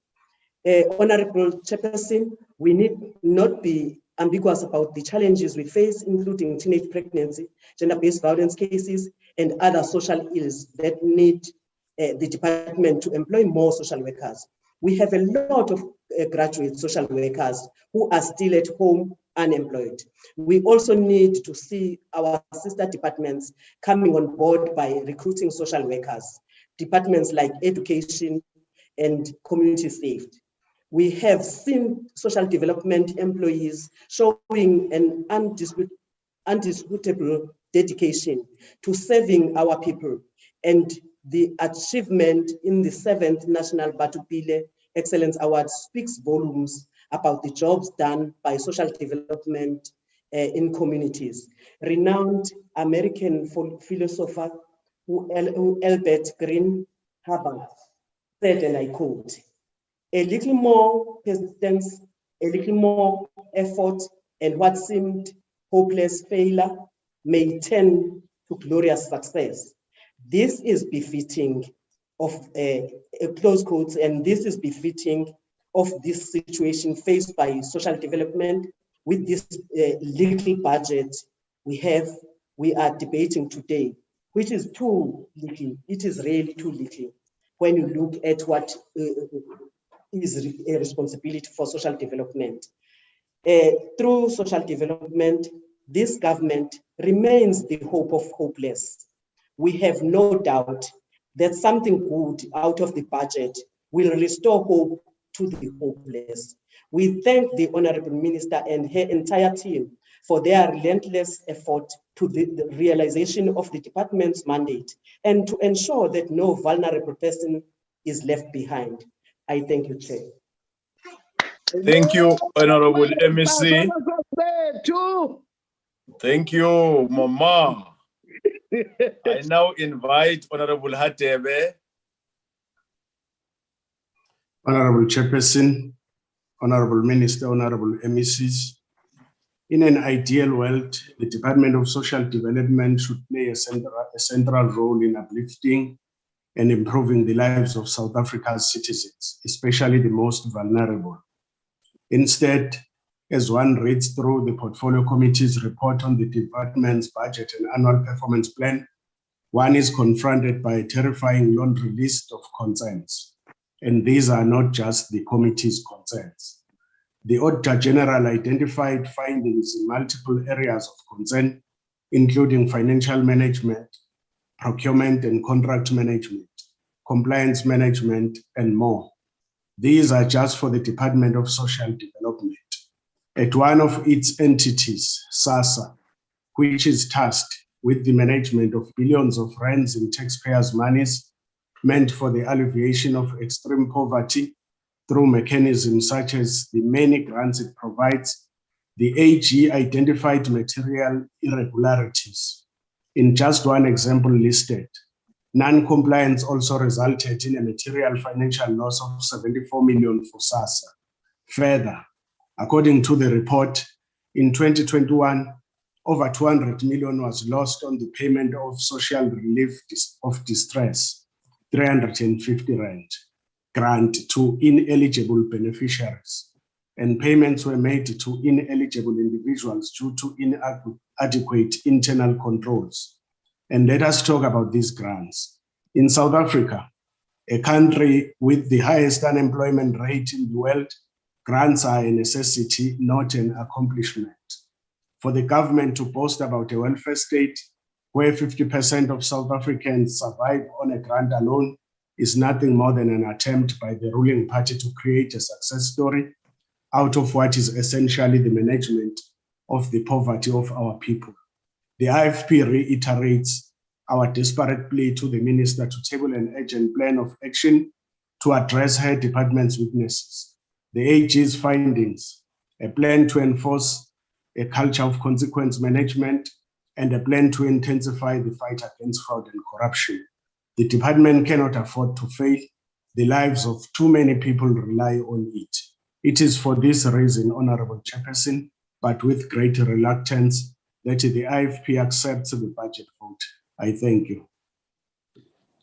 Honorable Chairperson, we need not be ambiguous about the challenges we face, including teenage pregnancy, gender-based violence cases, and other social ills that need the department to employ more social workers. We have a lot of graduate social workers who are still at home unemployed. We also need to see our sister departments coming on board by recruiting social workers, departments like education and community safety. We have seen social development employees showing an undisputable dedication to serving our people, and the achievement in the 7th National Batupile Excellence Award speaks volumes about the jobs done by social development in communities. Renowned American philosopher Albert Green Hubbard said, and I quote, "A little more persistence, a little more effort, and what seemed hopeless failure may turn to glorious success. This is befitting of close quotes, and this is befitting of this situation faced by social development with this little budget we are debating today, which is too little. It is really too little. when you look at what is a responsibility for social development. Through social development, this government remains the hope of hopeless. We have no doubt that something good out of the budget will restore hope to the hopeless. We thank the Honorable Minister and her entire team for their relentless effort to the realization of the department's mandate and to ensure that no vulnerable person is left behind. I thank you, Chair. Thank you, Honorable MEC. Thank you, Mama. I now invite Honorable Hatebe. Honorable Chairperson, Honorable Minister, Honorable MECs. In an ideal world, the Department of Social Development should play a central role in uplifting and improving the lives of South Africa's citizens, especially the most vulnerable. Instead, as one reads through the Portfolio Committee's report on the department's budget and annual performance plan, one is confronted by a terrifying laundry list of concerns. And these are not just the committee's concerns. The Auditor General identified findings in multiple areas of concern, including financial management, procurement and contract management, compliance management, and more. These are just for the Department of Social Development. At one of its entities, SASSA, which is tasked with the management of billions of rands in taxpayers' monies meant for the alleviation of extreme poverty through mechanisms such as the many grants it provides, the AG identified material irregularities. In just one example listed, non-compliance also resulted in a material financial loss of 74 million for SASSA. Further, according to the report, in 2021, over 200 million was lost on the payment of social relief of distress, 350 rand, grant to ineligible beneficiaries, and payments were made to ineligible individuals due to inadequate internal controls. And let us talk about these grants. In South Africa, a country with the highest unemployment rate in the world, grants are a necessity, not an accomplishment. For the government to boast about a welfare state where 50% of South Africans survive on a grant alone is nothing more than an attempt by the ruling party to create a success story out of what is essentially the management of the poverty of our people. The IFP reiterates our desperate plea to the minister to table an urgent plan of action to address her department's weaknesses, the AG's findings, a plan to enforce a culture of consequence management, and a plan to intensify the fight against fraud and corruption. The department cannot afford to fail. The lives of too many people rely on it. It is for this reason, Honorable Chairperson, but with great reluctance, that the IFP accepts the budget vote. I thank you.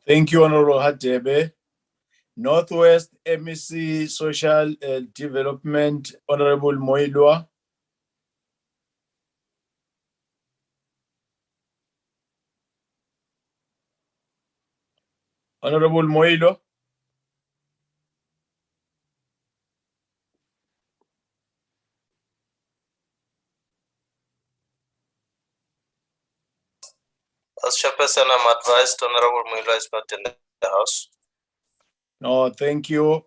Thank you, Honorable Hatebe. Northwest MEC Social Development, Honorable Moilwa. Honorable Moilo. As Chairperson, I'm advised Honorable Moilo is not in the House. No, thank you,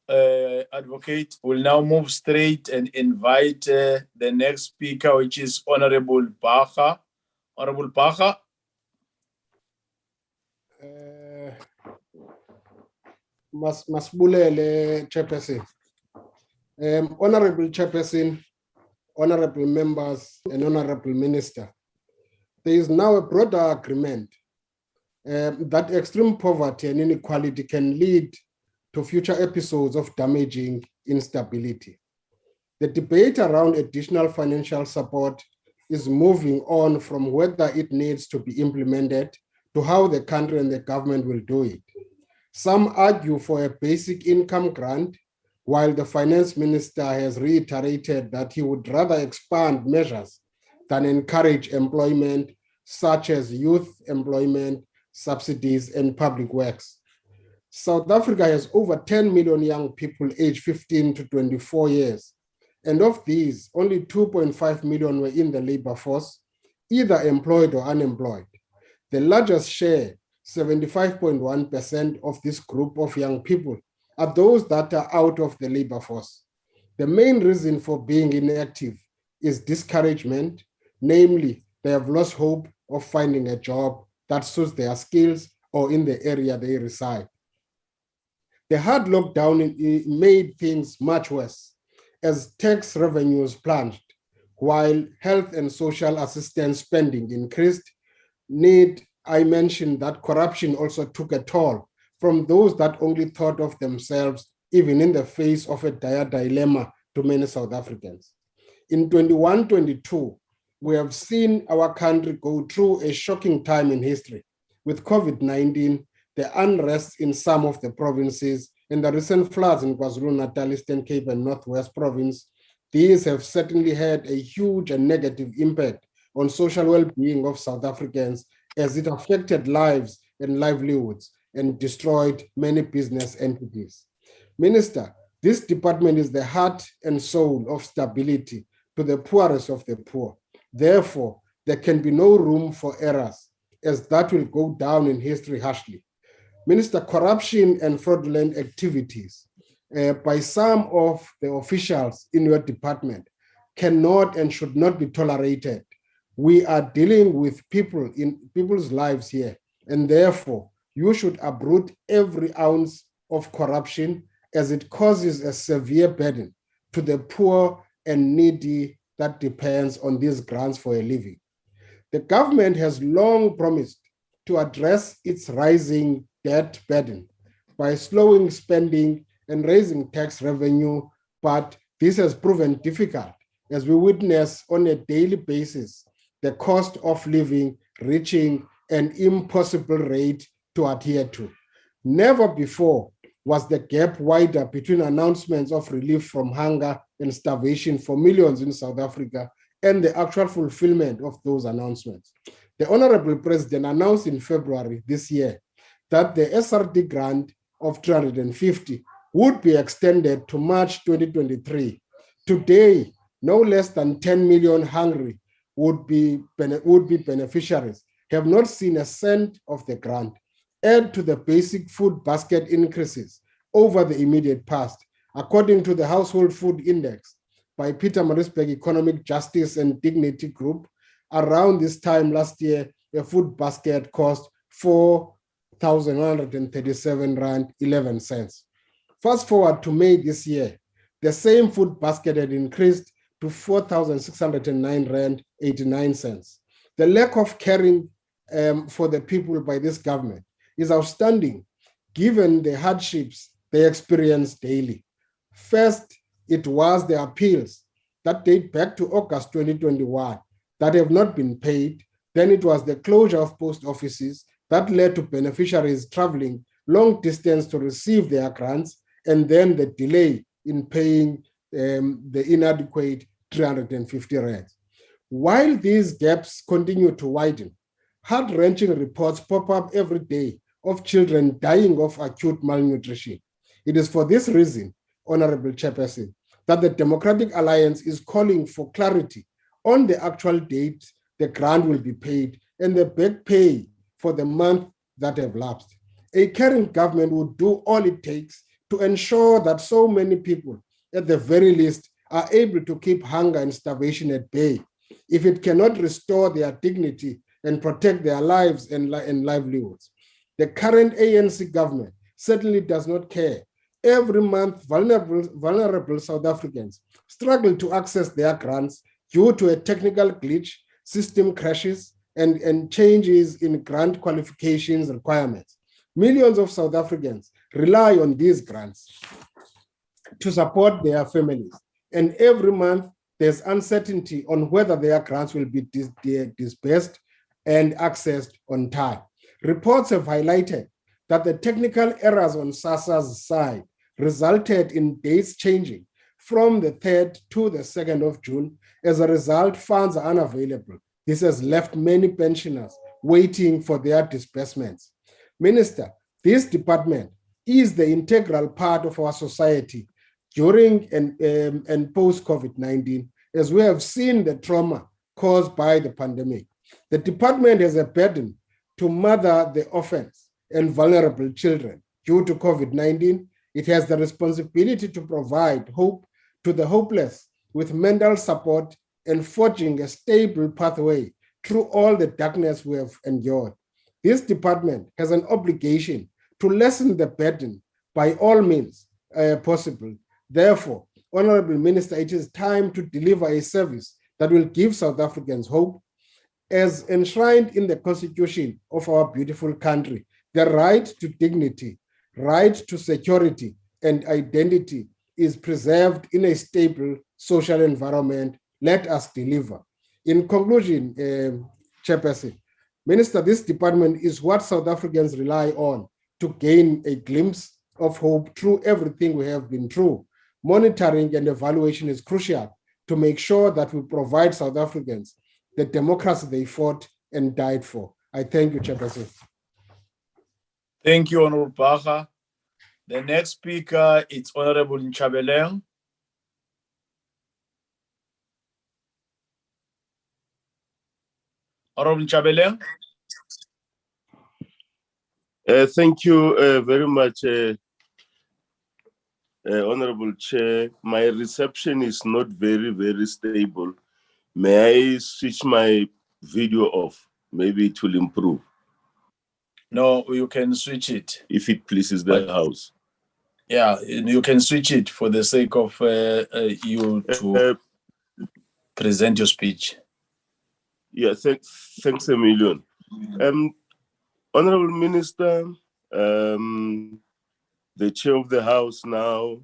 Advocate. We'll now move straight and invite the next speaker, which is Honorable Baha. Honorable Baha. Masbulele Chairperson. Honorable Chairperson, honorable members, and honorable Minister, there is now a broader agreement that extreme poverty and inequality can lead to future episodes of damaging instability. The debate around additional financial support is moving on from whether it needs to be implemented to how the country and the government will do it. Some argue for a basic income grant, while the finance minister has reiterated that he would rather expand measures than encourage employment, such as youth employment, subsidies, and public works. South Africa has over 10 million young people aged 15 to 24 years. And of these, only 2.5 million were in the labor force, either employed or unemployed. The largest share, 75.1% of this group of young people, are those that are out of the labor force. The main reason for being inactive is discouragement, namely, they have lost hope of finding a job that suits their skills or in the area they reside. The hard lockdown made things much worse as tax revenues plunged, while health and social assistance spending increased. I mentioned that corruption also took a toll from those that only thought of themselves, even in the face of a dire dilemma to many South Africans. In 21-22, we have seen our country go through a shocking time in history with COVID-19, the unrest in some of the provinces, and the recent floods in KwaZulu-Natal, Eastern Cape, and Northwest Province. These have certainly had a huge and negative impact on social well-being of South Africans as it affected lives and livelihoods and destroyed many business entities. Minister, this department is the heart and soul of stability to the poorest of the poor. Therefore, there can be no room for errors, as that will go down in history harshly. Minister, corruption and fraudulent activities by some of the officials in your department cannot and should not be tolerated. We are dealing with people in people's lives here, and therefore you should uproot every ounce of corruption as it causes a severe burden to the poor and needy that depends on these grants for a living. The government has long promised to address its rising debt burden by slowing spending and raising tax revenue, but this has proven difficult as we witness on a daily basis the cost of living reaching an impossible rate to adhere to. Never before was the gap wider between announcements of relief from hunger and starvation for millions in South Africa and the actual fulfillment of those announcements. The Honorable President announced in February this year that the SRD grant of 350 would be extended to March 2023. Today, no less than 10 million hungry would be beneficiaries have not seen a cent of the grant. Add to the basic food basket increases over the immediate past, according to the Household Food Index by Peter Marisburg Economic Justice and Dignity Group. Around this time last year, a food basket cost 4,137 Rand 11 cents. Fast forward to May this year, the same food basket had increased to 4,609 Rand 89 cents. The lack of caring for the people by this government is outstanding, given the hardships they experience daily. First, it was the appeals that date back to August 2021 that have not been paid. Then it was the closure of post offices that led to beneficiaries traveling long distance to receive their grants, and then the delay in paying the inadequate 350 Rand. While these gaps continue to widen, heart-wrenching reports pop up every day of children dying of acute malnutrition. It is for this reason, Honorable Chairperson, that the Democratic Alliance is calling for clarity on the actual date the grant will be paid and the back pay for the month that have lapsed. A caring government would do all it takes to ensure that so many people, at the very least, are able to keep hunger and starvation at bay. If it cannot restore their dignity and protect their lives and livelihoods, the current ANC government certainly does not care. Every month, vulnerable South Africans struggle to access their grants due to a technical glitch, system crashes, and changes in grant qualifications requirements. Millions of South Africans rely on these grants to support their families. And every month, there's uncertainty on whether their grants will be disbursed and accessed on time. Reports have highlighted that the technical errors on SASSA's side resulted in dates changing from the 3rd to the 2nd of June. As a result, funds are unavailable. This has left many pensioners waiting for their disbursements. Minister, this department is the integral part of our society during and post-COVID-19, as we have seen the trauma caused by the pandemic. The department has a burden to mother the orphans and vulnerable children. Due to COVID-19, it has the responsibility to provide hope to the hopeless with mental support and forging a stable pathway through all the darkness we have endured. This department has an obligation to lessen the burden by all means possible. Therefore, Honorable Minister, it is time to deliver a service that will give South Africans hope, as enshrined in the Constitution of our beautiful country. The right to dignity, right to security and identity is preserved in a stable social environment. Let us deliver. In conclusion, Chairperson, Minister, this department is what South Africans rely on to gain a glimpse of hope through everything we have been through. Monitoring and evaluation is crucial to make sure that we provide South Africans the democracy they fought and died for. I thank you, Chairperson. Thank you, Honorable Baha. The next speaker is Honorable Nchabeleng. Honorable Nchabeleng. Thank you very much, Honorable Chair. My reception is not very stable. May I switch my video off? Maybe it will improve. No, you can switch it. If it pleases the House. Yeah, you can switch it for the sake of you to present your speech. Yeah, thanks a million. Honorable Minister, the Chair of the House now,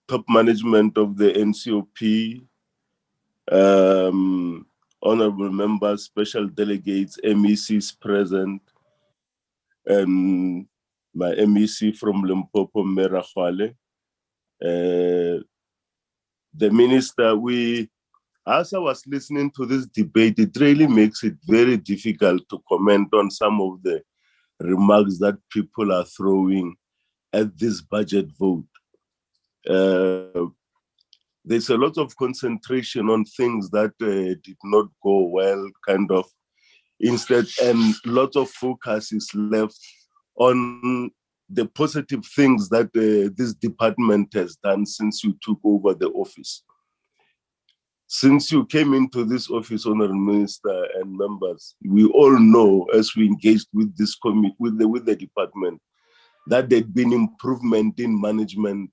top management of the NCOP, honorable members, special delegates, MECs present, and my MEC from Limpopo, Merachwale. The Minister, as I was listening to this debate, it really makes it very difficult to comment on some of the remarks that people are throwing at this budget vote. There's a lot of concentration on things that did not go well, kind of. Instead, and a lot of focus is left on the positive things that this department has done since you took over the office. Since you came into this office, Honorable Minister and members, we all know, as we engaged with this committee, with the department, that there'd been improvement in management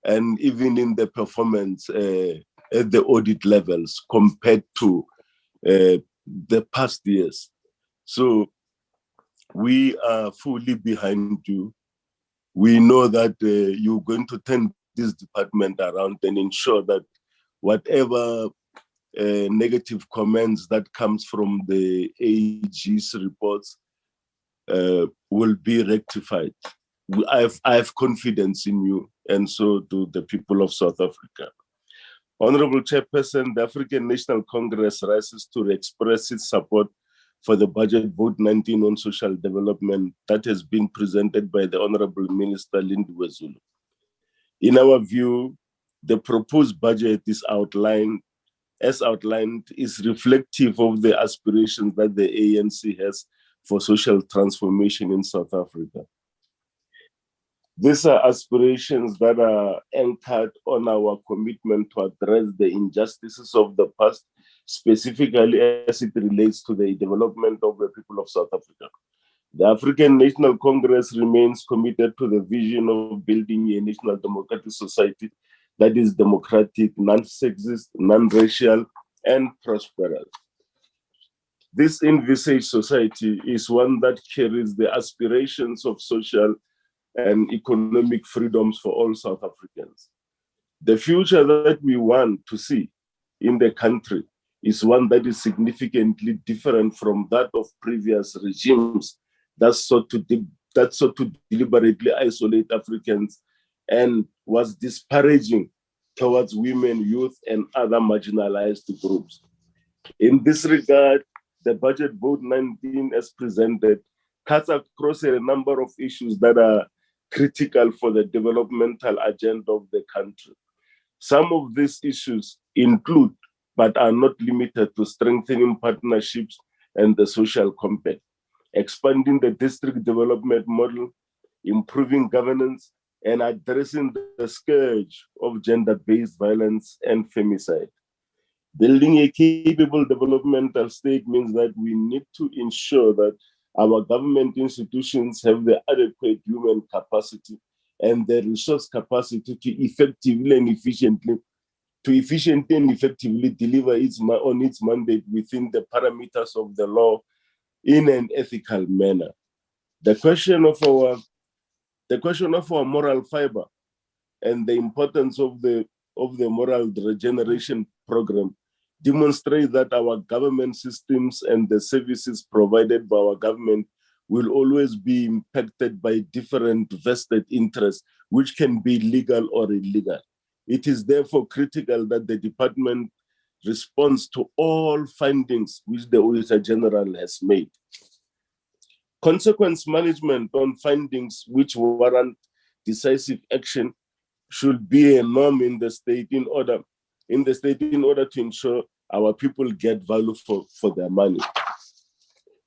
and even in the performance at the audit levels compared to the past years. So we are fully behind you. We know that you're going to turn this department around and ensure that whatever negative comments that comes from the AG's reports will be rectified. I have confidence in you, and so do the people of South Africa. Honorable Chairperson, the African National Congress rises to express its support for the budget vote 19 on social development that has been presented by the Honorable Minister Lindiwe Zulu. In our view, the proposed budget is outlined is reflective of the aspirations that the ANC has for social transformation in South Africa. These are aspirations that are anchored on our commitment to address the injustices of the past, specifically as it relates to the development of the people of South Africa. The African National Congress remains committed to the vision of building a national democratic society that is democratic, non-sexist, non-racial, and prosperous. This envisaged society is one that carries the aspirations of social and economic freedoms for all South Africans. The future that we want to see in the country is one that is significantly different from that of previous regimes that sought to deliberately isolate Africans and was disparaging towards women, youth, and other marginalized groups. In this regard, the budget vote 19 as presented cuts across a number of issues that are critical for the developmental agenda of the country. Some of these issues include, but are not limited to, strengthening partnerships and the social compact, expanding the district development model, improving governance, and addressing the scourge of gender-based violence and femicide. Building a capable developmental state means that we need to ensure that our government institutions have the adequate human capacity and the resource capacity to efficiently and effectively deliver on its mandate within the parameters of the law in an ethical manner. The question of our moral fiber and the importance of the moral regeneration program demonstrate that our government systems and the services provided by our government will always be impacted by different vested interests, which can be legal or illegal. It is therefore critical that the department responds to all findings which the Auditor General has made. Consequence management on findings which warrant decisive action should be a norm in the state in order to ensure our people get value for their money.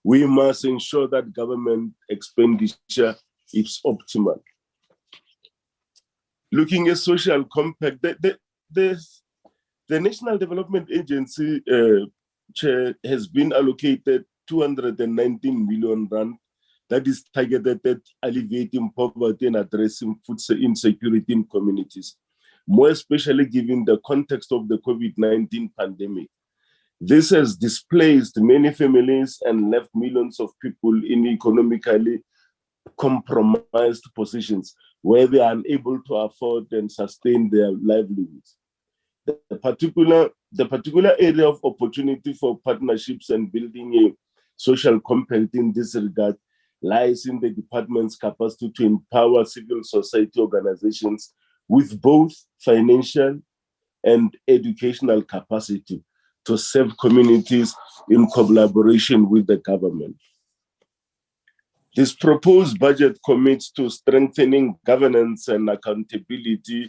We must ensure that government expenditure is optimal. Looking at social compact, the National Development Agency Chair has been allocated 219 million rand that is targeted at alleviating poverty and addressing food insecurity in communities, more especially given the context of the COVID-19 pandemic. This has displaced many families and left millions of people in economically compromised positions where they are unable to afford and sustain their livelihoods. The particular area of opportunity for partnerships and building a social compact in this regard lies in the department's capacity to empower civil society organizations with both financial and educational capacity to serve communities in collaboration with the government. This proposed budget commits to strengthening governance and accountability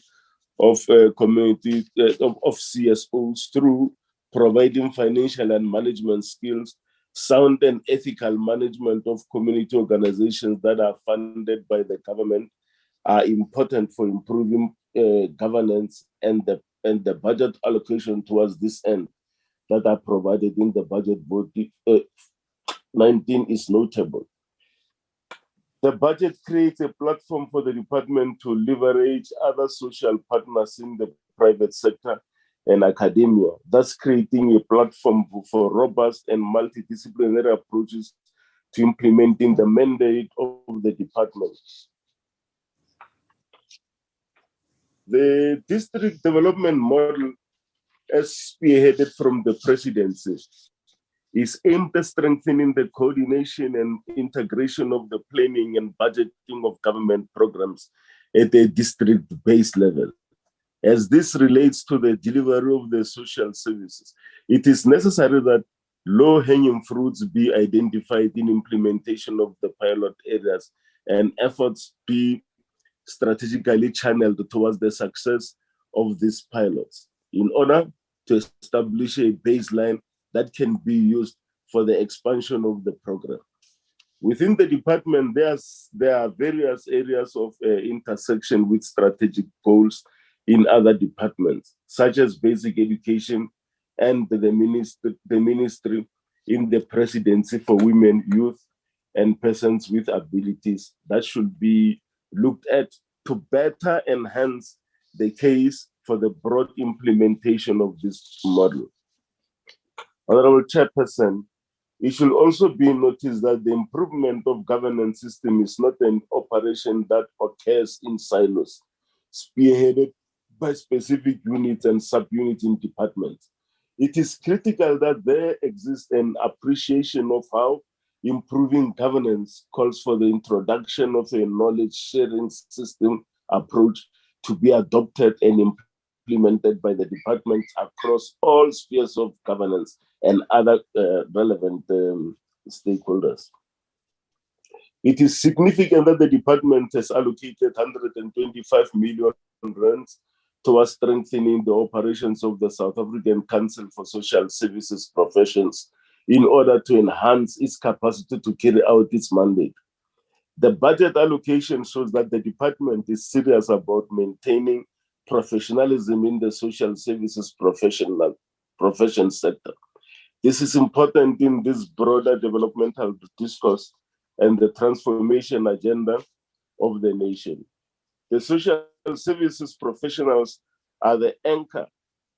of community of CSOs through providing financial and management skills, sound and ethical management of community organizations that are funded by the government are important for improving governance, and the budget allocation towards this end that are provided in the budget board 19 is notable. The budget creates a platform for the department to leverage other social partners in the private sector and academia, thus creating a platform for robust and multidisciplinary approaches to implementing the mandate of the department. The district development model, as spearheaded from the presidency, is aimed at strengthening the coordination and integration of the planning and budgeting of government programs at a district-based level. As this relates to the delivery of the social services, it is necessary that low-hanging fruits be identified in implementation of the pilot areas and efforts be strategically channeled towards the success of these pilots in order to establish a baseline that can be used for the expansion of the program. Within the department, there are various areas of intersection with strategic goals in other departments, such as basic education and the ministry in the presidency for women, youth, and persons with abilities that should be looked at to better enhance the case for the broad implementation of this model. Honorable Chairperson, it should also be noticed that the improvement of governance system is not an operation that occurs in silos, spearheaded by specific units and subunits in departments. It is critical that there exists an appreciation of how improving governance calls for the introduction of a knowledge sharing system approach to be adopted and implemented by the departments across all spheres of governance and other relevant stakeholders. It is significant that the department has allocated 125 million rands towards strengthening the operations of the South African Council for Social Services Professions in order to enhance its capacity to carry out its mandate. The budget allocation shows that the department is serious about maintaining professionalism in the social services profession sector. This is important in this broader developmental discourse and the transformation agenda of the nation. The social services professionals are the anchor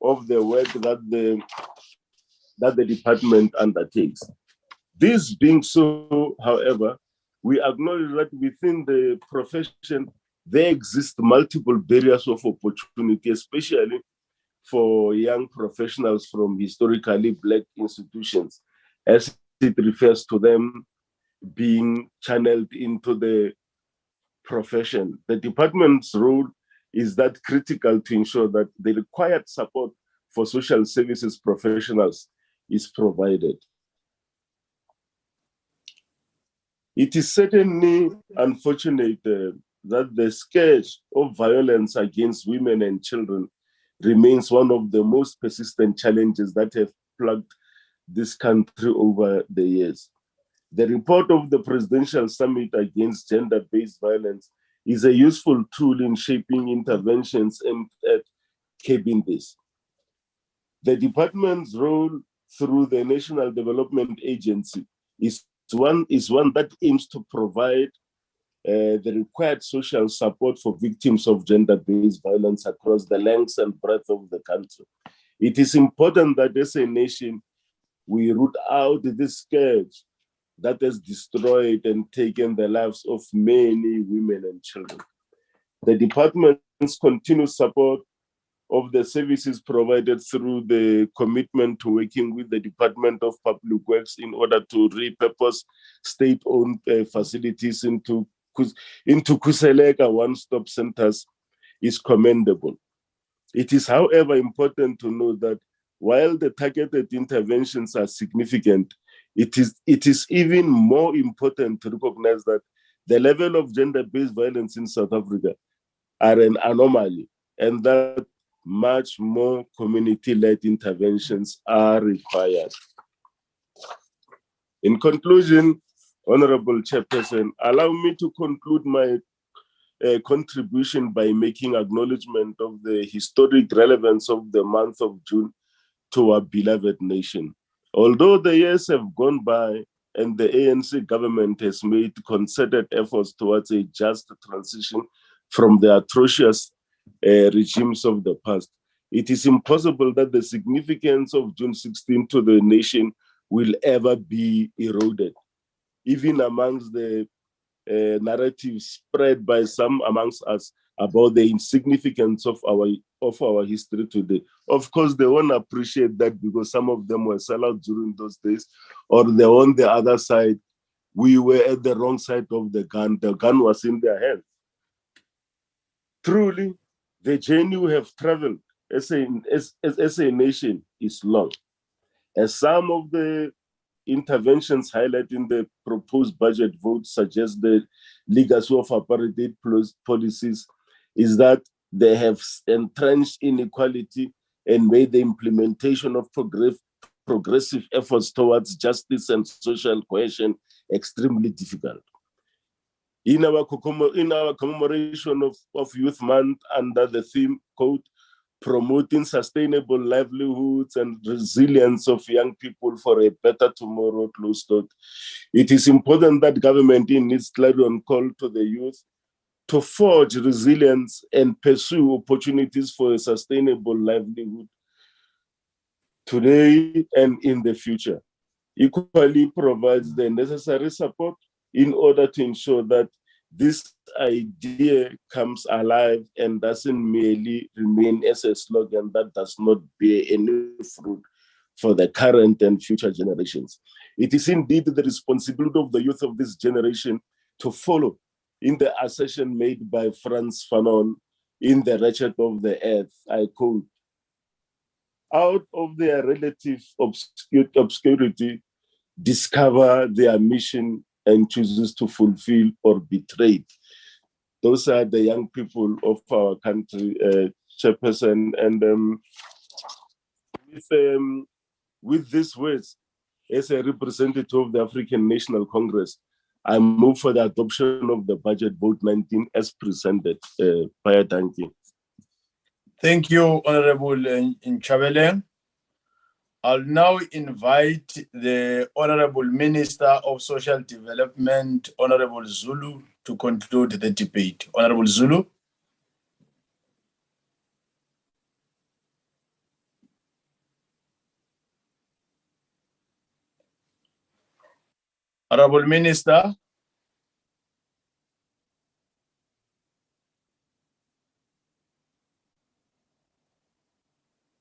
of the work that the department undertakes. This being so, however, we acknowledge that within the profession, there exist multiple barriers of opportunity, especially for young professionals from historically Black institutions, as it refers to them being channeled into the profession. The department's role is that critical to ensure that the required support for social services professionals is provided. It is certainly unfortunate that the scourge of violence against women and children remains one of the most persistent challenges that have plagued this country over the years. The report of the Presidential Summit Against Gender-Based Violence is a useful tool in shaping interventions aimed at curbing this. The department's role through the National Development Agency is one that aims to provide the required social support for victims of gender-based violence across the length and breadth of the country. It is important that as a nation, we root out this scourge that has destroyed and taken the lives of many women and children. The department's continued support of the services provided through the commitment to working with the Department of Public Works in order to repurpose state-owned facilities into Kuseleka one-stop centers is commendable. It is, however, important to note that while the targeted interventions are significant, it is even more important to recognize that the level of gender-based violence in South Africa are an anomaly, and that much more community-led interventions are required. In conclusion, Honorable Chairperson, allow me to conclude my contribution by making acknowledgement of the historic relevance of the month of June to our beloved nation. Although the years have gone by and the ANC government has made concerted efforts towards a just transition from the atrocious regimes of the past, it is impossible that the significance of June 16 to the nation will ever be eroded, even amongst the narratives spread by some amongst us about the insignificance of our history today. Of course, they won't appreciate that because some of them were sellouts during those days, or they're on the other side. We were at the wrong side of the gun. The gun was in their hands. Truly, the journey we have traveled as a nation is long. As some of the interventions highlighted in the proposed budget vote suggest the legacy of apartheid policies is that they have entrenched inequality and made the implementation of progressive efforts towards justice and social cohesion extremely difficult. In our commemoration of Youth Month under the theme, quote, promoting sustainable livelihoods and resilience of young people for a better tomorrow, close quote, it is important that government in its clarion call to the youth to forge resilience and pursue opportunities for a sustainable livelihood today and in the future. Equally provides the necessary support in order to ensure that this idea comes alive and doesn't merely remain as a slogan that does not bear any fruit for the current and future generations. It is indeed the responsibility of the youth of this generation to follow in the assertion made by Frantz Fanon in The Wretched of the Earth, I quote, out of their relative obscurity, discover their mission and chooses to fulfill or betray. Those are the young people of our country, Chairperson. And with these words, as a representative of the African National Congress, I move for the adoption of the budget vote 19 as presented. Thank you. Thank you, Honorable Nchabeleng. I'll now invite the Honorable Minister of Social Development, Honorable Zulu, to conclude the debate. Honorable Zulu. Honorable Minister.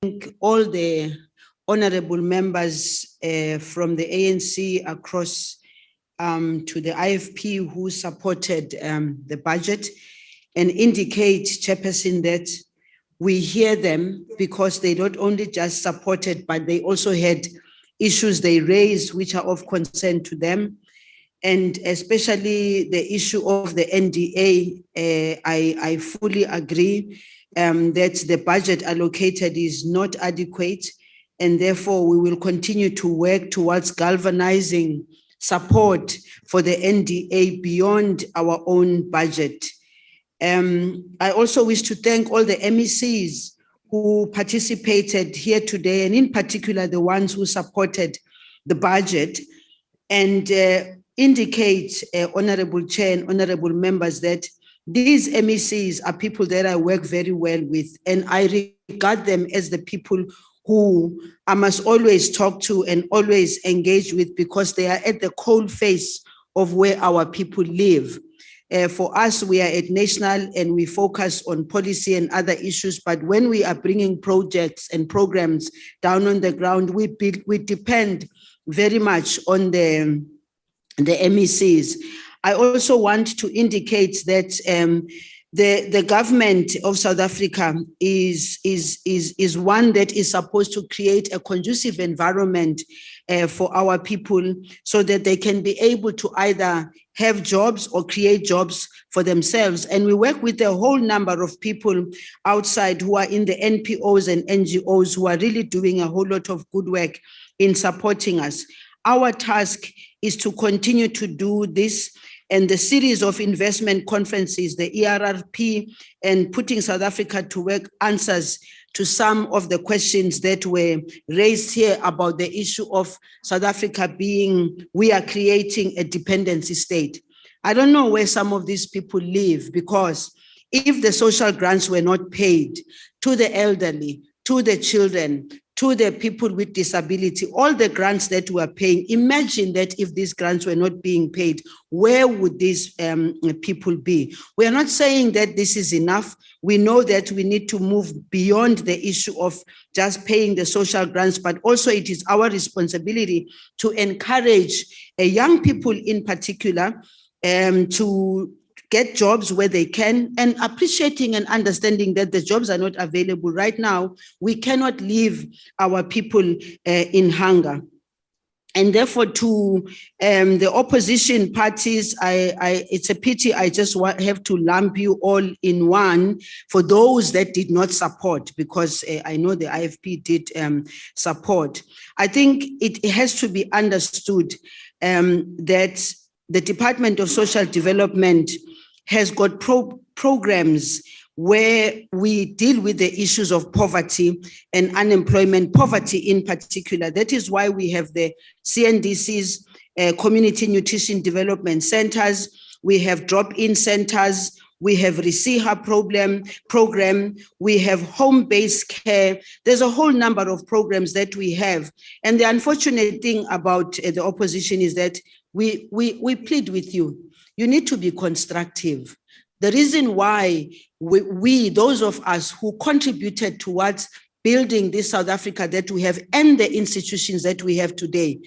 Thank all the honorable members from the ANC across to the IFP who supported the budget, and indicate, Chairperson, that we hear them because they not only just supported, but they also had issues they raised which are of concern to them. And especially the issue of the NDA, I fully agree that the budget allocated is not adequate, and therefore we will continue to work towards galvanizing support for the NDA beyond our own budget. I also wish to thank all the MECs who participated here today, and in particular the ones who supported the budget, and indicate, Honorable Chair and honorable members, that these MECs are people that I work very well with, and I regard them as the people who I must always talk to and always engage with, because they are at the cold face of where our people live. For us, we are at national and we focus on policy and other issues, but when we are bringing projects and programs down on the ground, we depend very much on the MECs. I also want to indicate that the government of South Africa is one that is supposed to create a conducive environment for our people so that they can be able to either have jobs or create jobs for themselves. And we work with a whole number of people outside who are in the NPOs and NGOs who are really doing a whole lot of good work in supporting us. Our task is to continue to do this, and the series of investment conferences, the ERRP, and putting South Africa to work answers to some of the questions that were raised here about the issue of South Africa being, we are creating a dependency state. I don't know where some of these people live, because if the social grants were not paid to the elderly, to the children, to the people with disability, all the grants that we are paying, imagine that if these grants were not being paid, where would these people be? We are not saying that this is enough. We know that we need to move beyond the issue of just paying the social grants, but also it is our responsibility to encourage young people in particular to get jobs where they can, and appreciating and understanding that the jobs are not available right now. We cannot leave our people in hunger. And therefore, to the opposition parties, it's a pity I just have to lump you all in one for those that did not support, because I know the IFP did support. I think it has to be understood that the Department of Social Development has got programs where we deal with the issues of poverty and unemployment, poverty in particular. That is why we have the CNDC's Community Nutrition Development Centers, we have drop-in centers, we have Risiha program, we have home-based care. There's a whole number of programs that we have. And the unfortunate thing about the opposition is that we plead with you. You need to be constructive. The reason why we, those of us who contributed towards building this South Africa that we have and the institutions that we have today,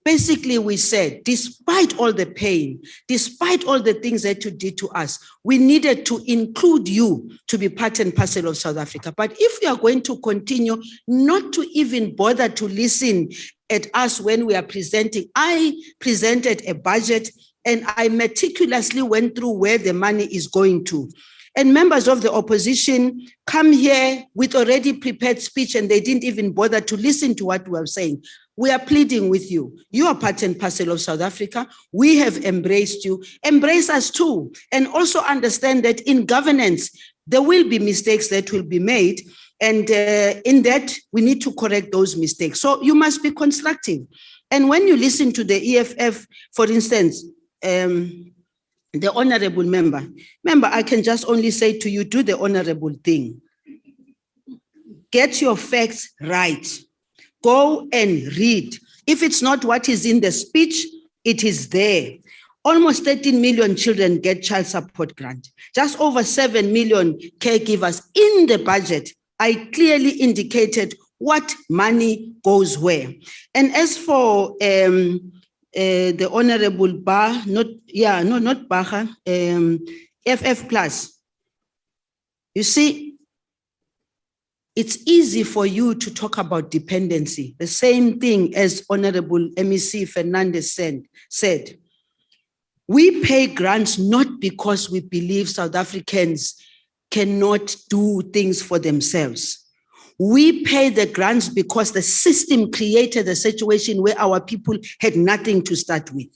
basically we said, despite all the pain, despite all the things that you did to us, we needed to include you to be part and parcel of South Africa. But if we are going to continue not to even bother to listen at us when we are presenting, I presented a budget and I meticulously went through where the money is going to. And members of the opposition come here with already prepared speech and they didn't even bother to listen to what we are saying. We are pleading with you. You are part and parcel of South Africa. We have embraced you. Embrace us too. And also understand that in governance, there will be mistakes that will be made. And in that, we need to correct those mistakes. So you must be constructive. And when you listen to the EFF, for instance, the honorable member, I can just only say to you, do the honorable thing. Get your facts right. Go and read. If it's not what is in the speech, it is there. Almost 13 million children get child support grant. Just over 7 million caregivers in the budget. I clearly indicated what money goes where. And as for the honorable Bar, not Baha, FF plus. You see, it's easy for you to talk about dependency. The same thing as Honorable MEC Fernandez said. We pay grants not because we believe South Africans cannot do things for themselves. We pay the grants because the system created a situation where our people had nothing to start with.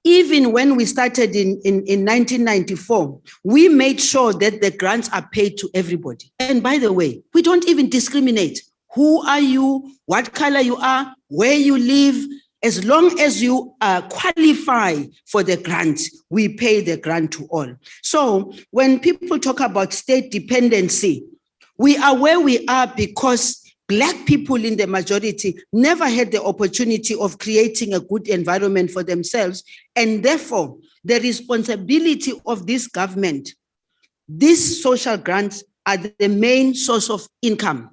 Even when we started in 1994, we made sure that the grants are paid to everybody. And by the way, we don't even discriminate. Who are you? What color you are? Where you live? As long as you qualify for the grant, we pay the grant to all. So when people talk about state dependency, we are where we are because Black people in the majority never had the opportunity of creating a good environment for themselves. And therefore, the responsibility of this government, these social grants are the main source of income.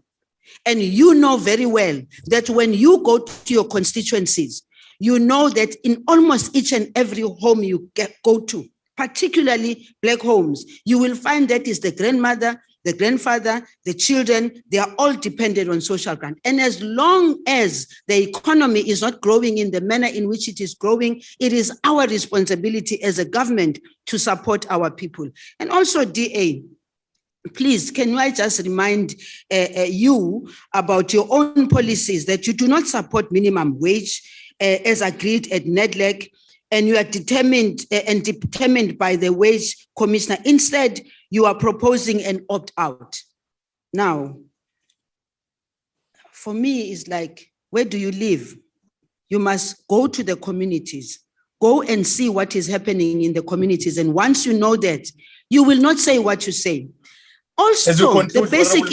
And you know very well that when you go to your constituencies, you know that in almost each and every home you go to, particularly Black homes, you will find that is the grandmother, the grandfather, the children, they are all dependent on social grant. And as long as the economy is not growing in the manner in which it is growing, it is our responsibility as a government to support our people. And also DA, please, can I just remind you about your own policies that you do not support minimum wage as agreed at NEDLEC, and you are determined by the wage commissioner. Instead, you are proposing an opt-out. Now, for me, it's like, where do you live? You must go to the communities, go and see what is happening in the communities. And once you know that, you will not say what you say. Also, the basic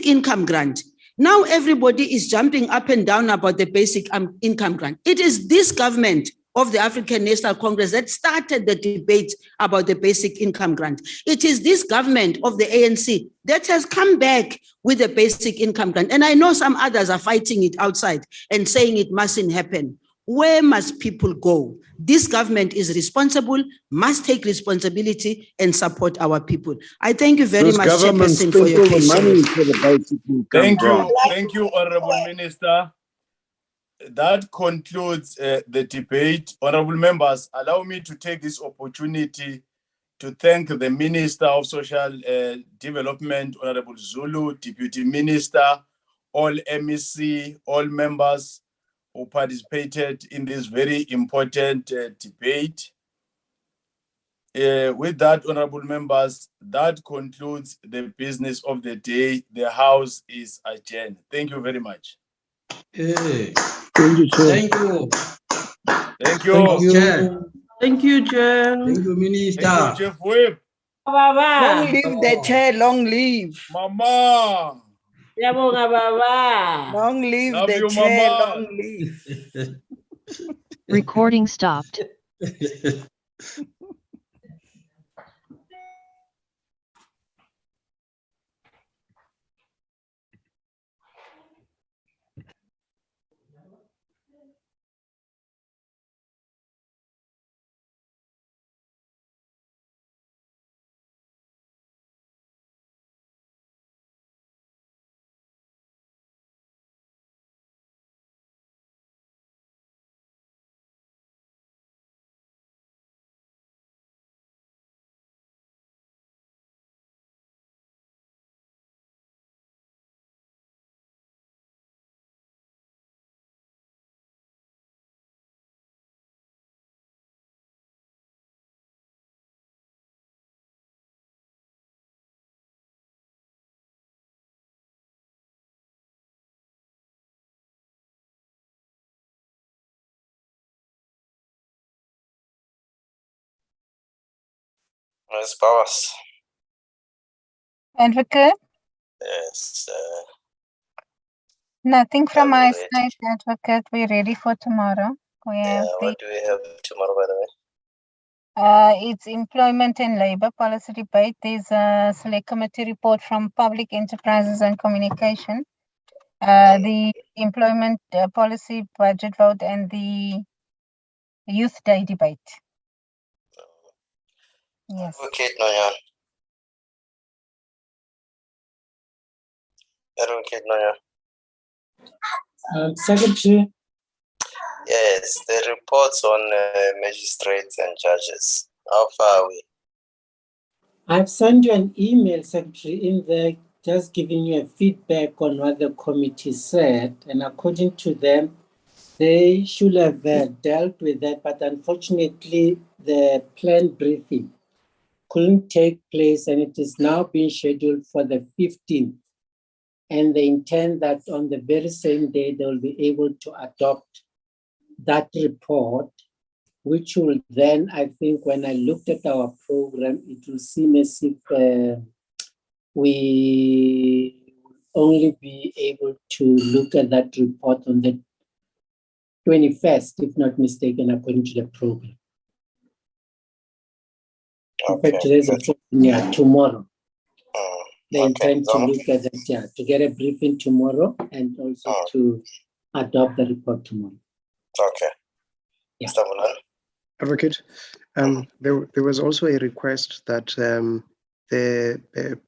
income grant, now everybody is jumping up and down about the basic income grant. It is this government of the African National Congress that started the debate about the basic income grant. It is this government of the ANC that has come back with the basic income grant. And I know some others are fighting it outside and saying it mustn't happen. Where must people go? This government is responsible, must take responsibility and support our people. I thank you very much, Chairperson, for your patience. Thank you, Honorable Minister. That concludes the debate. Honorable members, allow me to take this opportunity to thank the Minister of Social Development, Honorable Zulu, Deputy Minister, all MEC, all members who participated in this very important debate. With that, honorable members, that concludes the business of the day. The House is adjourned. Thank you very much. Thank you, Chair. Thank you. Thank you. Chair. Thank you, Chair. Thank you, Minister. Thank you, Chief Whip. Long live the chair, long live. Mama. Long live Love the you, chair, Mama. long live. Recording stopped. Ms. Powers. Advocate, Yes. nothing from my ready. side, Advocate. We're ready for tomorrow. We have What do we have tomorrow, by the way? it's employment and labor policy debate. There's a select committee report from Public Enterprises and Communication. The employment policy budget vote and the youth day debate. Yes. Advocate Noyan. Advocate Noyan. Secretary. Yes, the reports on magistrates and judges. How far are we? I've sent you an email, Secretary, in there just giving you a feedback on what the committee said. And according to them, they should have dealt with that. But unfortunately, the planned briefing couldn't take place and it is now being scheduled for the 15th. And they intend that on the very same day, they will be able to adopt that report, which will then, I think, when I looked at our program, it will seem as if we will only be able to look at that report on the 21st, if not mistaken, according to the program. In fact, today's tomorrow. They intend to look at that, to get a briefing tomorrow and also to adopt the report tomorrow. Okay. Yeah. Mr. Mulan. Advocate, there was also a request that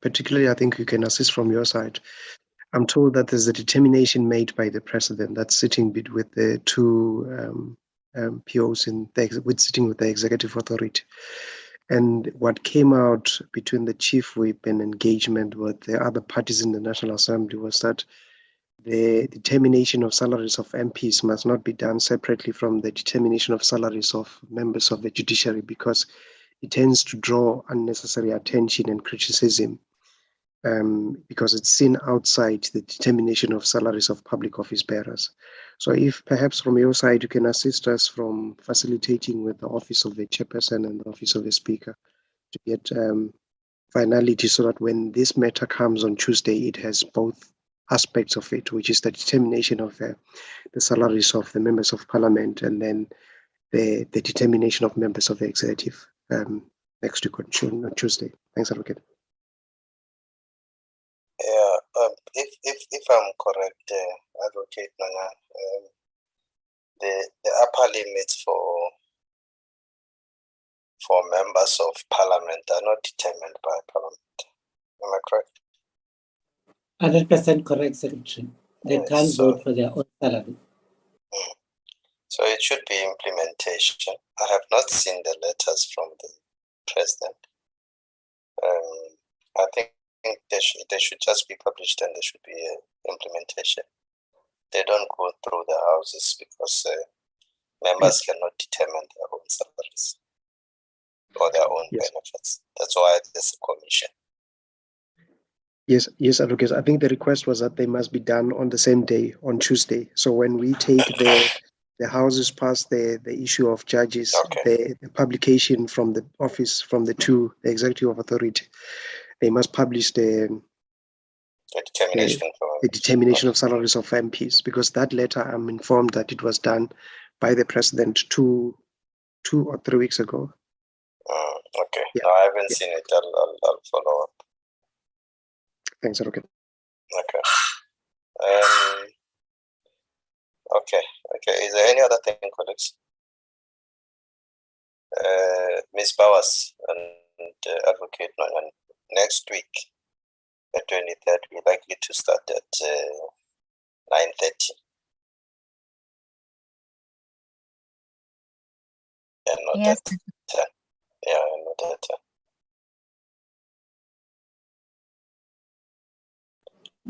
particularly, I think you can assist from your side. I'm told that there's a determination made by the president that's sitting with the two POs sitting with the executive authority. And what came out between the chief whip and engagement with the other parties in the National Assembly was that the determination of salaries of MPs must not be done separately from the determination of salaries of members of the judiciary, because it tends to draw unnecessary attention and criticism because it's seen outside the determination of salaries of public office bearers. So if perhaps from your side you can assist us from facilitating with the office of the chairperson and the office of the speaker to get finality, so that when this matter comes on Tuesday, it has both aspects of it, which is the determination of the salaries of the members of parliament and then the determination of members of the executive next week on Tuesday. Thanks, Advocate. Yeah, if I'm correct, Advocate Nana, the upper limits for members of parliament are not determined by parliament. Am I correct? 100% correct, Secretary. They can't vote for their own salary. So it should be implementation. I have not seen the letters from the president. I think they should just be published and there should be implementation. They don't go through the houses because members cannot determine their own salaries or their own benefits. That's why there's a commission. Yes, Advocate. I think the request was that they must be done on the same day, on Tuesday. So when we take the houses past the issue of judges, the publication from the office, from the executive authority, they must publish the determination of salaries of MPs, because that letter, I'm informed that it was done by the president two or 3 weeks ago. Okay. Yeah. No, I haven't seen it. I'll follow up. Thanks, Advocate. Okay. Okay. Is there any other thing, colleagues? Ms. Powers and Advocate Noyan, next week, the 23rd, we're likely to start at 9:30. Yeah, not at 10. Yeah, not at 10.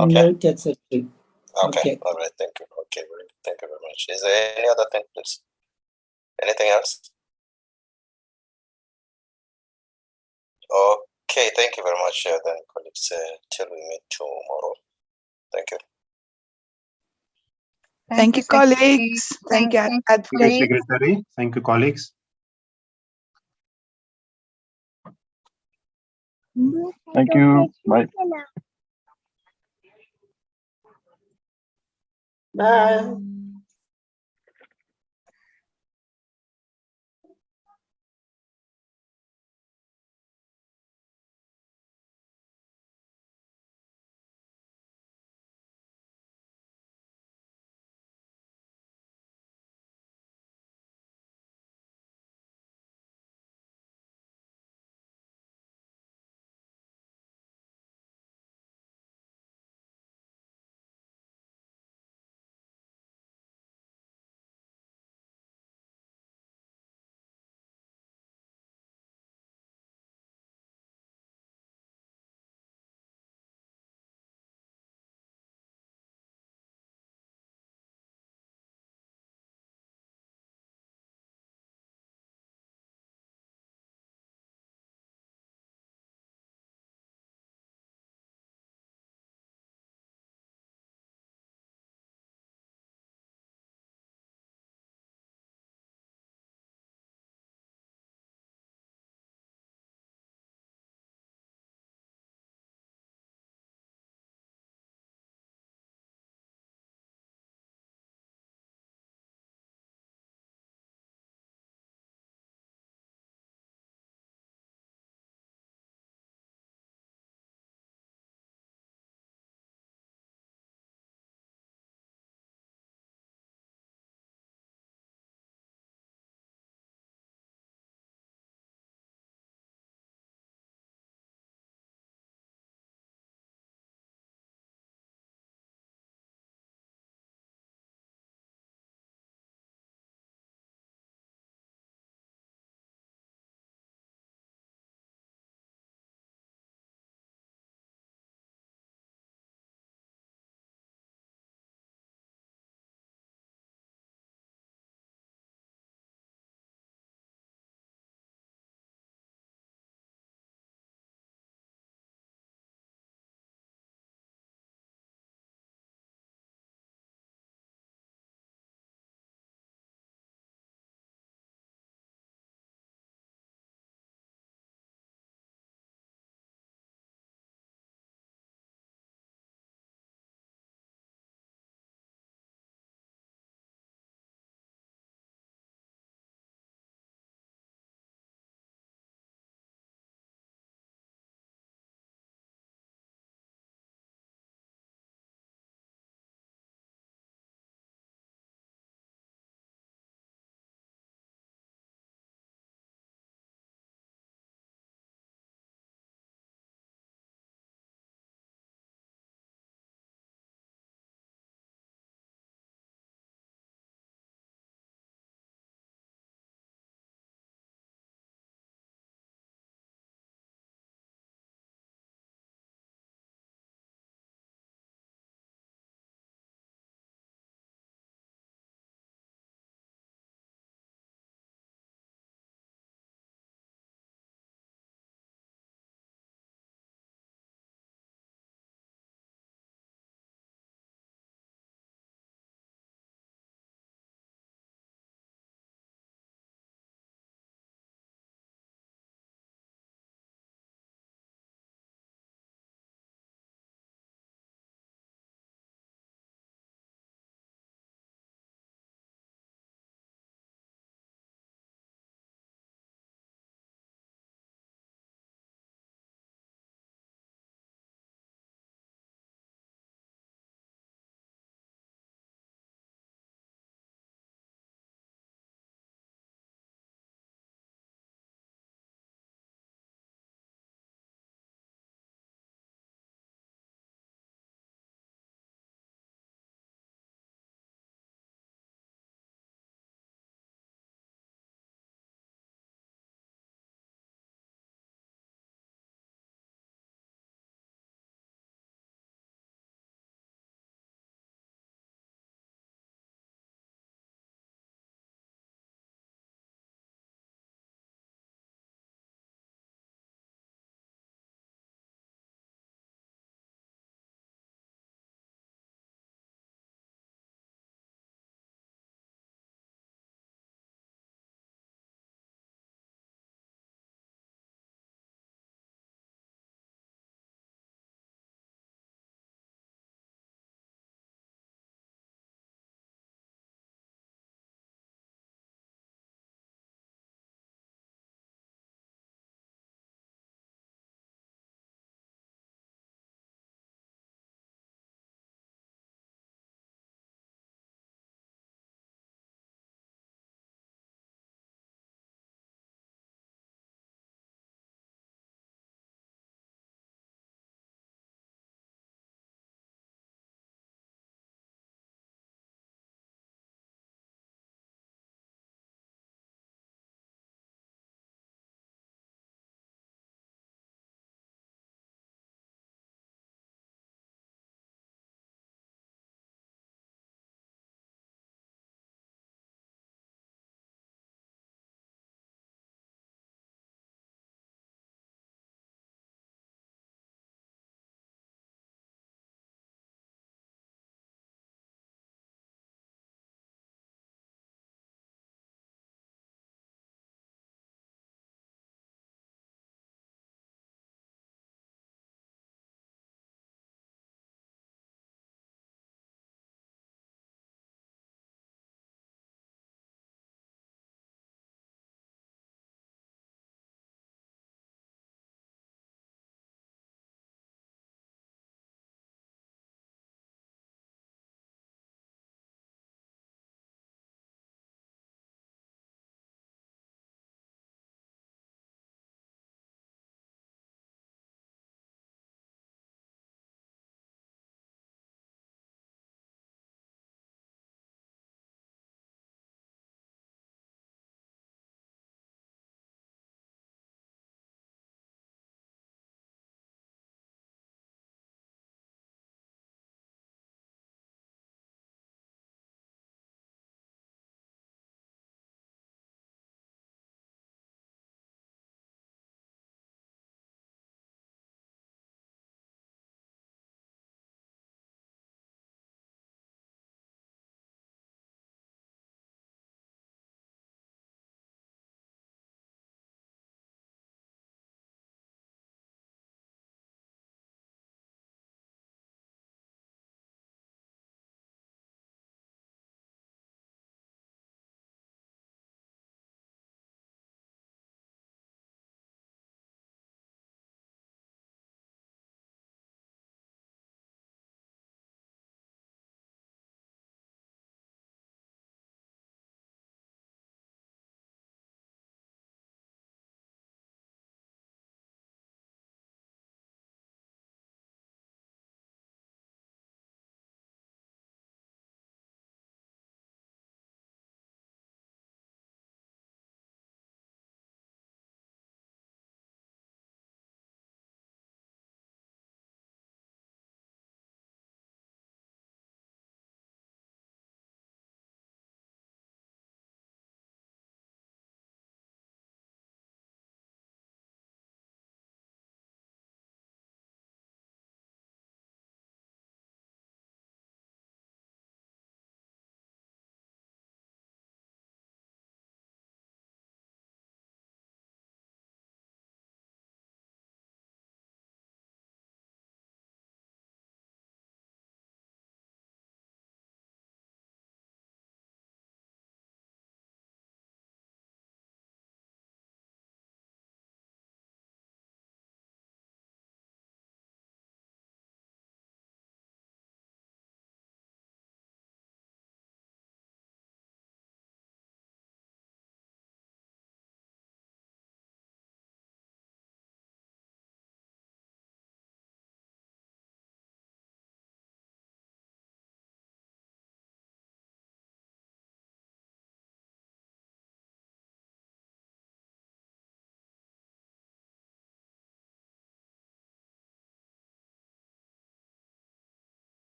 Okay. Noted, Secretary. Okay. All right. Thank you. Okay. Thank you very much. Is there any other thing, please? Anything else? Okay. Thank you very much, then, colleagues. Till we meet tomorrow. Thank you. Thank you, colleagues. Thank you, Advocate. Secretary. Thank you, colleagues. Thank you. Bye. Bye.